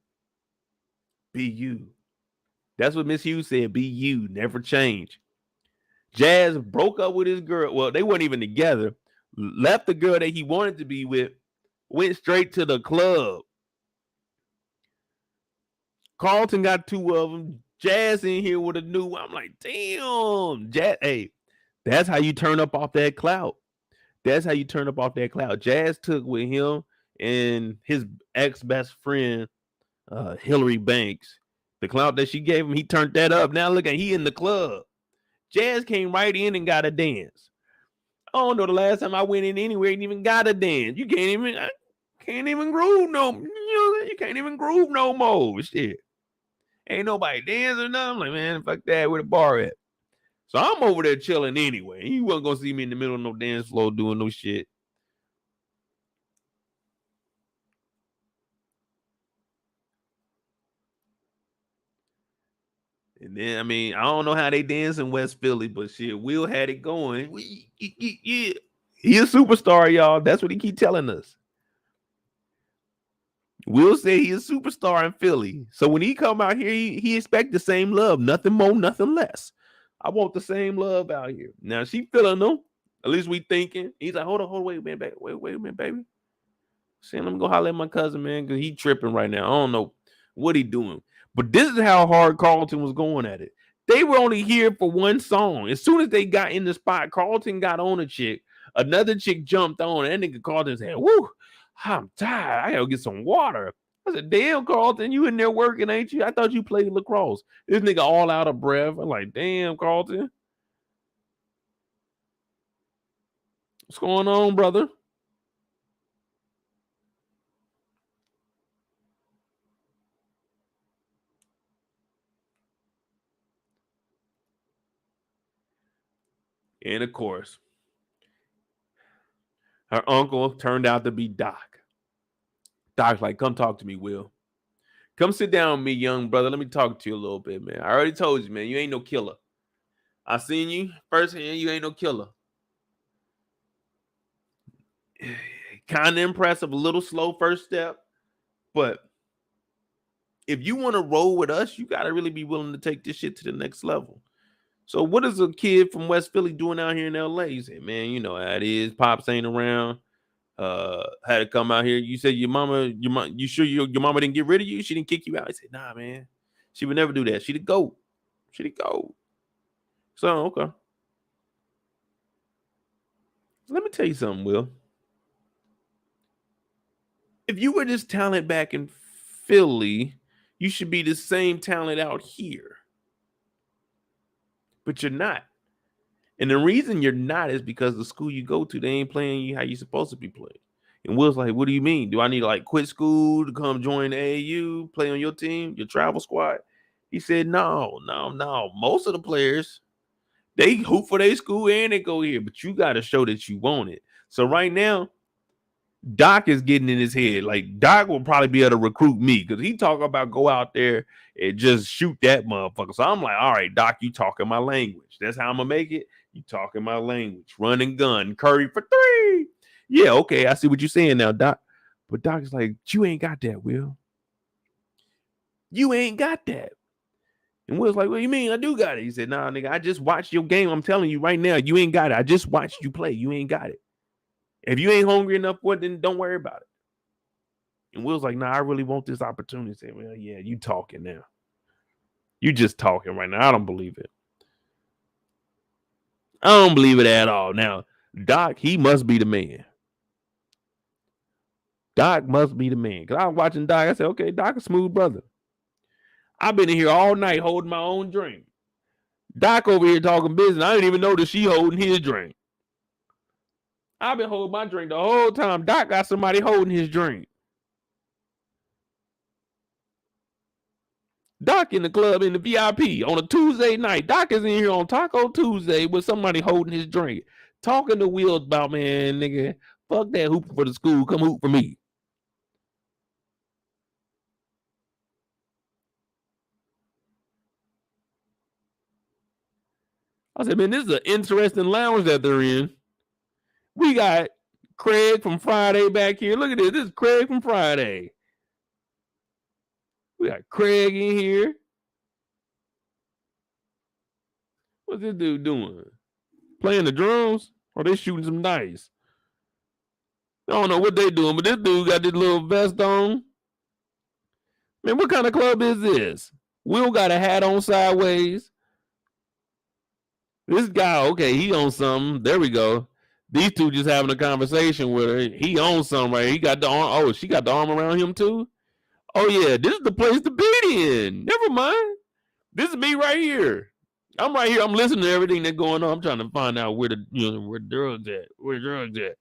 Speaker 1: Be you. That's what Miss Hughes said. Be you. Never change. Jazz broke up with his girl. Well, they weren't even together. Left the girl that he wanted to be with. Went straight to the club. Carlton got 2 of them. Jazz in here with a new one. I'm like, damn. Jazz, hey, that's how you turn up off that clout. That's how you turn up off that cloud. Jazz took with him and his ex-best friend, Hilary Banks. The clout that she gave him, he turned that up. Now look at he in the club. Jazz came right in and got a dance. I don't know the last time I went in anywhere and even got a dance. You can't even groove no. You can't even groove no more. Shit. Ain't nobody dancing or nothing. I'm like, man, fuck that. Where the bar at? So I'm over there chilling anyway. He wasn't gonna see me in the middle of no dance floor doing no shit. And then, I mean, I don't know how they dance in West Philly, but shit, Will had it going. Yeah. He a superstar, y'all. That's what he keep telling us. Will say he a superstar in Philly. So when he come out here, he expect the same love. Nothing more, nothing less. I want the same love out here. Now, she feeling them. At least we thinking. He's like, hold on, wait a minute, wait a minute, baby. Saying, let me go holler at my cousin, man, because he tripping right now. I don't know what he doing. But this is how hard Carlton was going at it. They were only here for one song. As soon as they got in the spot, Carlton got on a chick. Another chick jumped on. That nigga Carlton said, woo, I'm tired. I gotta get some water. I said, damn, Carlton, you in there working, ain't you? I thought you played lacrosse. This nigga all out of breath. I'm like, damn, Carlton. What's going on, brother? And of course, her uncle turned out to be Doc. Doc's like, come talk to me, Will. Come sit down with me, young brother. Let me talk to you a little bit, man. I already told you, man, you ain't no killer. I seen you firsthand. You ain't no killer. Kind of impressive, a little slow first step. But if you want to roll with us, you got to really be willing to take this shit to the next level. So what is a kid from West Philly doing out here in LA? You say, man, you know how it is. Pops ain't around. Had to come out here. You said you sure your mama didn't get rid of you? She didn't kick you out? I said, nah, man. She would never do that. She the GOAT. She the GOAT. So, okay. So let me tell you something, Will. If you were this talent back in Philly, you should be the same talent out here. But you're not. And the reason you're not is because the school you go to, they ain't playing you how you're supposed to be playing. And Will's like, what do you mean? Do I need to like quit school to come join the AAU, play on your team, your travel squad? He said, no. Most of the players, they hoop for their school and they go here, but you got to show that you want it. So right now, Doc is getting in his head. Like Doc will probably be able to recruit me because he talk about go out there and just shoot that motherfucker. So I'm like, all right, Doc, you talking my language. That's how I'm gonna make it. You talking my language. Run and gun. Curry for 3. Yeah, okay. I see what you're saying now, Doc. But Doc's like, you ain't got that, Will. You ain't got that. And Will's like, what do you mean? I do got it. He said, nah, nigga, I just watched your game. I'm telling you right now, you ain't got it. I just watched you play. You ain't got it. If you ain't hungry enough for it, then don't worry about it. And Will's like, nah, I really want this opportunity. Say, well, yeah, you talking now. You just talking right now. I don't believe it. I don't believe it at all. Now, Doc, he must be the man. Doc must be the man. Because I was watching Doc. I said, okay, Doc, a smooth brother. I've been in here all night holding my own drink. Doc over here talking business. I didn't even know that she holding his drink. I've been holding my drink the whole time. Doc got somebody holding his drink. Doc in the club in the VIP on a Tuesday night. Doc is in here on Taco Tuesday with somebody holding his drink. Talking to Will about, man, nigga, fuck that hoop for the school. Come hoop for me. I said, man, this is an interesting lounge that they're in. We got Craig from Friday back here. Look at this. This is Craig from Friday. We got Craig in here. What's this dude doing? Playing the drums? Or they shooting some dice? I don't know what they doing, but this dude got this little vest on. Man, what kind of club is this? Will got a hat on sideways. This guy, okay, he on something. There we go. These two just having a conversation with her. He on something right. He got the arm. Oh, she got the arm around him too. Oh yeah, this is the place to be then. Never mind. This is me right here. I'm right here. I'm listening to everything that's going on. I'm trying to find out where where drugs at. Where drugs at.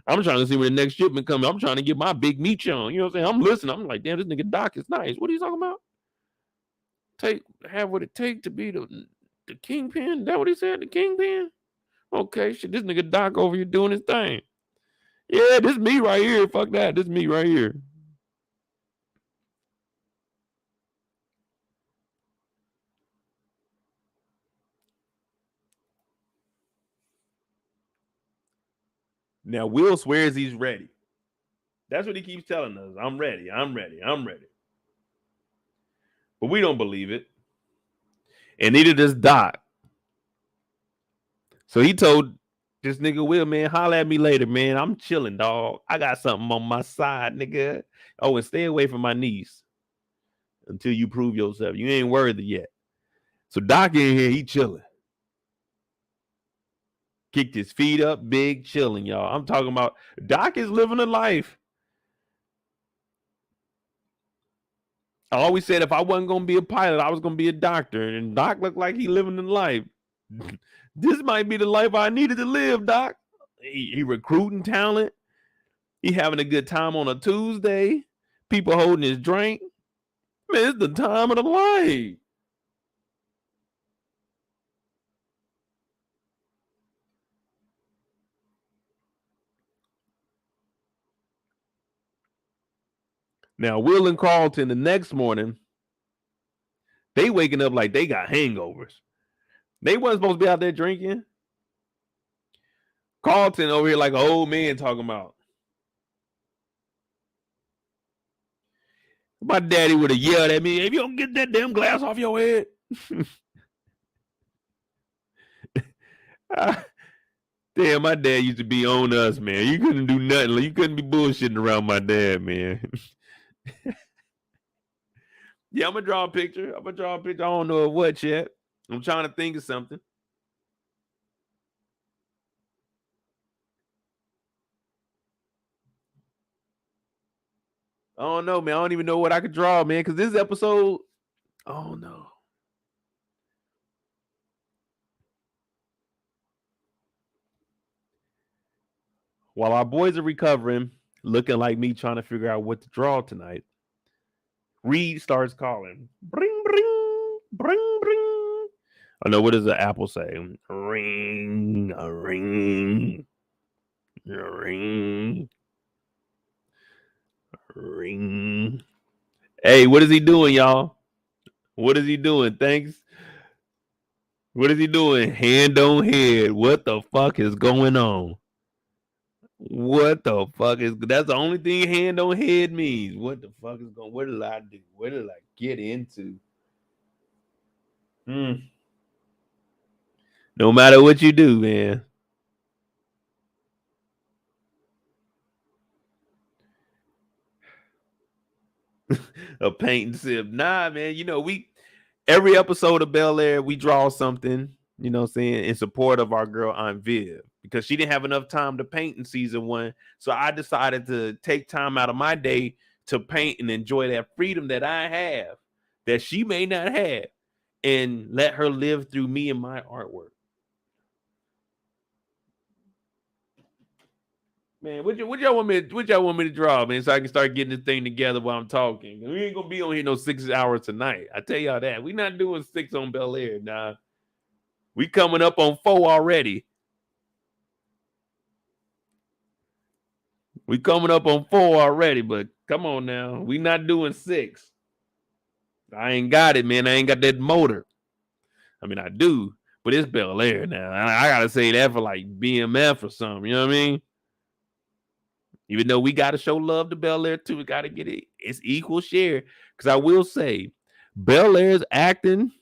Speaker 1: I'm trying to see where the next shipment coming. I'm trying to get my big meat on. You know what I'm saying? I'm listening. I'm like, damn, this nigga Doc is nice. What are you talking about? Have what it take to be the kingpin? That what he said? The kingpin? Okay, shit. This nigga Doc over here doing his thing. Yeah, this me right here. Fuck that. This me right here. Now, Will swears he's ready. That's what he keeps telling us. I'm ready. I'm ready. I'm ready. But we don't believe it. And neither does Doc. So he told this nigga Will, man, holler at me later, man. I'm chilling, dog. I got something on my side, nigga. Oh, and stay away from my niece until you prove yourself. You ain't worthy yet. So Doc in here, he chilling. Kicked his feet up, big, chilling, y'all. I'm talking about Doc is living a life. I always said if I wasn't going to be a pilot, I was going to be a doctor. And Doc looked like he living a life. This might be the life I needed to live, Doc. He recruiting talent. He having a good time on a Tuesday. People holding his drink. Man, it's the time of the life. Now, Will and Carlton the next morning, they waking up like they got hangovers. They wasn't supposed to be out there drinking. Carlton over here like an old man talking about. My daddy would have yelled at me, if you don't get that damn glass off your head. Damn, my dad used to be on us, man. You couldn't do nothing. You couldn't be bullshitting around my dad, man. Yeah, I'm gonna draw a picture. I don't know of what yet. I'm trying to think of something. I don't know, man. I don't even know what I could draw, man, because this episode, oh no. While our boys are recovering, looking like me trying to figure out what to draw tonight, Reed starts calling. Bring, bring, bring, bring. I know, what does the apple say? Ring, a ring, a ring, a ring. Hey, what is he doing, y'all? What is he doing? Thanks. What is he doing? Hand on head. What the fuck is going on? What the fuck is that's the only thing hand on head means. What the fuck is going? What did I do? What did I get into? No matter what you do, man. A paint and sip. Nah, man. You know, every episode of Bel-Air, we draw something, you know what I'm saying, in support of our girl Aunt Viv. Because she didn't have enough time to paint in season 1. So I decided to take time out of my day to paint and enjoy that freedom that I have that she may not have, and let her live through me and my artwork. Man, what y'all want me to draw, man, so I can start getting this thing together while I'm talking? We ain't gonna be on here no 6 hours tonight. I tell y'all that. We not doing 6 on Bel-Air, nah. We coming up on 4 already. We coming up on 4 already, but come on now. We not doing 6. I ain't got it, man. I ain't got that motor. I mean, I do, but it's Bel-Air now. I gotta say that for like BMF or something. You know what I mean? Even though we gotta show love to Bel-Air too, we gotta get it. It's equal share. Because I will say, Bel-Air's acting,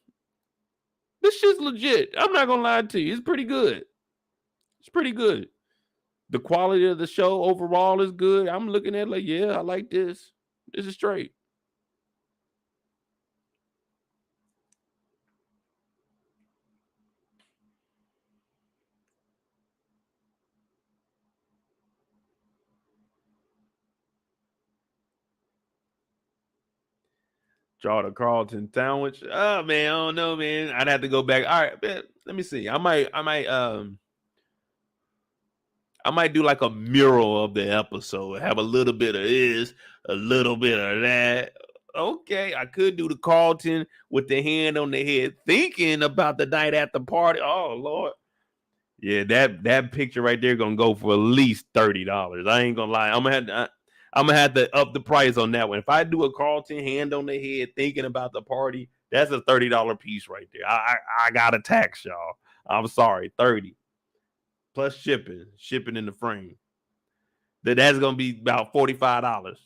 Speaker 1: this shit's legit. I'm not gonna lie to you. It's pretty good. It's pretty good. The quality of the show overall is good. I'm looking at like, yeah, I like this. This is straight. Draw the Carlton sandwich. Oh man, I don't know, man. I'd have to go back. All right, man, let me see. I might do like a mural of the episode. Have a little bit of this, a little bit of that. Okay, I could do the Carlton with the hand on the head, thinking about the night at the party. Oh Lord. Yeah, that picture right there gonna go for at least $30. I ain't gonna lie. I'm gonna have to up the price on that one. If I do a Carlton hand on the head thinking about the party, that's a $30 piece right there. I gotta tax y'all. I'm sorry, 30 plus shipping in the frame. That's gonna be about $45.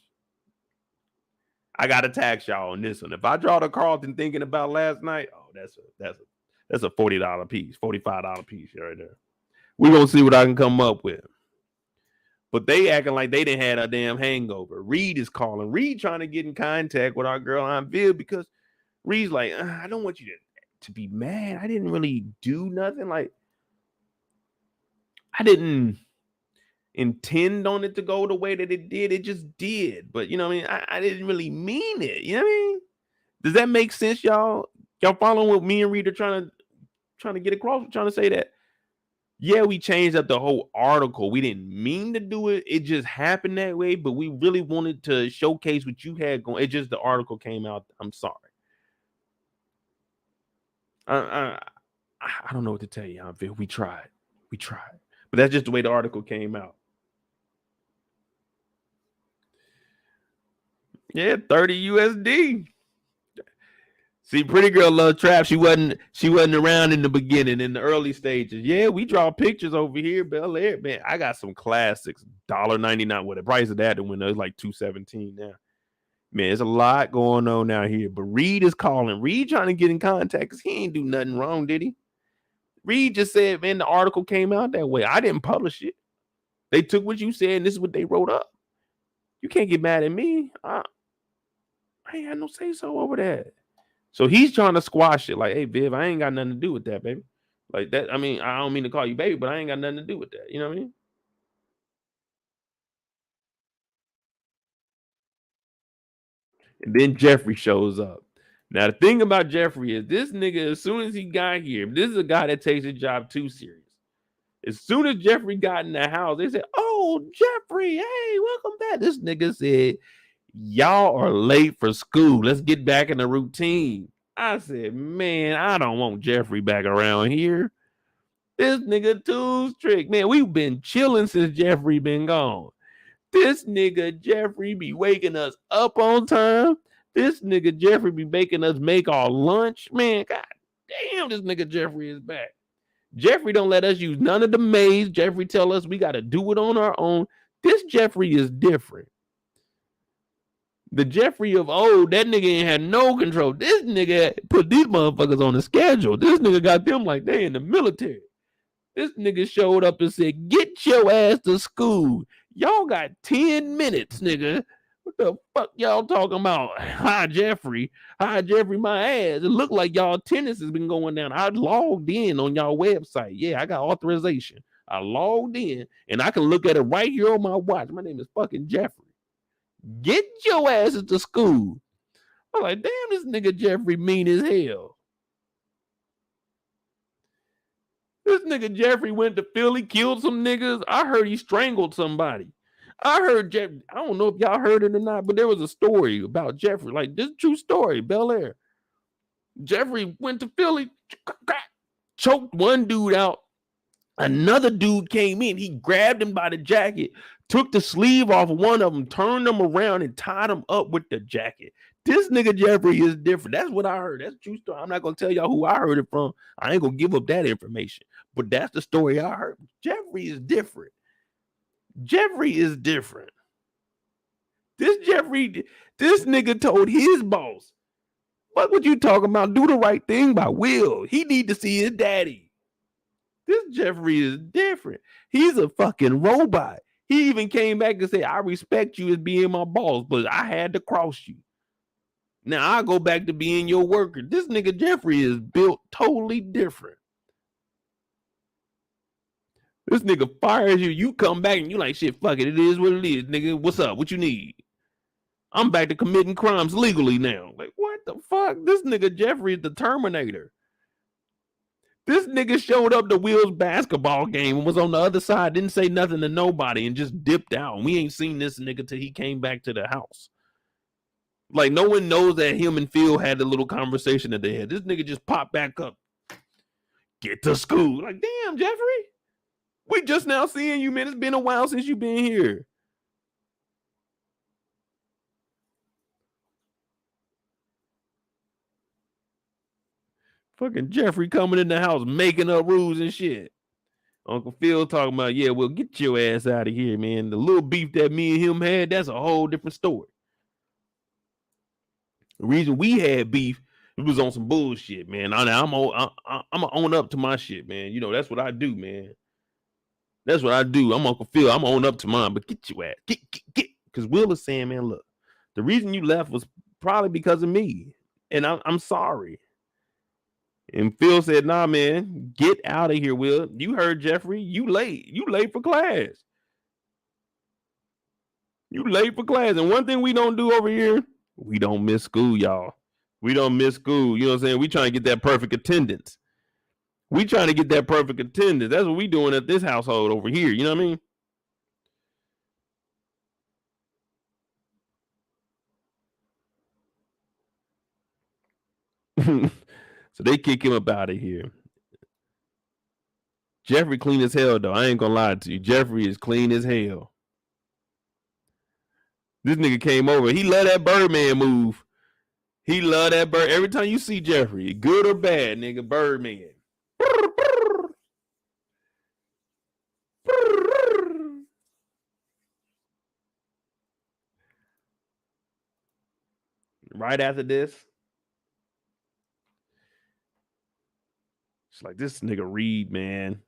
Speaker 1: I gotta tax y'all on this one. If I draw the Carlton thinking about last night, oh, that's a $40 piece, $45 piece right there. We're gonna see what I can come up with. But they acting like they didn't have a damn hangover. Reed is calling. Reed trying to get in contact with our girl Aunt Viv because Reed's like, I don't want you to be mad. I didn't really do nothing. Like, I didn't intend on it to go the way that it did. It just did. But you know what I mean? I didn't really mean it. You know what I mean? Does that make sense, y'all? Y'all following what me and Reed are trying to get across? Trying to say that, yeah, we changed up the whole article. We didn't mean to do it. It just happened that way, but we really wanted to showcase what you had going. It just the article came out. I'm sorry. I don't know what to tell you, Aunt Viv. We tried. But that's just the way the article came out. Yeah, 30 USD. See, pretty girl love trap. She wasn't around in the beginning, in the early stages. Yeah, we draw pictures over here, Bel-Air. Man, I got some classics. $1.99. Well, the price of that the window is like $2.17 now. Man, there's a lot going on out here. But Reed is calling. Reed trying to get in contact because he ain't do nothing wrong, did he? Reed just said, man, the article came out that way. I didn't publish it. They took what you said, and this is what they wrote up. You can't get mad at me. I ain't had no say-so over that. So he's trying to squash it. Like, hey, Viv, I ain't got nothing to do with that, baby. Like that. I mean, I don't mean to call you baby, but I ain't got nothing to do with that. You know what I mean? And then Geoffrey shows up. Now, the thing about Geoffrey is this nigga, as soon as he got here, this is a guy that takes his job too serious. As soon as Geoffrey got in the house, they said, oh, Geoffrey, hey, welcome back. This nigga said, y'all are late for school. Let's get back in the routine. I said, man, I don't want Geoffrey back around here. This nigga too strict. Man, we've been chilling since Geoffrey been gone. This nigga Geoffrey be waking us up on time. This nigga Geoffrey be making us make our lunch. Man, god damn, this nigga Geoffrey is back. Geoffrey don't let us use none of the maids. Geoffrey tell us we got to do it on our own. This Geoffrey is different. The Geoffrey of old, that nigga ain't had no control. This nigga put these motherfuckers on the schedule. This nigga got them like they in the military. This nigga showed up and said, get your ass to school. Y'all got 10 minutes, nigga. What the fuck y'all talking about? Hi, Geoffrey. Hi, Geoffrey, my ass. It looked like y'all attendance has been going down. I logged in on y'all website. Yeah, I got authorization. I logged in, and I can look at it right here on my watch. My name is fucking Geoffrey. Get your asses to school. I'm like, damn, this nigga Geoffrey mean as hell. This nigga Geoffrey went to Philly, killed some niggas. I heard he strangled somebody. I heard Geoffrey. I don't know if y'all heard it or not, but there was a story about Geoffrey. Like, this true story, Bel-Air. Geoffrey went to Philly, choked one dude out. Another dude came in. He grabbed him by the jacket, took the sleeve off one of them, turned him around, and tied him up with the jacket. This nigga Geoffrey is different. That's what I heard. That's a true story. I'm not going to tell y'all who I heard it from. I ain't going to give up that information. But that's the story I heard. Geoffrey is different. Geoffrey is different. This nigga told his boss, fuck what you talking about? Do the right thing by Will. He need to see his daddy. This Geoffrey is different. He's a fucking robot. He even came back and said, I respect you as being my boss, but I had to cross you. Now I'll go back to being your worker. This nigga Geoffrey is built totally different. This nigga fires you. You come back and you like, shit, fuck it. It is what it is, nigga. What's up? What you need? I'm back to committing crimes legally now. Like, what the fuck? This nigga Geoffrey is the Terminator. This nigga showed up to Will's basketball game and was on the other side, didn't say nothing to nobody, and just dipped out. And we ain't seen this nigga till he came back to the house. Like, no one knows that him and Phil had the little conversation that they had. This nigga just popped back up. Get to school. Like, damn, Geoffrey. We just now seeing you, man. It's been a while since you've been here. Fucking Geoffrey coming in the house, making up rules and shit. Uncle Phil talking about, yeah, well, get your ass out of here, man. The little beef that me and him had, that's a whole different story. The reason we had beef, it was on some bullshit, man. I'm gonna own up to my shit, man. You know, that's what I do, man. That's what I do. I'm Uncle Phil. I'm gonna own up to mine, but get your ass. Get. Because Will is saying, man, look, the reason you left was probably because of me. And I'm sorry. And Phil said, nah, man, get out of here, Will. You heard Geoffrey. You late. You late for class. You late for class. And one thing we don't do over here, we don't miss school, y'all. We don't miss school. You know what I'm saying? We trying to get that perfect attendance. We trying to get that perfect attendance. That's what we doing at this household over here. You know what I mean? So they kick him up out of here. Geoffrey clean as hell, though. I ain't gonna lie to you. Geoffrey is clean as hell. This nigga came over. He love that Birdman move. He love that bird. Every time you see Geoffrey, good or bad, nigga, Birdman. Right after this, it's like, this nigga Reed, man.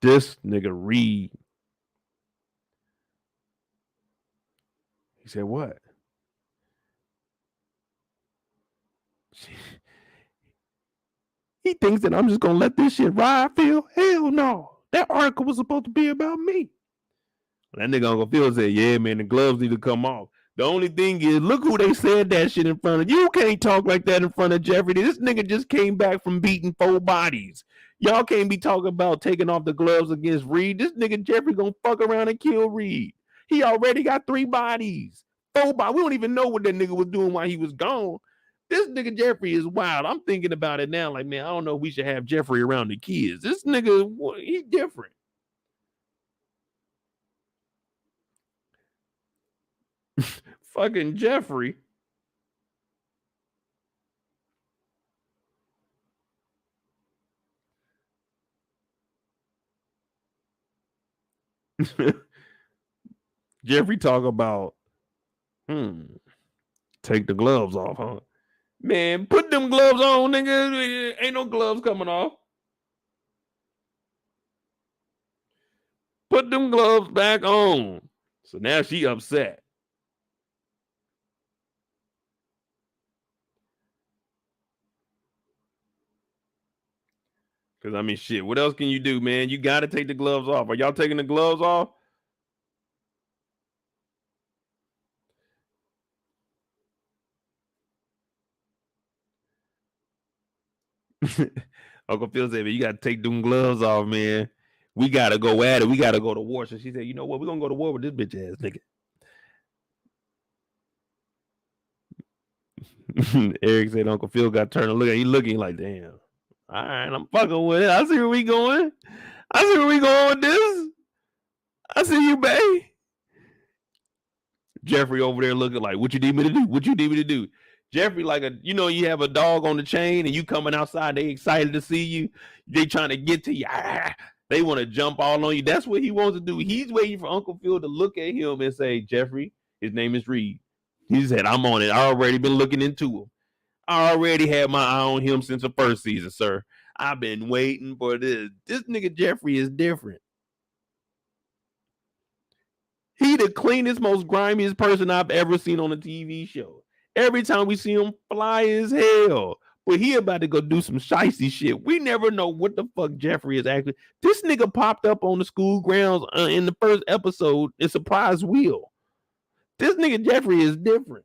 Speaker 1: This nigga Reed. He said, what? He thinks that I'm just gonna let this shit ride, Phil? Hell no. That article was supposed to be about me. That nigga Uncle Phil said, yeah, man, the gloves need to come off. The only thing is, look who they said that shit in front of. You can't talk like that in front of Geoffrey. This nigga just came back from beating 4 bodies. Y'all can't be talking about taking off the gloves against Reed. This nigga Geoffrey gonna fuck around and kill Reed. He already got 3 bodies. 4 bodies. We don't even know what that nigga was doing while he was gone. This nigga Geoffrey is wild. I'm thinking about it now. Like, man, I don't know if we should have Geoffrey around the kids. This nigga, he's different. Fucking Geoffrey. Geoffrey talk about, take the gloves off, huh? Man, put them gloves on, nigga. Ain't no gloves coming off. Put them gloves back on. So now she upset. Because, I mean, shit, what else can you do, man? You got to take the gloves off. Are y'all taking the gloves off? Uncle Phil said, man, you got to take them gloves off, man. We got to go at it. We got to go to war. So she said, you know what? We're going to go to war with this bitch ass nigga. Eric said Uncle Phil got turned to look at. He looking like, damn. All right, I'm fucking with it. I see where we going. I see where we going with this. I see you, babe. Geoffrey over there looking like, what you need me to do? What you need me to do? Geoffrey, like you have a dog on the chain and you coming outside, they excited to see you. They trying to get to you. They want to jump all on you. That's what he wants to do. He's waiting for Uncle Phil to look at him and say, Geoffrey, his name is Reed. He said, I'm on it. I already been looking into him. I already had my eye on him since the first season, sir. I've been waiting for this. This nigga Geoffrey is different. He the cleanest, most grimiest person I've ever seen on a TV show. Every time we see him, fly as hell. But he about to go do some shicey shit. We never know what the fuck Geoffrey is actually. This nigga popped up on the school grounds in the first episode and surprised Will. This nigga Geoffrey is different.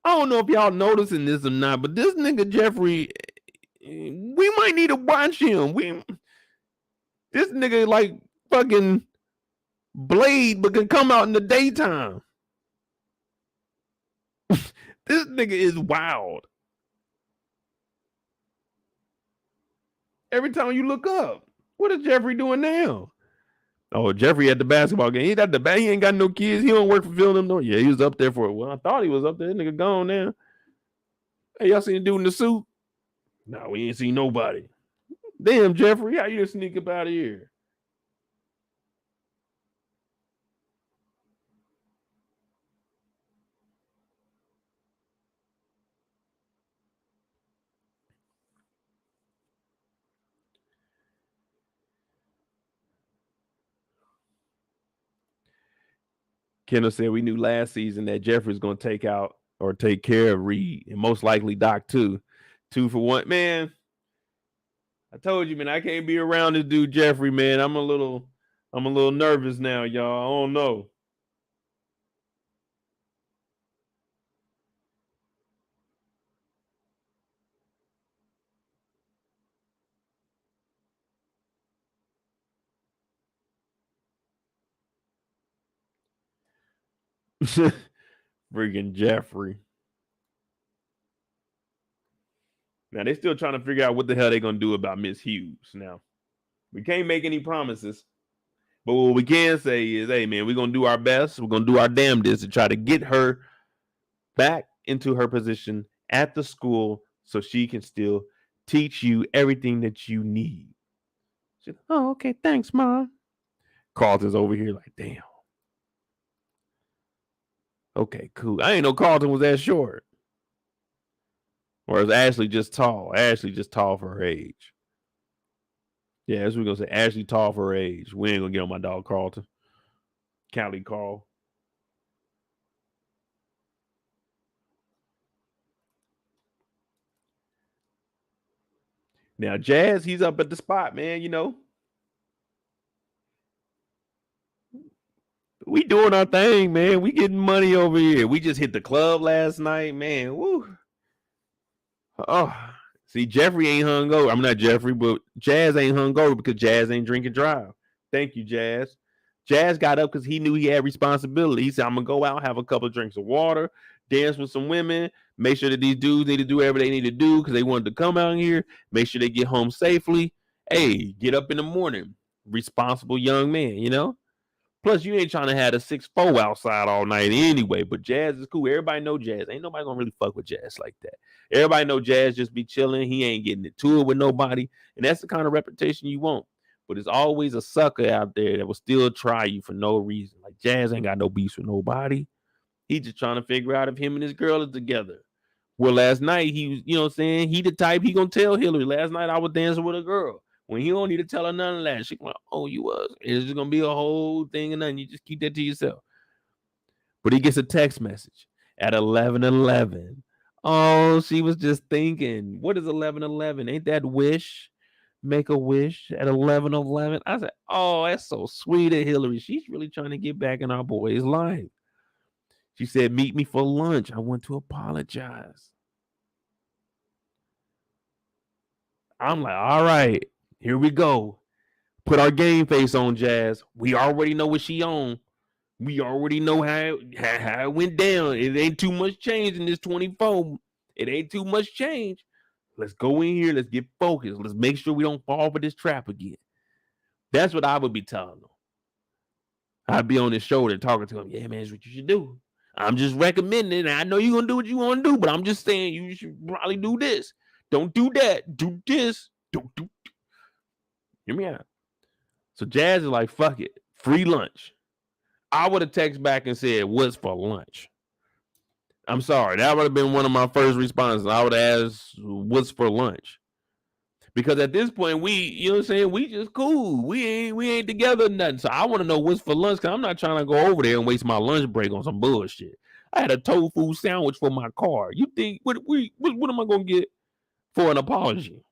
Speaker 1: I don't know if y'all noticing this or not, but this nigga Geoffrey, we might need to watch him. This nigga like fucking Blade, but can come out in the daytime. This nigga is wild. Every time you look up, what is Geoffrey doing now? Oh, Geoffrey at the basketball game. He ain't got no kids. He don't work for Phil them. No, yeah, he was up there for it. Well, I thought he was up there. That nigga gone now. Hey, y'all seen the dude in the suit? No, we ain't seen nobody. Damn, Geoffrey, how you just sneak up out of here? Kendall said we knew last season that Geoffrey's going to take out or take care of Reed and most likely Doc too. 2 for 1. Man, I told you, man, I can't be around this dude Geoffrey, man. I'm a little nervous now, y'all. I don't know. Freaking Geoffrey. Now they still trying to figure out what the hell they gonna do about Miss Hughes. Now we can't make any promises, but what we can say is, hey man, we're gonna do our best. We're gonna do our damnedest to try to get her back into her position at the school so she can still teach you everything that you need. She's, oh, okay, thanks, Mom. Carlton's over here like, damn. Okay, cool. I ain't know Carlton was that short. Or is Ashley just tall? Ashley just tall for her age. Yeah, that's what we're gonna say. Ashley tall for her age. We ain't gonna get on my dog Carlton. Callie Carl. Now Jazz, he's up at the spot, man. You know, we doing our thing, man. We getting money over here. We just hit the club last night, man. Woo. Oh, see, Geoffrey ain't hungover. I'm not Geoffrey, but Jazz ain't hungover because Jazz ain't drinking drive. Thank you, Jazz. Jazz got up because he knew he had responsibility. He said, I'm going to go out, have a couple of drinks of water, dance with some women, make sure that these dudes need to do whatever they need to do because they wanted to come out here, make sure they get home safely. Hey, get up in the morning. Responsible young man, you know? Plus, you ain't trying to have a 6'4" outside all night anyway, but Jazz is cool. Everybody know Jazz. Ain't nobody going to really fuck with Jazz like that. Everybody know Jazz just be chilling. He ain't getting into it with nobody, and that's the kind of reputation you want. But there's always a sucker out there that will still try you for no reason. Like Jazz ain't got no beef with nobody. He just trying to figure out if him and his girl are together. Well, last night he was, you know what I'm saying? He the type, he gonna tell Hilary, last night I was dancing with a girl. When he don't need to tell her none of that. She like, oh, you was. It's just gonna be a whole thing and nothing. You just keep that to yourself. But he gets a text message at 11:11. Oh, she was just thinking, what is 11:11? Ain't that Wish? Make a wish at 11:11. I said, oh, that's so sweet of Hilary. She's really trying to get back in our boy's life. She said, meet me for lunch. I want to apologize. I'm like, all right, here we go. Put our game face on, Jazz. We already know what she on. We already know how it went down. It ain't too much change in this 24. It ain't too much change. Let's go in here. Let's get focused. Let's make sure we don't fall for this trap again. That's what I would be telling them. I'd be on his shoulder talking to him. Yeah, man, that's what you should do. I'm just recommending. I know you're going to do what you want to do, but I'm just saying you should probably do this. Don't do that. Do this. Don't do. Hear me out. So Jazz is like, fuck it. Free lunch. I would have texted back and said, what's for lunch? I'm sorry. That would have been one of my first responses. I would have asked, what's for lunch? Because at this point, you know what I'm saying? We just cool. We ain't together nothing. So I want to know what's for lunch because I'm not trying to go over there and waste my lunch break on some bullshit. I had a tofu sandwich for my car. You think, what am I going to get for an apology?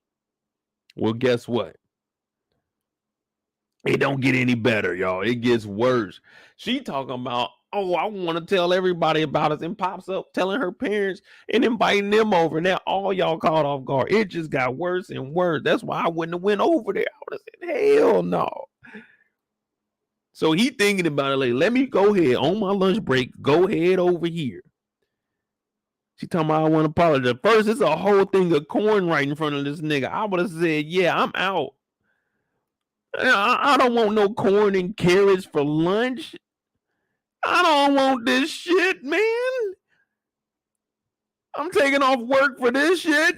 Speaker 1: Well, guess what? It don't get any better, y'all. It gets worse. She talking about, oh, I want to tell everybody about us, and pops up telling her parents and inviting them over. Now all y'all caught off guard. It just got worse and worse. That's why I wouldn't have went over there. I would have said, hell no. So he thinking about it like, let me go ahead on my lunch break. Go ahead over here. She talking about I want to apologize. First, it's a whole thing of corn right in front of this nigga. I would have said, yeah, I'm out. I don't want no corn and carrots for lunch. I don't want this shit, man. I'm taking off work for this shit.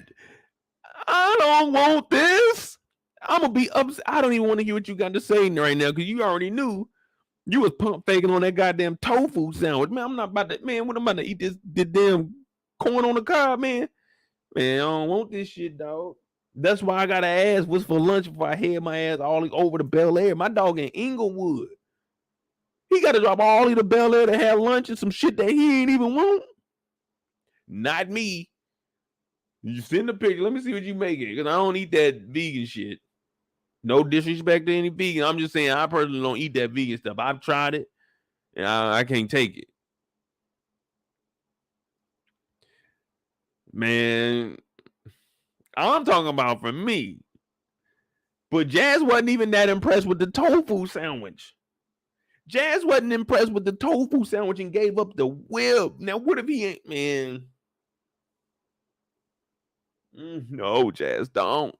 Speaker 1: I don't want this. I'm gonna be upset. I don't even want to hear what you got to say right now because you already knew you was pump faking on that goddamn tofu sandwich. Man, I'm not about to, man, what I'm about to eat this damn corn on the cob, man. Man, I don't want this shit, dog. That's why I gotta ask what's for lunch before I head my ass all over to Bel-Air. My dog in Inglewood. He got to drop all the Bel-Air to have lunch and some shit that he ain't even want. Not me. You send the picture. Let me see what you make it. Because I don't eat that vegan shit. No disrespect to any vegan. I'm just saying I personally don't eat that vegan stuff. I've tried it. And I can't take it. Man, I'm talking about for me. But Jazz wasn't even that impressed with the tofu sandwich. Jazz wasn't impressed with the tofu sandwich and gave up the whip. Now, what if he ain't, man? No, Jazz, don't.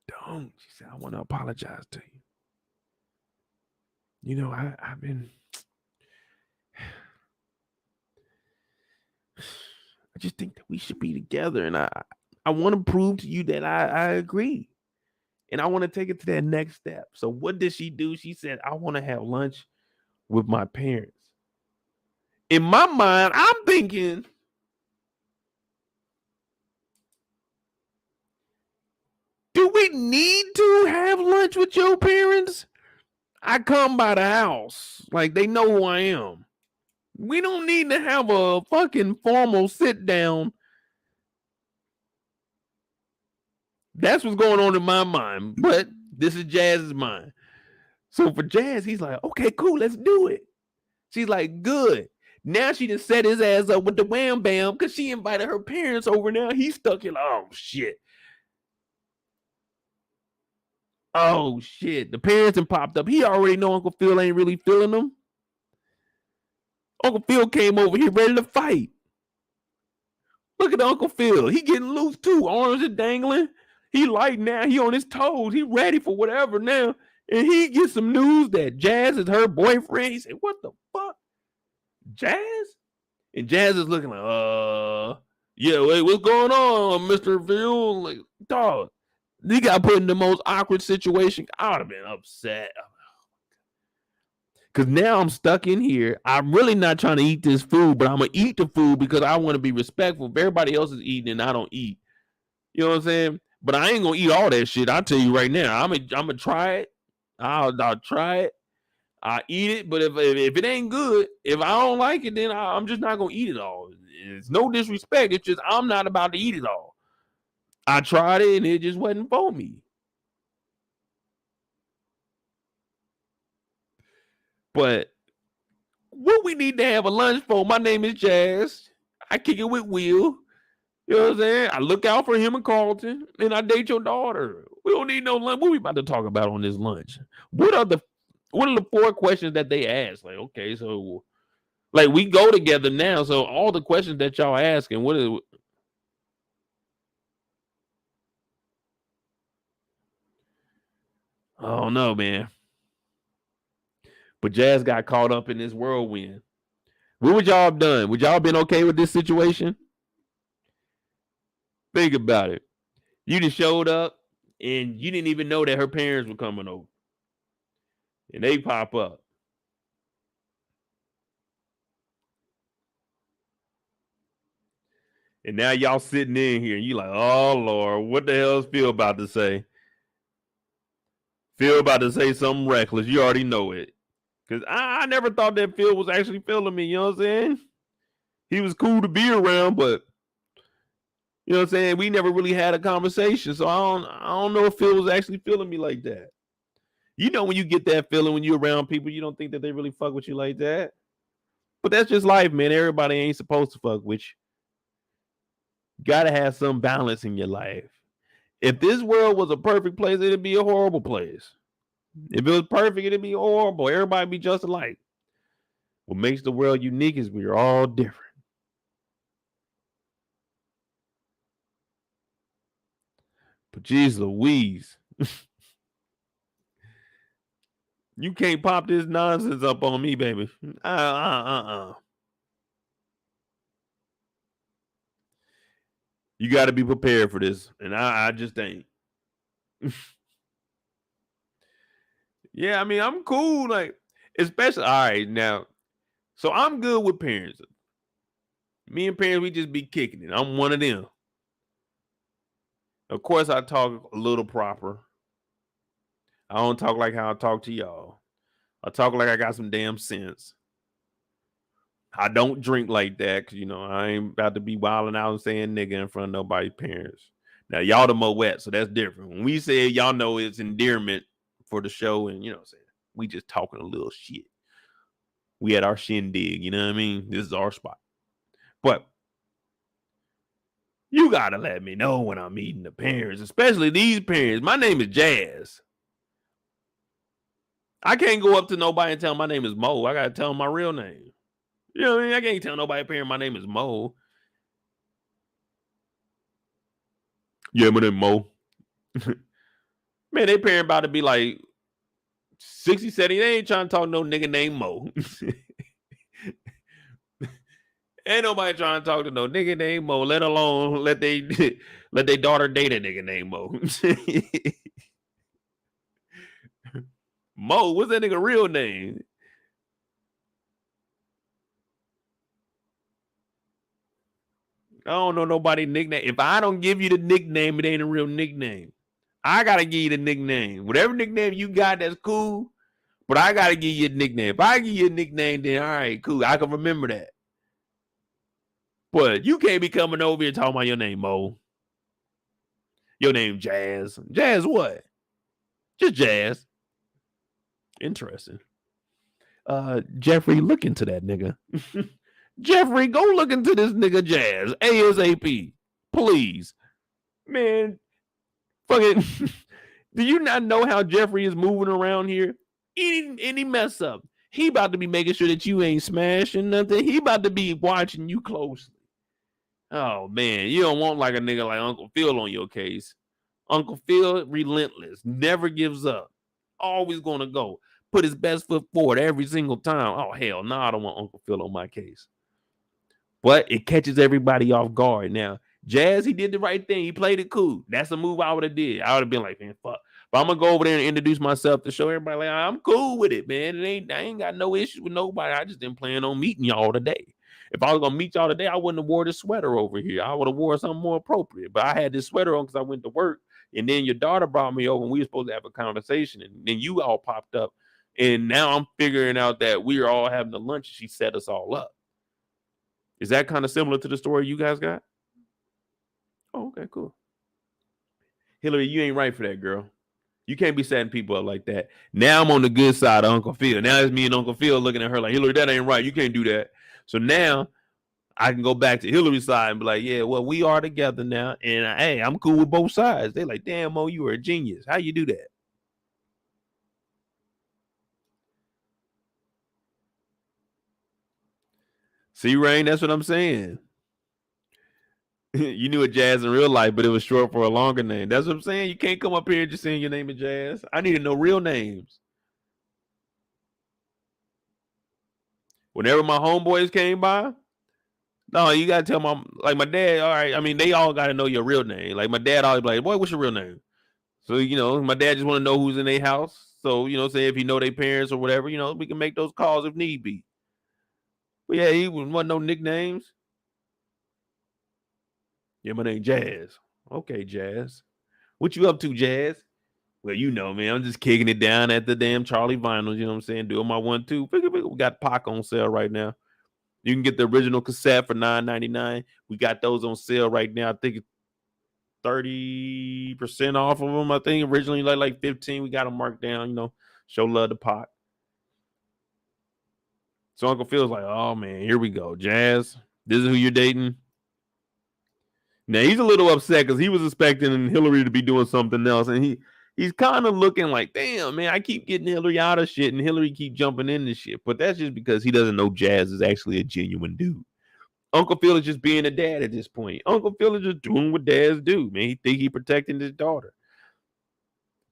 Speaker 1: Don't. She said, I want to apologize to you. You know, I've been... I just think that we should be together. And I want to prove to you that I agree. And I want to take it to that next step. So what did she do? She said, I want to have lunch with my parents. In my mind, I'm thinking, do we need to have lunch with your parents? I come by the house. Like, they know who I am. We don't need to have a fucking formal sit down. That's what's going on in my mind. But this is Jazz's mind. So for Jazz, he's like, okay, cool, let's do it. She's like, good. Now she just set his ass up with the wham bam because she invited her parents over. Now he's stuck in, oh shit. Oh shit. The parents have popped up. He already know Uncle Phil ain't really feeling them. Uncle Phil came over here ready to fight. Look at Uncle Phil. He getting loose too. Arms are dangling. He light now. He on his toes. He ready for whatever now. And he gets some news that Jazz is her boyfriend. He said, what the fuck? Jazz? And Jazz is looking like, yeah, wait, what's going on, Mr. Phil? Like, dog, he got put in the most awkward situation. I would have been upset. Because now I'm stuck in here. I'm really not trying to eat this food, but I'm going to eat the food because I want to be respectful. If everybody else is eating and I don't eat. You know what I'm saying? But I ain't going to eat all that shit. I'll tell you right now. I'm gonna try it. I'll try it. I'll eat it. But if it ain't good, if I don't like it, then I'm just not going to eat it all. It's no disrespect. It's just I'm not about to eat it all. I tried it and it just wasn't for me. But what we need to have a lunch for? My name is Jazz. I kick it with Will. You know what I'm saying? I look out for him and Carlton, and I date your daughter. We don't need no lunch. What we about to talk about on this lunch? What are the 4 questions that they ask? Like, okay, so like we go together now. So all the questions that y'all asking, what is? Oh no, man. But Jazz got caught up in this whirlwind. What would y'all have done? Would y'all have been okay with this situation? Think about it. You just showed up and you didn't even know that her parents were coming over. And they pop up. And now y'all sitting in here and you like, oh Lord, what the hell is Phil about to say? Phil about to say something reckless. You already know it. Because I never thought that Phil was actually feeling me. You know what I'm saying? He was cool to be around, but you know what I'm saying? We never really had a conversation. So I don't know if Phil was actually feeling me like that. You know when you get that feeling when you're around people, you don't think that they really fuck with you like that. But that's just life, man. Everybody ain't supposed to fuck with you. Gotta have some balance in your life. If this world was a perfect place, it'd be a horrible place. If it was perfect, it'd be horrible. Everybody be just alike. What makes the world unique is we're all different. But geez Louise, you can't pop this nonsense up on me, baby. You got to be prepared for this, and I just ain't. Yeah, I mean, I'm cool, like, especially, all right, now, so I'm good with parents. Me and parents, we just be kicking it. I'm one of them. Of course, I talk a little proper. I don't talk like how I talk to y'all. I talk like I got some damn sense. I don't drink like that because, I ain't about to be wilding out and saying nigga in front of nobody's parents. Now, y'all the Moet, so that's different. When we say y'all know it's endearment for the show and, we just talking a little shit. We had our shindig, you know what I mean? This is our spot. But you got to let me know when I'm meeting the parents, especially these parents. My name is Jazz. I can't go up to nobody and tell them my name is Mo. I got to tell them my real name. You know what I mean? I can't tell nobody parent my name is Mo. Yeah, my name Mo. Man, they parent about to be like 60, 70. They ain't trying to talk no nigga named Mo. Ain't nobody trying to talk to no nigga named Mo, let alone let they daughter date a nigga named Mo. Mo, what's that nigga real name? I don't know nobody nickname. If I don't give you the nickname, it ain't a real nickname. I gotta give you the nickname. Whatever nickname you got, that's cool. But I gotta give you a nickname. If I give you a nickname, then all right, cool. I can remember that. But you can't be coming over here talking about your name, Mo. Your name, Jazz. Jazz what? Just Jazz. Interesting. Geoffrey, look into that nigga. Geoffrey, go look into this nigga Jazz. ASAP. Please. Man, fucking do you not know how Geoffrey is moving around here? Any mess up. He about to be making sure that you ain't smashing nothing. He about to be watching you closely. Oh man, you don't want like a nigga like Uncle Phil on your case. Uncle Phil, relentless, never gives up. Always gonna go. Put his best foot forward every single time. Oh hell no, I don't want Uncle Phil on my case. But it catches everybody off guard. Now, Jazz, he did the right thing. He played it cool. That's a move I would have did. I would have been like, man, fuck. But I'm gonna go over there and introduce myself to show everybody like I'm cool with it, man. I ain't got no issues with nobody. I just didn't plan on meeting y'all today. If I was gonna meet y'all today, I wouldn't have wore this sweater over here. I would have wore something more appropriate. But I had this sweater on because I went to work, and then your daughter brought me over, and we were supposed to have a conversation, and then you all popped up, and now I'm figuring out that we are all having a lunch. And she set us all up. Is that kind of similar to the story you guys got? Oh, okay, cool. Hilary, you ain't right for that, girl. You can't be setting people up like that. Now I'm on the good side of Uncle Phil. Now it's me and Uncle Phil looking at her like, Hilary, that ain't right. You can't do that. So now I can go back to Hilary's side and be like, yeah, well, we are together now. And hey, I'm cool with both sides. They're like, damn, Mo, you are a genius. How you do that? See, Rain, that's what I'm saying. You knew a Jazz in real life, but it was short for a longer name. That's what I'm saying. You can't come up here and just saying your name is Jazz. I need to know real names. Whenever my homeboys came by, no, you gotta tell my dad. All right, I mean they all gotta know your real name. Like my dad always be like, boy, what's your real name? So my dad just want to know who's in their house. So say if you know their parents or whatever, we can make those calls if need be. But yeah, he wasn't no nicknames. Yeah, my name Jazz. Okay, Jazz. What you up to, Jazz? Well, man, I'm just kicking it down at the damn Charlie Vinyls, you know what I'm saying? Doing my 1-2. We got Pac on sale right now. You can get the original cassette for $9.99. We got those on sale right now. I think it's 30% off of them. I think originally like 15. We got them marked down, Show love to Pac. So Uncle Phil's like, oh man, here we go. Jazz, this is who you're dating. Now he's a little upset because he was expecting Hilary to be doing something else, and he's kind of looking like, damn, man, I keep getting Hilary out of shit, and Hilary keep jumping into shit. But that's just because he doesn't know Jazz is actually a genuine dude. Uncle Phil is just being a dad at this point. Uncle Phil is just doing what dads do, man. He think he protecting his daughter.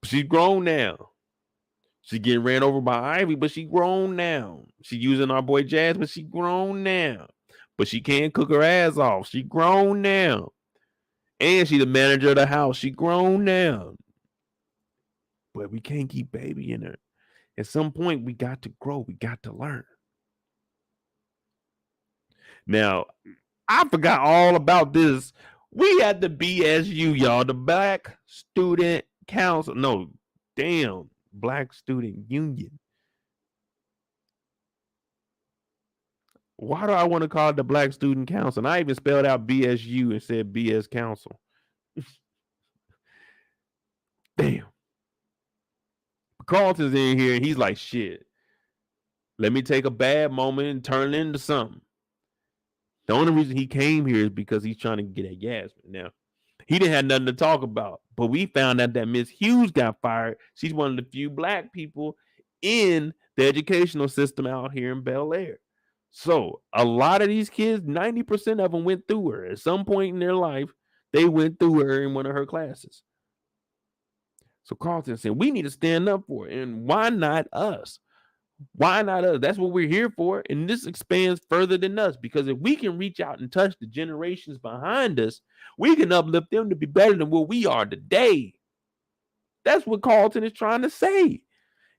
Speaker 1: She's grown now. She getting ran over by Ivy, but she grown now. She using our boy Jazz, but she grown now. But she can't cook her ass off. She grown now. And she the manager of the house. She grown now. But we can't keep babying her. At some point, we got to grow. We got to learn. Now, I forgot all about this. We had the BSU, y'all. The Black Student Council. No, damn. Black Student Union. Why do I want to call it the Black Student Council? And I even spelled out BSU and said BS Council. Damn. Carlton's in here and he's like, shit. Let me take a bad moment and turn it into something. The only reason he came here is because he's trying to get at Yasmin. Now, he didn't have nothing to talk about, but we found out that Miss Hughes got fired. She's one of the few black people in the educational system out here in Bel-Air. So a lot of these kids, 90% of them went through her. At some point in their life, they went through her in one of her classes. So Carlton said, we need to stand up for it. And why not us? Why not us? That's what we're here for. And this expands further than us, because if we can reach out and touch the generations behind us, we can uplift them to be better than what we are today. That's what Carlton is trying to say.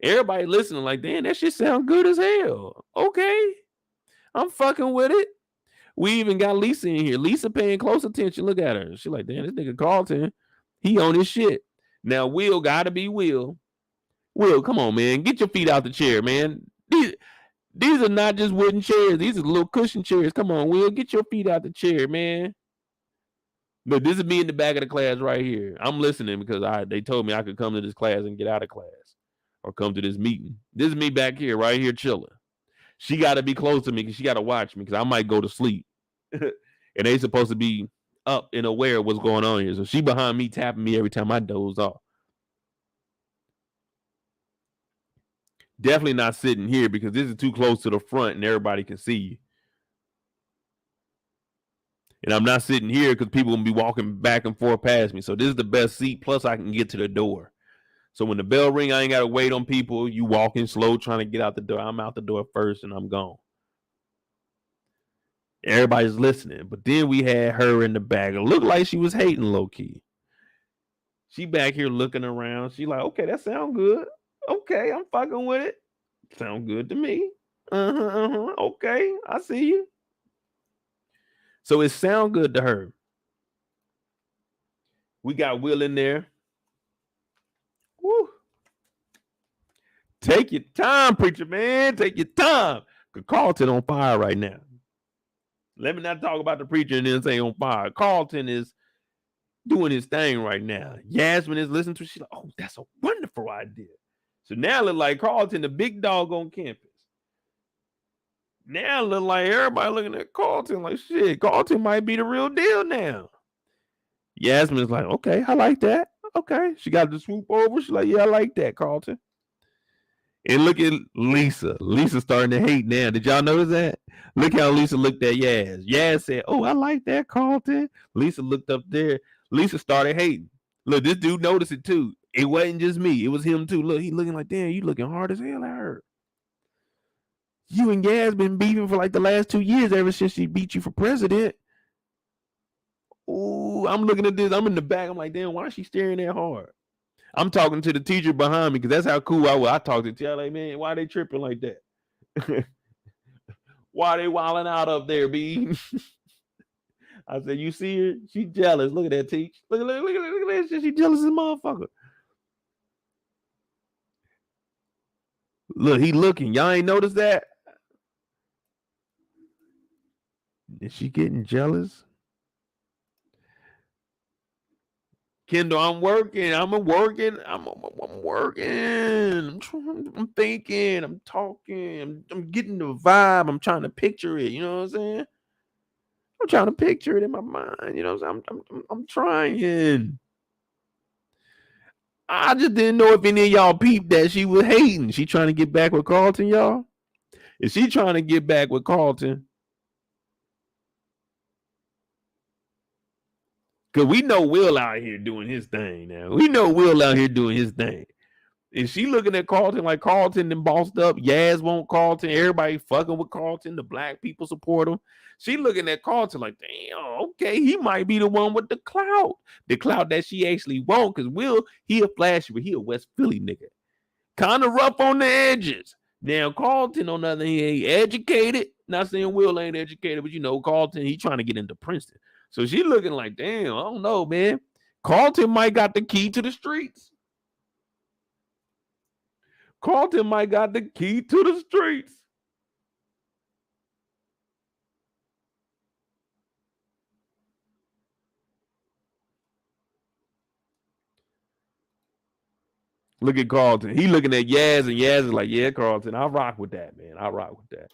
Speaker 1: Everybody listening like, damn, that shit sound good as hell. Okay, I'm fucking with it. We even got Lisa in here. Lisa paying close attention. Look at her. She like, damn, this nigga Carlton, he on his shit. Now, Will gotta be Will. Will, come on, man. Get your feet out the chair, man. These are not just wooden chairs. These are little cushion chairs. Come on, Will. Get your feet out the chair, man. But this is me in the back of the class right here. I'm listening because they told me I could come to this class and get out of class or come to this meeting. This is me back here, right here, chilling. She got to be close to me because she got to watch me because I might go to sleep. And they supposed to be up and aware of what's going on here. So she behind me tapping me every time I doze off. Definitely not sitting here because this is too close to the front and everybody can see you. And I'm not sitting here because people will be walking back and forth past me. So this is the best seat. Plus, I can get to the door. So when the bell ring, I ain't got to wait on people. You walking slow, trying to get out the door. I'm out the door first and I'm gone. Everybody's listening. But then we had her in the back. It looked like she was hating low-key. She back here looking around. She like, okay, that sound good. Okay, I'm fucking with it. Sound good to me. Okay, I see you. So it sound good to her. We got Will in there. Woo. Take your time, preacher man. Take your time. Because Carlton on fire right now. Let me not talk about the preacher and then say on fire. Carlton is doing his thing right now. Yasmin is listening to it. She's like, oh, that's a wonderful idea. So now it look like Carlton, the big dog on campus. Now it look like everybody looking at Carlton like, shit, Carlton might be the real deal now. Yasmin is like, okay, I like that. Okay. She got to swoop over. She's like, yeah, I like that, Carlton. And look at Lisa. Lisa's starting to hate now. Did y'all notice that? Look how Lisa looked at Yaz. Yaz said, oh, I like that, Carlton. Lisa looked up there. Lisa started hating. Look, this dude noticed it too. It wasn't just me. It was him too. Look, he looking like, damn, you looking hard as hell at her. You and Yaz been beefing for like the last 2 years ever since she beat you for president. Ooh, I'm looking at this. I'm in the back. I'm like, damn, why is she staring that hard? I'm talking to the teacher behind me because that's how cool I was. I talked to the like, man, why they tripping like that? Why they wilding out up there, B? I said, you see her? She jealous. Look at that, teach. Look at that. She jealous as a motherfucker. Look, he looking. Y'all ain't noticed that? Is she getting jealous? Kendall, I'm working. I'm working. I'm working. I'm thinking. I'm talking. I'm getting the vibe. I'm trying to picture it. You know what I'm saying? I'm trying to picture it in my mind. You know what I'm saying? I'm trying. I just didn't know if any of y'all peeped that she was hating. She trying to get back with Carlton, y'all? Is she trying to get back with Carlton? Because we know Will out here doing his thing now. We know Will out here doing his thing. Is she looking at Carlton like Carlton and bossed up? Yaz want Carlton. Everybody fucking with Carlton. The black people support him. She looking at Carlton like, damn, okay, he might be the one with the clout. The clout that she actually want. Because Will, he a flashy, but he a West Philly nigga. Kind of rough on the edges. Now, Carlton, on the other hand, he ain't educated. Not saying Will ain't educated, but you know, Carlton, he trying to get into Princeton. So she looking like, damn, I don't know, man. Carlton might got the key to the streets. Carlton might got the key to the streets. Look at Carlton. He looking at Yaz, and Yaz is like, yeah, Carlton, I'll rock with that, man. I'll rock with that.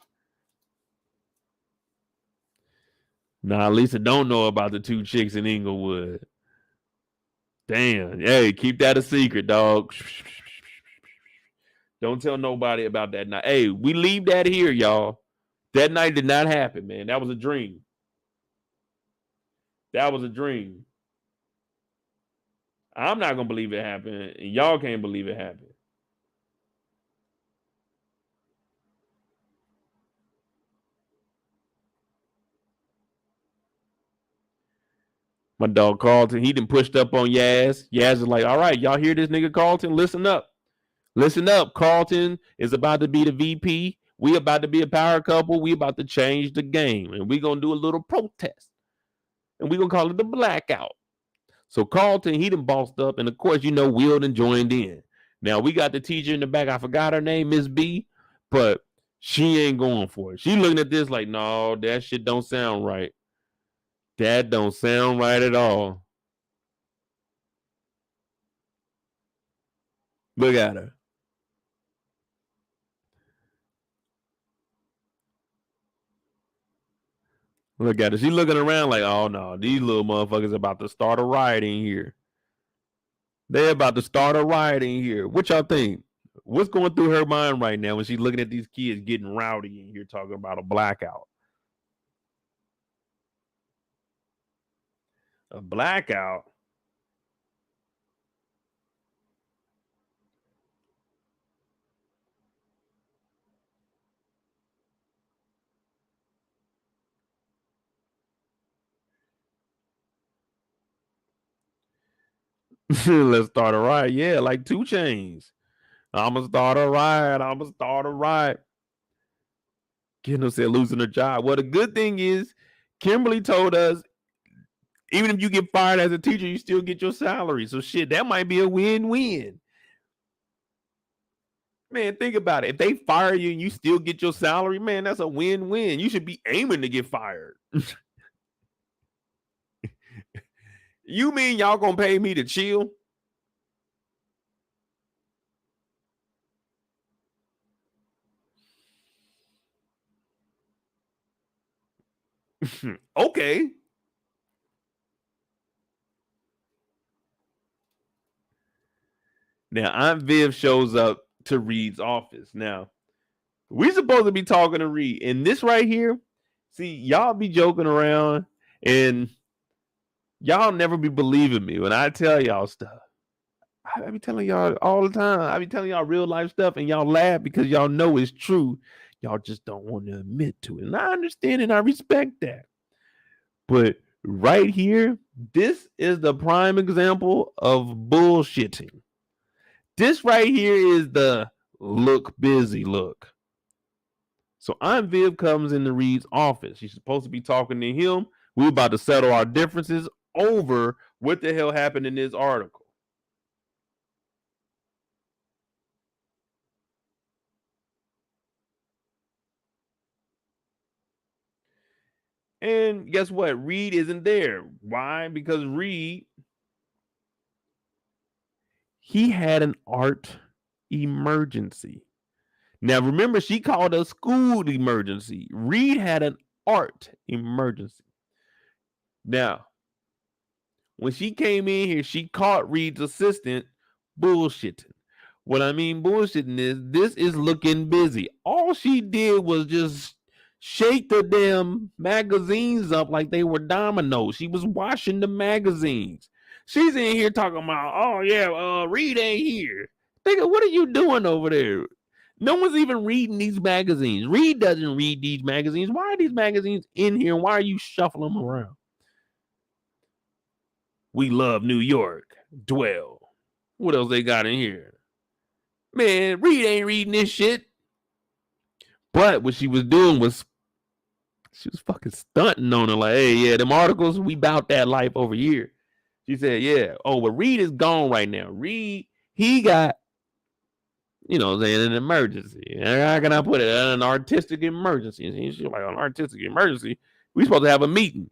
Speaker 1: Nah, Lisa don't know about the two chicks in Inglewood. Damn. Hey, keep that a secret, dog. Don't tell nobody about that night. Hey, we leave that here, y'all. That night did not happen, man. That was a dream. That was a dream. I'm not gonna believe it happened, and y'all can't believe it happened. My dog Carlton, he done pushed up on Yaz. Yaz is like, all right, y'all hear this nigga Carlton? Listen up. Listen up. Carlton is about to be the VP. We about to be a power couple. We about to change the game. And we going to do a little protest. And we going to call it the blackout. So Carlton, he done bossed up. And of course, you know, Will done joined in. Now, we got the teacher in the back. I forgot her name, Miss B. But she ain't going for it. She looking at this like, no, that shit don't sound right. That don't sound right at all. Look at her. Look at her. She looking around like, oh no, these little motherfuckers about to start a riot in here. They're about to start a riot in here. What y'all think? What's going through her mind right now when she's looking at these kids getting rowdy in here talking about a blackout? A blackout? Let's start a riot. Yeah, like 2 Chainz. I'ma start a riot. I'ma start a riot. Kendall said losing her job. Well, the good thing is, Kimberly told us even if you get fired as a teacher, you still get your salary. So shit, that might be a win-win. Man, think about it. If they fire you and you still get your salary, man, that's a win-win. You should be aiming to get fired. You mean y'all gonna pay me to chill? Okay. Now, Aunt Viv shows up to Reed's office. Now, we supposed to be talking to Reed. And this right here, see, y'all be joking around and y'all never be believing me when I tell y'all stuff. I be telling y'all all the time. I be telling y'all real life stuff and y'all laugh because y'all know it's true. Y'all just don't want to admit to it. And I understand and I respect that. But right here, this is the prime example of bullshitting. This right here is the look busy look. So Aunt Viv comes into Reed's office. She's supposed to be talking to him. We're about to settle our differences over what the hell happened in this article. And guess what? Reed isn't there. Why? Because Reed He had an art emergency. Now, remember, she called a school emergency. Reed had an art emergency. Now, when she came in here, she caught Reed's assistant bullshitting. What I mean bullshitting is this is looking busy. All she did was just shake the damn magazines up like they were dominoes. She was washing the magazines. She's in here talking about, oh yeah, Reed ain't here. Nigga, what are you doing over there? No one's even reading these magazines. Reed doesn't read these magazines. Why are these magazines in here? And why are you shuffling them around? We love New York. Dwell. What else they got in here? Man, Reed ain't reading this shit. But what she was doing was she was fucking stunting on her. Like, hey, yeah, them articles, we bout that life over here. She said, yeah. Oh, but Reed is gone right now. Reed, he got, you know, saying an emergency. How can I put it? An artistic emergency. And she's like, an artistic emergency? We supposed to have a meeting.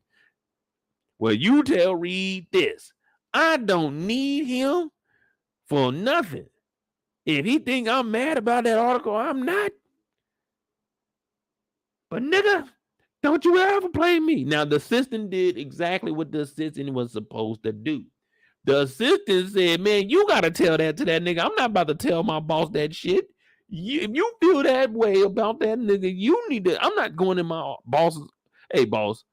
Speaker 1: Well, you tell Reed this. I don't need him for nothing. If he think I'm mad about that article, I'm not. But nigga, don't you ever play me. Now, the assistant did exactly what the assistant was supposed to do. The assistant said, man, you got to tell that to that nigga. I'm not about to tell my boss that shit. If you feel that way about that nigga, you need to. I'm not going in my boss's. Hey, boss,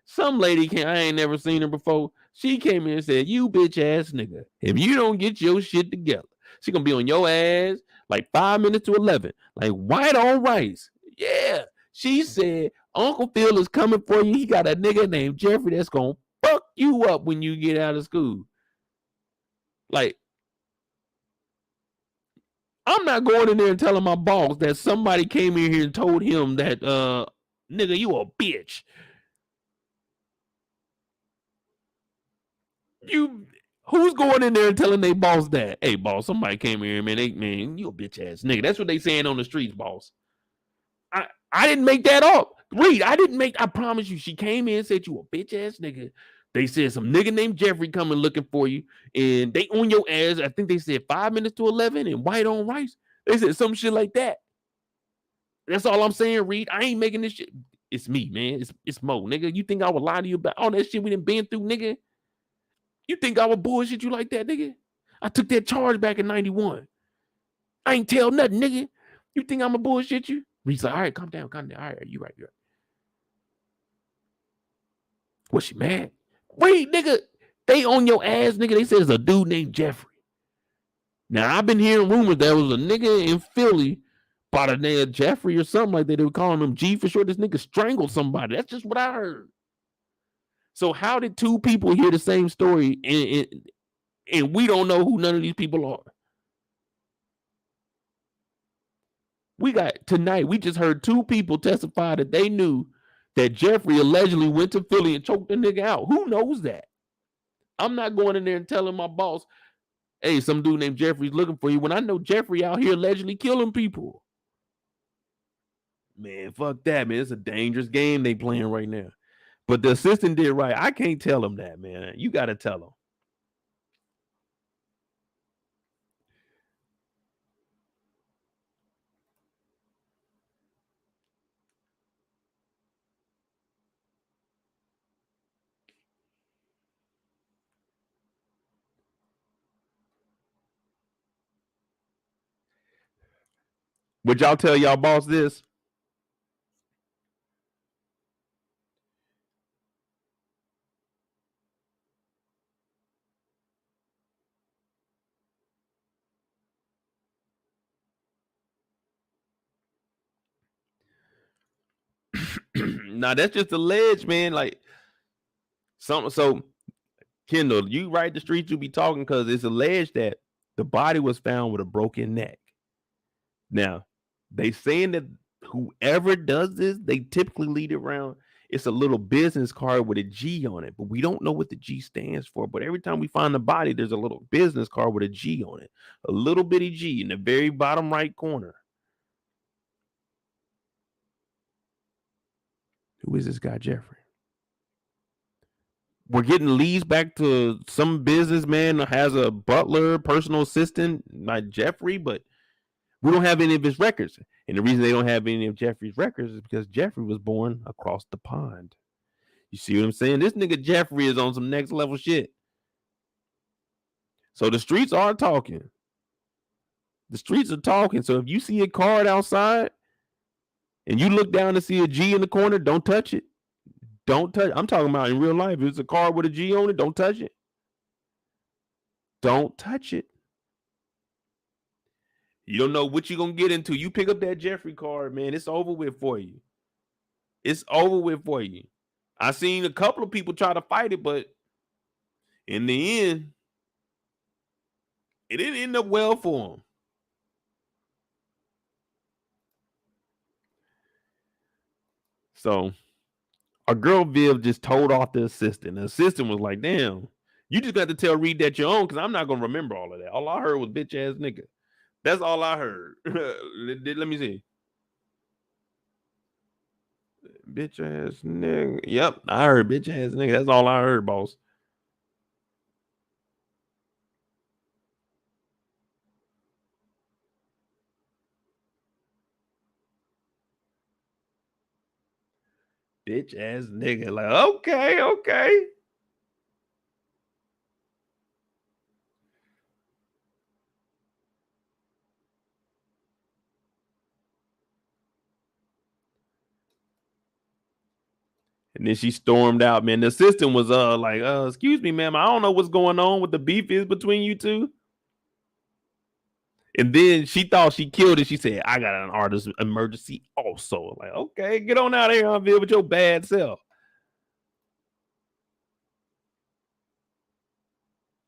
Speaker 1: some lady I ain't never seen her before. She came in and said, you bitch ass nigga, if you don't get your shit together, she gonna be on your ass like 5 minutes to 11, like white on rice. Yeah. She said, Uncle Phil is coming for you. He got a nigga named Geoffrey that's gonna fuck you up when you get out of school. Like, I'm not going in there and telling my boss that somebody came in here and told him that, nigga, you a bitch. Who's going in there and telling their boss that? Hey, boss, somebody came here, man. Man, you a bitch ass nigga. That's what they saying on the streets, boss. I didn't make that up. Reed, I promise you, she came in and said you a bitch ass nigga. They said some nigga named Geoffrey coming looking for you, and they on your ass. I think they said 5 minutes to 11 and white on rice. They said some shit like that. That's all I'm saying, Reed. I ain't making this shit. It's me, man. It's Mo, nigga. You think I would lie to you about all that shit we done been through, nigga? You think I would bullshit you like that, nigga? I took that charge back in 91. I ain't tell nothing, nigga. You think I'm a bullshit you? Reed's like, all right, calm down. All right, you right. Was she mad? Wait, nigga, they on your ass, nigga. They said it's a dude named Geoffrey. Now, I've been hearing rumors there was a nigga in Philly by the name of Geoffrey or something like that. They were calling him G for short. This nigga strangled somebody. That's just what I heard. So how did two people hear the same story and we don't know who none of these people are? We just heard two people testify that they knew that Geoffrey allegedly went to Philly and choked the nigga out. Who knows that? I'm not going in there and telling my boss, hey, some dude named Geoffrey's looking for you when I know Geoffrey out here allegedly killing people. Man, fuck that, man. It's a dangerous game they playing right now. But the assistant did right. I can't tell him that, man. You got to tell him. Would y'all tell y'all boss this? Nah, that's just alleged, man. Like something. So, Kendall, you right the streets you be talking because it's alleged that the body was found with a broken neck. Now, they saying that whoever does this, they typically lead it around. It's a little business card with a G on it, but we don't know what the G stands for. But every time we find the body, there's a little business card with a G on it, a little bitty G in the very bottom right corner. Who is this guy, Geoffrey? we're getting leads back to some businessman that has a butler, personal assistant like Geoffrey, but we don't have any of his records. And the reason they don't have any of Geoffrey's records is because Geoffrey was born across the pond. You see what I'm saying? This nigga Geoffrey is on some next level shit. So the streets are talking. The streets are talking. So if you see a card outside and you look down to see a G in the corner, don't touch it. Don't touch it. I'm talking about in real life. If it's a card with a G on it, don't touch it. Don't touch it. You don't know what you're going to get into. You pick up that Geoffrey card, man, it's over with for you. It's over with for you. I seen a couple of people try to fight it, but in the end, it didn't end up well for them. So our girl Viv just told off the assistant. The assistant was like, damn, you just got to tell Reed that you're on because I'm not going to remember all of that. All I heard was bitch ass nigga. That's all I heard. Let me see. Bitch ass nigga. Yep, I heard bitch ass nigga. That's all I heard, boss. Bitch ass nigga. Like, okay. And then she stormed out, man. The assistant was like, excuse me, ma'am. I don't know what's going on, what the beef is between you two. And then she thought she killed it. She said, I got an artist emergency also. Like, okay, get on out of here, Viv, with your bad self.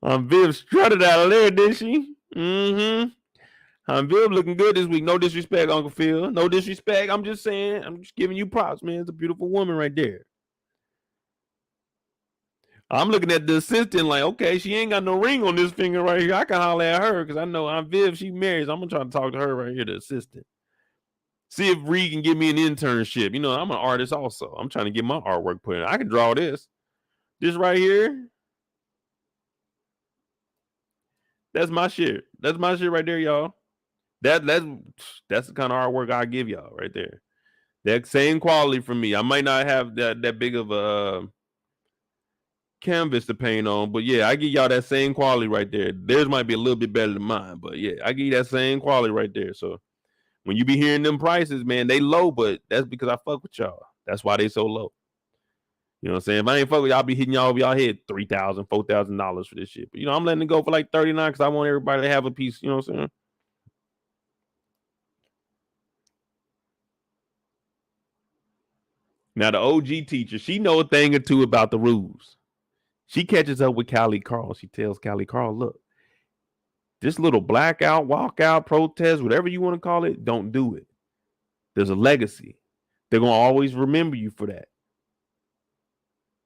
Speaker 1: Viv strutted out of there, didn't she? Mm-hmm. Viv looking good this week. No disrespect, Uncle Phil. No disrespect. I'm just saying. I'm just giving you props, man. It's a beautiful woman right there. I'm looking at the assistant like, okay, she ain't got no ring on this finger right here. I can holler at her because I know I'm Viv. She married. So I'm going to try to talk to her right here, the assistant. See if Reed can give me an internship. You know, I'm an artist also. I'm trying to get my artwork put in. I can draw this. This right here. That's my shit. That's my shit right there, y'all. That's the kind of artwork I give y'all right there. That same quality from me. I might not have that big of a canvas to paint on, but yeah, I give y'all that same quality right there. Theirs might be a little bit better than mine, but yeah, I give you that same quality right there. So when you be hearing them prices, man, they low, but that's because I fuck with y'all. That's why they so low. You know what I'm saying? If I ain't fuck with y'all, I'll be hitting y'all over y'all head $3,000, $4,000 for this shit. But you know, I'm letting it go for like $39 because I want everybody to have a piece. You know what I'm saying? Now the OG teacher, she know a thing or two about the rules. She catches up with Callie Carl. She tells Callie Carl, look, this little blackout, walkout, protest, whatever you want to call it, don't do it. There's a legacy. They're going to always remember you for that.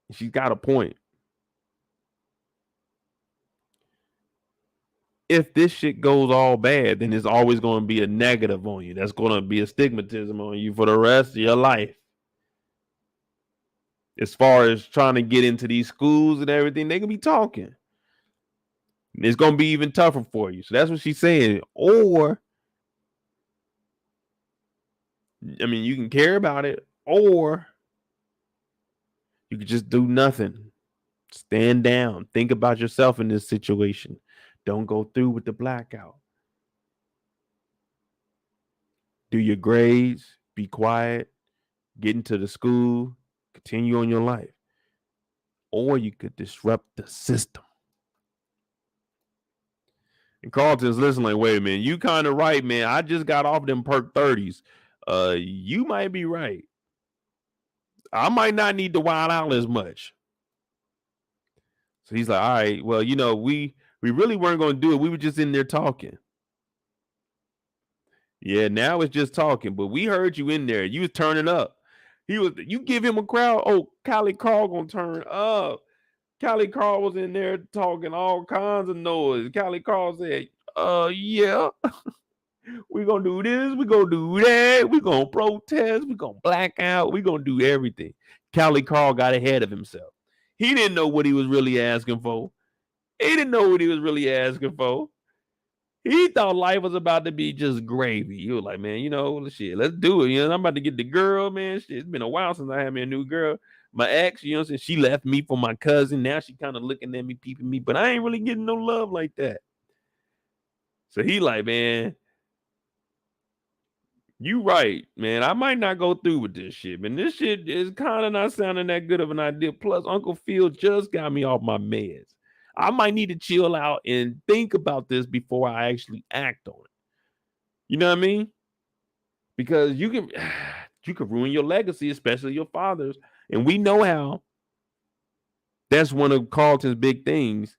Speaker 1: And she's got a point. If this shit goes all bad, then it's always going to be a negative on you. That's going to be a stigmatism on you for the rest of your life. As far as trying to get into these schools and everything, they can be talking. It's going to be even tougher for you. So that's what she's saying. Or, I mean, you can care about it, or you could just do nothing. Stand down. Think about yourself in this situation. Don't go through with the blackout. Do your grades. Be quiet. Get into the school. Continue on your life. Or you could disrupt the system. And Carlton's listening like, wait a minute, you kind of right, man. I just got off them perk 30s. You might be right. I might not need to wild out as much. So he's like, all right, well, you know, we really weren't going to do it. We were just in there talking. Yeah, now it's just talking, but we heard you in there. You was turning up. You give him a crowd. Oh, Callie Carl gonna turn up. Callie Carl was in there talking all kinds of noise. Callie Carl said, yeah, we're gonna do this, we're gonna do that, we're gonna protest, we're gonna black out, we're gonna do everything. Callie Carl got ahead of himself. He didn't know what he was really asking for. He didn't know what he was really asking for. He thought life was about to be just gravy. He was like, man, shit, let's do it. I'm about to get the girl, man. Shit, it's been a while since I had me a new girl. My ex, what I'm saying? She left me for my cousin. Now she kind of looking at me, peeping me, but I ain't really getting no love like that. So he like, man, you right, man. I might not go through with this shit, man. This shit is kind of not sounding that good of an idea. Plus, Uncle Phil just got me off my meds. I might need to chill out and think about this before I actually act on it. You know what I mean? Because you can ruin your legacy, especially your father's. And we know how that's one of Carlton's big things,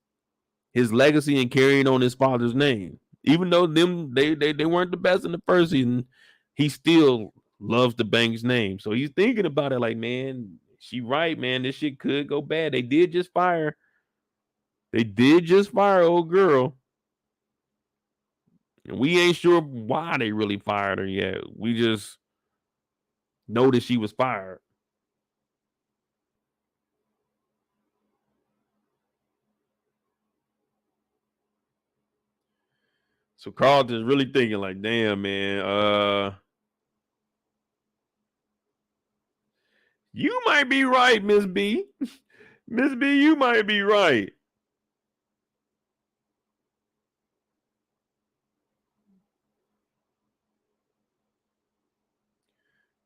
Speaker 1: his legacy and carrying on his father's name. Even though they weren't the best in the first season, he still loves the Banks name. So he's thinking about it like, man, she right, man. This shit could go bad. They did just fire old girl. And we ain't sure why they really fired her yet. We just know that she was fired. So Carlton's really thinking like, damn, man, you might be right, Miss B. Miss B, you might be right.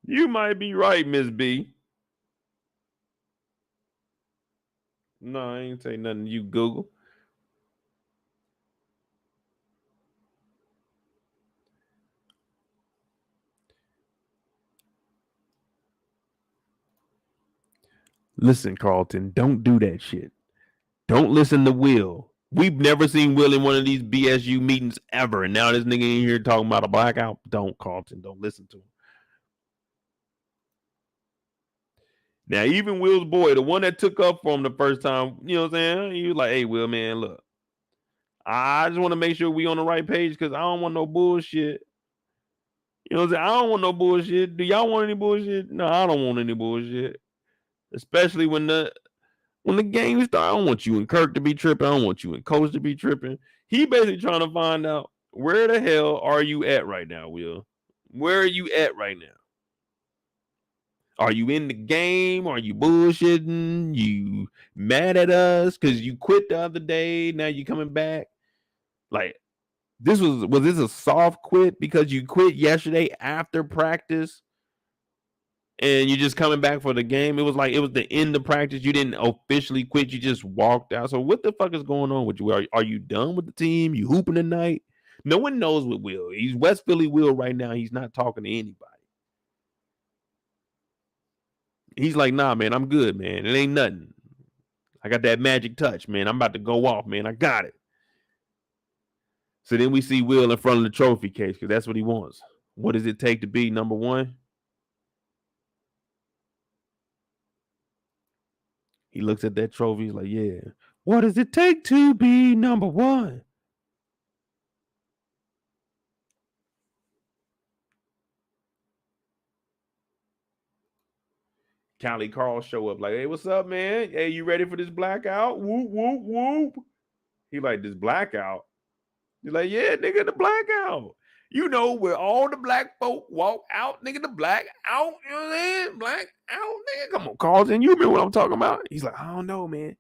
Speaker 1: You might be right, Miss B. No, I ain't say nothing to you, Google. Listen, Carlton, don't do that shit. Don't listen to Will. We've never seen Will in one of these BSU meetings ever. And now this nigga in here talking about a blackout. Don't, Carlton. Don't listen to him. Now, even Will's boy, the one that took up for him the first time, you know what I'm saying? He was like, hey, Will, man, look. I just want to make sure we on the right page because I don't want no bullshit. You know what I'm saying? I don't want no bullshit. Do y'all want any bullshit? No, I don't want any bullshit. Especially when the game starts. I don't want you and Kirk to be tripping. I don't want you and Coach to be tripping. He basically trying to find out where the hell are you at right now, Will? Where are you at right now? Are you in the game? Are you bullshitting? You mad at us because you quit the other day? Now you coming back? Like, was this a soft quit because you quit yesterday after practice and you're just coming back for the game? It was the end of practice. You didn't officially quit. You just walked out. So what the fuck is going on with you? Are you done with the team? You hooping tonight? No one knows what Will. He's West Philly Will right now. He's not talking to anybody. He's like, nah, man, I'm good, man. It ain't nothing. I got that magic touch, man. I'm about to go off, man. I got it. So then we see Will in front of the trophy case because that's what he wants. What does it take to be number one? He looks at that trophy. He's like, yeah. What does it take to be number one? Callie Carl show up like, hey, what's up, man? Hey, you ready for this blackout? Whoop, whoop, whoop. He like, this blackout? He's like, yeah, nigga, the blackout. You know where all the black folk walk out, nigga, the black out, you know what I'm saying? Black out, nigga. Come on, Carlton, you remember what I'm talking about? He's like, I don't know, man.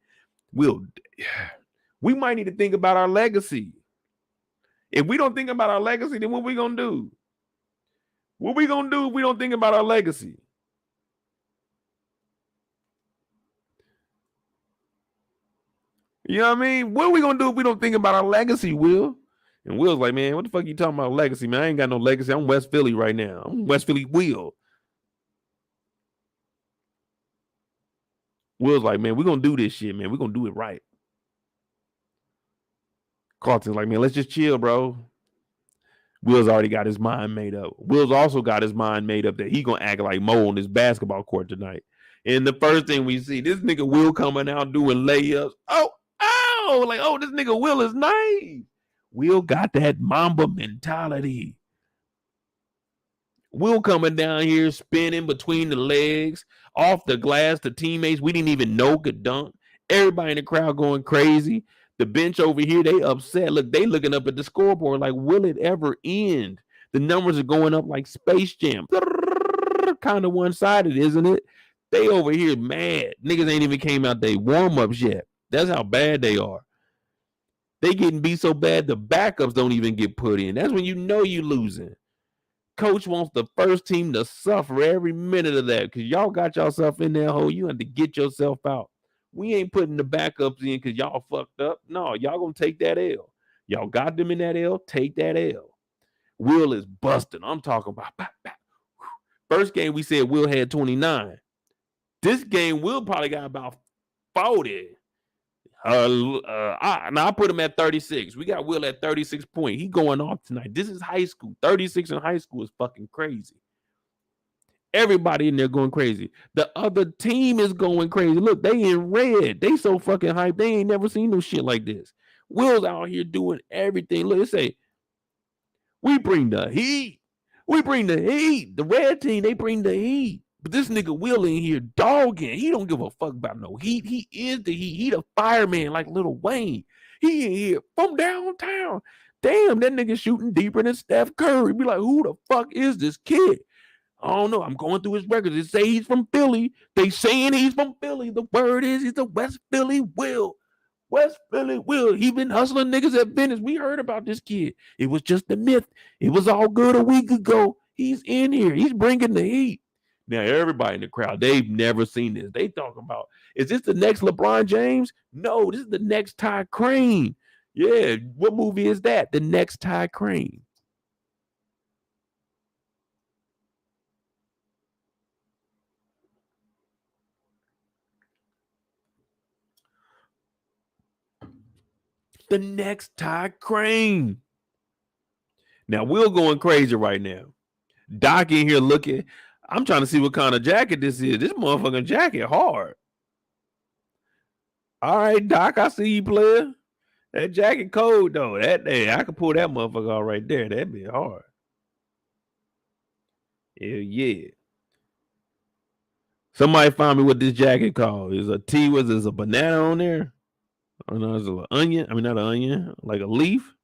Speaker 1: We might need to think about our legacy. If we don't think about our legacy, then what we gonna do? What we gonna do if we don't think about our legacy? You know what I mean? What are we gonna do if we don't think about our legacy, Will? And Will's like, man, what the fuck you talking about legacy, man? I ain't got no legacy. I'm West Philly right now. I'm West Philly Will. Will's like, man, we're gonna do this shit, man. We're gonna do it right. Carlton's like, man, let's just chill, bro. Will's already got his mind made up. Will's also got his mind made up that he gonna act like Mo on this basketball court tonight. And the first thing we see, this nigga Will coming out doing layups. Oh, this nigga Will is nice. Will got that Mamba mentality. Will coming down here spinning between the legs, off the glass to teammates we didn't even know could dunk. Everybody in the crowd going crazy. The bench over here, they upset. Look, they looking up at the scoreboard like, will it ever end? The numbers are going up like Space Jam. Kind of one-sided, isn't it? They over here mad. Niggas ain't even came out they warm-ups yet. That's how bad they are. They getting beat so bad the backups don't even get put in. That's when you know you losing. Coach wants the first team to suffer every minute of that because y'all got yourself in that hole. You have to get yourself out. We ain't putting the backups in because y'all fucked up. No, y'all gonna take that L. Y'all got them in that L. Take that L. Will is busting. I'm talking about. First game we said Will had 29. This game Will probably got about 40. I put him at 36. We got Will at 36 points. He going off tonight. This is high school. 36 in high school is fucking crazy. Everybody in there going crazy. The other team is going crazy. Look, they in red. They so fucking hyped. They ain't never seen no shit like this. Will's out here doing everything. Look, it say, we bring the heat. We bring the heat. The red team, they bring the heat. But this nigga Will in here dogging. He don't give a fuck about no heat. He is the heat. He the fireman like Lil Wayne. He in here from downtown. Damn, that nigga shooting deeper than Steph Curry. Be like, who the fuck is this kid? I don't know. I'm going through his records. They say he's from Philly. They saying he's from Philly. The word is he's a West Philly Will. West Philly Will. He been hustling niggas at Venice. We heard about this kid. It was just a myth. It was all good a week ago. He's in here. He's bringing the heat. Now, everybody in the crowd, they've never seen this. They talking about, is this the next LeBron James? No, this is the next Ty Crane. Yeah, what movie is that? The next Ty Crane. The next Ty Crane. Now, Will going crazy right now. Doc in here looking. I'm trying to see what kind of jacket this is. This motherfucking jacket hard. All right, Doc, I see you, player. That jacket cold, though. That day, I could pull that motherfucker out right there. That'd be hard. Hell yeah. Somebody find me what this jacket called. Is a T, was there's a banana on there? Or no, it's an onion. I mean, not an onion, like a leaf.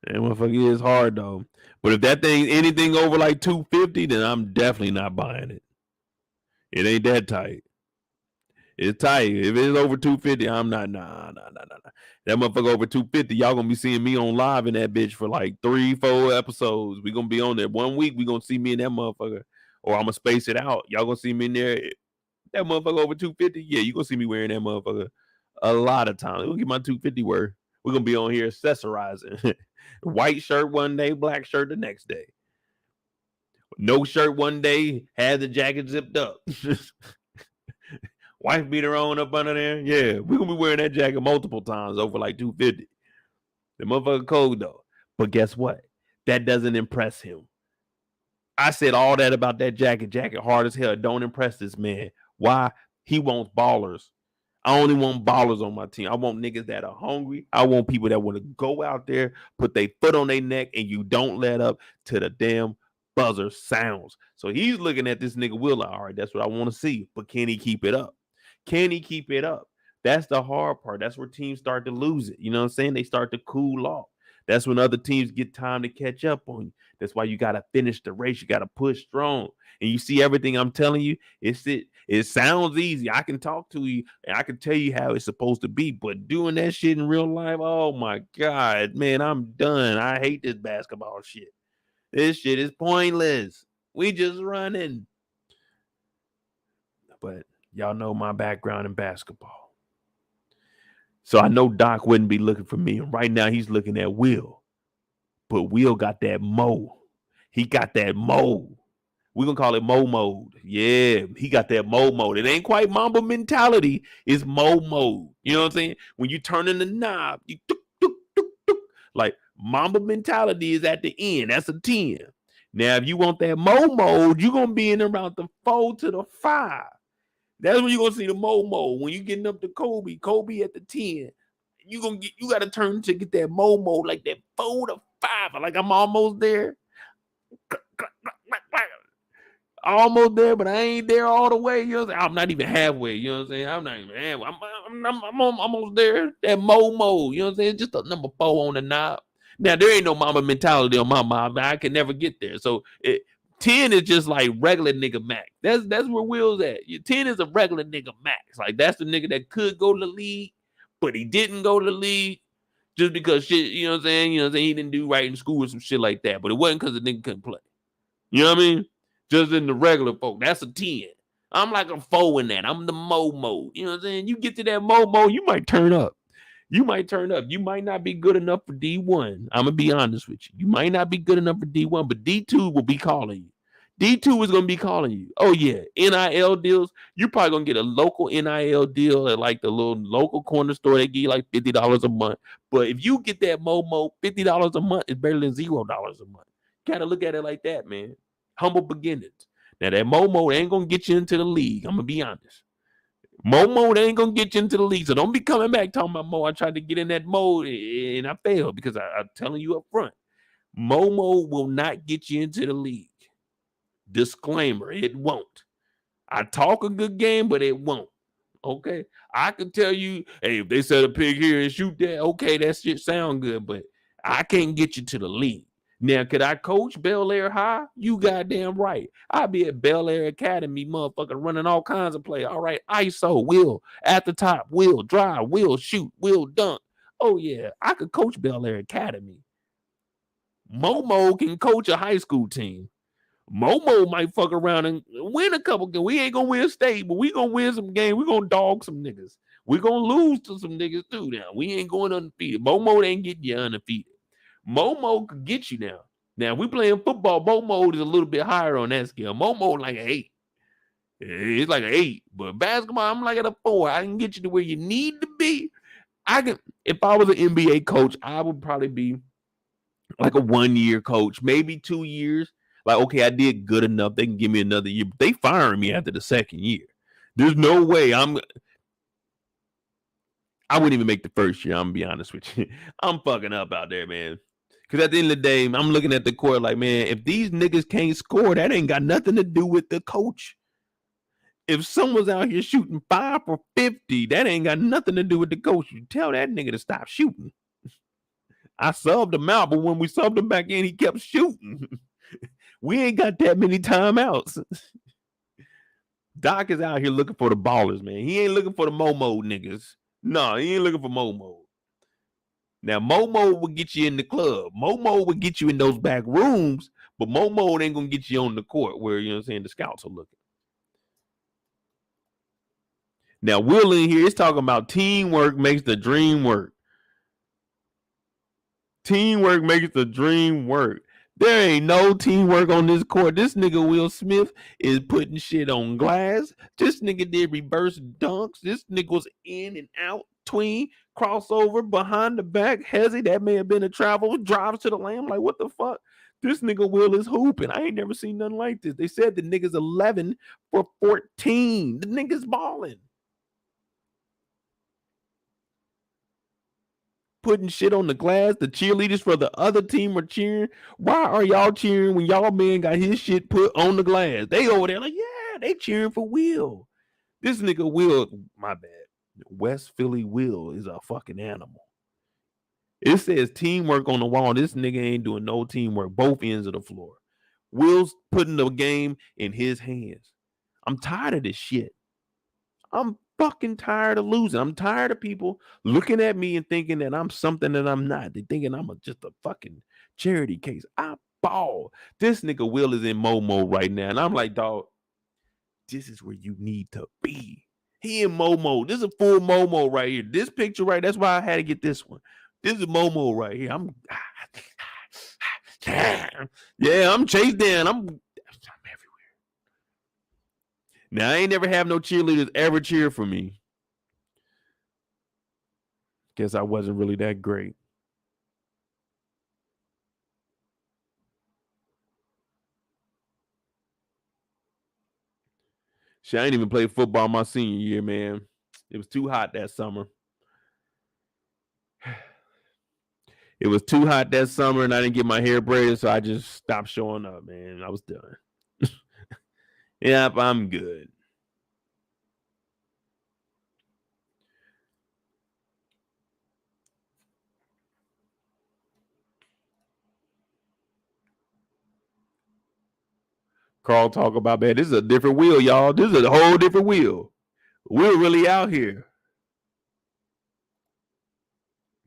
Speaker 1: That motherfucker is hard though. But if that thing anything over like 250, then I'm definitely not buying it. It ain't that tight. It's tight. If it's over 250, I'm not. Nah. That motherfucker over 250, y'all gonna be seeing me on live in that bitch for like 3-4 episodes. We gonna be on there 1 week. We gonna see me in that motherfucker, or I'm gonna space it out. Y'all gonna see me in there. That motherfucker over 250, yeah, you gonna see me wearing that motherfucker a lot of times. We'll get my 250 worth. We're gonna be on here accessorizing. White shirt one day, black shirt the next day. No shirt one day, had the jacket zipped up. Wife beat her own up under there. Yeah, we're gonna be wearing that jacket multiple times over like 250. The motherfucker cold though. But guess what? That doesn't impress him. I said all that about that jacket. Jacket hard as hell. Don't impress this man. Why? He wants ballers. I only want ballers on my team. I want niggas that are hungry. I want people that want to go out there, put their foot on their neck, and you don't let up to the damn buzzer sounds. So he's looking at this nigga Will. All right, that's what I want to see. But can he keep it up? Can he keep it up? That's the hard part. That's where teams start to lose it. You know what I'm saying? They start to cool off. That's when other teams get time to catch up on you. That's why you got to finish the race. You got to push strong. And you see everything I'm telling you, it sounds easy. I can talk to you and I can tell you how it's supposed to be. But doing that shit in real life, oh my God, man, I'm done. I hate this basketball shit. This shit is pointless. We just running. But y'all know my background in basketball. So I know Doc wouldn't be looking for me. And right now he's looking at Will. But Will got that mo. He got that mo. We're going to call it mo mode. Yeah, he got that mo mode. It ain't quite Mamba mentality. It's mo mode. You know what I'm saying? When you turn in the knob, you tuk, tuk, tuk, tuk. Like Mamba mentality is at the end. That's a 10. Now, if you want that mo mode, you're going to be in around the 4 to the 5. That's when you're going to see the mo mode. When you're getting up to Kobe at the 10, you got to turn to get that mo mode, like that 4 to 5. Like I'm almost there. almost there, but I ain't there all the way. You know what I'm saying? I'm not even halfway. You know what I'm saying? I'm not even halfway. I'm almost there. That Momo. You know what I'm saying? Just a number 4 on the knob. Now there ain't no mama mentality on my mom. I can never get there. So 10 is just like regular nigga max. That's where Will's at. 10 is a regular nigga max. Like that's the nigga that could go to the league, but he didn't go to the league just because shit. You know what I'm saying? You know what I'm saying? He didn't do right in school or some shit like that. But it wasn't because the nigga couldn't play. You know what I mean? Just in the regular folk. That's a 10. I'm like a 4 in that. I'm the Momo. You know what I'm saying? You get to that Momo, you might turn up. You might turn up. You might not be good enough for D1. I'm going to be honest with you. You might not be good enough for D1, but D2 will be calling you. D2 is going to be calling you. Oh, yeah. NIL deals. You're probably going to get a local NIL deal at like the little local corner store. They give you like $50 a month. But if you get that Momo, $50 a month is better than $0 a month. Got to look at it like that, man. Humble beginnings. Now, that Momo ain't going to get you into the league. I'm going to be honest. Momo, they ain't going to get you into the league. So don't be coming back talking about Mo. I tried to get in that mode and I failed because I'm telling you up front. Momo will not get you into the league. Disclaimer, it won't. I talk a good game, but it won't. Okay? I can tell you, hey, if they set a pig here and shoot that, okay, that shit sound good, but I can't get you to the league. Now, could I coach Bel-Air High? You goddamn right. I'll be at Bel-Air Academy, motherfucker, running all kinds of play. All right, ISO, will, at the top, will, drive, will, shoot, will, dunk. Oh, yeah, I could coach Bel-Air Academy. Momo can coach a high school team. Momo might fuck around and win a couple games. We ain't going to win state, but we going to win some games. We going to dog some niggas. We going to lose to some niggas too now. We ain't going undefeated. Momo ain't getting you undefeated. Momo could get you now. Now, if we playing football, Momo is a little bit higher on that scale. Momo like an 8. It's like an 8. But basketball, I'm like at a 4. I can get you to where you need to be. If I was an NBA coach, I would probably be like a 1-year coach, maybe 2 years. Like, okay, I did good enough. They can give me another year. But they firing me after the second year. There's no way I wouldn't even make the first year. I'm going to be honest with you. I'm fucking up out there, man. Because at the end of the day, I'm looking at the court like, man, if these niggas can't score, that ain't got nothing to do with the coach. If someone's out here shooting 5 for 50, that ain't got nothing to do with the coach. You tell that nigga to stop shooting. I subbed him out, but when we subbed him back in, he kept shooting. We ain't got that many timeouts. Doc is out here looking for the ballers, man. He ain't looking for the Momo niggas. No, he ain't looking for Momo. Now, Momo will get you in the club. Momo will get you in those back rooms, but Momo ain't going to get you on the court where, you know what I'm saying, the scouts are looking. Now, Will in here is talking about teamwork makes the dream work. Teamwork makes the dream work. There ain't no teamwork on this court. This nigga Will Smith is putting shit on glass. This nigga did reverse dunks. This nigga was in and out, tween, crossover, behind the back, hezzy. That may have been a travel, drives to the lane. Like, what the fuck? This nigga Will is hooping. I ain't never seen nothing like this. They said the nigga's 11 for 14. The nigga's balling. Putting shit on the glass. The cheerleaders for the other team are cheering. Why are y'all cheering when y'all man got his shit put on the glass? They over there like, yeah, they cheering for Will. This nigga Will, my bad. West Philly Will is a fucking animal. It says teamwork on the wall. This nigga ain't doing no teamwork. Both ends of the floor. Will's putting the game in his hands. I'm tired of this shit. I'm fucking tired of losing. I'm tired of people looking at me and thinking that I'm something that I'm not. They thinking I'm just a fucking charity case. I ball. This nigga Will is in Momo right now. And I'm like, dog, this is where you need to be. He in Momo. This is a full Momo right here. This picture right, that's why I had to get this one. This is Momo right here. I'm chased down. I'm everywhere. Now, I ain't never have no cheerleaders ever cheer for me. Guess I wasn't really that great. Shit, I ain't even played football my senior year, man. It was too hot that summer. It was too hot that summer, and I didn't get my hair braided, so I just stopped showing up, man. I was done. Yep, I'm good. Carl talk about, man, this is a different wheel, y'all. This is a whole different wheel. We're really out here.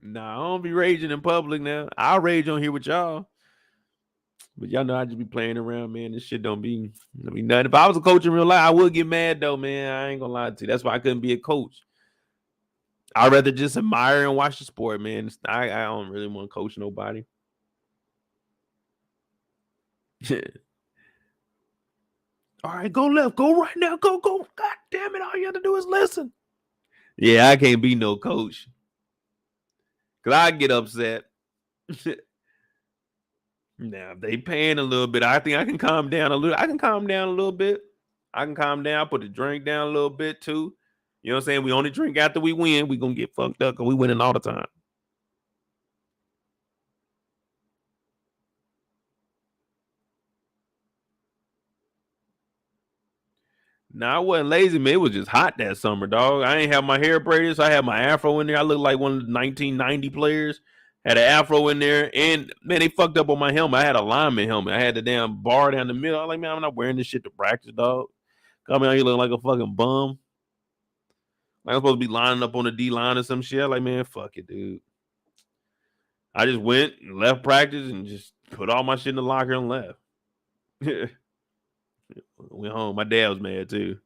Speaker 1: Nah, I don't be raging in public now. I'll rage on here with y'all. But y'all know I just be playing around, man. This shit don't be nothing. If I was a coach in real life, I would get mad though, man. I ain't gonna lie to you. That's why I couldn't be a coach. I'd rather just admire and watch the sport, man. I don't really want to coach nobody. All right, go left, go right now, go. God damn it, all you have to do is listen. Yeah, I can't be no coach. Cause I get upset. Now, if they paying a little bit, I think I can calm down a little. I can calm down a little bit. I can calm down, put the drink down a little bit too. You know what I'm saying? We only drink after we win. We gonna get fucked up because we winning all the time. Nah, I wasn't lazy, man. It was just hot that summer, dog. I ain't have my hair braided, so I had my afro in there. I looked like one of the 1990 players. Had an afro in there, and man, they fucked up on my helmet. I had a lineman helmet. I had the damn bar down the middle. I was like, man, I'm not wearing this shit to practice, dog. Come out here looking like a fucking bum. Like I'm supposed to be lining up on the D line or some shit. I'm like, man, fuck it, dude. I just went and left practice and just put all my shit in the locker and left. Went home. My dad was mad too.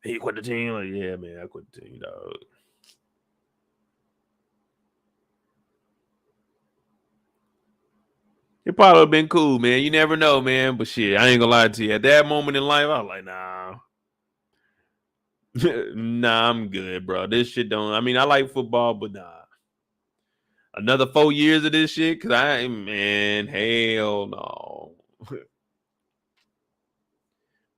Speaker 1: He quit the team. Like, yeah, man, I quit the team, dog. It probably would have been cool, man. You never know, man. But shit, I ain't gonna lie to you. At that moment in life, I was like, nah. Nah, I'm good, bro. This shit don't. I mean, I like football, but nah. Another 4 years of this shit, cause man, hell no. But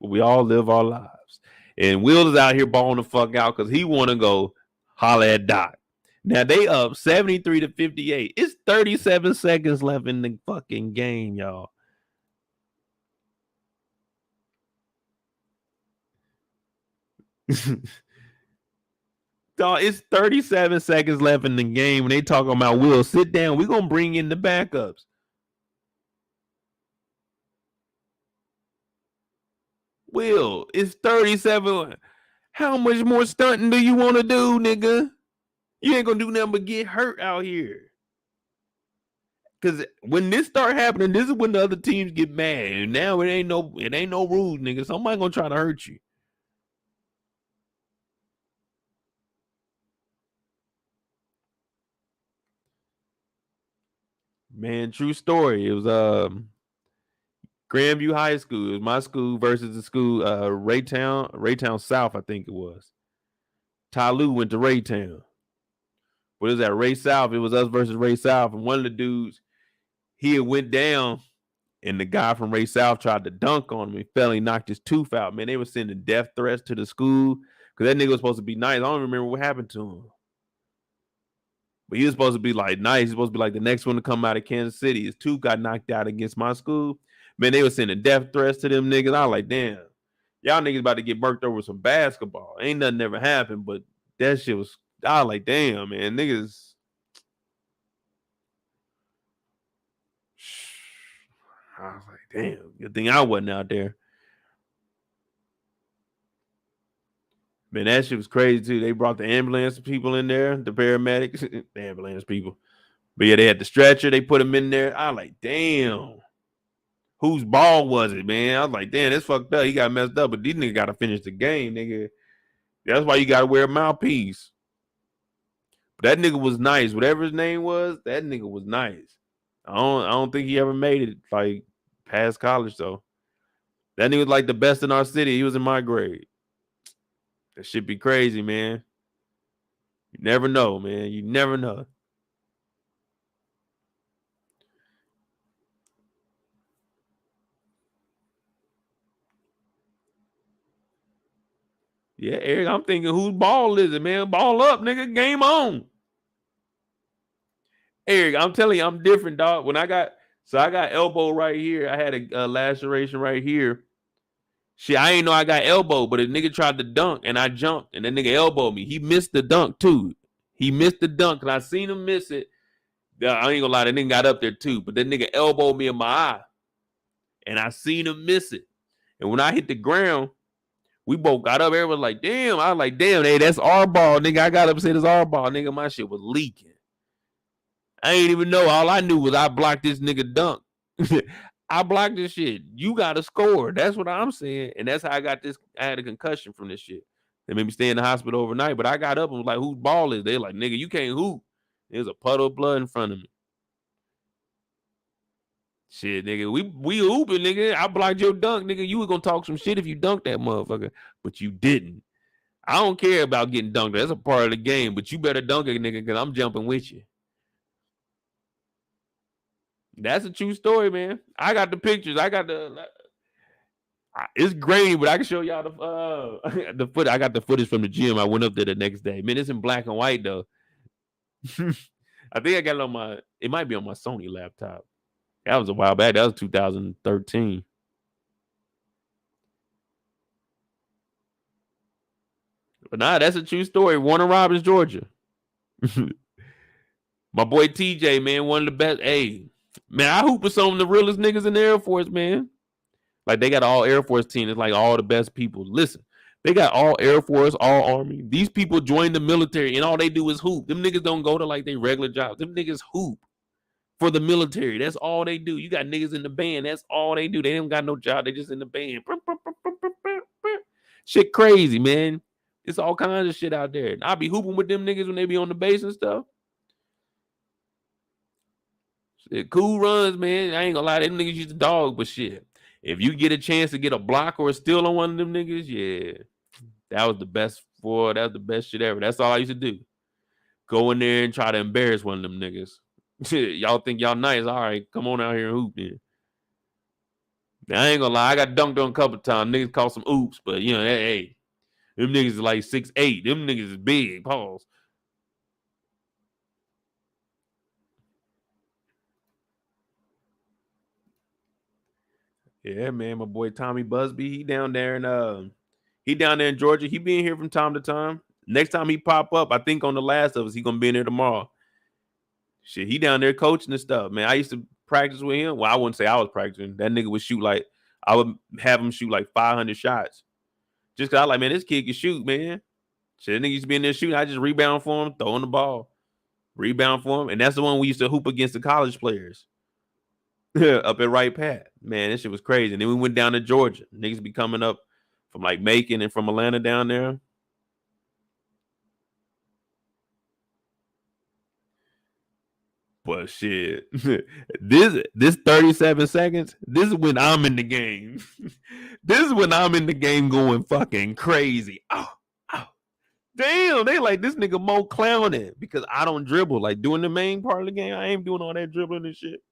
Speaker 1: we all live our lives. And Will is out here balling the fuck out because he want to go holler at Doc. Now they up 73 to 58. It's 37 seconds left in the fucking game, y'all. Dog, it's 37 seconds left in the game when they talking about Will. Sit down. We're gonna bring in the backups. Will, it's 37. How much more stunting do you want to do, nigga? You ain't gonna do nothing but get hurt out here. Cause when this start happening, this is when the other teams get mad. And now it ain't no rules, nigga. Somebody gonna try to hurt you. Man, true story. It was Grandview High School. It was my school versus the school Raytown South, I think it was. Tyloo went to Raytown. But it was at Ray South. It was us versus Ray South. And one of the dudes, he had went down, and the guy from Ray South tried to dunk on him. He fell. He knocked his tooth out. Man, they were sending death threats to the school because that nigga was supposed to be nice. I don't remember what happened to him. But he was supposed to be like nice. He's supposed to be like the next one to come out of Kansas City. His tooth got knocked out against my school. Man, they were sending death threats to them niggas. I was like, damn, y'all niggas about to get burnt over some basketball. Ain't nothing ever happened, but that shit was, I was like, damn, man, niggas. I was like, damn, good thing I wasn't out there. Man, that shit was crazy too. They brought the ambulance people in there, the paramedics, the ambulance people. But yeah, they had the stretcher. They put him in there. I was like, damn. Whose ball was it, man? I was like, damn, that's fucked up. He got messed up, but these niggas got to finish the game, nigga. That's why you got to wear a mouthpiece. But that nigga was nice. Whatever his name was, that nigga was nice. I don't think he ever made it like past college though. That nigga was like the best in our city. He was in my grade. That shit be crazy, man. You never know, man. You never know. Yeah, Eric, I'm thinking whose ball is it, man? Ball up, nigga. Game on. Eric, I'm telling you, I'm different, dog. I got elbow right here. I had a laceration right here. Shit, I ain't know I got elbowed, but a nigga tried to dunk and I jumped and that nigga elbowed me. He missed the dunk too. He missed the dunk and I seen him miss it. I ain't gonna lie, that nigga got up there too, but that nigga elbowed me in my eye and I seen him miss it. And when I hit the ground, we both got up. Everyone was like, damn. I was like, damn, hey, that's our ball, nigga. I got up and said it's our ball, nigga. My shit was leaking. I ain't even know. All I knew was I blocked this nigga dunk. I blocked this shit. You got to score. That's what I'm saying. And that's how I got this. I had a concussion from this shit. They made me stay in the hospital overnight. But I got up and was like, whose ball is? They like, nigga, you can't hoop. There's a puddle of blood in front of me. Shit, nigga, we hooping, nigga. I blocked your dunk, nigga. You was gonna talk some shit if you dunked that motherfucker, but you didn't. I don't care about getting dunked. That's a part of the game, but you better dunk it, nigga, because I'm jumping with you. That's a true story, man. I got the pictures. I got the. It's grainy, but I can show y'all the foot. I got the footage from the gym. I went up there the next day. Man, it's in black and white though. I think I got it on my. It might be on my Sony laptop. That was a while back. That was 2013. But nah, that's a true story. Warner Robins, Georgia. My boy TJ, man, one of the best. Hey, man, I hoop with some of the realest niggas in the Air Force, man. Like, they got all Air Force team. It's like all the best people. Listen, they got all Air Force, all Army. These people join the military, and all they do is hoop. Them niggas don't go to, like, their regular jobs. Them niggas hoop for the military. That's all they do. You got niggas in the band. That's all they do. They don't got no job. They just in the band. Shit crazy, man. It's all kinds of shit out there. I'll be hooping with them niggas when they be on the base and stuff. Shit, cool runs, man. I ain't gonna lie. Them niggas used to dog, but shit. If you get a chance to get a block or a steal on one of them niggas, yeah. That was the best that was the best shit ever. That's all I used to do. Go in there and try to embarrass one of them niggas. Y'all think y'all nice. All right, come on out here and hoop then. I ain't gonna lie, I got dunked on a couple times. Niggas caught some oops, but you know, hey, them niggas is like 6'8". Them niggas is big. Pause. Yeah, man, my boy Tommy Busby, he down there in Georgia. He be in here from time to time. Next time he pop up, I think on The Last of Us, he gonna be in there tomorrow. Shit, he down there coaching and stuff, man. I used to practice with him. Well, I wouldn't say I was practicing. That nigga would shoot like, I would have him shoot like 500 shots. Just cause I like, man, this kid can shoot, man. Shit, that nigga used to be in there shooting. I just rebound for him, throwing the ball. Rebound for him. And that's the one we used to hoop against the college players. Up at Wright Pat. Man, this shit was crazy. And then we went down to Georgia. Niggas be coming up from like Macon and from Atlanta down there. But shit, this 37 seconds, this is when I'm in the game. This is when I'm in the game going fucking crazy. Oh, damn, they like this nigga Mo clowning because I don't dribble. Like doing the main part of the game, I ain't doing all that dribbling and shit.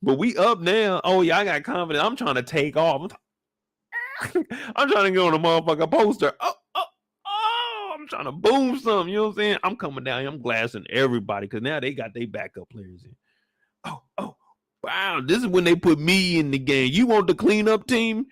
Speaker 1: But we up now. Oh yeah, I got confidence. I'm trying to take off. I'm trying to get on a motherfucker poster. I'm trying to boom something. You know what I'm saying? I'm coming down here. I'm glassing everybody because now they got their backup players in. Wow. This is when they put me in the game. You want the cleanup team?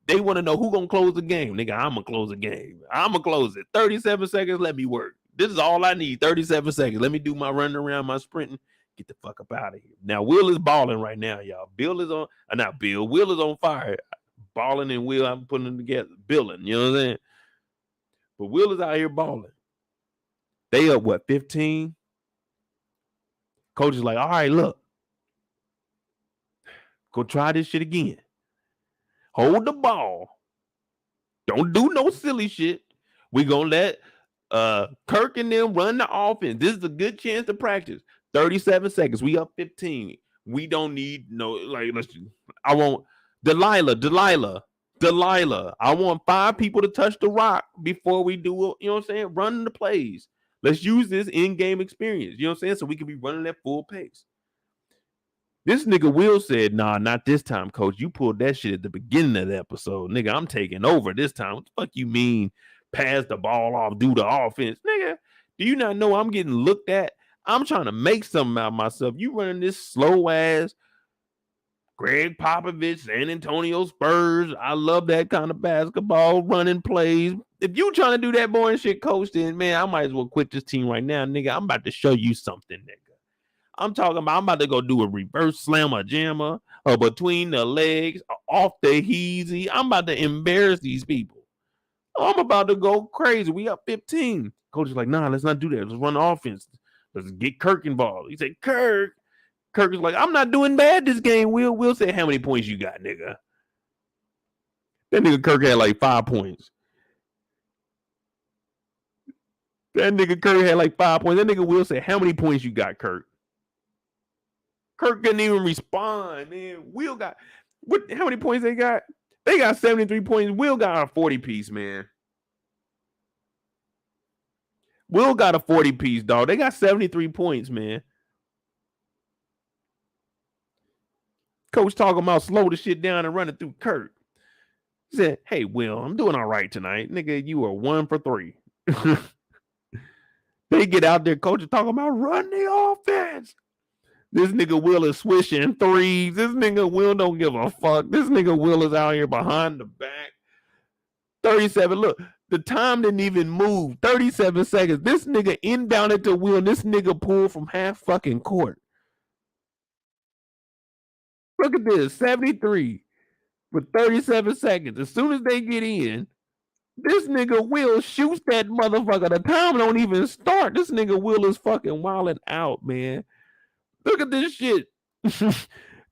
Speaker 1: They want to know who gonna close the game. Nigga, I'm gonna close the game. I'm gonna close it. 37 seconds. Let me work. This is all I need. 37 seconds. Let me do my running around, my sprinting. Get the fuck up out of here. Now, Will is balling right now, y'all. Will is on fire. Balling and Will, I'm putting them together. Billing, you know what I'm saying? But Will is out here balling. They up, 15? Coach is like, all right, look. Go try this shit again. Hold the ball. Don't do no silly shit. We gonna let Kirk and them run the offense. This is a good chance to practice. 37 seconds. We up 15. We don't need no, like, I want Delilah. I want 5 people to touch the rock before we do it. You know what I'm saying? Running the plays. Let's use this in-game experience. You know what I'm saying? So we can be running at full pace. This nigga Will said, nah, not this time, coach. You pulled that shit at the beginning of the episode. Nigga, I'm taking over this time. What the fuck you mean pass the ball off, do the offense? Nigga, do you not know I'm getting looked at? I'm trying to make something out of myself. You running this slow ass Greg Popovich, San Antonio Spurs. I love that kind of basketball, running plays. If you trying to do that boring shit, coach, then man, I might as well quit this team right now, nigga. I'm about to show you something, nigga. I'm about to go do a reverse slammer jammer or between the legs, off the heezy. I'm about to embarrass these people. I'm about to go crazy. We up 15. Coach is like, nah, let's not do that. Let's run the offense. Let's get Kirk involved. He said, Kirk is like, I'm not doing bad this game. Will say, how many points you got, nigga? That nigga Kirk had like 5 points. That nigga Kirk had like 5 points. That nigga Will said, how many points you got, Kirk? Kirk couldn't even respond, man. Will got, how many points they got? They got 73 points. Will got a 40 piece, man. Will got a 40 piece, dog. They got 73 points, man. Coach talking about slow the shit down and running through Kirk. He said, hey, Will, I'm doing all right tonight. Nigga, you are 1 for 3. They get out there, coach is talking about run the offense. This nigga Will is swishing threes. This nigga Will don't give a fuck. This nigga Will is out here behind the back. 37. Look, the time didn't even move. 37 seconds. This nigga inbounded to Will. This nigga pulled from half fucking court. Look at this. 73 with 37 seconds. As soon as they get in, this nigga Will shoots that motherfucker. The time don't even start. This nigga Will is fucking wilding out, man. Look at this shit. This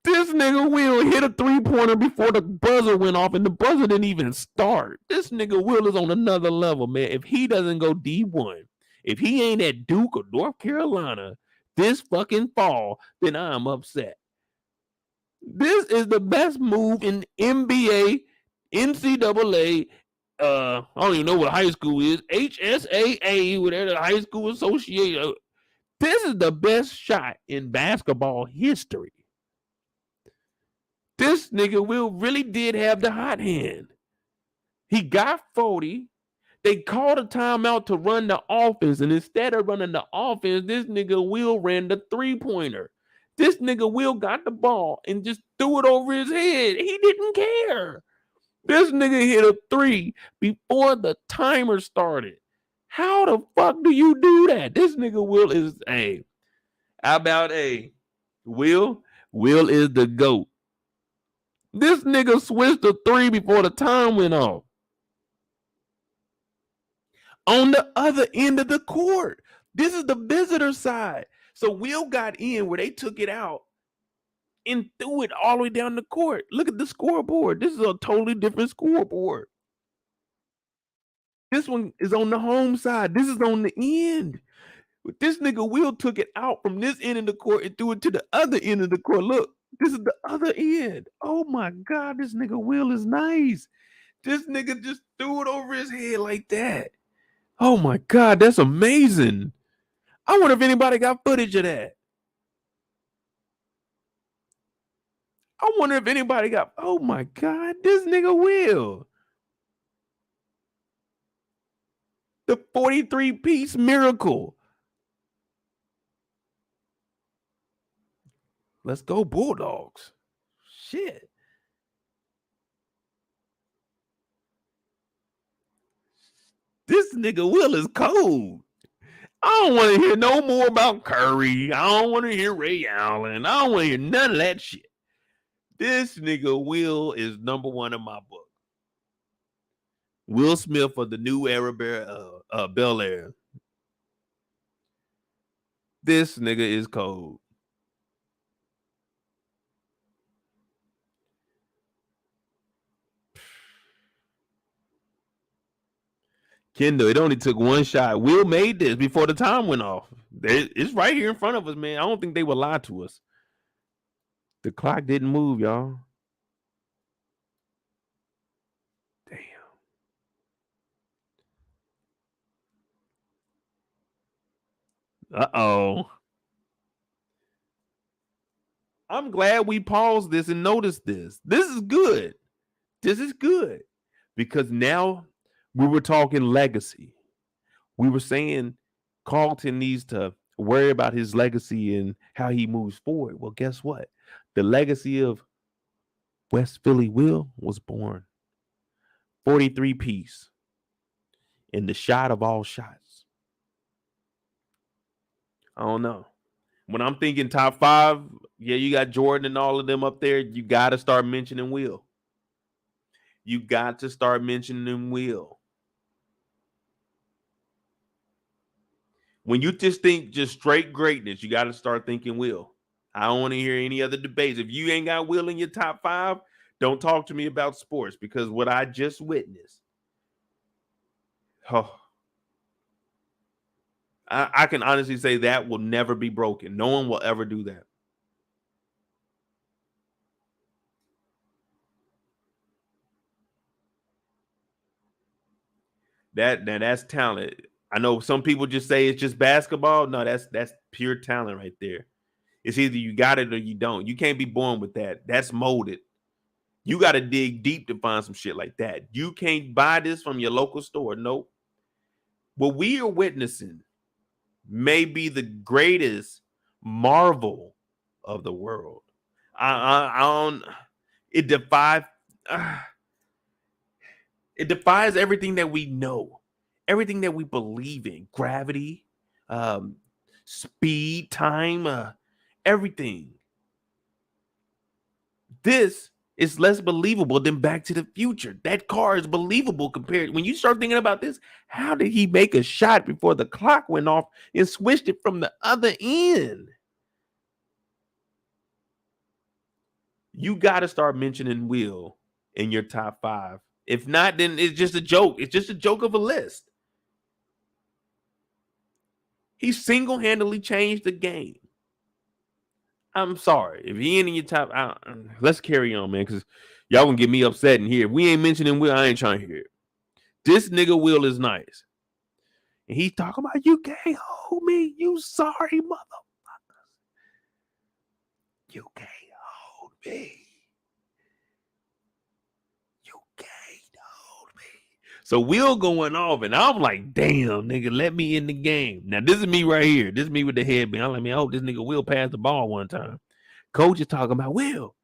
Speaker 1: nigga Will hit a 3-pointer before the buzzer went off, and the buzzer didn't even start. This nigga Will is on another level, man. If he doesn't go D1, if he ain't at Duke or North Carolina this fucking fall, then I'm upset. This is the best move in NBA, NCAA, I don't even know what high school is, HSAA, whatever the high school association. This is the best shot in basketball history. This nigga Will really did have the hot hand. He got 40. They called a timeout to run the offense, and instead of running the offense, this nigga Will ran the 3-pointer. This nigga Will got the ball and just threw it over his head. He didn't care. This nigga hit a 3 before the timer started. How the fuck do you do that? This nigga Will is how about Will? Will is the GOAT. This nigga switched a 3 before the time went off. On the other end of the court. This is the visitor side. So Will got in where they took it out and threw it all the way down the court. Look at the scoreboard. This is a totally different scoreboard. This one is on the home side. This is on the end. But this nigga Will took it out from this end of the court and threw it to the other end of the court. Look, this is the other end. Oh my God, this nigga Will is nice. This nigga just threw it over his head like that. Oh my God, that's amazing. I wonder if anybody got footage of that. I wonder if anybody got, oh my God, this nigga Will. The 43-piece miracle. Let's go Bulldogs. Shit. This nigga Will is cold. I don't want to hear no more about Curry. I don't want to hear Ray Allen. I don't want to hear none of that shit. This nigga Will is number 1 in my book. Will Smith of the new era Bel-Air. This nigga is cold. Kendall, it only took one shot. Will made this before the time went off. It's right here in front of us, man. I don't think they would lie to us. The clock didn't move, y'all. Damn. Uh-oh. I'm glad we paused this and noticed this. This is good. This is good. Because now we were talking legacy. We were saying Carlton needs to worry about his legacy and how he moves forward. Well, guess what? The legacy of West Philly Will was born. 43 piece in the shot of all shots. I don't know. When I'm thinking top 5, yeah, you got Jordan and all of them up there. You got to start mentioning Will. You got to start mentioning Will. When you just think just straight greatness, you got to start thinking Will. I don't want to hear any other debates. If you ain't got Will in your top 5, don't talk to me about sports, because what I just witnessed, I can honestly say that will never be broken. No one will ever do that. That's talent. I know some people just say it's just basketball. No, that's pure talent right there. It's either you got it or you don't. You can't be born with that. That's molded. You got to dig deep to find some shit like that. You can't buy this from your local store. Nope. What we are witnessing may be the greatest marvel of the world. I don't. It defies. It defies everything that we know, everything that we believe in. Gravity, speed, time, everything. This is less believable than Back to the Future. That car is believable compared. When you start thinking about this, how did he make a shot before the clock went off and switched it from the other end? You got to start mentioning Will in your top 5. If not, then it's just a joke. It's just a joke of a list. He single-handedly changed the game. I'm sorry. If he ain't in your top, let's carry on, man, because y'all gonna get me upset in here. If we ain't mentioning Will, I ain't trying to hear it. This nigga Will is nice. And he's talking about, you can't hold me, you sorry motherfuckers. You can't hold me. So Will going off, and I'm like, damn, nigga, let me in the game. Now, this is me right here. This is me with the headband. I'm like, man, I hope this nigga Will pass the ball one time. Coach is talking about, Will,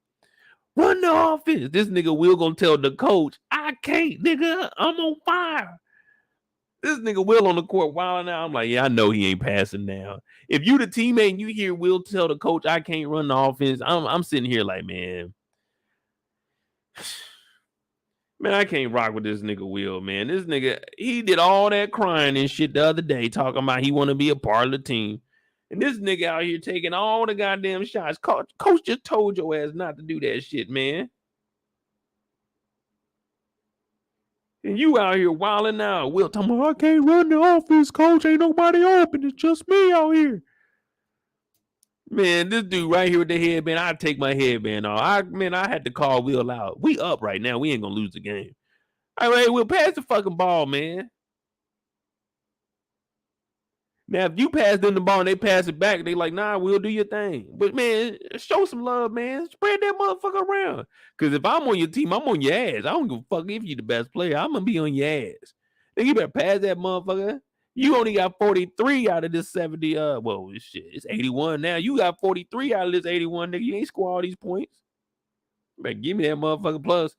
Speaker 1: run the offense. This nigga Will gonna tell the coach, I can't, nigga, I'm on fire. This nigga Will on the court wilding out. I'm like, yeah, I know he ain't passing now. If you the teammate and you hear Will tell the coach, I can't run the offense, I'm sitting here like, man, I can't rock with this nigga Will, man. This nigga, he did all that crying and shit the other day talking about he want to be a part of the team. And this nigga out here taking all the goddamn shots. Coach just told your ass not to do that shit, man. And you out here wilding out. Will talking about, I can't run the offense, coach. Ain't nobody open. It's just me out here. Man, this dude right here with the headband, I take my headband off. I had to call Will out. We up right now. We ain't gonna lose the game. All right, Will, pass the fucking ball, man. Now, if you pass them the ball and they pass it back, they like, nah, Will, do your thing. But, man, show some love, man. Spread that motherfucker around. Because if I'm on your team, I'm on your ass. I don't give a fuck if you the best player. I'm going to be on your ass. Then you better pass that motherfucker. You only got 43 out of this 70. Well, shit, it's 81 now. You got 43 out of this 81, nigga. You ain't score all these points. You better give me that motherfucker plus.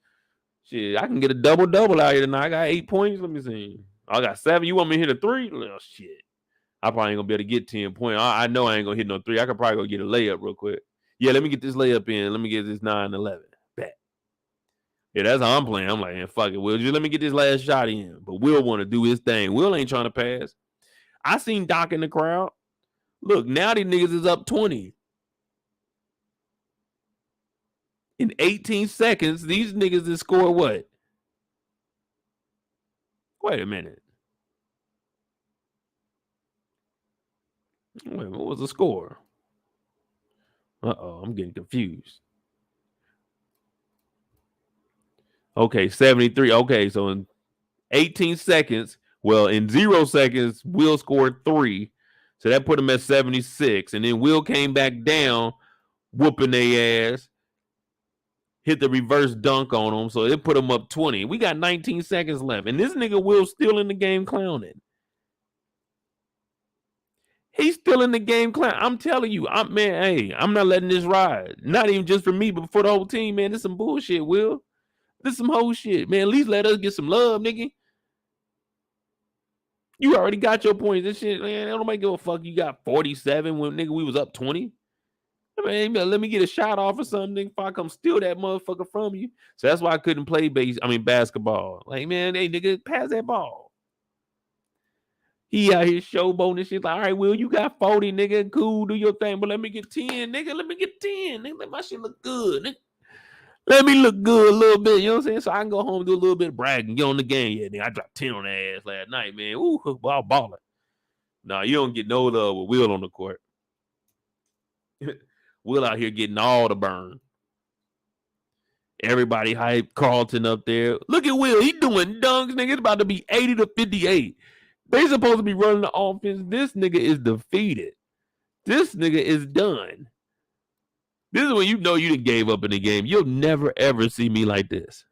Speaker 1: Shit, I can get a double-double out here tonight. I got 8 points. Let me see. I got 7. You want me to hit a 3? Oh, shit. I probably ain't going to be able to get 10 points. I know I ain't going to hit no 3. I could probably go get a layup real quick. Yeah, let me get this layup in. Let me get this 9-11. Bet. Yeah, that's how I'm playing. I'm like, man, fuck it, Will. Just let me get this last shot in. But Will want to do his thing. Will ain't trying to pass. I seen Doc in the crowd. Look, now these niggas is up 20. In 18 seconds, these niggas has scored what? Wait a minute. Wait, what was the score? Uh-oh, I'm getting confused. Okay, 73. Okay, so in 18 seconds, well, in 0 seconds, Will scored 3. So that put him at 76. And then Will came back down, whooping their ass, hit the reverse dunk on them. So it put him up 20. We got 19 seconds left. And this nigga Will still in the game clowning. He's still in the game clown. I'm telling you, I'm not letting this ride. Not even just for me, but for the whole team, man. This some bullshit, Will. This some whole shit, man. At least let us get some love, nigga. You already got your points. This shit, man. Nobody give a fuck. You got 47 when nigga we was up 20. I mean, let me get a shot off or something. If I come steal that motherfucker from you. So that's why I couldn't play basketball. Like, man, hey, nigga, pass that ball. He out here showboating and shit. Like, all right, Will, you got 40, nigga. Cool, do your thing. But let me get 10, nigga. Let me get 10. Nigga, let my shit look good, nigga. Let me look good a little bit. You know what I'm saying? So I can go home and do a little bit of bragging. Get on the game. Yeah, nigga, I dropped 10 on that ass last night, man. Ooh, ball balling. Nah, you don't get no love with Will on the court. Will out here getting all the burn. Everybody hype Carlton up there. Look at Will. He doing dunks, nigga. It's about to be 80 to 58. They supposed to be running the offense. This nigga is defeated. This nigga is done. This is when you know you done gave up in the game. You'll never, ever see me like this.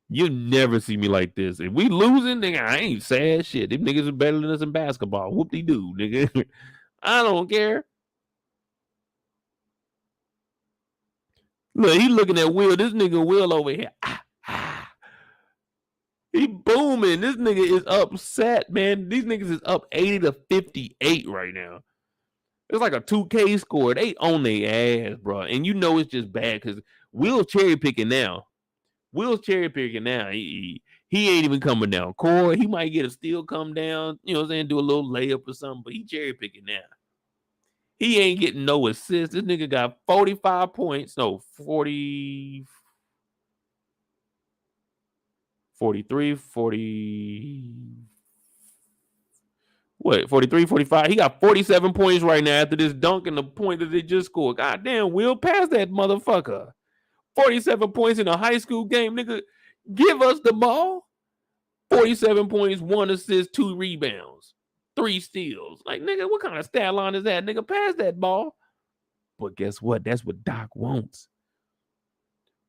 Speaker 1: You'll never see me like this. If we losing, nigga, I ain't sad shit. Them niggas are better than us in basketball. Whoop-de-doo, nigga. I don't care. Look, he looking at Will. This nigga Will over here. He booming. This nigga is upset, man. These niggas is up 80 to 58 right now. It's like a 2K score. They own their ass, bro. And you know it's just bad because Will's cherry picking now. He ain't even coming down court. He might get a steal come down, you know what I'm saying, do a little layup or something, but he cherry picking now. He ain't getting no assists. This nigga got 45 points. No, 40, 43, 40. What, 43, 45? He got 47 points right now after this dunk and the point that they just scored. God damn, Will, pass that motherfucker. 47 points in a high school game, nigga. Give us the ball. 47 points, 1 assist, 2 rebounds, 3 steals. Like, nigga, what kind of stat line is that? Nigga, pass that ball. But guess what? That's what Doc wants.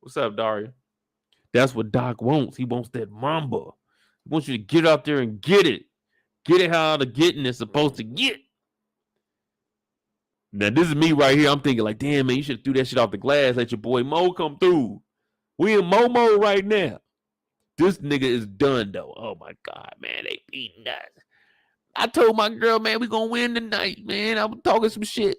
Speaker 1: What's up, Daria? That's what Doc wants. He wants that mamba. He wants you to get out there and get it. Get it how the getting is supposed to get. Now, this is me right here. I'm thinking like, damn, man, you should have threw that shit off the glass. Let your boy Mo come through. We in Mo mode right now. This nigga is done, though. Oh, my God, man. They beating us. I told my girl, man, we going to win tonight, man. I was talking some shit.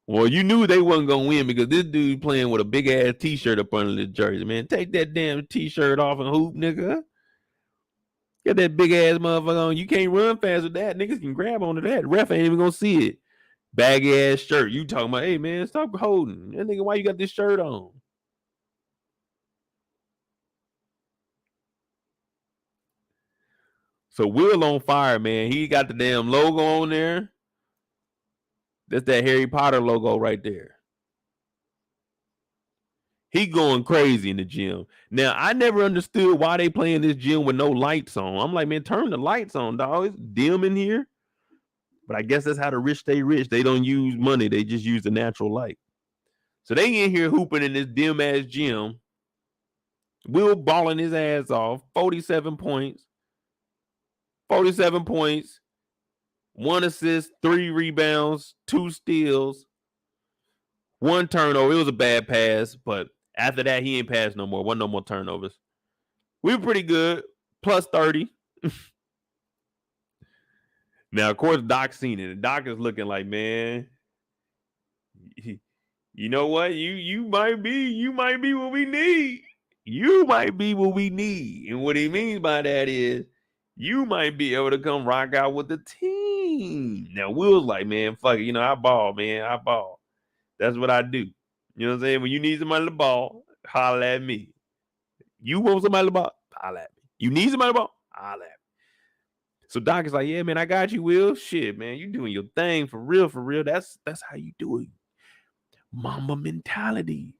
Speaker 1: Well, you knew they wasn't going to win because this dude playing with a big-ass T-shirt up under the jersey, man. Take that damn T-shirt off and hoop, nigga. Get that big-ass motherfucker on. You can't run fast with that. Niggas can grab onto that. Ref ain't even going to see it. Baggy-ass shirt. You talking about, hey, man, stop holding. That nigga, why you got this shirt on? So Will on fire, man. He got the damn logo on there. That's that Harry Potter logo right there. He going crazy in the gym. Now, I never understood why they play in this gym with no lights on. I'm like, man, turn the lights on, dog. It's dim in here. But I guess that's how the rich stay rich. They don't use money. They just use the natural light. So they in here hooping in this dim-ass gym. Will balling his ass off. 47 points. 47 points. 1 assist, 3 rebounds, 2 steals, 1 turnover. It was a bad pass, but after that, he ain't passed no more. Wasn't no more turnovers. We were pretty good. Plus 30. Now, of course, Doc's seen it. And Doc is looking like, man, you know what? You might be what we need. You might be what we need. And what he means by that is you might be able to come rock out with the team. Now, Will's like, man, fuck it. You know, I ball, man. I ball. That's what I do. You know what I'm saying? When you need somebody to ball, holler at me. You want somebody to ball? Holler at me. You need somebody to ball? Holler at me. So Doc is like, yeah, man, I got you, Will. Shit, man, you doing your thing for real, for real. That's how you do it. Mamba mentality.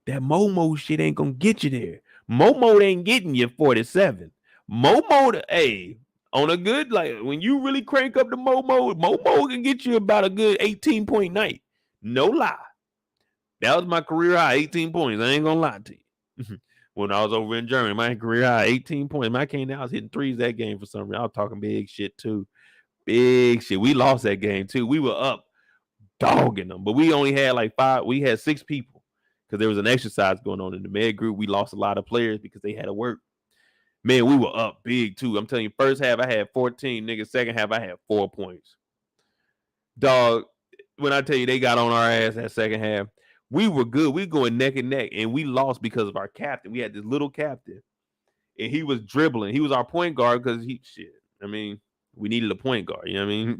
Speaker 1: That Momo shit ain't gonna get you there. Momo ain't getting you 47. Momo, hey, on a good, like when you really crank up the Momo can get you about a good 18-point night. No lie. That was my career high, 18 points. I ain't gonna lie to you. When I was over in Germany, my career high, 18 points. When I came down, I was hitting threes that game for some reason. I was talking big shit too. Big shit. We lost that game too. We were up dogging them, but we only had like 5. We had 6 people because there was an exercise going on in the med group. We lost a lot of players because they had to work. Man, we were up big too. I'm telling you, first half I had 14, nigga. Second half I had 4 points. Dog, when I tell you they got on our ass that second half, we were good. We were going neck and neck, and we lost because of our captain. We had this little captain, and he was dribbling. He was our point guard because I mean, we needed a point guard. You know what I mean?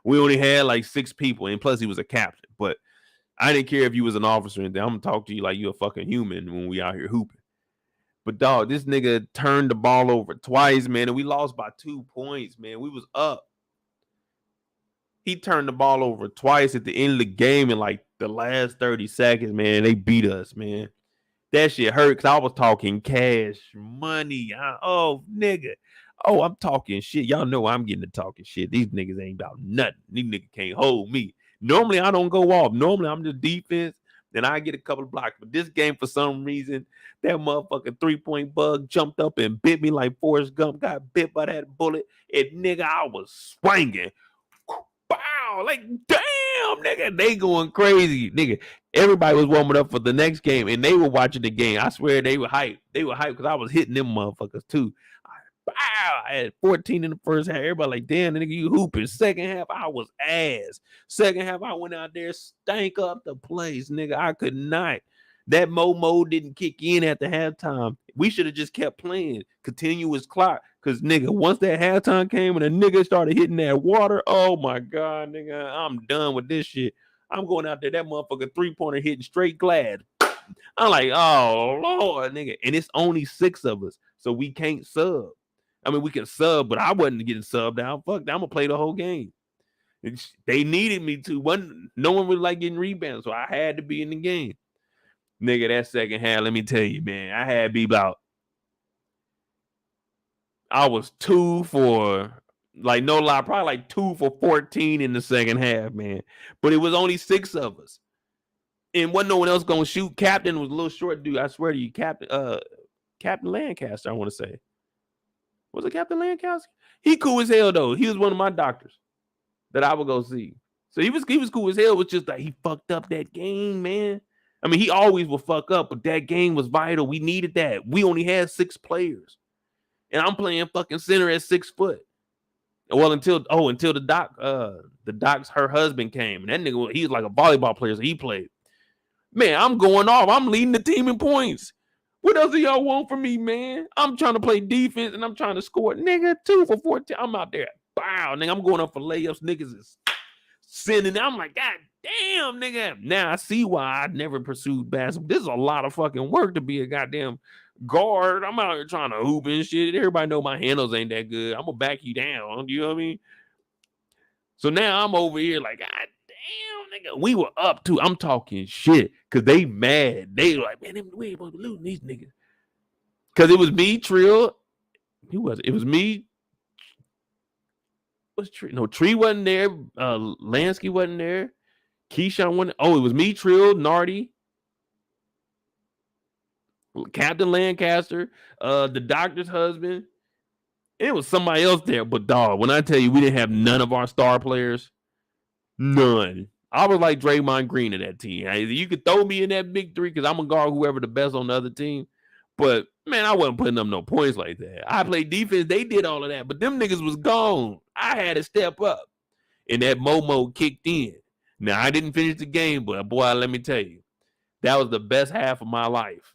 Speaker 1: We only had like 6 people, and plus he was a captain. But I didn't care if you was an officer, and I'm gonna talk to you like you're a fucking human when we out here hooping. But dog, this nigga turned the ball over twice, man, and we lost by 2 points, man. We was up. He turned the ball over twice at the end of the game in like the last 30 seconds, man. They beat us, man. That shit hurt because I was talking cash money. Nigga. Oh, I'm talking shit. Y'all know I'm getting to talking shit. These niggas ain't about nothing. These niggas can't hold me. Normally, I don't go off. Normally, I'm just defense. Then I get a couple of blocks. But this game, for some reason, that motherfucking 3-point bug jumped up and bit me like Forrest Gump. Got bit by that bullet. And nigga, I was swinging. Wow, like damn, nigga, they going crazy, nigga. Everybody was warming up for the next game, and they were watching the game. I swear they were hyped. They were hyped because I was hitting them motherfuckers too. I had 14 in the first half. Everybody like, damn, nigga, you hooping. Second half, I was ass. Second half, I went out there, stank up the place, nigga. I could not. That Momo didn't kick in at the halftime. We should have just kept playing. Continuous clock. Because, nigga, once that halftime came and a nigga started hitting that water, oh, my God, nigga, I'm done with this shit. I'm going out there, that motherfucker 3-pointer hitting straight glass. I'm like, oh, Lord, nigga. And it's only 6 of us, so we can't sub. I mean, we can sub, but I wasn't getting subbed out. Fuck that. I'm going to play the whole game. They needed me to. No one really like getting rebounds, so I had to be in the game. Nigga, that second half, let me tell you, man, I had to be about, I was 2 for, like, no lie, probably like 2 for 14 in the second half, man. But it was only 6 of us. And wasn't no one else going to shoot. Captain was a little short dude. I swear to you, Captain Lancaster, I want to say. Was it Captain Lancaster? He cool as hell, though. He was one of my doctors that I would go see. So he was cool as hell. It was just like he fucked up that game, man. I mean, he always will fuck up, but that game was vital. We needed that. We only had 6 players. And I'm playing fucking center at 6 foot. Well, until the doc's her husband came. And that nigga, he was like a volleyball player, so he played. Man, I'm going off. I'm leading the team in points. What else do y'all want from me, man? I'm trying to play defense and I'm trying to score. Nigga, 2 for 14. I'm out there. Wow, nigga, I'm going up for layups. Niggas is sending. I'm like, God damn, nigga. Now I see why I never pursued basketball. This is a lot of fucking work to be a goddamn guard. I'm out here trying to hoop and shit. Everybody know my handles ain't that good. I'm gonna back you down. You know what I mean? So now I'm over here like, God damn, nigga. We were up too. I'm talking shit because they mad. They like, man, we ain't supposed to be losing these niggas. Because it was me, Trill. Who was it? It was me. What's Tree? No, Tree wasn't there. Lansky wasn't there. Keyshawn wasn't. Oh, it was me, Trill, Nardi, Captain Lancaster, the doctor's husband. It was somebody else there. But dog, when I tell you we didn't have none of our star players, none. I was like Draymond Green in that team. You could throw me in that big 3 because I'm gonna guard whoever the best on the other team. But man, I wasn't putting up no points like that. I played defense. They did all of that, but them niggas was gone. I had to step up, and that Momo kicked in. Now I didn't finish the game, but boy, let me tell you, that was the best half of my life.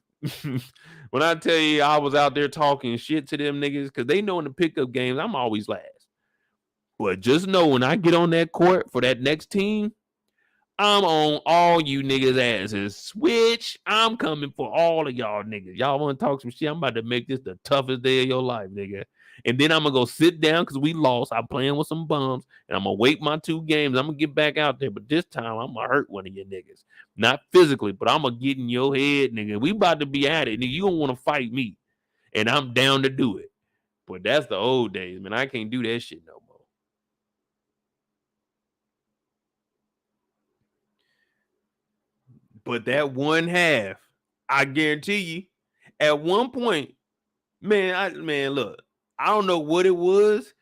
Speaker 1: When I tell you I was out there talking shit to them niggas, because they know in the pickup games I'm always last. But just know when I get on that court for that next team, I'm on all you niggas' asses. Switch. I'm coming for all of y'all niggas. Y'all want to talk some shit? I'm about to make this the toughest day of your life, nigga. And then I'm going to go sit down because we lost. I'm playing with some bums. And I'm going to wait my 2 games. I'm going to get back out there. But this time, I'm going to hurt one of you niggas. Not physically, but I'm going to get in your head, nigga. We about to be at it, nigga. You don't want to fight me. And I'm down to do it. But that's the old days, man. I can't do that shit no more. But that one half, I guarantee you, at one point, man, look, I don't know what it was.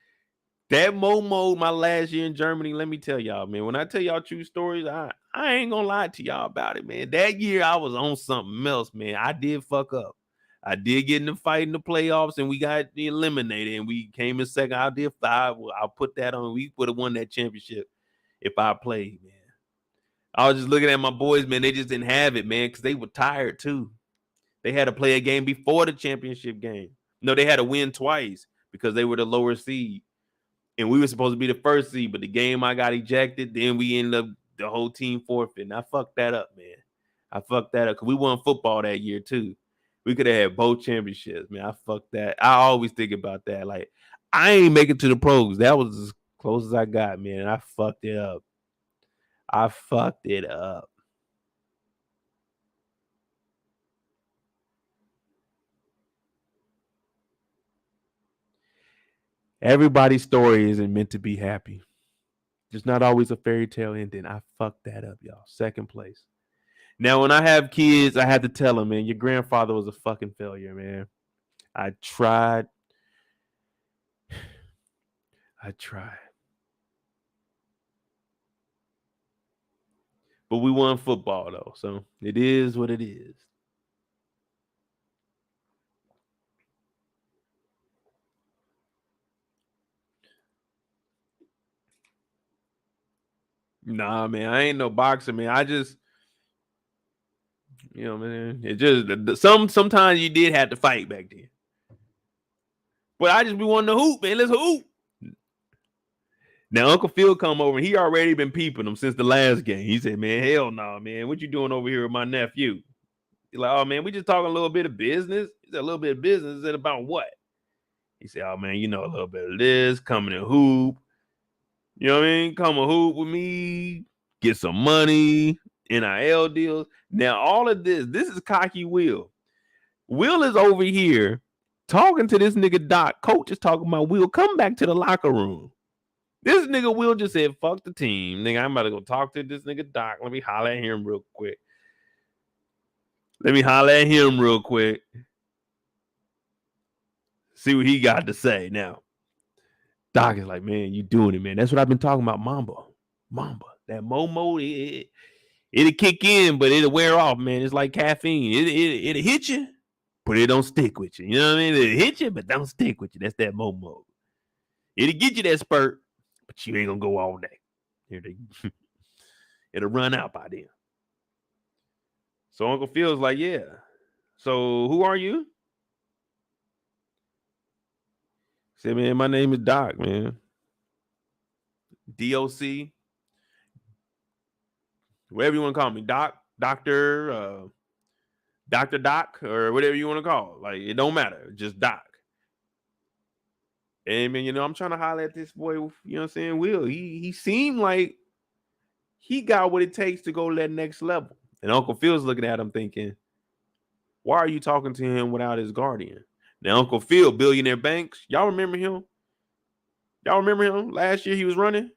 Speaker 1: That Momo, my last year in Germany, let me tell y'all, man. When I tell y'all true stories, I ain't gonna lie to y'all about it, man. That year I was on something else, man. I did fuck up. I did get in the fight in the playoffs, and we got eliminated, and we came in second. I did 5. Well, I'll put that on. We would have won that championship if I played, man. I was just looking at my boys, man. They just didn't have it, man, because they were tired too. They had to play a game before the championship game. No, they had to win twice because they were the lower seed. And we were supposed to be the first seed, but the game I got ejected, then we ended up the whole team forfeiting. I fucked that up, man. I fucked that up because we won football that year too. We could have had both championships, man. I fucked that. I always think about that. Like, I ain't make it to the pros. That was as close as I got, man. I fucked it up. I fucked it up. Everybody's story isn't meant to be happy. There's not always a fairy tale ending. I fucked that up, y'all. Second place. Now, when I have kids, I had to tell them, man, your grandfather was a fucking failure, man. I tried. But we won football, though. So it is what it is. Nah, man, I ain't no boxer, man. I just, man, it just sometimes you did have to fight back then. But I just be wanting to hoop, man. Let's hoop. Now Uncle Phil come over and he already been peeping him since the last game. He said, "Man, hell no, man. What you doing over here with my nephew?" He's like, "Oh man, we just talking a little bit of business." He said, "A little bit of business." Is it about what? He said, "Oh man, a little bit of this, coming to hoop. You know what I mean? Come and hoop with me, get some money, NIL deals." Now, all of this is cocky Will. Will is over here talking to this nigga Doc. Coach is talking about Will. Come back to the locker room. This nigga Will just said, "Fuck the team. Nigga, I'm about to go talk to this nigga Doc. Let me holler at him real quick. See what he got to say." Now, Doc is like, "Man, you doing it, man. That's what I've been talking about, Mamba. That Momo, it'll kick in, but it'll wear off, man. It's like caffeine. It'll hit you, but it don't stick with you. You know what I mean? It'll hit you, but don't stick with you. That's that Momo. It'll get you that spurt, but you ain't gonna go all day. It'll run out by then." So Uncle Phil's like, "Yeah. So who are you?" He said, "Man, my name is Doc, man. DOC. Whatever you want to call me. Doc, Doctor, Dr. Doc, or whatever you want to call it. Like, it don't matter. Just Doc." And man, I'm trying to holler at this boy, you know what I'm saying? Will. He seemed like he got what it takes to go that next level. And Uncle Phil's looking at him thinking, why are you talking to him without his guardian? Now, Uncle Phil, Billionaire Banks, y'all remember him? Last year he was running.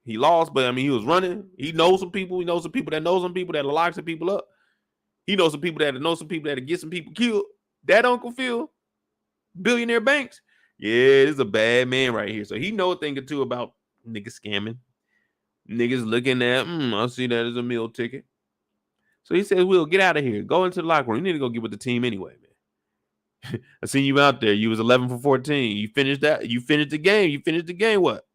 Speaker 1: He lost, but he was running. He knows some people. He knows some people that know some people that lock some people up. He knows some people that know some people that get some people killed. That Uncle Phil, Billionaire Banks, yeah, this is a bad man right here. So he know a thing or two about niggas scamming. Niggas looking at, I see that as a meal ticket. So he says, "Will, get out of here. Go into the locker room. You need to go get with the team anyway, man. I seen you out there. You was 11 for 14. You finished that. You finished the game. What?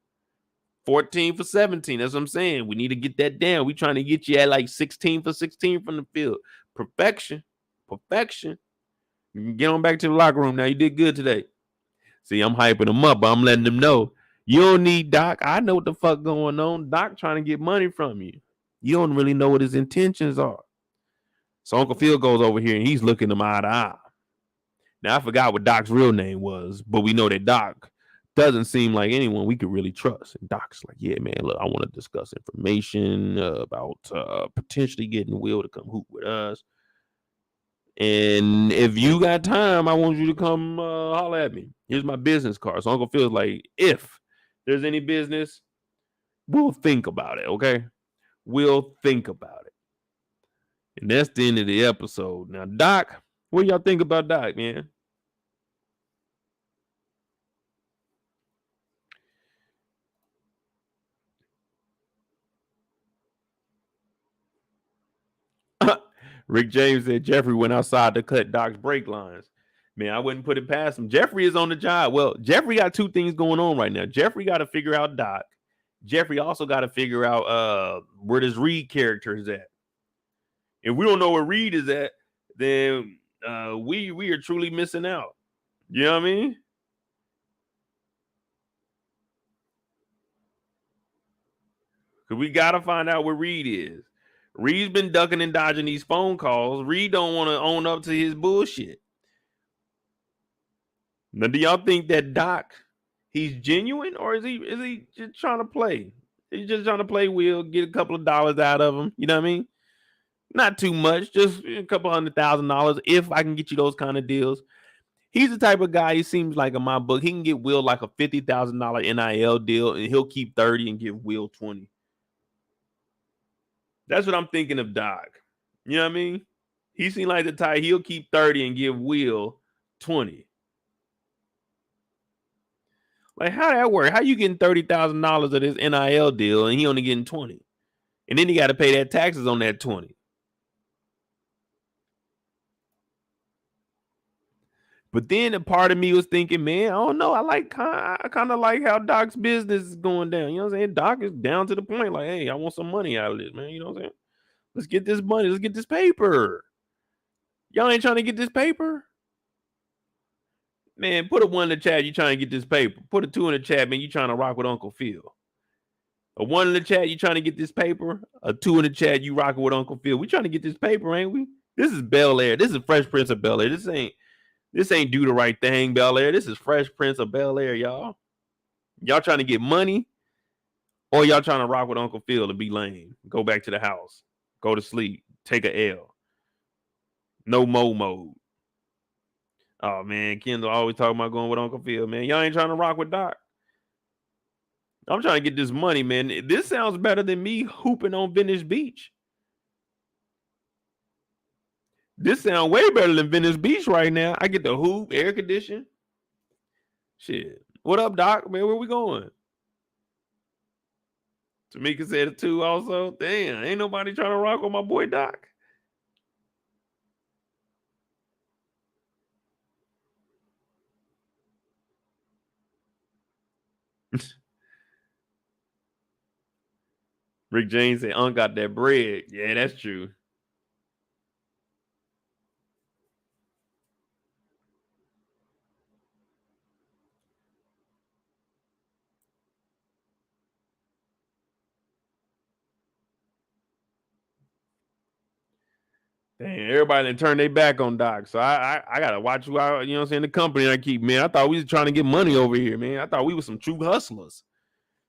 Speaker 1: 14 for 17. That's what I'm saying. We need to get that down. We trying to get you at like 16 for 16 from the field. Perfection. You can get on back to the locker room now. You did good today." See, I'm hyping them up, but I'm letting them know you don't need Doc. I know what the fuck going on. Doc trying to get money from you. You don't really know what his intentions are. So Uncle Phil goes over here and he's looking them eye to eye. Now, I forgot what Doc's real name was, but we know that Doc doesn't seem like anyone we could really trust. And Doc's like, "Yeah, man, look, I want to discuss information about potentially getting Will to come hoop with us. And if you got time, I want you to come holler at me. Here's my business card." So Uncle Phil's like, "If there's any business, we'll think about it, okay? We'll think about it." And that's the end of the episode. Now, Doc, what do y'all think about Doc, man? Rick James said Geoffrey went outside to cut Doc's brake lines. Man, I wouldn't put it past him. Geoffrey is on the job. Well, Geoffrey got two things going on right now. Geoffrey got to figure out Doc. Geoffrey also got to figure out where this Reed character is at. If we don't know where Reed is at, then we are truly missing out. You know what I mean? Because we got to find out where Reed is. Reed's been ducking and dodging these phone calls. Reed don't want to own up to his bullshit. Now, do y'all think that Doc, he's genuine, or is he just trying to play? He's just trying to play Will, get a couple of dollars out of him. You know what I mean? Not too much, just a couple $100,000 if I can get you those kind of deals. He's the type of guy, he seems like in my book, he can get Will like a $50,000 NIL deal and he'll keep 30 and give Will 20. That's what I'm thinking of Doc. You know what I mean? He seems like the type, he'll keep 30 and give Will 20. Like, how that work? How you getting $30,000 of this NIL deal and he only getting 20? And then he got to pay that taxes on that 20. But then a part of me was thinking, man, I don't know. I kind of like how Doc's business is going down. You know what I'm saying? Doc is down to the point like, hey, I want some money out of this, man. You know what I'm saying? Let's get this money. Let's get this paper. Y'all ain't trying to get this paper? Man, put a 1 in the chat. You trying to get this paper. Put a 2 in the chat, man. You trying to rock with Uncle Phil. A 1 in the chat, you trying to get this paper. A 2 in the chat, you rocking with Uncle Phil. We trying to get this paper, ain't we? This is Bel-Air. This is Fresh Prince of Bel-Air. This ain't Do the Right Thing, Bel-Air. This is Fresh Prince of Bel-Air, y'all. Y'all trying to get money, or y'all trying to rock with Uncle Phil to be lame. Go back to the house. Go to sleep. Take a L. No mo mode. Oh, man. Kendall always talking about going with Uncle Phil, man. Y'all ain't trying to rock with Doc. I'm trying to get this money, man. This sounds better than me hooping on Venice Beach. This sounds way better than Venice Beach right now. I get the hoop, air condition. Shit. What up, Doc? Man, where we going? Tamika said it too also. Damn, ain't nobody trying to rock with my boy Doc. Rick James said, Unc got that bread. Yeah, that's true. Damn, everybody done turned their back on Doc. So I gotta watch who I, you know what I'm saying, the company I keep, man. I thought we was trying to get money over here, man. I thought we were some true hustlers.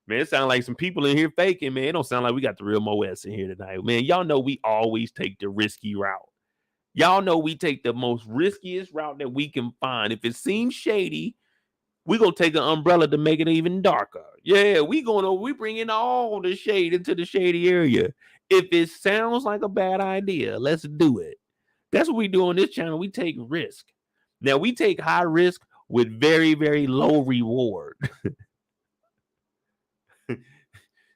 Speaker 1: Man, it sounds like some people in here faking, man. It don't sound like we got the real Moes in here tonight. Man, y'all know we always take the risky route. Y'all know we take the most riskiest route that we can find. If it seems shady, we're going to take an umbrella to make it even darker. Yeah, we bring in all the shade into the shady area. If it sounds like a bad idea, let's do it. That's what we do on this channel. We take risk. Now, we take high risk with very, very low reward.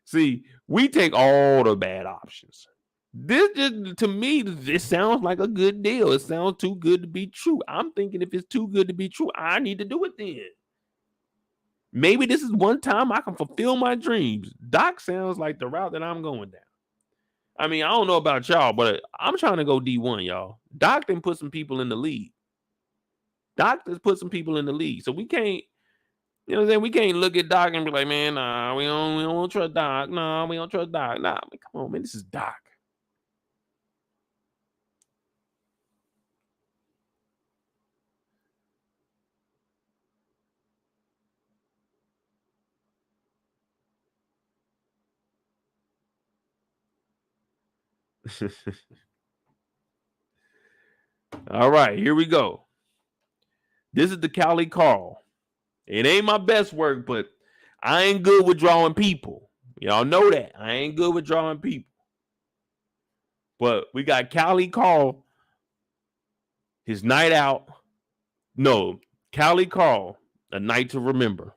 Speaker 1: See, we take all the bad options. This just, to me, this sounds like a good deal. It sounds too good to be true. I'm thinking if it's too good to be true, I need to do it then. Maybe this is one time I can fulfill my dreams. Doc sounds like the route that I'm going down. I mean, I don't know about y'all, but I'm trying to go D1, y'all. Doc done put some people in the league. Doc has put some people in the league. So we can't, you know what I'm saying? We can't look at Doc and be like, man, nah, we don't trust Doc. Nah, we don't trust Doc. Nah, I mean, come on, man, this is Doc. All right, here we go. This is the Cali Carl. It ain't my best work, but I ain't good with drawing people. Y'all know that. I ain't good with drawing people. But we got Cali Carl, his night out. No, Cali Carl, A Night to Remember.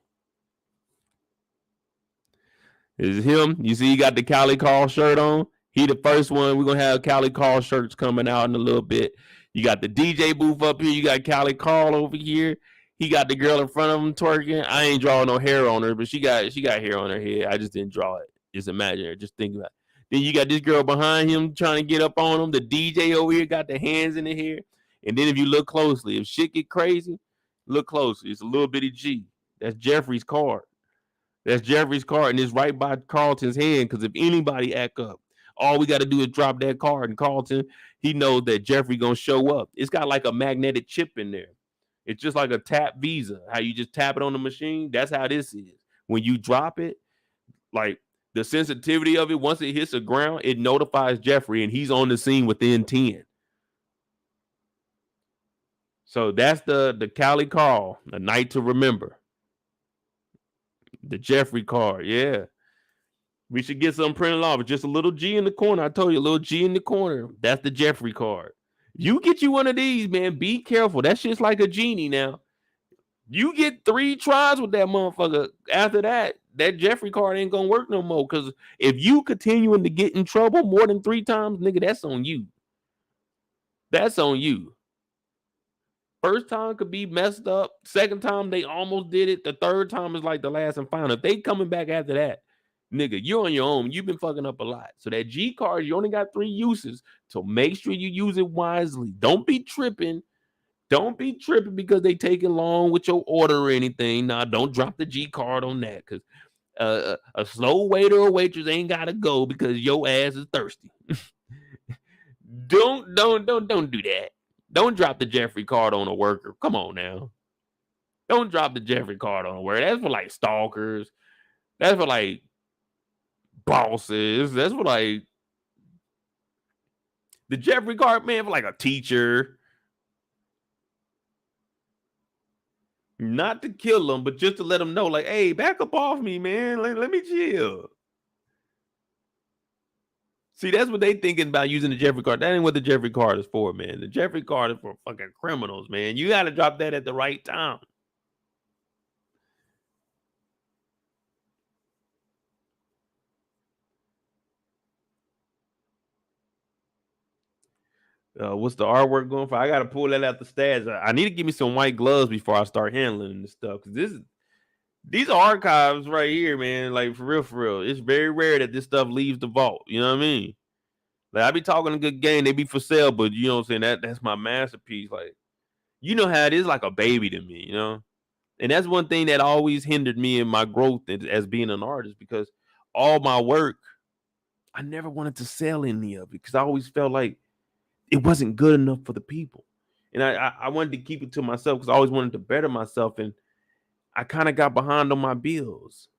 Speaker 1: This is him. You see, he got the Cali Carl shirt on. He the first one. We're gonna have Cali Carl shirts coming out in a little bit. You got the DJ booth up here. You got Cali Carl over here. He got the girl in front of him twerking. I ain't drawing no hair on her, but she got hair on her head. I just didn't draw it. Just imagine her. Just think about it. Then you got this girl behind him trying to get up on him. The DJ over here got the hands in the hair. And then if you look closely, if shit get crazy, look closely. It's a little bitty G. That's Geoffrey's card. That's Geoffrey's card, and it's right by Carlton's hand. Because if anybody act up, all we got to do is drop that card, and Carlton, he knows that Geoffrey gonna show up. It's got like a magnetic chip in there. It's just like a tap Visa. How you just tap it on the machine. That's how this is. When you drop it, like the sensitivity of it, once it hits the ground, it notifies Geoffrey, and he's on the scene within 10. So that's the Cali Carl, the night to remember. The Geoffrey card, yeah. We should get some printed off. But just a little G in the corner. I told you, a little G in the corner. That's the Geoffrey card. You get you one of these, man. Be careful. That shit's like a genie now. You get 3 tries with that motherfucker. After that, that Geoffrey card ain't gonna work no more. Because if you continuing to get in trouble more than 3 times, nigga, that's on you. That's on you. First time could be messed up. Second time, they almost did it. The third time is like the last and final. If they coming back after that, nigga, you're on your own. You've been fucking up a lot. So that G card, you only got 3 uses. So make sure you use it wisely. Don't be tripping. Don't be tripping because they take it long with your order or anything. Nah, don't drop the G card on that because a slow waiter or waitress ain't gotta go because your ass is thirsty. Don't do that. Don't drop the Geoffrey card on a worker. Come on now. Don't drop the Geoffrey card on a worker. That's for like stalkers. That's for like bosses. That's for like the Geoffrey card, man, for like a teacher. Not to kill them, but just to let them know, like, hey, back up off me, man. Let me chill. See, that's what they thinking about using the Geoffrey card. That ain't what the Geoffrey card is for, man. The Geoffrey card is for fucking criminals, man. You got to drop that at the right time. What's the artwork going for? I got to pull that out the stats. I need to give me some white gloves before I start handling this stuff. Because these are archives right here, man. Like, for real. It's very rare that this stuff leaves the vault. You know what I mean? Like, I be talking a good game. They be for sale, but you know what I'm saying? That's my masterpiece. Like, you know how it is, like a baby to me, you know? And that's one thing that always hindered me in my growth as being an artist because all my work, I never wanted to sell any of it because I always felt like it wasn't good enough for the people. And I wanted to keep it to myself because I always wanted to better myself. And I kind of got behind on my bills.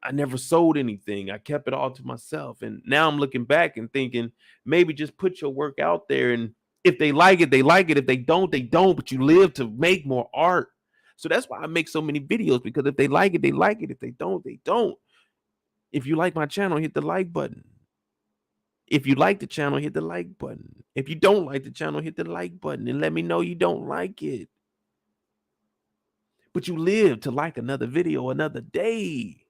Speaker 1: I never sold anything. I kept it all to myself. And now I'm looking back and thinking, maybe just put your work out there. And if they like it, they like it. If they don't, they don't. But you live to make more art. So that's why I make so many videos, because if they like it, they like it. If they don't, they don't. If you like my channel, hit the like button. If you like the channel, hit the like button. If you don't like the channel, hit the like button and let me know you don't like it. But you live to like another video another day.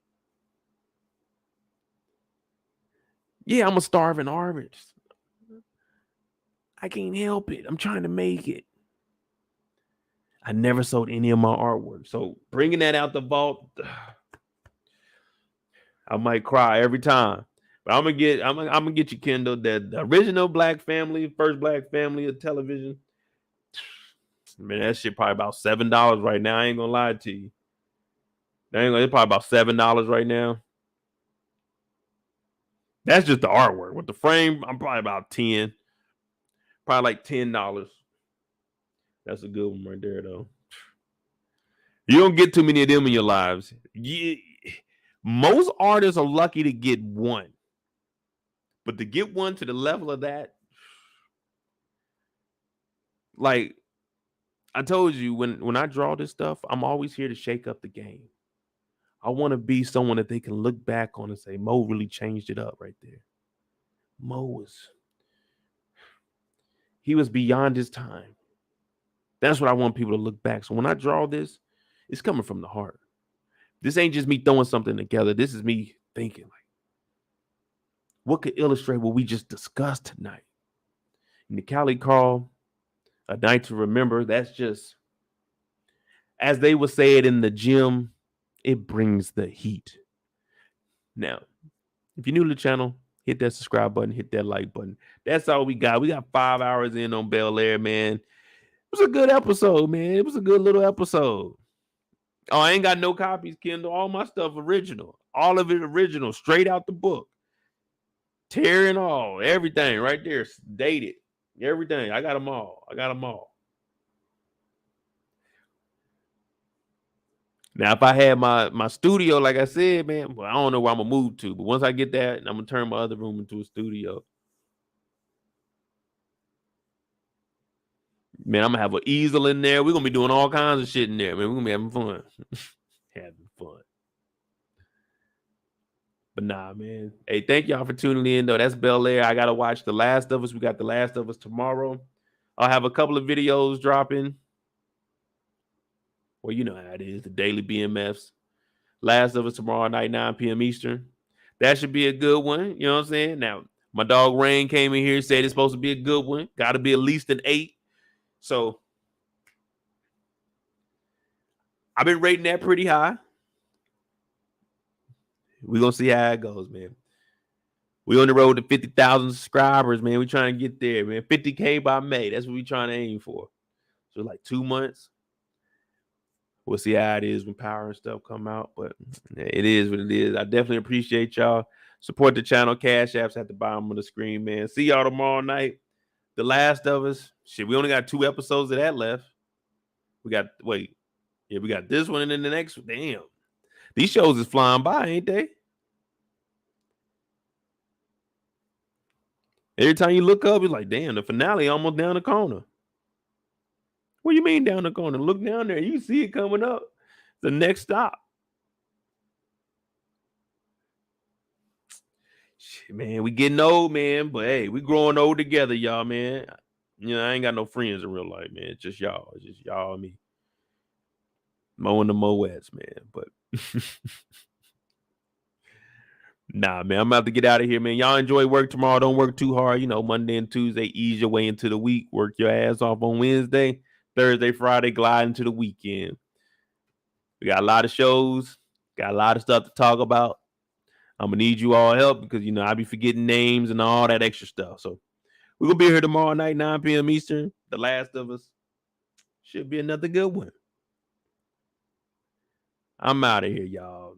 Speaker 1: Yeah, I'm a starving artist. I can't help it. I'm trying to make it. I never sold any of my artwork. So bringing that out the vault, I might cry every time. But I'm gonna get you, Kendall, that the original Black Family, first Black Family of television. Man, that shit probably about $7 right now. I ain't gonna lie to you. It's probably about $7 right now. That's just the artwork. With the frame, I'm probably about 10. Probably like $10. That's a good one right there, though. You don't get too many of them in your lives. Most artists are lucky to get one. But to get one to the level of that, like I told you, when I draw this stuff, I'm always here to shake up the game. I want to be someone that they can look back on and say, Mo really changed it up right there. He was beyond his time. That's what I want people to look back. So when I draw this, it's coming from the heart. This ain't just me throwing something together. This is me thinking, like, what could illustrate what we just discussed tonight? And the Cali Carl, A Night to Remember, that's just, as they would say it in the gym, it brings the heat. Now, if you're new to the channel, hit that subscribe button, hit that like button. That's all we got. We got 5 hours in on Bel-Air, man. It was a good episode, man. It was a good little episode. Oh, I ain't got no copies, Kendall. All my stuff original. All of it original, straight out the book. Tear and all, everything right there, dated. Everything. I got them all. Now, if I had my studio, like I said, man, well, I don't know where I'm gonna move to, but once I get that, I'm gonna turn my other room into a studio. Man, I'm gonna have an easel in there. We're gonna be doing all kinds of shit in there, man. We're gonna be having fun. Having fun. But nah, man. Hey, thank y'all for tuning in, though. That's Bel-Air. I gotta watch The Last of Us. We got The Last of Us tomorrow. I'll have a couple of videos dropping. Well, you know how it is, the daily BMFs. Last of Us tomorrow night, 9 p.m. Eastern. That should be a good one. You know what I'm saying? Now, my dog Rain came in here and said it's supposed to be a good one. Got to be at least an 8. So, I've been rating that pretty high. We're going to see how it goes, man. We on the road to 50,000 subscribers, man. We trying to get there, man. 50K by May. That's what we trying to aim for. So, like 2 months. We'll see how it is when Power and stuff come out, but it is what it is. I definitely appreciate y'all. Support the channel. Cash Apps at the bottom of the screen, man. See y'all tomorrow night. The Last of Us. Shit, we only got 2 episodes of that left. We got this one and then the next one. Damn. These shows is flying by, ain't they? Every time you look up, it's like, damn, the finale almost down the corner. What do you mean down the corner? Look down there. You see it coming up. The next stop. Shit, man, we getting old, man. But hey, we growing old together, y'all, man. You know, I ain't got no friends in real life, man. It's just y'all. It's just y'all and me. Mowing the Moettes, man. But nah, man, I'm about to get out of here, man. Y'all enjoy work tomorrow. Don't work too hard. You know, Monday and Tuesday, ease your way into the week. Work your ass off on Wednesday. Thursday, Friday, glide into the weekend. We got a lot of shows, got a lot of stuff to talk about. I'm going to need you all help because, you know, I be forgetting names and all that extra stuff. So we're going to be here tomorrow night, 9 p.m. Eastern. The Last of Us. Should be another good one. I'm out of here, y'all.